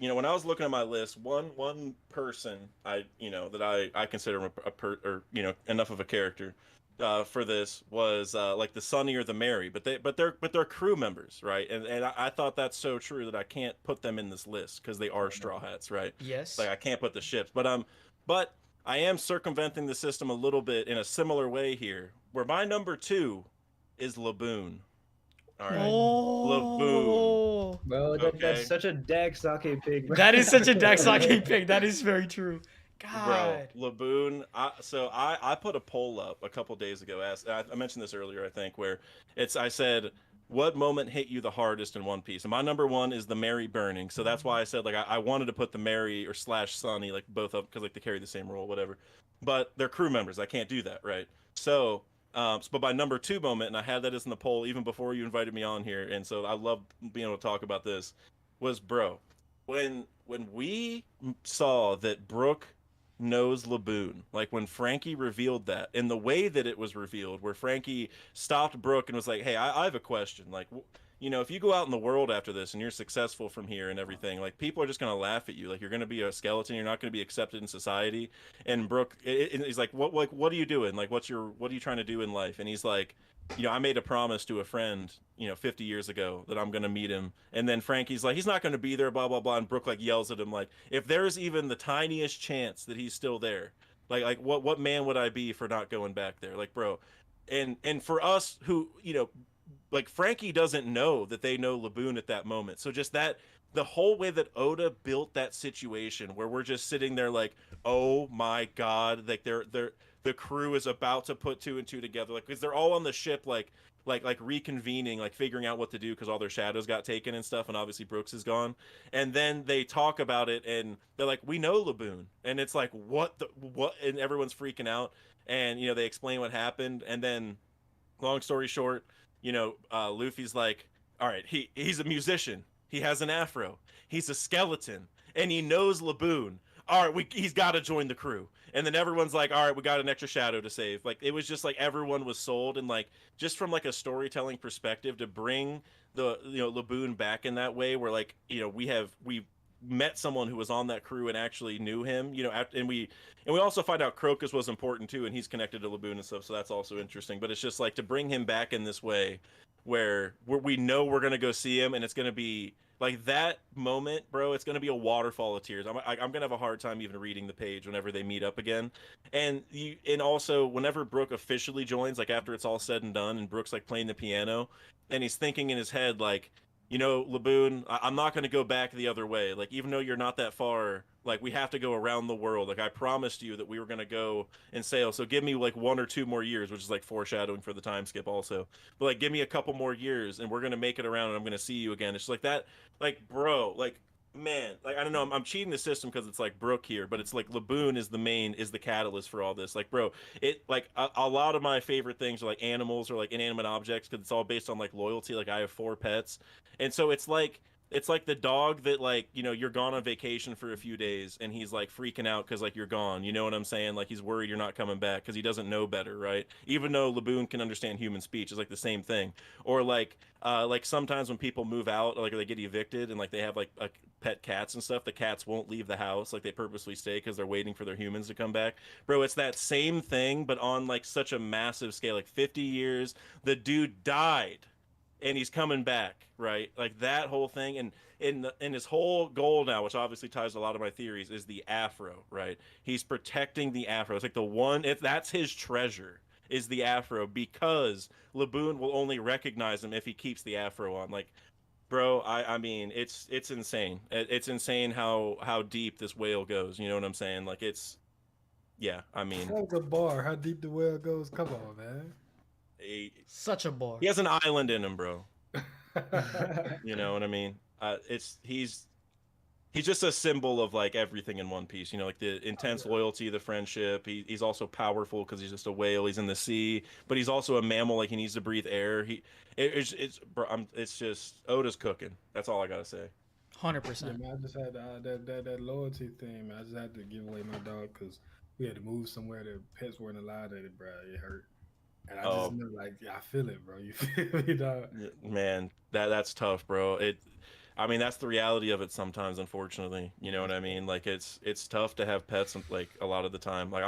Speaker 2: when I was looking at my list, one person that I consider enough of a character for this was like the Sunny or the Mary, but they're crew members, right? And I thought that's so true that I can't put them in this list because they are Straw Hats, right?
Speaker 1: Yes.
Speaker 2: Like I can't put the ships, but I am circumventing the system a little bit in a similar way here, where my number 2 is Laboon. All right,
Speaker 1: Oh.
Speaker 2: Laboon.
Speaker 6: Bro, that's such a Dak Sake pick, bro.
Speaker 1: That is such a Dak Sake pick. That is very true. God.
Speaker 2: Bro, Laboon. I put a poll up a couple days ago. I mentioned this earlier, I think, where I said, what moment hit you the hardest in One Piece? And my number 1 is the Mary burning. So that's why I said like I wanted to put the Mary or / Sunny, like both of, because like they carry the same role, whatever. But they're crew members. I can't do that, right? So but my number 2 moment, and I had that as in the poll even before you invited me on here, and so I love being able to talk about this, was bro, when we saw that Brook knows Laboon, like when Frankie revealed that, and the way that it was revealed, where Frankie stopped Brook and was like, hey, I have a question, like, you know, if you go out in the world after this and you're successful from here and everything, like people are just gonna laugh at you, like you're gonna be a skeleton, you're not gonna be accepted in society. And Brook, he's like, what are you doing, like what are you trying to do in life? And he's like, you know, I made a promise to a friend, you know, 50 years ago that I'm gonna meet him. And then Frankie's like, he's not gonna be there, blah blah blah. And Brook like yells at him like, if there's even the tiniest chance that he's still there, like what man would I be for not going back there, like bro. And for us who, you know, like Frankie doesn't know that they know Laboon at that moment. So just that, the whole way that Oda built that situation where we're just sitting there like, oh my God, like the crew is about to put 2 and 2 together. Like, because they're all on the ship, like reconvening, like figuring out what to do because all their shadows got taken and stuff. And obviously Brooks is gone. And then they talk about it and they're like, we know Laboon. And it's like, what? And everyone's freaking out. And, you know, they explain what happened. And then long story short, you know, Luffy's like, all right, he's a musician. He has an afro. He's a skeleton. And he knows Laboon. All right, he's got to join the crew. And then everyone's like, all right, we got an extra shadow to save. Like, it was just like everyone was sold. And like, just from like a storytelling perspective, to bring the, you know, Laboon back in that way, where like, you know, we met someone who was on that crew and actually knew him, you know, and we also find out Crocus was important too, and he's connected to Laboon and stuff, so that's also interesting. But it's just like to bring him back in this way where we know we're gonna go see him, and it's gonna be like that moment, bro. It's gonna be a waterfall of tears. I'm gonna have a hard time even reading the page whenever they meet up again. And also whenever Brook officially joins, like after it's all said and done, and Brook's like playing the piano, and he's thinking in his head like, you know, Laboon, I'm not going to go back the other way. Like, even though you're not that far, like, we have to go around the world. Like, I promised you that we were going to go and sail. So give me, like, 1 or 2 more years, which is, like, foreshadowing for the time skip also. But, like, give me a couple more years, and we're going to make it around, and I'm going to see you again. It's like that, like, bro, like, man, like, I don't know, I'm cheating the system because it's like Brook here, but it's like Laboon is the catalyst for all this. Like, bro, it, like, a lot of my favorite things are like animals or like inanimate objects because it's all based on like loyalty. Like, I have 4 pets, and so it's like the dog that, like, you know, you're gone on vacation for a few days and he's like freaking out because like you're gone, you know what I'm saying? Like, he's worried you're not coming back because he doesn't know better, right? Even though Laboon can understand human speech, it's like the same thing. Or like sometimes when people move out, like, or they get evicted and like they have like pet cats and stuff, the cats won't leave the house, like they purposely stay because they're waiting for their humans to come back. Bro, it's that same thing but on like such a massive scale. Like 50 years, the dude died and he's coming back, right? Like that whole thing. And in his whole goal now, which obviously ties to a lot of my theories, is the afro, right? He's protecting the afro. It's like the one, if that's his treasure, is the afro, because Laboon will only recognize him if he keeps the afro on. Like, bro, I mean, it's insane. It's insane how deep this whale goes. You know what I'm saying? Like, it's, yeah, I mean,
Speaker 5: that's a bar. How deep the whale goes? Come on, man.
Speaker 1: Such a bar.
Speaker 2: He has an island in him, bro. You know what I mean? He's just a symbol of like everything in One Piece. You know, like the intense loyalty, the friendship. He's also powerful because he's just a whale. He's in the sea, but he's also a mammal. Like, he needs to breathe air. It's just Oda's cooking. That's all I gotta say.
Speaker 1: 100%.
Speaker 5: Yeah, I just had that loyalty thing. Man. I just had to give away my dog because we had to move somewhere that pets weren't allowed at it, bro. It hurt. And I just knew, like, yeah, I feel it, bro. You feel me, dog?
Speaker 2: Man, that's tough, bro. I mean, that's the reality of it sometimes, unfortunately. You know what I mean? Like it's tough to have pets like a lot of the time. Like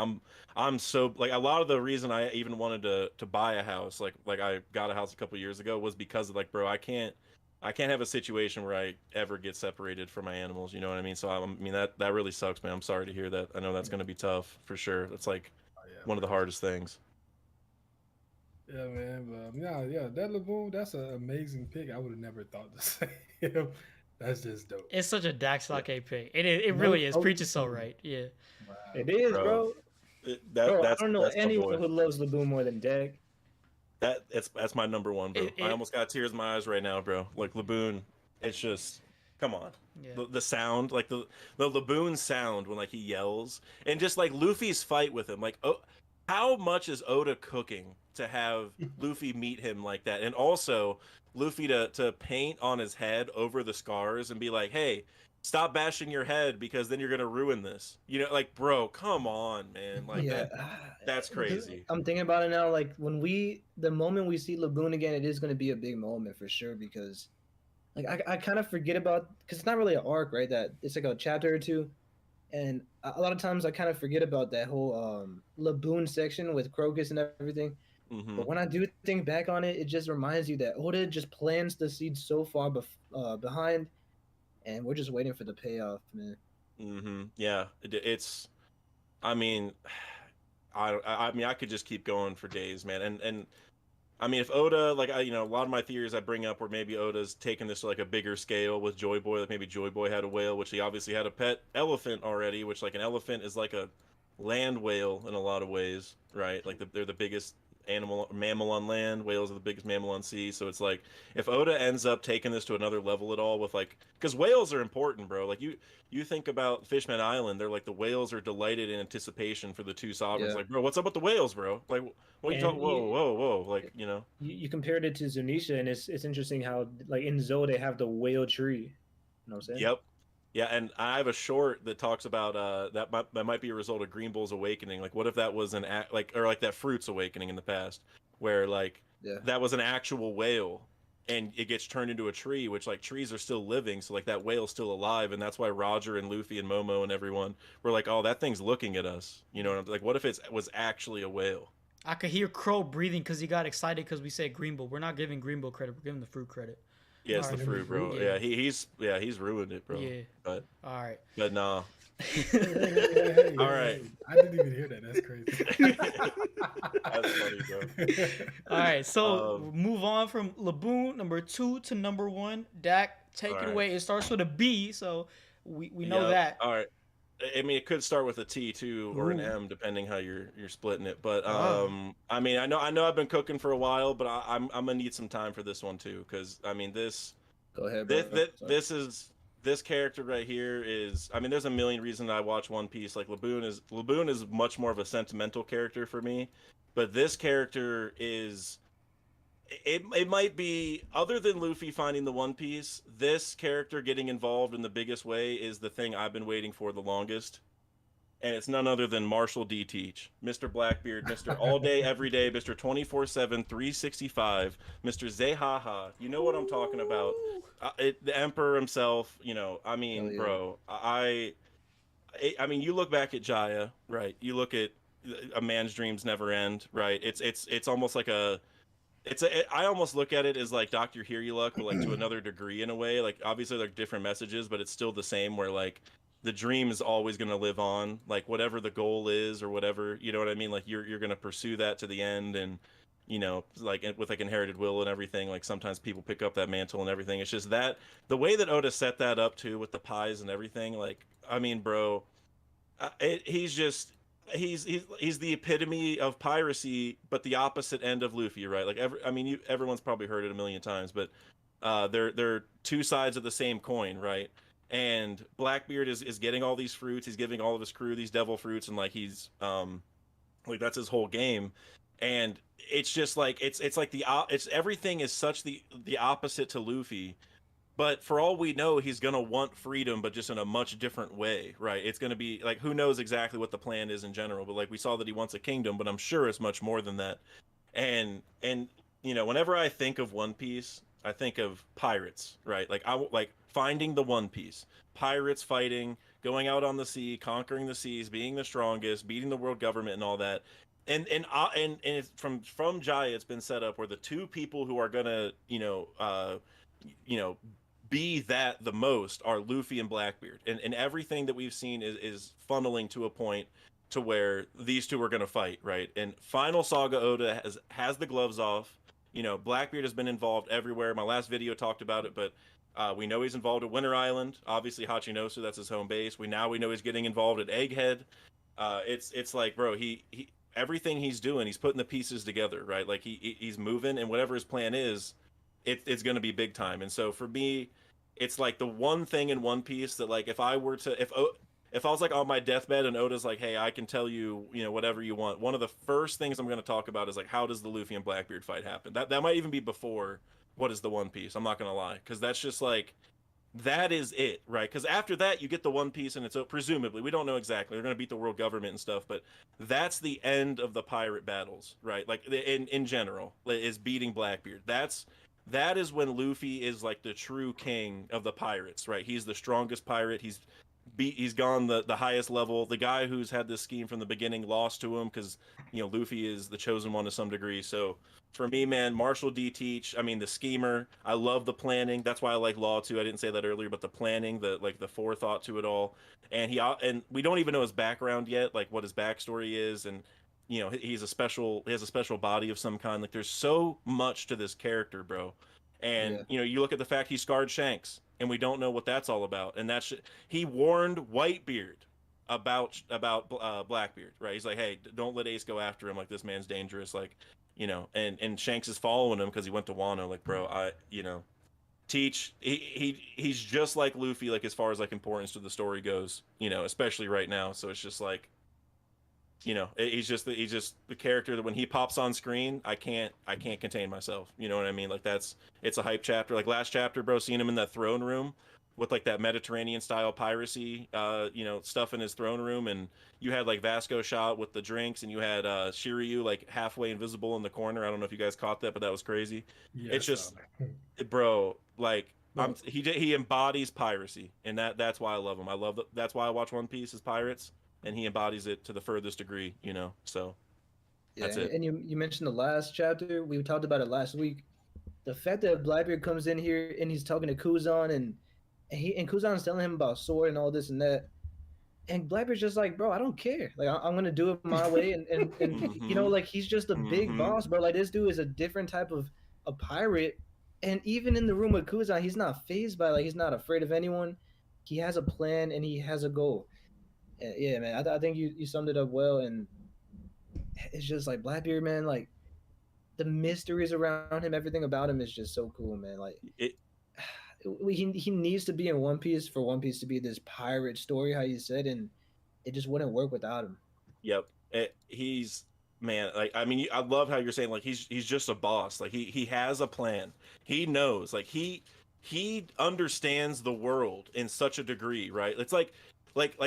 Speaker 2: I'm so like a lot of the reason I even wanted to buy a house, like I got a house a couple years ago, was because of like, bro, I can't have a situation where I ever get separated from my animals. You know what I mean? So I mean that really sucks, man. I'm sorry to hear that. I know that's gonna be tough for sure. It's like one of the hardest things.
Speaker 5: Yeah, man. But yeah, that Laboon, that's an amazing pick. I would have never thought to say him. That's just dope.
Speaker 1: It's such a 𝙲𝚘𝚑𝚝 pick. It really is. Preach is so right. Yeah.
Speaker 6: Wow. It is, bro. I don't know anyone who loves Laboon more than Dag.
Speaker 2: That's my number one, bro. I almost got tears in my eyes right now, bro. Like Laboon, it's just come on. Yeah. The sound, like the Laboon sound when like he yells, and just like Luffy's fight with him, like how much is Oda cooking to have Luffy meet him like that? And also Luffy to paint on his head over the scars and be like, hey, stop bashing your head because then you're gonna ruin this. You know, like, bro, come on, man. Like that's crazy.
Speaker 3: I'm thinking about it now. Like the moment we see Laboon again, it is gonna be a big moment for sure because like I kind of forget about, because it's not really an arc, right? That it's like a chapter or two. And a lot of times I kind of forget about that whole Laboon section with Crocus and everything. Mm-hmm. But when I do think back on it, it just reminds you that Oda just plans the seed so far behind, and we're just waiting for the payoff, man.
Speaker 2: Mm-hmm. Yeah, it's. I mean, I mean, I could just keep going for days, man. And I mean, if Oda, like, a lot of my theories I bring up where maybe Oda's taken this to like a bigger scale with Joy Boy. Like maybe Joy Boy had a whale, which he obviously had a pet elephant already, which like an elephant is like a land whale in a lot of ways, right? Like they're the biggest mammal on land. Whales are the biggest mammal on sea. So it's like if Oda ends up taking this to another level at all with like, because whales are important, bro. Like you think about Fishman Island, they're like the whales are delighted in anticipation for the two sovereigns. Yeah. Like, bro, what's up with the whales, bro? Like, what are you talking? Whoa, like, you know.
Speaker 6: You compared it to Zunisha, and it's interesting how like in Zou they have the whale tree. You know what I'm saying?
Speaker 2: Yep. Yeah, and I have a short that talks about that might be a result of Green Bull's awakening. Like, what if that was like that Fruit's awakening in the past, where like that was an actual whale, and it gets turned into a tree, which like trees are still living, so like that whale's still alive, and that's why Roger and Luffy and Momo and everyone were like, oh, that thing's looking at us, you know? Like, what if it was actually a whale?
Speaker 1: I could hear Crow breathing because he got excited because we said Green Bull. We're not giving Green Bull credit. We're giving the Fruit credit.
Speaker 2: Yeah, it's the Fruit, bro. Yeah, he's ruined it, bro.
Speaker 1: Yeah.
Speaker 2: But
Speaker 1: all right.
Speaker 2: But nah.
Speaker 5: Hey, all right. I didn't even hear that. That's crazy.
Speaker 2: That's funny, bro.
Speaker 1: All right, so move on from Laboon number 2 to number 1. Dak, take it away. It starts with a B, so we know that.
Speaker 2: All right. I mean, it could start with a T too, or an M, depending how you're splitting it. But I mean, I know I've been cooking for a while, but I'm gonna need some time for this one too, because I mean this.
Speaker 3: Go ahead, bro.
Speaker 2: This character right here is. I mean, there's a million reasons I watch One Piece. Like Laboon is much more of a sentimental character for me, but this character is. It might be, other than Luffy finding the One Piece, this character getting involved in the biggest way is the thing I've been waiting for the longest. And it's none other than Marshall D. Teach, Mr. Blackbeard, Mr. All Day, Every Day, Mr. 24/7, 365, Mr. 𝙲𝚘𝚙𝚅. You know what I'm talking about. The Emperor himself, you know, I mean, bro, I mean, you look back at Jaya, right? You look at A Man's Dreams Never End, right? It's almost like I almost look at it as like Dr. Hiryuck, but like to another degree in a way. Like obviously they're different messages, but it's still the same, where like the dream is always going to live on, like whatever the goal is or whatever, you know what I mean? Like you're going to pursue that to the end, and you know, like with like inherited will and everything, like sometimes people pick up that mantle and everything. It's just that the way that Oda set that up too, with the pies and everything, like, I mean, bro, he's the epitome of piracy, but the opposite end of Luffy, right? Like everyone's probably heard it a million times, but they're two sides of the same coin, right? And Blackbeard is getting all these fruits, he's giving all of his crew these devil fruits, and like he's like that's his whole game. And it's just like it's like everything is such the opposite to Luffy. But for all we know, he's going to want freedom, but just in a much different way, right? It's going to be, like, who knows exactly what the plan is in general. But, like, we saw that he wants a kingdom, but I'm sure it's much more than that. And you know, whenever I think of One Piece, I think of pirates, right? Like like finding the One Piece, pirates fighting, going out on the sea, conquering the seas, being the strongest, beating the world government, and all that. And it's from Jaya, it's been set up where the two people who are gonna you know be that the most are Luffy and Blackbeard, and everything that we've seen is funneling to a point to where these two are going to fight, right? And final saga Oda has the gloves off. Blackbeard has been involved everywhere. My last video talked about it, but we know he's involved at Winter Island, obviously Hachinosu, that's his home base. We know he's getting involved at Egghead. It's like, bro, he everything he's doing, he's putting the pieces together, right? Like he's moving, and whatever his plan is, it's going to be big time. And so for me, it's like the one thing in One Piece that, like, if I was like on my deathbed and Oda's like, hey, I can tell you, whatever you want, one of the first things I'm going to talk about is like, how does the Luffy and Blackbeard fight happen? That might even be before what is the One Piece. I'm not going to lie, because that's just like, that is it, right? Because after that, you get the One Piece, and it's presumably, we don't know exactly, they're going to beat the world government and stuff, but that's the end of the pirate battles, right? Like in general, is beating Blackbeard. That is when Luffy is like the true king of the pirates, right? He's the strongest pirate. He's gone the highest level. The guy who's had this scheme from the beginning lost to him because Luffy is the chosen one to some degree. So for me, man, Marshall D. Teach, I mean, the schemer. I love the planning. That's why I like Law too. I didn't say that earlier, but the planning, the forethought to it all. And we don't even know his background yet, like what his backstory is, and he has a special body of some kind. Like, there's so much to this character, bro. And you look at the fact he scarred Shanks, and we don't know what that's all about. And he warned Whitebeard about Blackbeard, right? He's like, hey, don't let Ace go after him. Like, this man's dangerous. Like, and Shanks is following him because he went to Wano. Like, bro, Teach, he's just like Luffy, like, as far as like importance to the story goes, especially right now. So it's just like, he's just the character that when he pops on screen, I can't contain myself. You know what I mean? Like, it's a hype chapter. Like last chapter, bro, seeing him in that throne room with like that Mediterranean style piracy, stuff in his throne room, and you had like Vasco shot with the drinks, and you had Shiryu like halfway invisible in the corner. I don't know if you guys caught that, but that was crazy. Yeah, it's just, bro, like, he embodies piracy, and that's why I love him. That's why I watch One Piece, is pirates. And he embodies it to the furthest degree, so that's it.
Speaker 3: And you mentioned the last chapter. We talked about it last week. The fact that Blackbeard comes in here and he's talking to Kuzan, and Kuzan's telling him about sword and all this and that. And Blackbeard's just like, bro, I don't care. Like, I'm going to do it my way. And like, he's just a big boss, bro. Like, this dude is a different type of a pirate. And even in the room with Kuzan, he's not fazed by, like, he's not afraid of anyone. He has a plan and he has a goal. Yeah, man, I think you summed it up well, and it's just like Blackbeard, man. Like, the mysteries around him, everything about him is just so cool, man. Like, he needs to be in One Piece for One Piece to be this pirate story, how you said, and it just wouldn't work without him.
Speaker 2: Yep, he's, man. Like, I mean, I love how you're saying, like, he's just a boss. Like, he has a plan. He knows, like, he understands the world in such a degree, right? It's like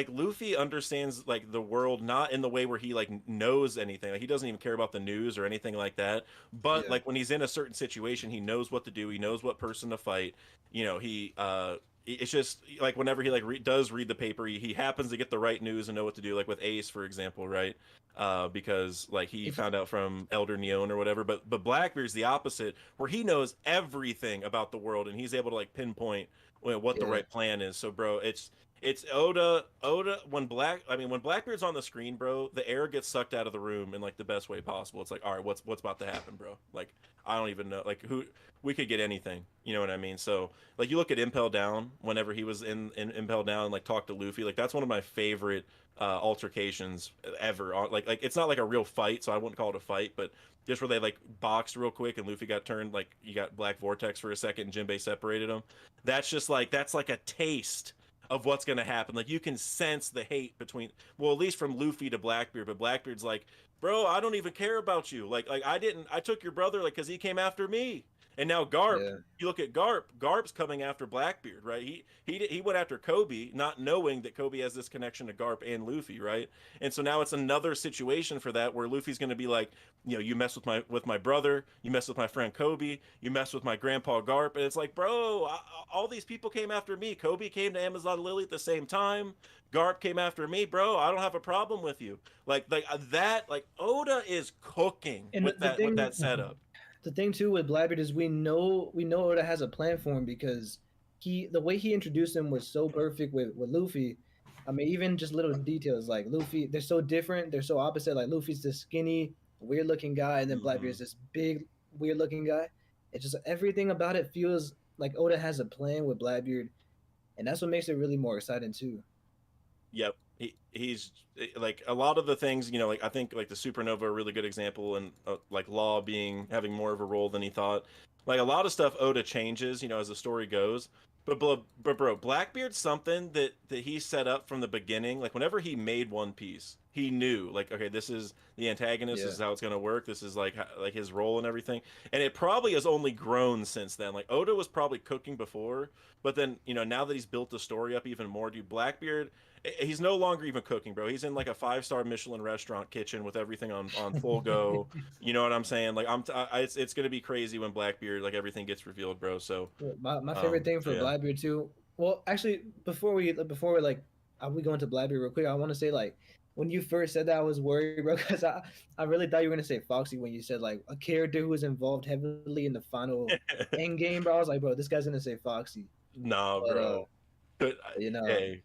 Speaker 2: Luffy understands like the world, not in the way where he like knows anything. Like, he doesn't even care about the news or anything like that. But like, when he's in a certain situation, he knows what to do. He knows what person to fight. It's just like, whenever he like does read the paper, he happens to get the right news and know what to do. Like with Ace, for example, right? Because like he found out from Elder Neon or whatever. But Blackbeard's the opposite, where he knows everything about the world and he's able to like pinpoint what the right plan is. So, bro, it's Oda when Blackbeard's on the screen, bro, the air gets sucked out of the room in like the best way possible. It's like, all right, what's about to happen, bro? Like, I don't even know, like, we could get anything, you know what I mean? So like, you look at Impel Down, whenever he was in Impel Down and like talked to Luffy, like, that's one of my favorite altercations ever. Like it's not like a real fight, so I wouldn't call it a fight, but just where they like boxed real quick and Luffy got turned, like, you got Black Vortex for a second and Jinbei separated him. That's like a taste of what's going to happen. Like, you can sense the hate between, well, at least from Luffy to Blackbeard, but Blackbeard's like, bro, I don't even care about you. Like I took your brother like because he came after me. And now Garp,
Speaker 3: Yeah.
Speaker 2: you look at Garp. Garp's coming after Blackbeard, right? He went after Koby, not knowing that Koby has this connection to Garp and Luffy, right? And so now it's another situation for that where Luffy's going to be like, you know, you mess with my brother, you mess with my friend Koby, you mess with my grandpa Garp, and it's like, bro, all these people came after me. Koby came to Amazon Lily at the same time. Garp came after me, bro. I don't have a problem with you. Like Oda is cooking
Speaker 3: And
Speaker 2: with that setup.
Speaker 3: The thing too with Blackbeard is we know Oda has a plan for him because the way he introduced him was so perfect with Luffy. I mean, even just little details like Luffy, they're so different, they're so opposite. Like Luffy's this skinny, weird looking guy, and then Blackbeard's this big, weird looking guy. It's just everything about it feels like Oda has a plan with Blackbeard, and that's what makes it really more exciting too.
Speaker 2: Yep. He's like a lot of the things, you know, like I think like the Supernova a really good example, and like Law having more of a role than he thought. Like a lot of stuff Oda changes, you know, as the story goes. But bro, Blackbeard's something that he set up from the beginning. Like whenever he made One Piece, he knew like, okay, this is the antagonist. This is how it's gonna work. This is like his role and everything. And it probably has only grown since then. Like Oda was probably cooking before, but then you know now that he's built the story up even more, dude, Blackbeard. He's no longer even cooking, bro. He's in like a 5-star Michelin restaurant kitchen with everything on full go. You know what I'm saying? Like it's gonna be crazy when Blackbeard like everything gets revealed, bro. So
Speaker 3: my favorite thing for Blackbeard too. Well, actually, before we like we go into Blackbeard real quick, I want to say like when you first said that I was worried, bro, because I really thought you were gonna say Foxy when you said like a character who was involved heavily in the final end game, bro. I was like, bro, this guy's gonna say Foxy.
Speaker 2: No, bro. But
Speaker 3: you know.
Speaker 2: Hey.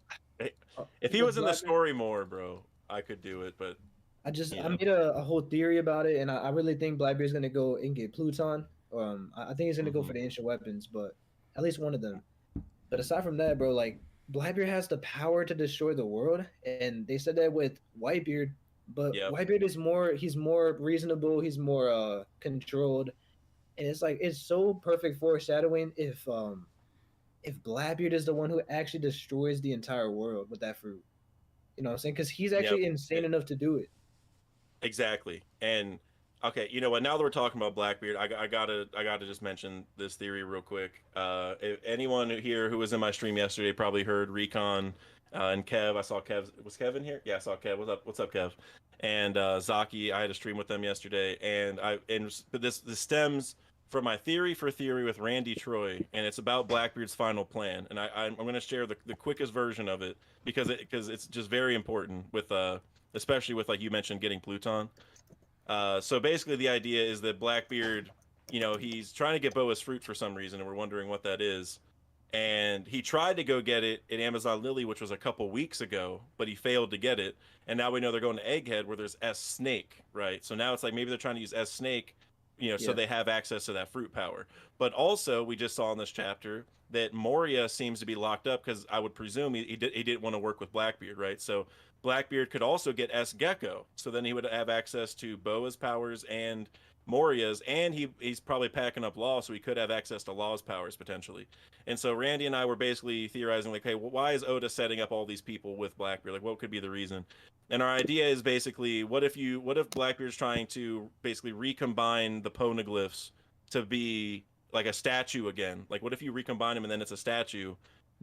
Speaker 2: If he was in the story more, bro, I could do it. But
Speaker 3: I made a whole theory about it, and I really think Blackbeard's gonna go and get Pluton. I think he's gonna go for the ancient weapons, but at least one of them. But aside from that, bro, like Blackbeard has the power to destroy the world, and they said that with Whitebeard, but Whitebeard is he's more reasonable, he's more controlled, and it's like it's so perfect foreshadowing if Blackbeard is the one who actually destroys the entire world with that fruit. You know what I'm saying? Because he's actually insane enough to do it.
Speaker 2: Exactly. And okay, you know what? Now that we're talking about Blackbeard, I gotta just mention this theory real quick. If anyone here who was in my stream yesterday probably heard Recon and Kev. I saw Kev. Was Kev in here? Yeah, I saw Kev. What's up, Kev? And Zaki. I had a stream with them yesterday, and this stems from my theory with Randy Troy, and it's about Blackbeard's final plan. And I'm going to share the quickest version of it because it's just very important with especially with like you mentioned getting Pluton. So basically the idea is that Blackbeard, you know, he's trying to get Boa's fruit for some reason, and we're wondering what that is. And he tried to go get it in Amazon Lily, which was a couple weeks ago, but he failed to get it. And now we know they're going to Egghead where there's S Snake, right? So now it's like maybe they're trying to use S Snake, you know, so they have access to that fruit power. But also, we just saw in this chapter that Moria seems to be locked up because I would presume he didn't want to work with Blackbeard, right? So Blackbeard could also get S Gecko, so then he would have access to Boa's powers and Moria's, and he's probably packing up Law, so he could have access to Law's powers potentially. And so Randy and I were basically theorizing like, hey, why is Oda setting up all these people with Blackbeard? Like, what could be the reason? And our idea is basically, what if Blackbeard's trying to basically recombine the poneglyphs to be like a statue again? Like, what if you recombine them and then it's a statue,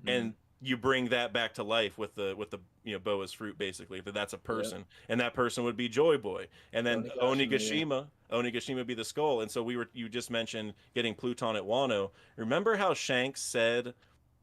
Speaker 2: and you bring that back to life with the you know Boa's fruit, basically that's a person, and that person would be Joy Boy, and then Onigashima would be the skull. And so you just mentioned getting Pluton at Wano. Remember how Shanks said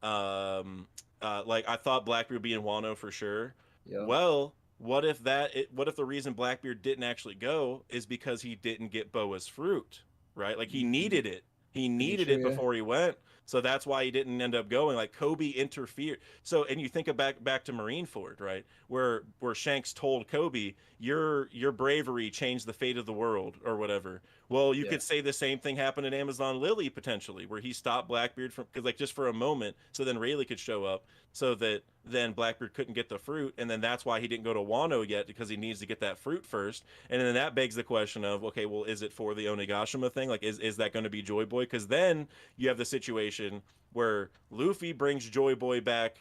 Speaker 2: like I thought Blackbeard would be in Wano for sure. Well, what if the reason Blackbeard didn't actually go is because he didn't get Boa's fruit, right? Like he needed it it before he went. So that's why he didn't end up going. Like Koby interfered. So, and you think back to Marineford, right? Where Shanks told Koby, your bravery changed the fate of the world or whatever. Well, you could say the same thing happened in Amazon Lily potentially, where he stopped Blackbeard because like just for a moment, so then Rayleigh could show up, so that then Blackbeard couldn't get the fruit, and then that's why he didn't go to Wano yet, because he needs to get that fruit first. And then that begs the question of, okay, well, is it for the Onigashima thing? Like, is that going to be Joy Boy? Because then you have the situation where Luffy brings Joy Boy back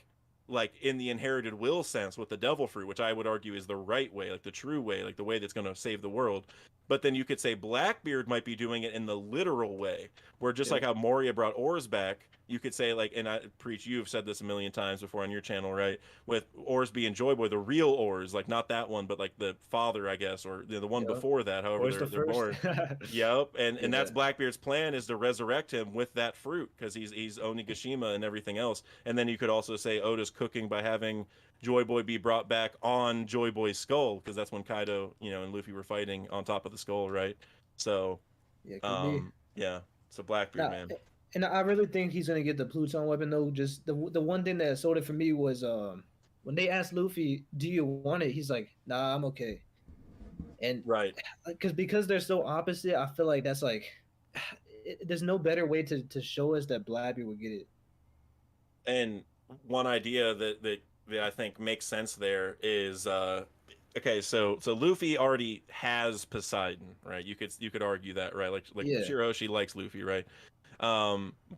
Speaker 2: like in the inherited will sense with the devil fruit, which I would argue is the right way, like the true way, like the way that's going to save the world. But then you could say Blackbeard might be doing it in the literal way, where just like how Moria brought ores back, you could say like, and I preach, you've said this a million times before on your channel, right? With ores being Joy Boy, the real ores, like not that one, but like the father, I guess, or the one before that, however they're born. Yep, and that's Blackbeard's plan, is to resurrect him with that fruit, because he's Onigashima and everything else. And then you could also say Oda's cooking by having Joy Boy be brought back on Joy Boy's skull, because that's when Kaido, and Luffy were fighting on top of the skull, right? So, so Blackbeard, man.
Speaker 3: And I really think he's gonna get the Pluton weapon though. Just the one thing that sold it for me was when they asked Luffy, "Do you want it?" He's like, "Nah, I'm okay." And because they're so opposite, I feel like that's like there's no better way to show us that Blackbeard would get it.
Speaker 2: And one idea that I think makes sense there is okay, so Luffy already has Poseidon, right? You could argue that, right? Like Shiroshi likes Luffy, right?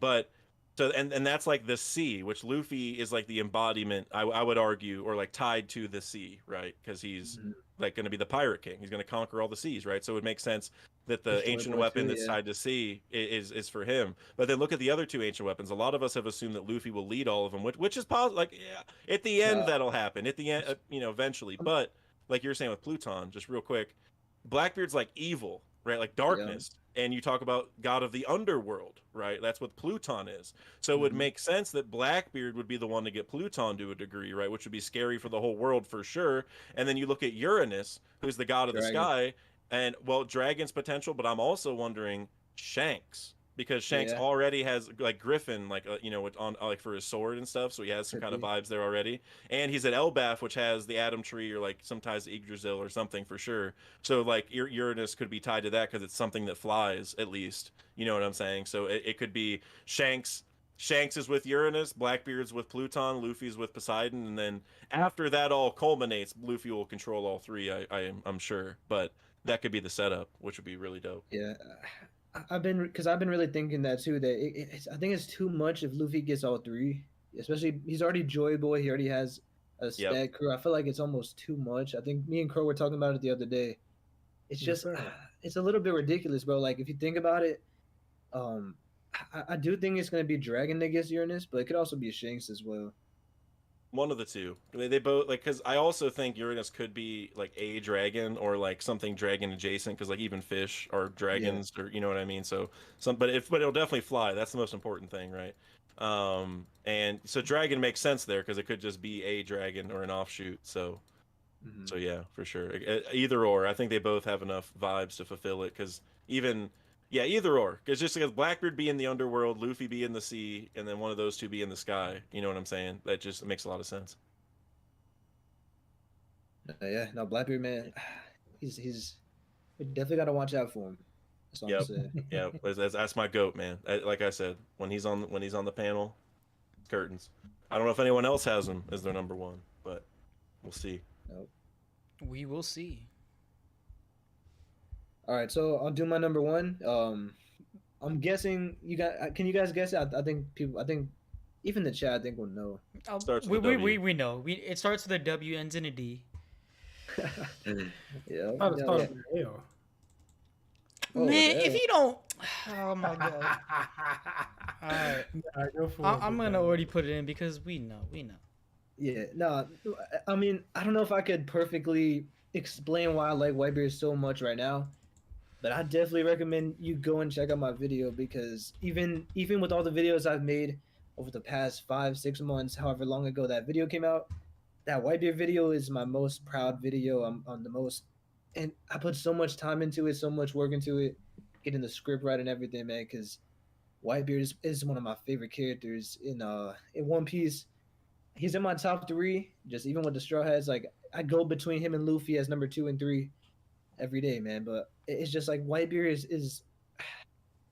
Speaker 2: But so and that's like the sea, which Luffy is like the embodiment, I would argue, or like tied to the sea, right? Because he's like going to be the pirate king. He's going to conquer all the seas, right? So it makes sense that the ancient weapon that's tied to sea is for him. But then look at the other two ancient weapons. A lot of us have assumed that Luffy will lead all of them, which is possible. Like, at the end that'll happen. At the end, eventually. But like you're saying with Pluton, just real quick, Blackbeard's like evil, right? Like darkness. And you talk about god of the underworld, right? That's what Pluton is. So it would make sense that Blackbeard would be the one to get Pluton to a degree, right? Which would be scary for the whole world for sure. And then you look at Uranus, who's the god of the sky, and well, Dragon's potential, but I'm also wondering Shanks, because Shanks already has like Griffin, like on like for his sword and stuff, so he has some kind of vibes there already. And he's at Elbaf, which has the Atom Tree or like some ties to Yggdrasil or something for sure. So like Uranus could be tied to that because it's something that flies, at least. You know what I'm saying? So it could be Shanks. Shanks is with Uranus, Blackbeard's with Pluton, Luffy's with Poseidon, and then after that all culminates, Luffy will control all three. I'm sure, but that could be the setup, which would be really dope.
Speaker 3: Yeah. I've been really thinking that too. That I think it's too much if Luffy gets all three. Especially he's already Joy Boy. He already has a stat crew. I feel like it's almost too much. I think me and Crow were talking about it the other day. It's just it's a little bit ridiculous, bro. Like if you think about it, I do think it's gonna be Dragon that gets Uranus, but it could also be Shanks as well.
Speaker 2: One of the two. They both, like, because I also think Uranus could be like a dragon or like something dragon adjacent, because like even fish are dragons, or you know what I mean. So but it'll definitely fly. That's the most important thing, right? And so dragon makes sense there because it could just be a dragon or an offshoot. So so yeah, for sure. Either or. I think they both have enough vibes to fulfill it, because either or. Because just because Blackbeard be in the underworld, Luffy be in the sea, and then one of those two be in the sky. You know what I'm saying? That just makes a lot of sense.
Speaker 3: No, Blackbeard, man, he's we definitely got to watch out for him. That's all I'm saying.
Speaker 2: Yeah, that's my goat, man. Like I said, when he's on the panel, curtains. I don't know if anyone else has him as their number one, but we'll see.
Speaker 3: Nope.
Speaker 1: We will see.
Speaker 3: All right, so I'll do my number one. I'm guessing can you guys guess it? I think even the chat will know.
Speaker 1: We know. It starts with a W, ends in a D.
Speaker 3: Yeah.
Speaker 1: Man, if you don't, oh my god. All right, I'm gonna already put it in because we know.
Speaker 3: Yeah, no, I mean, I don't know if I could perfectly explain why I like Whitebeard so much right now, but I definitely recommend you go and check out my video, because even with all the videos I've made over the past 5-6 months, however long ago that video came out, that Whitebeard video is my most proud video. I'm on the most, and I put so much time into it, so much work into it, getting the script right and everything, man, because Whitebeard is one of my favorite characters in One Piece. He's in my top 3, just even with the Straw Hats. Like, I go between him and Luffy as number 2 and 3 every day, man. But it's just like Whitebeard is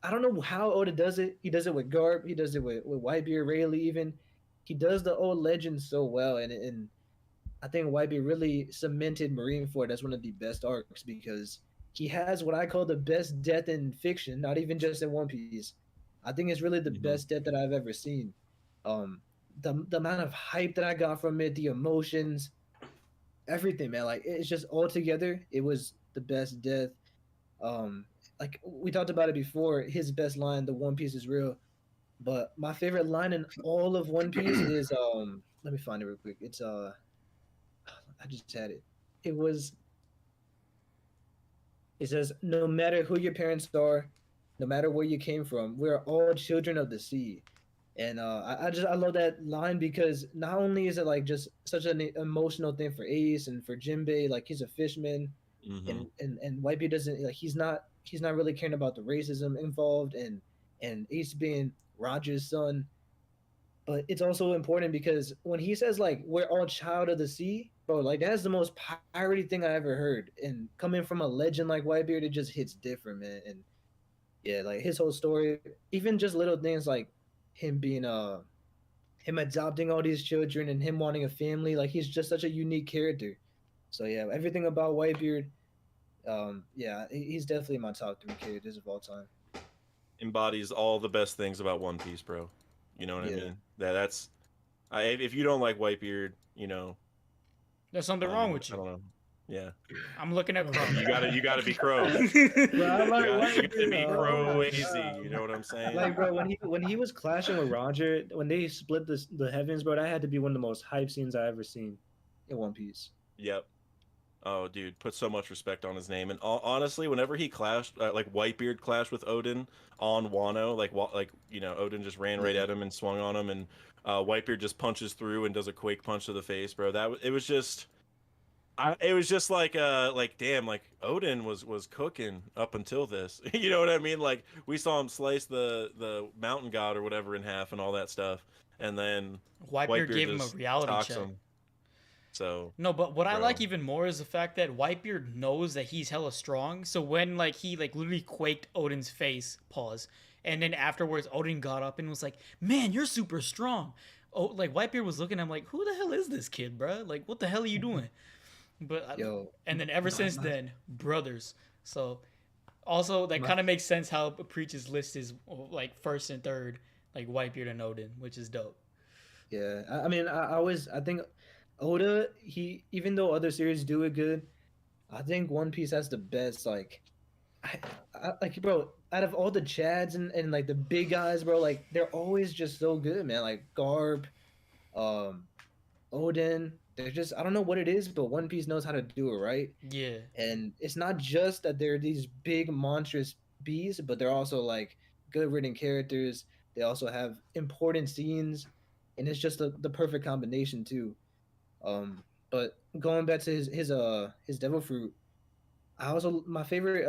Speaker 3: I don't know how Oda does it. He does it with Garp. He does it with Whitebeard, Rayleigh even. He does the old legends so well, and I think Whitebeard really cemented Marineford as one of the best arcs, because he has what I call the best death in fiction, not even just in One Piece. I think it's really the best death that I've ever seen. the amount of hype that I got from it, the emotions, everything, man. Like it's just all together. It was the best death. Like we talked about it before. His best line, "The One Piece is real." But my favorite line in all of One Piece is let me find it real quick. It's I just had it. It says, "No matter who your parents are, no matter where you came from, we're all children of the sea." And I love that line because not only is it like just such an emotional thing for Ace and for Jinbei, like he's a fishman, and Whitebeard doesn't like he's not really caring about the racism involved, and Ace being Roger's son. But it's also important because when he says like we're all child of the sea, bro, like that's the most piratey thing I ever heard. And coming from a legend like Whitebeard, it just hits different, man. And yeah, like his whole story, even just little things like him being him adopting all these children and him wanting a family, like he's just such a unique character. So yeah, everything about Whitebeard, yeah, he's definitely my top 3 characters of all time.
Speaker 2: Embodies all the best things about One Piece, bro. You know what I mean? That's if you don't like Whitebeard, you know,
Speaker 1: there's something wrong with you.
Speaker 2: I don't know. Yeah,
Speaker 1: I'm looking at Crow.
Speaker 2: You gotta be Crow.
Speaker 3: Bro,
Speaker 2: you gotta be Crow easy. You know what I'm saying?
Speaker 6: Like, bro, when he was clashing with Roger, when they split the heavens, bro, that had to be one of the most hype scenes I ever seen in One Piece.
Speaker 2: Yep. Oh, dude, put so much respect on his name. And honestly, whenever he clashed, like Whitebeard clashed with Oden on Wano, like you know, Oden just ran right at him and swung on him, and Whitebeard just punches through and does a quake punch to the face, bro. It was just like damn, like Oden was cooking up until this. You know what I mean? Like we saw him slice the mountain god or whatever in half and all that stuff, and then
Speaker 1: Whitebeard gave him a reality check.
Speaker 2: So
Speaker 1: no, but what I like even more is the fact that Whitebeard knows that he's hella strong. So when like he like literally quaked Oden's face, pause, and then afterwards Oden got up and was like, "Man, you're super strong." Oh, like Whitebeard was looking at him like, "Who the hell is this kid, bro? Like, what the hell are you doing?" But and then ever since then, brothers. So also that kind of makes sense how Preach's list is like first and third, like Whitebeard and Oden, which is dope.
Speaker 3: Yeah, I mean, I think Oda, even though other series do it good, I think One Piece has the best, like, like, bro, out of all the Chads and like the big guys, bro, like they're always just so good, man. Like Garp, Oden, they're just, I don't know what it is, but One Piece knows how to do it right.
Speaker 1: Yeah. And
Speaker 3: it's not just that they're these big monstrous beasts, but they're also like good written characters. They also have important scenes, and it's just the perfect combination too. But going back to his Devil Fruit, my favorite,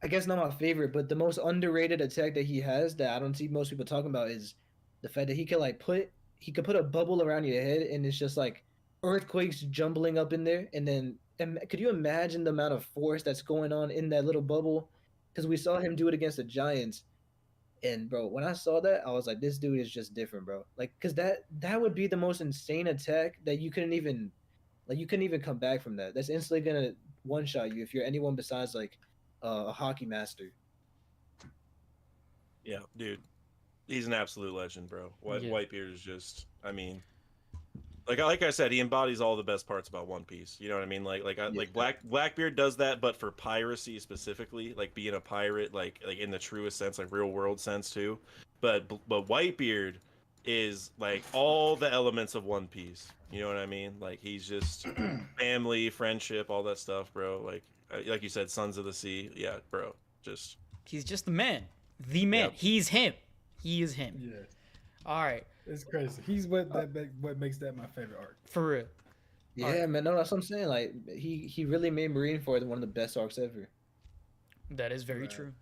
Speaker 3: I guess not my favorite, but the most underrated attack that he has that I don't see most people talking about is the fact that he could put a bubble around your head, and it's just like earthquakes jumbling up in there. And then could you imagine the amount of force that's going on in that little bubble? Because we saw him do it against the Giants. And bro, when I saw that, I was like, this dude is just different, bro. Like, cause that would be the most insane attack that you couldn't even come back from that. That's instantly gonna one shot you if you're anyone besides like a hockey master.
Speaker 2: Yeah, dude, he's an absolute legend, bro. Whitebeard is just, I mean, like I said, he embodies all the best parts about One Piece. You know what I mean? Like Blackbeard does that, but for piracy specifically, like being a pirate, like in the truest sense, like real world sense too. But Whitebeard is like all the elements of One Piece. You know what I mean? Like he's just family, friendship, all that stuff, bro. Like you said, Sons of the Sea. Yeah, bro.
Speaker 1: He's just the man. The man. Yep. He's him. He is him.
Speaker 5: Yeah.
Speaker 1: All right.
Speaker 5: It's crazy. He's what makes that my favorite arc.
Speaker 1: For real.
Speaker 3: Yeah, right. Man. No, that's what I'm saying. Like he really made Marineford one of the best arcs ever.
Speaker 1: That is very true.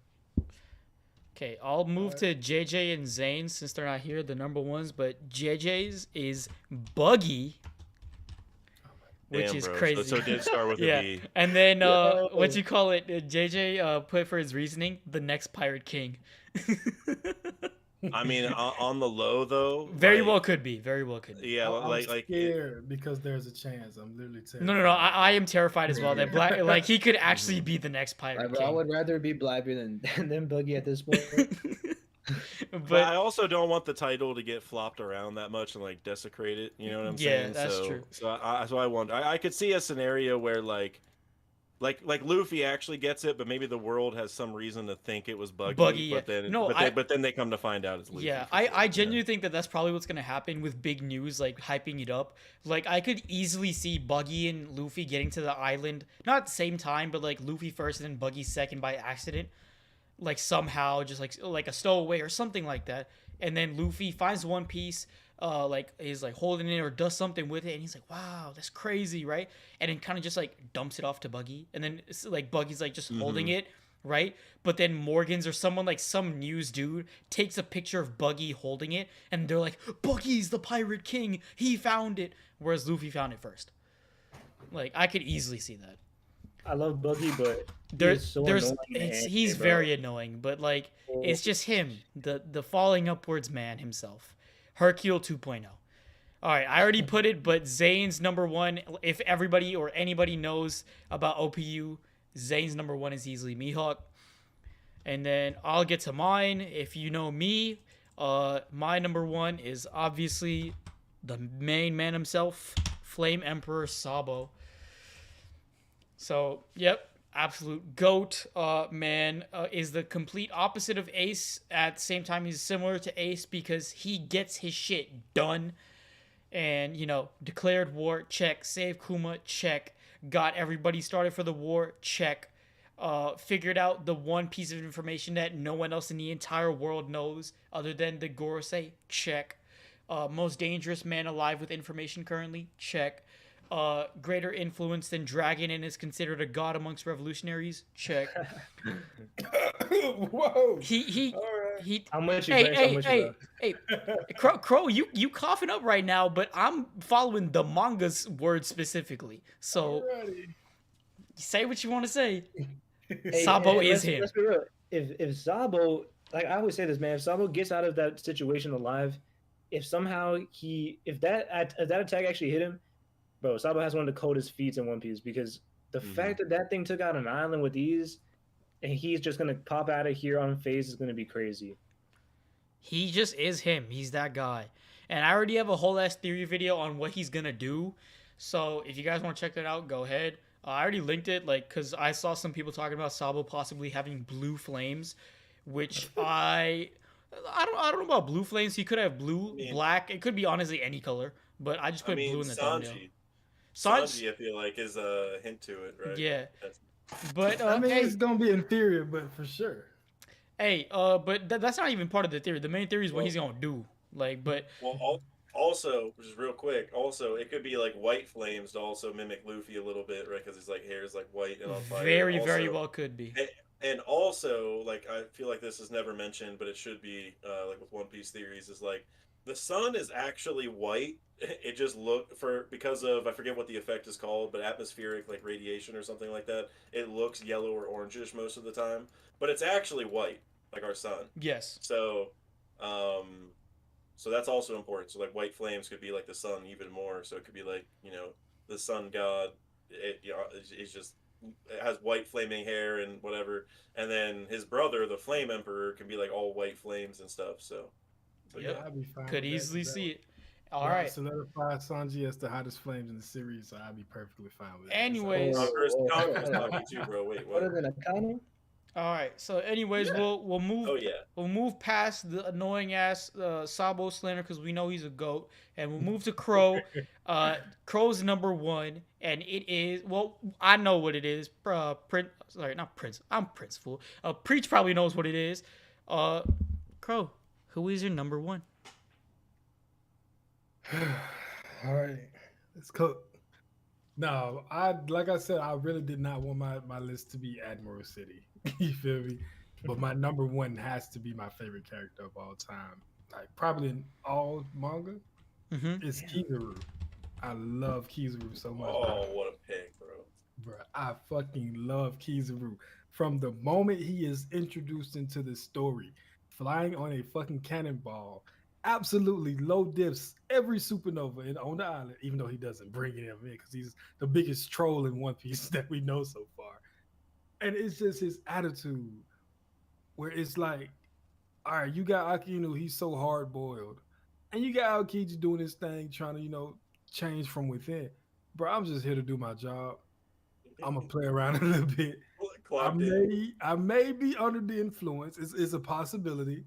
Speaker 1: Okay, I'll move to JJ and Zane since they're not here, the number ones. But JJ's is Buggy, which is crazy.
Speaker 2: So it did start with a B.
Speaker 1: And then what you call it? JJ put for his reasoning the next Pirate King.
Speaker 2: I mean, on the low though.
Speaker 1: Very well could be.
Speaker 2: Yeah,
Speaker 5: I'm scared because there's a chance. I'm literally terrified.
Speaker 1: No. I am terrified as well that like he could actually be the next Pirate King.
Speaker 3: I would rather be Blackbeard than Buggy at this point.
Speaker 2: But I also don't want the title to get flopped around that much and like desecrate it. You know what I'm saying?
Speaker 1: Yeah, that's true.
Speaker 2: So I wonder. I could see a scenario where like Luffy actually gets it, but maybe the world has some reason to think it was Buggy.
Speaker 1: Yeah.
Speaker 2: But then they come to find out it's Luffy.
Speaker 1: Yeah, I genuinely think that that's probably what's gonna happen with big news, like hyping it up. Like I could easily see Buggy and Luffy getting to the island, not at the same time, but like Luffy first and then Buggy second by accident, like somehow just like a stowaway or something like that. And then Luffy finds One Piece, like is like holding it or does something with it, and he's like, "Wow, that's crazy, right?" And then kind of just like dumps it off to Buggy, and then it's like Buggy's like just holding it, right? But then Morgan's or someone like some news dude takes a picture of Buggy holding it, and they're like, "Buggy's the pirate king. He found it," whereas Luffy found it first. Like I could easily see that.
Speaker 6: I love Buggy, but
Speaker 1: he's very annoying. But like it's just him, the falling upwards man himself, Hercule 2.0. All right, I already put it, but Zane's number one. If everybody or anybody knows about OPU, Zane's number one is easily Mihawk. And then I'll get to mine. If you know me, my number one is obviously the main man himself, Flame Emperor Sabo. So, yep, absolute GOAT, man, is the complete opposite of Ace. At the same time, he's similar to Ace because he gets his shit done. And, you know, declared war, check. Saved Kuma, check. Got everybody started for the war, check. Figured out the one piece of information that no one else in the entire world knows other than the Gorosei, check. Most dangerous man alive with information currently, check. Greater influence than Dragon and is considered a god amongst revolutionaries, check.
Speaker 5: Whoa.
Speaker 1: He
Speaker 6: how much you
Speaker 1: hey, Crow, you coughing up right now, but I'm following the manga's words specifically. So say what you want to say. Sabo is him.
Speaker 6: Let's be real. If Sabo, like I always say this, man, if Sabo gets out of that situation alive, if somehow if that attack actually hit him, bro, Sabo has one of the coldest feats in One Piece because the fact that thing took out an island with ease, and he's just gonna pop out of here on phase is gonna be crazy.
Speaker 1: He just is him. He's that guy. And I already have a whole ass theory video on what he's gonna do. So if you guys want to check that out, go ahead. I already linked it, like, because I saw some people talking about Sabo possibly having blue flames, which I don't know about blue flames. He could have blue, black. It could be honestly any color, but I just put blue in the thumbnail.
Speaker 2: Sanji, I feel like, is a hint to it, right?
Speaker 1: Yeah. But
Speaker 5: I mean, it's gonna be inferior, but for sure.
Speaker 1: Hey, but that's not even part of the theory. The main theory is what he's gonna do. Like, but
Speaker 2: also, just real quick, also it could be like white flames to also mimic Luffy a little bit, right? Because his like hair is like white and on fire.
Speaker 1: Very well could be.
Speaker 2: And also, like, I feel like this is never mentioned, but it should be, like with One Piece theories, is like the sun is actually white. It just because of, I forget what the effect is called, but atmospheric like radiation or something like that. It looks yellow or orangish most of the time, but it's actually white, like our sun.
Speaker 1: Yes.
Speaker 2: So, so that's also important. So like white flames could be like the sun even more. So it could be like, you know, the sun god. It's just, it has white flaming hair and whatever. And then his brother, the Flame Emperor, can be like all white flames and stuff. So
Speaker 1: yeah,
Speaker 5: I'd be fine
Speaker 1: could easily see it. All
Speaker 5: right.
Speaker 1: right.
Speaker 5: Solidify Sanji as the hottest flames in the series, so I'd be perfectly fine with it.
Speaker 1: Anyways,
Speaker 2: talking too, bro. Wait, what?
Speaker 6: Other than Akane?
Speaker 1: All right. So, anyways, we'll move.
Speaker 2: Oh yeah.
Speaker 1: We'll move past the annoying ass Sabo slander because we know he's a goat, and we'll move to Crow. Crow's number one, and it is, well, I know what it is. Not Prince. I'm Prince fool. Preach probably knows what it is. Crow, who is your number one?
Speaker 5: All right, let's go. No, like I said, I really did not want my list to be Admiral City. You feel me? But my number one has to be my favorite character of all time. Like probably in all manga, it's Kizaru. I love Kizaru so much.
Speaker 2: Oh, what a pick, bro!
Speaker 5: Bro, I fucking love Kizaru. From the moment he is introduced into the story, flying on a fucking cannonball, absolutely low dips every supernova on the island, even though he doesn't bring him in because he's the biggest troll in One Piece that we know so far. And it's just his attitude where it's like all right, you got Akinu, he's so hard boiled, and you got Aokiji doing his thing, trying to change from within. Bro, I'm just here to do my job. I'm gonna play around a little bit. I may be under the influence. It's a possibility,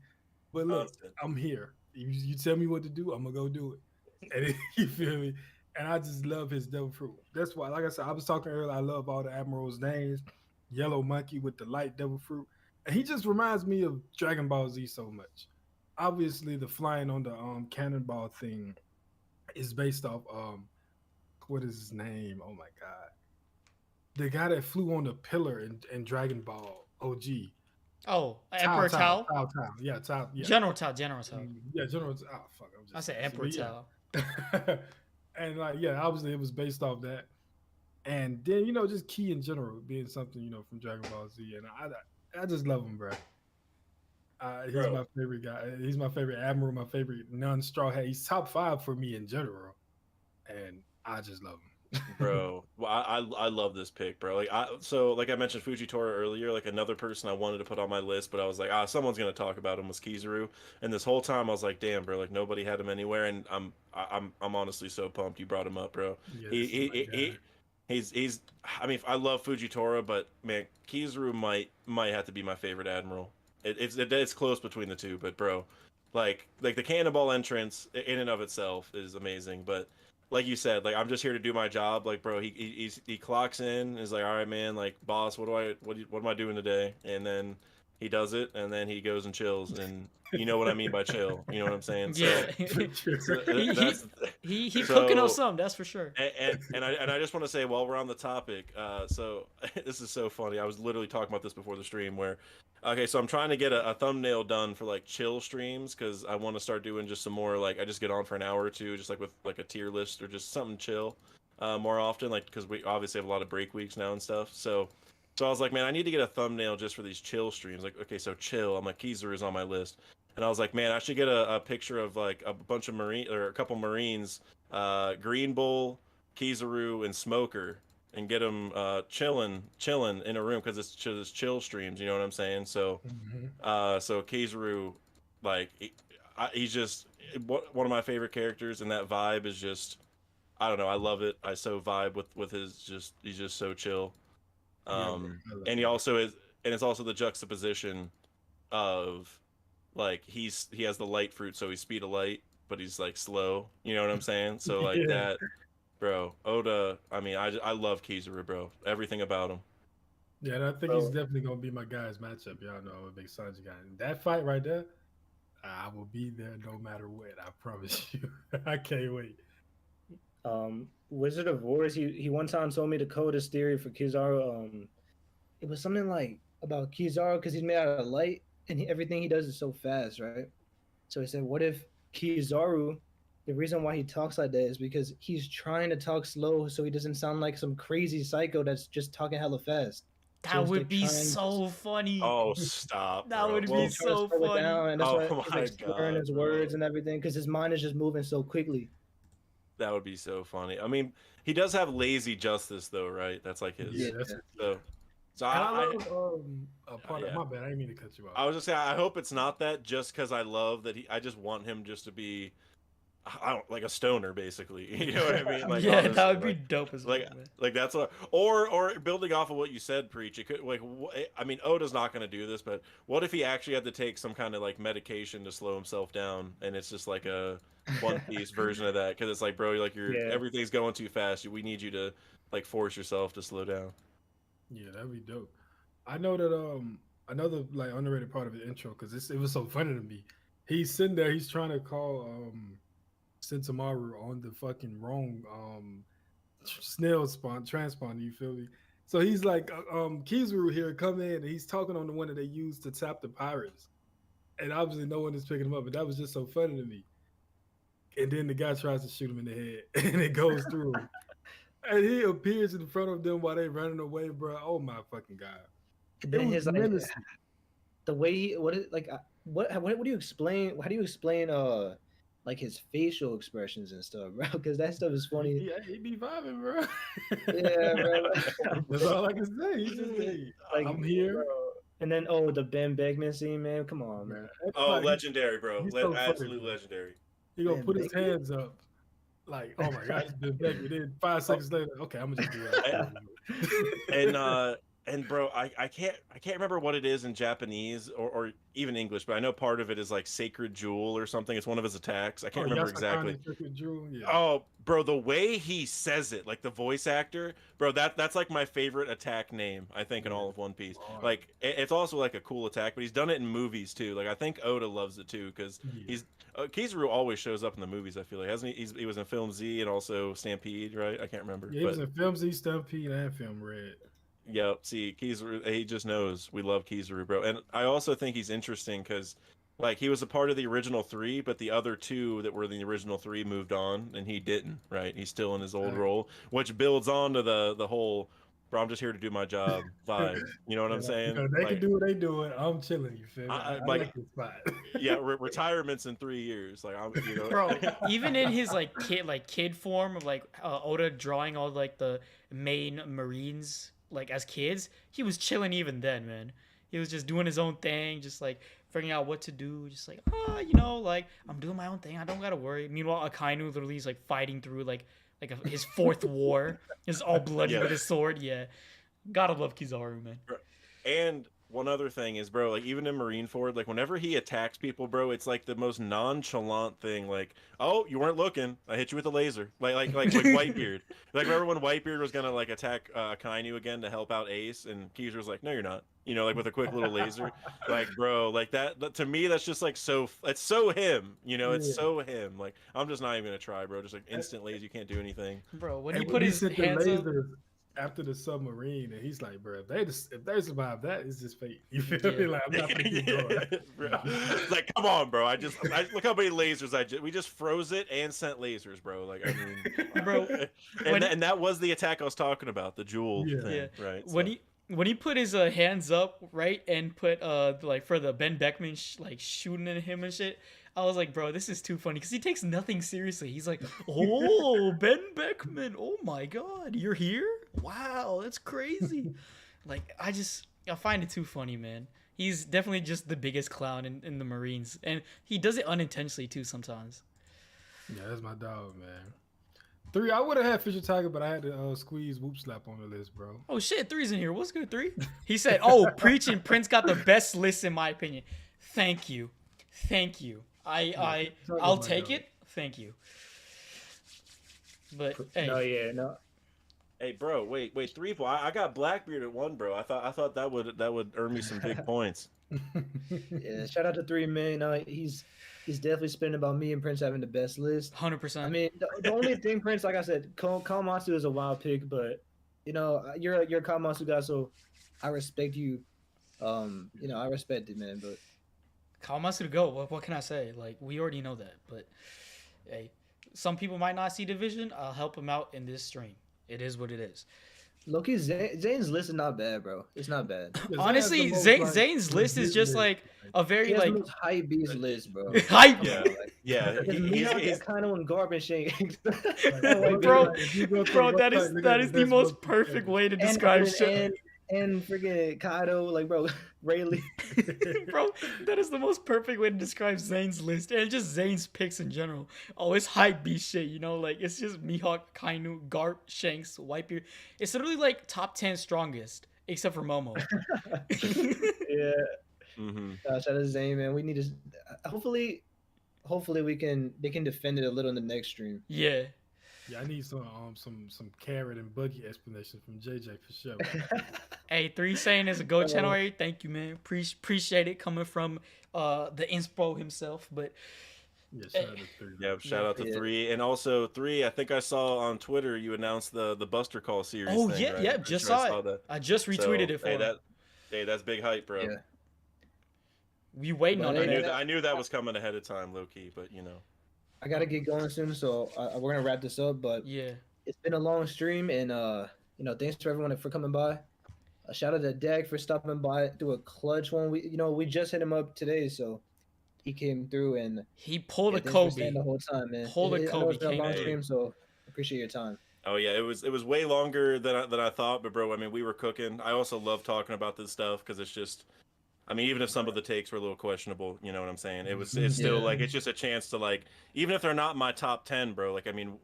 Speaker 5: but look, I'm here. You tell me what to do, I'm gonna go do it. And you feel me? And I just love his devil fruit. That's why, like I said, I was talking earlier. I love all the admirals' names. Yellow monkey with the light devil fruit, and he just reminds me of Dragon Ball Z so much. Obviously, the flying on the cannonball thing is based off what is his name? Oh my god, the guy that flew on the pillar in Dragon Ball OG.
Speaker 1: Oh, Emperor Tao.
Speaker 5: Yeah, Tao. Yeah.
Speaker 1: General Tao.
Speaker 5: Yeah, General Tao. Oh, fuck.
Speaker 1: I said Emperor Tao.
Speaker 5: And obviously it was based off that. And then, just Ki in general being something, from Dragon Ball Z. And I just love him, bro. He's my favorite guy. He's my favorite admiral, my favorite non-straw hat. He's top 5 for me in general. And I just love him.
Speaker 2: Bro, well, I love this pick, bro. Like I mentioned Fujitora earlier, like another person I wanted to put on my list, but I was like, someone's gonna talk about him was Kizaru. And this whole time I was like, damn, bro, like nobody had him anywhere, and I'm honestly so pumped you brought him up, bro. Yes, he's I mean, I love Fujitora, but man, Kizaru might have to be my favorite admiral. It's close between the two, but bro, like the cannonball entrance in and of itself is amazing, but like you said, like I'm just here to do my job. Like, bro, he clocks in, is like, all right, man, like, boss, what am I doing today? And then he does it, and then he goes and chills, and you know what I mean by chill. You know what I'm saying?
Speaker 1: Yeah. He's cooking up some, that's for sure.
Speaker 2: And I just want to say, while we're on the topic, so this is so funny. I was literally talking about this before the stream where, okay, so I'm trying to get a thumbnail done for like chill streams because I want to start doing just some more, like I just get on for an hour or two, just like with like a tier list or just something chill more often, like because we obviously have a lot of break weeks now and stuff. So I was like, man, I need to get a thumbnail just for these chill streams. Like, okay, so chill. I'm like, Kizaru is on my list. And I was like, man, I should get a picture of like a bunch of a couple Marines, Green Bull, Kizaru, and Smoker, and get them chilling in a room because it's chill streams. You know what I'm saying? So, so Kizaru, like, he's just one of my favorite characters, and that vibe is just, I don't know, I love it. I so vibe with his he's just so chill. And he also is, and it's also the juxtaposition of, like, he has the light fruit, so he's speed of light, but he's like slow. You know what I'm saying? So like that, bro. Oda. I mean, I love Kizaru, bro. Everything about him.
Speaker 5: Yeah, and I think he's definitely gonna be my guy's matchup. Y'all know I'm a big Sanji guy. And that fight right there, I will be there no matter what. I promise you. I can't wait.
Speaker 6: Wizard of Wars, he one time told me the coldest theory for Kizaru. It was something like about Kizaru because he's made out of light and everything he does is so fast, right? So he said, what if Kizaru, the reason why he talks like that is because he's trying to talk slow so he doesn't sound like some crazy psycho that's just talking hella fast.
Speaker 1: That would be so funny.
Speaker 2: Oh, stop.
Speaker 1: That would be so funny.
Speaker 6: And that's why he's like slurring his words and everything because his mind is just moving so quickly.
Speaker 2: That would be so funny. I mean, he does have lazy justice, though, right? That's like his.
Speaker 5: Yeah.
Speaker 2: So
Speaker 5: I love, my bad. I didn't mean to cut you off.
Speaker 2: I was just saying, I hope it's not that, just because I love that I just want him just to be, like a stoner, basically. You know what I mean? Like,
Speaker 1: yeah, honestly, that would be dope as well.
Speaker 2: Like that's what, or building off of what you said, Preach. It could, like, I mean, Oda's not going to do this, but what if he actually had to take some kind of like medication to slow himself down, and it's just like a One Piece version of that? Because it's like, bro, like everything's going too fast. We need you to like force yourself to slow down.
Speaker 5: Yeah, that'd be dope. I know that another like underrated part of the intro, because it was so funny to me. He's sitting there, he's trying to call Sentomaru on the fucking wrong transponder, you feel me? So he's like, Kizaru here, come in, and he's talking on the one that they used to tap the pirates. And obviously no one is picking him up, but that was just so funny to me. And then the guy tries to shoot him in the head, and it goes through him. And he appears in front of them while they running away, bro. Oh my fucking god!
Speaker 6: And then his like, the way he what do you explain? How do you explain like his facial expressions and stuff, bro? Because that stuff is funny.
Speaker 5: Yeah, he be vibing, bro.
Speaker 6: Yeah, bro.
Speaker 5: That's all I can say. He's just like, I'm here, bro.
Speaker 6: And then the Ben Beckman scene, man. Come on, man.
Speaker 2: Oh, legendary, bro.
Speaker 5: He's so
Speaker 2: Absolute
Speaker 5: funny,
Speaker 2: legendary.
Speaker 5: He gonna
Speaker 3: Ben
Speaker 5: put his
Speaker 3: Beckman?
Speaker 5: hands up, like, oh my gosh, Ben Beckman. Then 5 seconds later, okay, I'm gonna just do that.
Speaker 2: And bro, I can't remember what it is in Japanese or even English, but I know part of it is like sacred jewel or something. It's one of his attacks. I can't remember exactly.
Speaker 5: Yeah.
Speaker 2: Oh, bro, the way he says it, like the voice actor, bro, that's like my favorite attack name, I think, in all of One Piece. Like it's also like a cool attack, but he's done it in movies too. Like I think Oda loves it too because he's Kizaru always shows up in the movies. I feel like, hasn't he? He was in Film Z and also Stampede, right? I can't remember.
Speaker 5: Yeah, he was in Film Z, Stampede, and Film Red.
Speaker 2: Yep. See, Kizaru, he just knows we love Kizaru, bro. And I also think he's interesting because, like, he was a part of the original 3, but the other 2 that were in the original 3 moved on, and he didn't. Right? He's still in his old role, which builds on to the whole, bro, I'm just here to do my job vibe. You know what I'm saying?
Speaker 5: They can do what they doing. I'm chilling. You feel me? I like this spot.
Speaker 2: Yeah, retirement's in 3 years. Like I'm,
Speaker 1: Bro, even in his kid form of Oda drawing all like the main Marines like as kids, he was chilling even then, man. He was just doing his own thing, just like figuring out what to do, just like like I'm doing my own thing. I don't gotta worry. Meanwhile, Akainu literally is like fighting through his 4th war. He's all bloody with his sword. Yeah, gotta love Kizaru, man.
Speaker 2: And one other thing is, bro, like even in Marineford, like whenever he attacks people, bro, it's like the most nonchalant thing. Like, oh, you weren't looking, I hit you with a laser. Like Whitebeard. Like remember when Whitebeard was gonna like attack Akainu again to help out Ace, and Kizaru was like, no, you're not. Like with a quick little laser. Like, bro, like that to me, that's just like it's so him. It's so him. Like I'm just not even gonna try, bro. Just like instant laser, you can't do anything.
Speaker 1: Bro, when he put his hands up
Speaker 5: after the submarine, and he's like, bro, if they survive that, it's just fate. You feel me? Like I'm not gonna keep going.
Speaker 2: Bro. Like, come on, bro. I look how many lasers we just froze it and sent lasers, bro. Like, I mean,
Speaker 1: bro,
Speaker 2: and that was the attack I was talking about, the jewel thing, right?
Speaker 1: When he put his hands up, right, and put for the Ben Beckman shooting at him and shit, I was like, bro, this is too funny because he takes nothing seriously. He's like, oh, Ben Beckman, oh my god, you're here? Wow, that's crazy. I find it too funny, man. He's definitely just the biggest clown in the Marines, and he does it unintentionally too sometimes.
Speaker 5: Yeah, that's my dog, man. 3, I would have had Fisher Tiger, but I had to squeeze Whoop Slap on the list, bro.
Speaker 1: Oh shit, 3's in here. What's good, 3? He said, "Oh, Preaching Prince got the best list in my opinion." Thank you. I'll take it. Thank you. But hey,
Speaker 6: no.
Speaker 2: Hey, bro, wait, 3. I got Blackbeard at 1, bro. I thought that would earn me some big points.
Speaker 3: Yeah, shout out to 3, man. He's definitely spinning about me and Prince having the best list.
Speaker 1: 100%.
Speaker 3: I mean, the only thing, Prince, like I said, Kawasmtu is a wild pick, but you're a Kawasmtu guy, so I respect you. I respect it, man. But
Speaker 1: Kawasmtu to go. What can I say? Like, we already know that, but hey, some people might not see division. I'll help them out in this stream. It is what it is.
Speaker 3: Loki, Zane's list is not bad, bro. It's not bad.
Speaker 1: Honestly, Zane's list is just like a very
Speaker 3: hype beast list, bro.
Speaker 1: Hype.
Speaker 2: Yeah.
Speaker 3: He's kind of on Garp and Shanks.
Speaker 1: bro, that is the most perfect way to describe shit.
Speaker 3: And freaking Kaido, like, bro, Rayleigh.
Speaker 1: Bro, that is the most perfect way to describe Zane's list. And just Zane's picks in general. Oh, it's hype beast shit, it's just Mihawk, Kainu, Garp, Shanks, Whitebeard. It's literally like top 10 strongest, except for Momo.
Speaker 3: Yeah. Mm-hmm. Shout out to Zane, man. We need to hopefully they can defend it a little in the next stream.
Speaker 1: Yeah.
Speaker 5: Yeah, I need some carrot and buggy explanation from JJ for sure.
Speaker 1: Hey, 3 saying is a Go channel area. Thank you, man. Appreciate it coming from the inspo himself. But
Speaker 5: shout out to 3.
Speaker 2: Yeah, shout out to 3. And also 3, I think I saw on Twitter you announced the Buster Call series.
Speaker 1: Oh
Speaker 2: thing,
Speaker 1: yeah,
Speaker 2: right?
Speaker 1: yeah, just saw it. I just retweeted it for him.
Speaker 2: That's big hype, bro.
Speaker 3: Yeah.
Speaker 1: We waiting on it.
Speaker 2: I knew that was coming ahead of time, low key, but
Speaker 3: I gotta get going soon, so we're gonna wrap this up. But
Speaker 1: yeah,
Speaker 3: it's been a long stream, and thanks to everyone for coming by. A shout out to Dag for stopping by through a clutch one. We just hit him up today, so he came through and
Speaker 1: he pulled a Koby
Speaker 3: the whole time, man.
Speaker 1: Pulled a Koby.
Speaker 3: It's been a long stream, so appreciate your time.
Speaker 2: Oh yeah, it was way longer than I thought, but bro, I mean, we were cooking. I also love talking about this stuff because it's just I mean, even if some of the takes were a little questionable, you know what I'm saying? It's still like it's just a chance to like, even if they're not my top 10, bro. Like, I mean,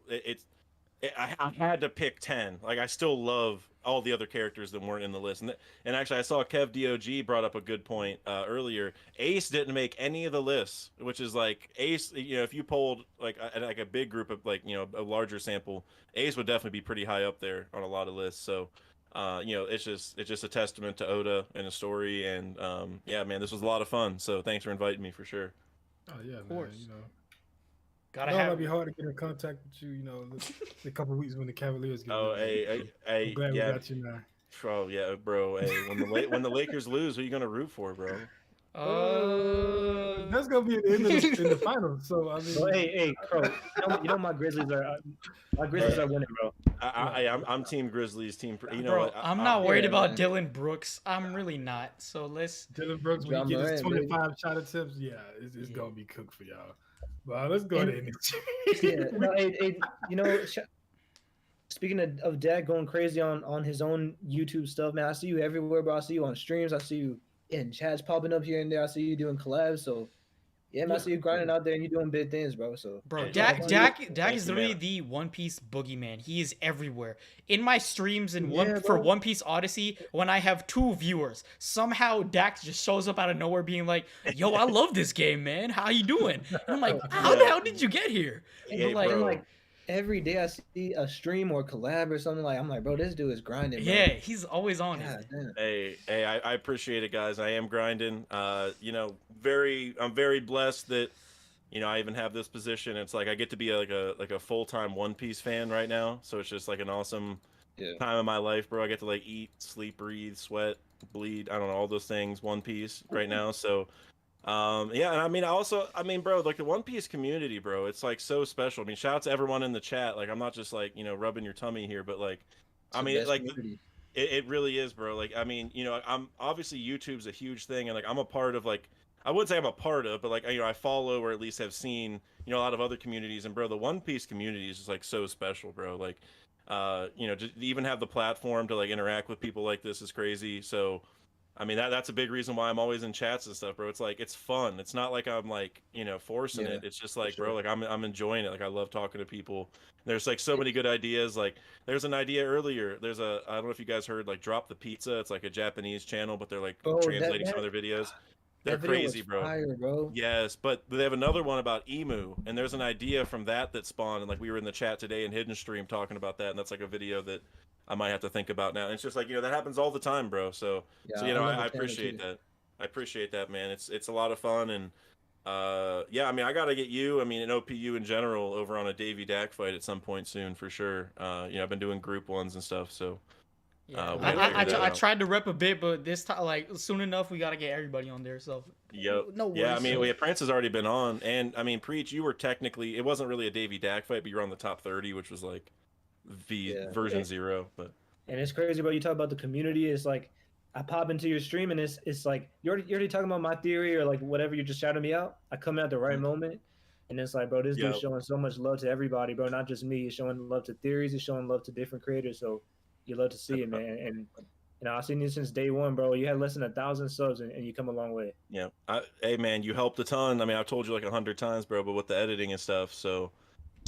Speaker 2: I had to pick 10. Like, I still love all the other characters that weren't in the list. And actually, I saw Kev Dog brought up a good point earlier. Ace didn't make any of the lists, which is like Ace. You know, if you polled like a big group of like, you know, a larger sample, Ace would definitely be pretty high up there on a lot of lists. So, you know, it's just a testament to Oda and the story. And yeah, man, this was a lot of fun. So thanks for inviting me for sure.
Speaker 5: Oh yeah, of
Speaker 1: course.
Speaker 5: Man, you know.
Speaker 1: Gotta
Speaker 5: it
Speaker 1: have
Speaker 5: might be hard to get in contact with you, you know, the couple weeks when the Cavaliers get.
Speaker 2: Oh,
Speaker 5: I'm glad we got you now.
Speaker 2: Oh yeah, bro. Hey, when the Lakers lose, who are you gonna root for, bro?
Speaker 5: That's gonna be at the end of in the finals. So I mean,
Speaker 6: hey, bro, you know my Grizzlies are winning, bro.
Speaker 2: I'm Team Grizzlies. Team, you know
Speaker 1: bro,
Speaker 2: what?
Speaker 1: I'm not worried about Dillon Brooks. I'm really not. So let's.
Speaker 5: Dillon Brooks, when he gets his 25 shot attempts, it's gonna be cooked for y'all. But let's go to
Speaker 6: NXT. You know, speaking of Dak going crazy on his own YouTube stuff, man, I see you everywhere, bro. I see you on streams. I see you in chats popping up here and there. I see you doing collabs. So, yeah, man, I see you grinding out there and you doing big things, bro. So,
Speaker 1: bro, Dak is literally the One Piece boogeyman. He is everywhere. In my streams for One Piece Odyssey, when I have 2 viewers, somehow Dak just shows up out of nowhere being like, yo, I love this game, man. How you doing? And I'm like, how the hell did you get here?
Speaker 2: Yeah,
Speaker 6: like every day I see a stream or collab or something, like I'm like, bro, this dude is grinding, bro.
Speaker 1: Yeah, he's always on it.
Speaker 2: Hey, I appreciate it, guys. I am grinding. You know, I'm very blessed that, you know, I even have this position. It's like I get to be like a full-time One Piece fan right now. So it's just like an awesome time of my life, bro. I get to like eat, sleep, breathe, sweat, bleed. I don't know, all those things. One Piece right now. So. Yeah, and I mean, bro, like the One Piece community, bro, it's like so special. I mean, shout out to everyone in the chat. Like, I'm not just like, you know, rubbing your tummy here, but like, I mean, like, it really is, bro. Like, I mean, you know, I'm obviously YouTube's a huge thing, and like, I'm a part of like, I wouldn't say I'm a part of, but like, you know, I follow or at least have seen, you know, a lot of other communities, and bro, the One Piece community is just like so special, bro. Like, you know, just even have the platform to like interact with people like this is crazy. So. I mean, that's a big reason why I'm always in chats and stuff, bro. It's like, it's fun. It's not like I'm like, you know, forcing it. It's just like, bro, like I'm enjoying it. Like I love talking to people. There's like so many good ideas. Like there's an idea earlier. I don't know if you guys heard like Drop the Pizza. It's like a Japanese channel, but they're like translating some of their videos. They're crazy, bro.
Speaker 6: Fire, bro.
Speaker 2: Yes, but they have another one about Emu, and there's an idea from that spawned. And like we were in the chat today in Hidden Stream talking about that, and that's like a video that I might have to think about now. And it's just like, you know, that happens all the time, bro. So you know, I appreciate that. I appreciate that, man. It's a lot of fun, and yeah, I mean, I gotta get you. I mean, an OPU in general over on a Davey Dak fight at some point soon for sure. You know, I've been doing group ones and stuff, so.
Speaker 1: Yeah. I tried to rep a bit, but this time, like, soon enough, we gotta get everybody on there. So. No worries.
Speaker 2: Yeah, I mean, Prince has already been on, and I mean, Preach, you were technically, it wasn't really a Davey Dak fight, but you were on the top 30, which was like. Version 0, but
Speaker 6: and it's crazy, bro. You talk about the community. It's like I pop into your stream and it's like you're already talking about my theory or like whatever. You're just shouting me out. I come in at the right moment, and it's like, bro, this dude's showing so much love to everybody, bro. Not just me. He's showing love to theories. He's showing love to different creators. So you love to see it, man. And you know, I've seen you since day one, bro. You had less than 1,000 subs, and you come a long way.
Speaker 2: Yeah. Hey, man, you helped a ton. I mean, I've told you like 100 times, bro, but with the editing and stuff, so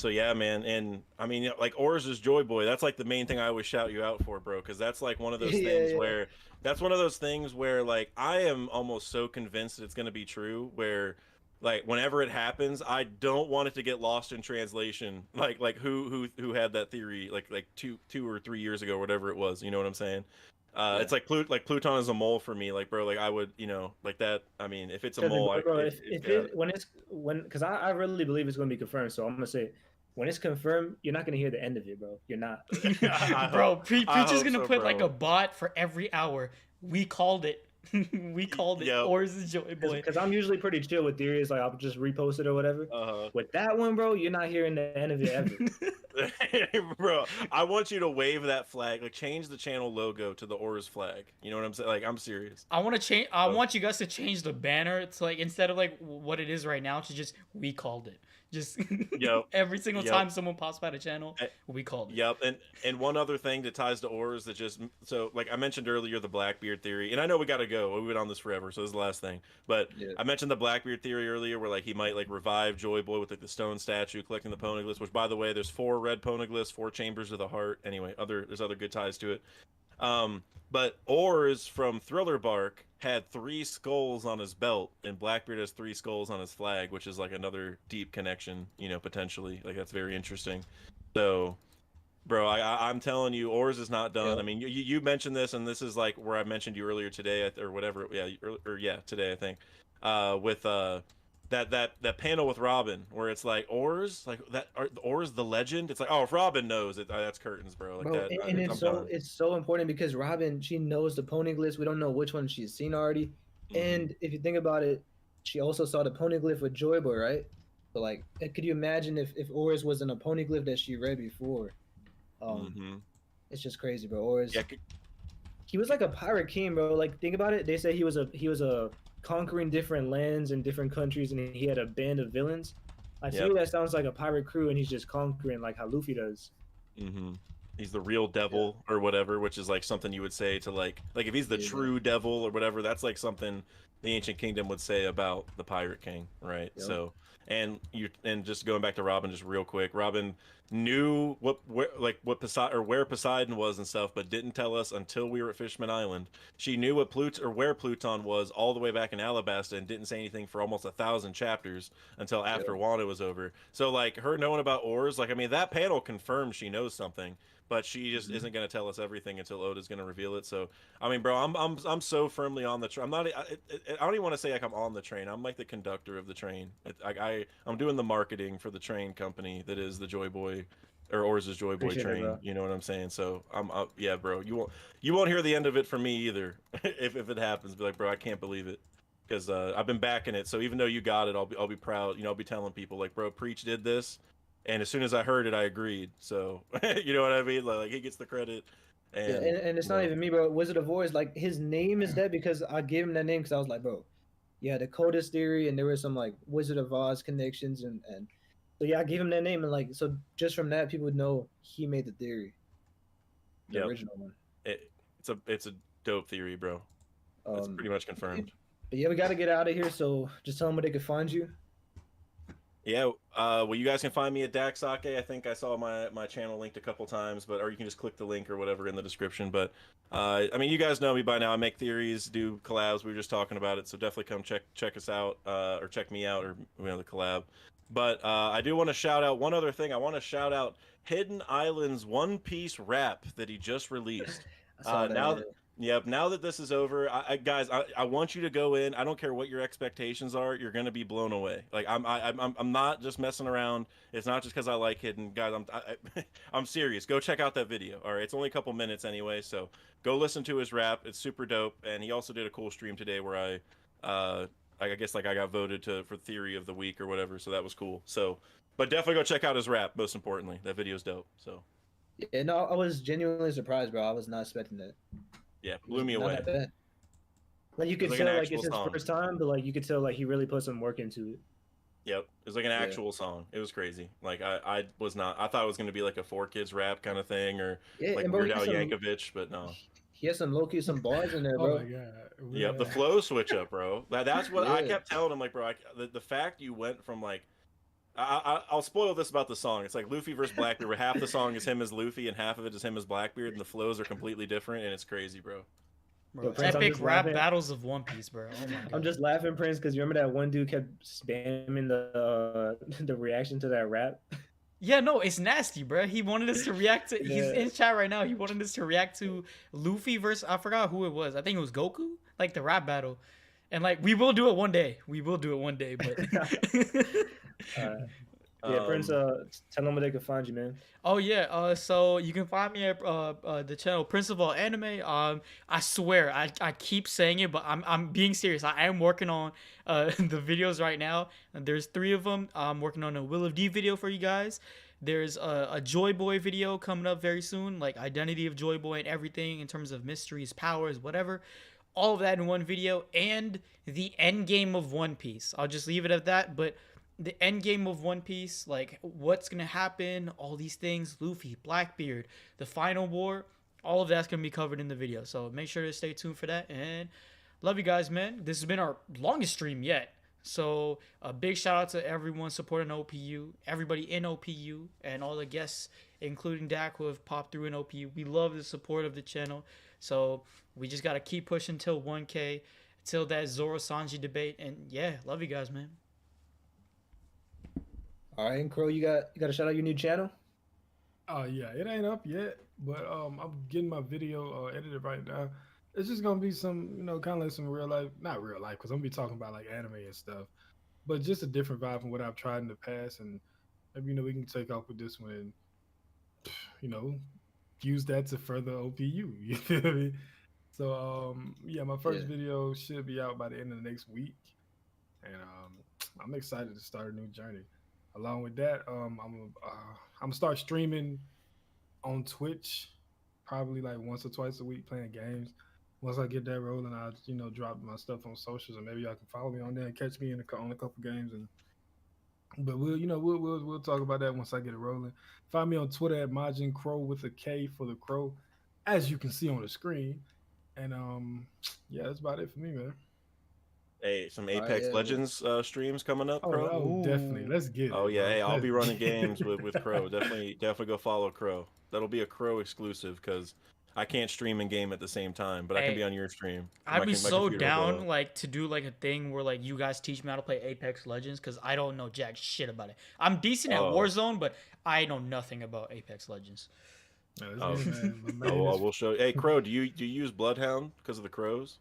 Speaker 2: yeah, man. And I mean, like Orz's Joy Boy, that's like the main thing I always shout you out for, bro, because that's like one of those things where like I am almost so convinced that it's going to be true where like whenever it happens, I don't want it to get lost in translation. Like who had that theory like 2 or 3 years ago, whatever it was, you know what I'm saying? It's like Pluton is a mole for me, like, bro, like I would, you know, like that. I mean, if it's a mole,
Speaker 6: bro, because I really believe it's going to be confirmed, so I'm gonna say when it's confirmed, you're not gonna hear the end of it, bro. You're not.
Speaker 1: Bro, Preach is gonna put like a bot for every hour. We called it. We called it. Orz's Joy Boy.
Speaker 6: Because I'm usually pretty chill with theories, like I'll just repost it or whatever. With that one, bro, you're not hearing the end of it ever.
Speaker 2: Bro, I want you to wave that flag, like change the channel logo to the Oars flag. You know what I'm saying? Like, I'm serious.
Speaker 1: I want to change. I want you guys to change the banner to like instead of like what it is right now to just we called it. Just every single time someone pops by the channel, we called it.
Speaker 2: Yep, and one other thing that ties to Oars that just so like I mentioned earlier the Blackbeard theory, and I know we gotta go. We've been on this forever, so this is the last thing. But I mentioned the Blackbeard theory earlier, where like he might like revive Joy Boy with like the stone statue, collecting the poneglyphs. Which, by the way, there's 4 red poneglyphs, 4 chambers of the heart. Anyway, there's other good ties to it. But Oars from Thriller Bark had 3 skulls on his belt, and Blackbeard has 3 skulls on his flag, which is like another deep connection, you know, potentially. Like, that's very interesting. So, bro, I'm telling you, Oars is not done. I mean, you mentioned this, and this is like where I mentioned you earlier today, or whatever. Yeah, today I think, with that panel with Robin, where it's like Oars, like that Oars the legend. It's like, oh, if Robin knows it, that's curtains, bro. Like,
Speaker 3: bro,
Speaker 2: that,
Speaker 3: and it's so important because Robin, she knows the poneglyphs. We don't know which one she's seen already. And if you think about it, she also saw the poneglyph with Joy Boy, right? So like, could you imagine if Oars wasn't a poneglyph that she read before? It's just crazy, bro. Oars, he was like a pirate king, bro. Like, think about it. They say he was a conquering different lands and different countries, and he had a band of villains. I feel that sounds like a pirate crew, and he's just conquering like how Luffy does.
Speaker 2: He's the real devil or whatever, which is like something you would say to like if he's the true devil or whatever, that's like something the Ancient Kingdom would say about the Pirate King, right? So, and just going back to Robin just real quick, Robin knew where Poseidon was and stuff, but didn't tell us until we were at Fishman Island. She knew where Pluton was all the way back in Alabasta and didn't say anything for almost 1,000 chapters until after Wano was over. So like her knowing about Oars, like I mean that panel confirms she knows something, but she just isn't going to tell us everything until Oda's going to reveal it. So I mean, bro, I'm so firmly on the train. I don't even want to say like I'm on the train. I'm like the conductor of the train. I'm doing the marketing for the train company that is the Joy Boy or Oars' Joy Boy train. You know what I'm saying? So yeah, bro. You won't hear the end of it from me either. if it happens, be like, bro, I can't believe it. Because I've been backing it. So even though you got it, I'll be proud. You know, I'll be telling people like, bro, Preach did this. And as soon as I heard it, I agreed. So you know what I mean? Like he gets the credit. And
Speaker 3: it's not even me, bro. Wizard of Oz, like his name is that because I gave him that name because I was like, bro, yeah, the Codus theory, and there were some like Wizard of Oz connections, and so yeah, I gave him that name, and like so just from that, people would know he made the theory, the original one.
Speaker 2: It's a dope theory, bro. It's pretty much confirmed.
Speaker 3: But yeah, we got to get out of here. So just tell them where they could find you.
Speaker 2: Yeah, well, you guys can find me at 𝙲𝚘𝚙𝚒. I think I saw my channel linked a couple times, or you can just click the link or whatever in the description. But I mean, you guys know me by now. I make theories, do collabs. We were just talking about it, so definitely come check us out, or check me out, or the collab. But I do want to shout out one other thing. I want to shout out Hidden Island's One Piece rap that he just released. Now that this is over, guys, I want you to go in. I don't care what your expectations are. You're gonna be blown away. Like I'm not just messing around. It's not just because I like Hidden, guys. I'm serious. Go check out that video. All right, it's only a couple minutes anyway, so go listen to his rap. It's super dope. And he also did a cool stream today where I guess like I got voted for theory of the week or whatever. So that was cool. So, but definitely go check out his rap. Most importantly, that video's dope. So.
Speaker 3: Yeah, no, I was genuinely surprised, bro. I was not expecting that.
Speaker 2: Yeah, blew me away.
Speaker 3: Like you could tell, like it's his first time, but like you could tell, like he really put some work into it.
Speaker 2: Yep, it was like an actual song. It was crazy. Like I thought it was gonna be like a 4Kids rap kind of thing, or like Weird Al Yankovic, but no.
Speaker 3: He has some low-key, some bars in there, bro.
Speaker 5: Oh my god.
Speaker 2: Yep, the flow switch up, bro. That's what I kept telling him, like, bro. The fact you went from like. I'll spoil this about the song. It's like Luffy versus Blackbeard, where half the song is him as Luffy and half of it is him as Blackbeard, and the flows are completely different, and it's crazy, bro.
Speaker 1: Prince, epic rap battles of One Piece, bro. Oh my God.
Speaker 3: I'm just laughing, Prince, because you remember that one dude kept spamming the reaction to that rap.
Speaker 1: Yeah, no, it's nasty, bro. He wanted us to react to. He's in chat right now. He wanted us to react to Luffy versus I forgot who it was. I think it was Goku, like the rap battle. And like we will do it one day. We will do it one day, but
Speaker 3: yeah, Prince, tell them where they can find you, man.
Speaker 1: Oh yeah, so you can find me at the channel Prince of All Anime. I swear, I keep saying it, but I'm being serious. I am working on the videos right now. And there's 3 of them. I'm working on a Will of D video for you guys. There's a Joy Boy video coming up very soon, like identity of Joy Boy and everything in terms of mysteries, powers, whatever. All of that in one video, and the end game of One Piece. I'll just leave it at that, but the end game of One Piece, like what's gonna happen, all these things, Luffy, Blackbeard, the final war, all of that's gonna be covered in the video. So make sure to stay tuned for that, and love you guys, man. This has been our longest stream yet. So a big shout out to everyone supporting OPU, everybody in OPU, and all the guests, including Dak, who have popped through in OPU. We love the support of the channel. So we just got to keep pushing till 1K, till that Zoro Sanji debate. And yeah, love you guys, man.
Speaker 3: All right, and Crow, you got to shout out your new channel?
Speaker 5: Oh yeah, it ain't up yet, but I'm getting my video edited right now. It's just gonna be some, kind of like some real life, not real life, because I'm gonna be talking about like anime and stuff, but just a different vibe from what I've tried in the past, and maybe we can take off with this one, and use that to further OPU. You feel me? So yeah, my first video should be out by the end of the next week, and I'm excited to start a new journey. Along with that, I'm gonna start streaming on Twitch, probably like once or twice a week, playing games. Once I get that rolling, I'll drop my stuff on socials, and maybe y'all can follow me on there and catch me on a couple games. But we'll talk about that once I get it rolling. Find me on Twitter at Majin Crow with a K for the Crow, as you can see on the screen. And yeah, that's about it for me, man.
Speaker 2: Hey, some Apex Legends streams coming up, Crow.
Speaker 5: Oh, definitely. Let's get it.
Speaker 2: Oh yeah, hey, I'll be running games with Crow. Definitely go follow Crow. That'll be a Crow exclusive because I can't stream and game at the same time, but I can be on your stream.
Speaker 1: I'd be so down like to do like a thing where like you guys teach me how to play Apex Legends, because I don't know jack shit about it. I'm decent at Warzone, but I know nothing about Apex Legends.
Speaker 2: We'll show. Hey, Crow, do you use Bloodhound because of the crows?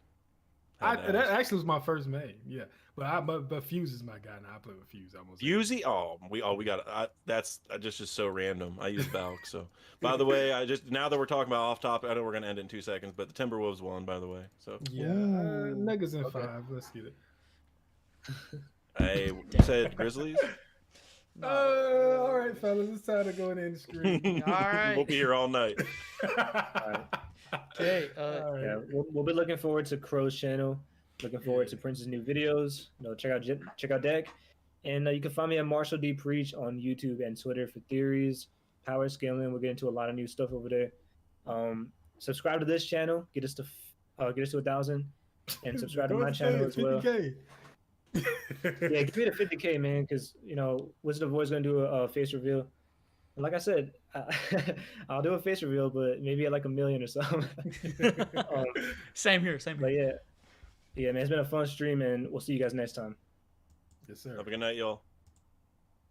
Speaker 5: That actually was my first main, yeah. But Fuse is my guy now. I play with Fuse almost.
Speaker 2: Fusey? We got that's just so random. I use Valk. So, by the way, now that we're talking about off topic, I know we're gonna end in 2 seconds, but the Timberwolves won, by the way. So
Speaker 5: yeah, Nuggets in 5. Let's get it.
Speaker 2: Hey, you said Grizzlies?
Speaker 5: All right, fellas, it's time to go in the screen.
Speaker 1: All right,
Speaker 2: we'll be here all night.
Speaker 6: All right.
Speaker 1: Okay.
Speaker 6: Yeah, we'll be looking forward to Crow's channel. Looking forward to Prince's new videos. Check out Deck, and you can find me at Marshall D Preach on YouTube and Twitter for theories, power scaling. We'll get into a lot of new stuff over there. Subscribe to this channel. Get us to 1,000, and subscribe to my channel as well.
Speaker 5: 50K.
Speaker 6: Yeah, give me the 50K, man, because Wizard of Voice gonna do a face reveal. And like I said, I'll do a face reveal, but maybe at like 1 million or something.
Speaker 1: Same here.
Speaker 6: But yeah, man, it's been a fun stream, and we'll see you guys next time.
Speaker 5: Yes, sir.
Speaker 2: Have a good night, y'all.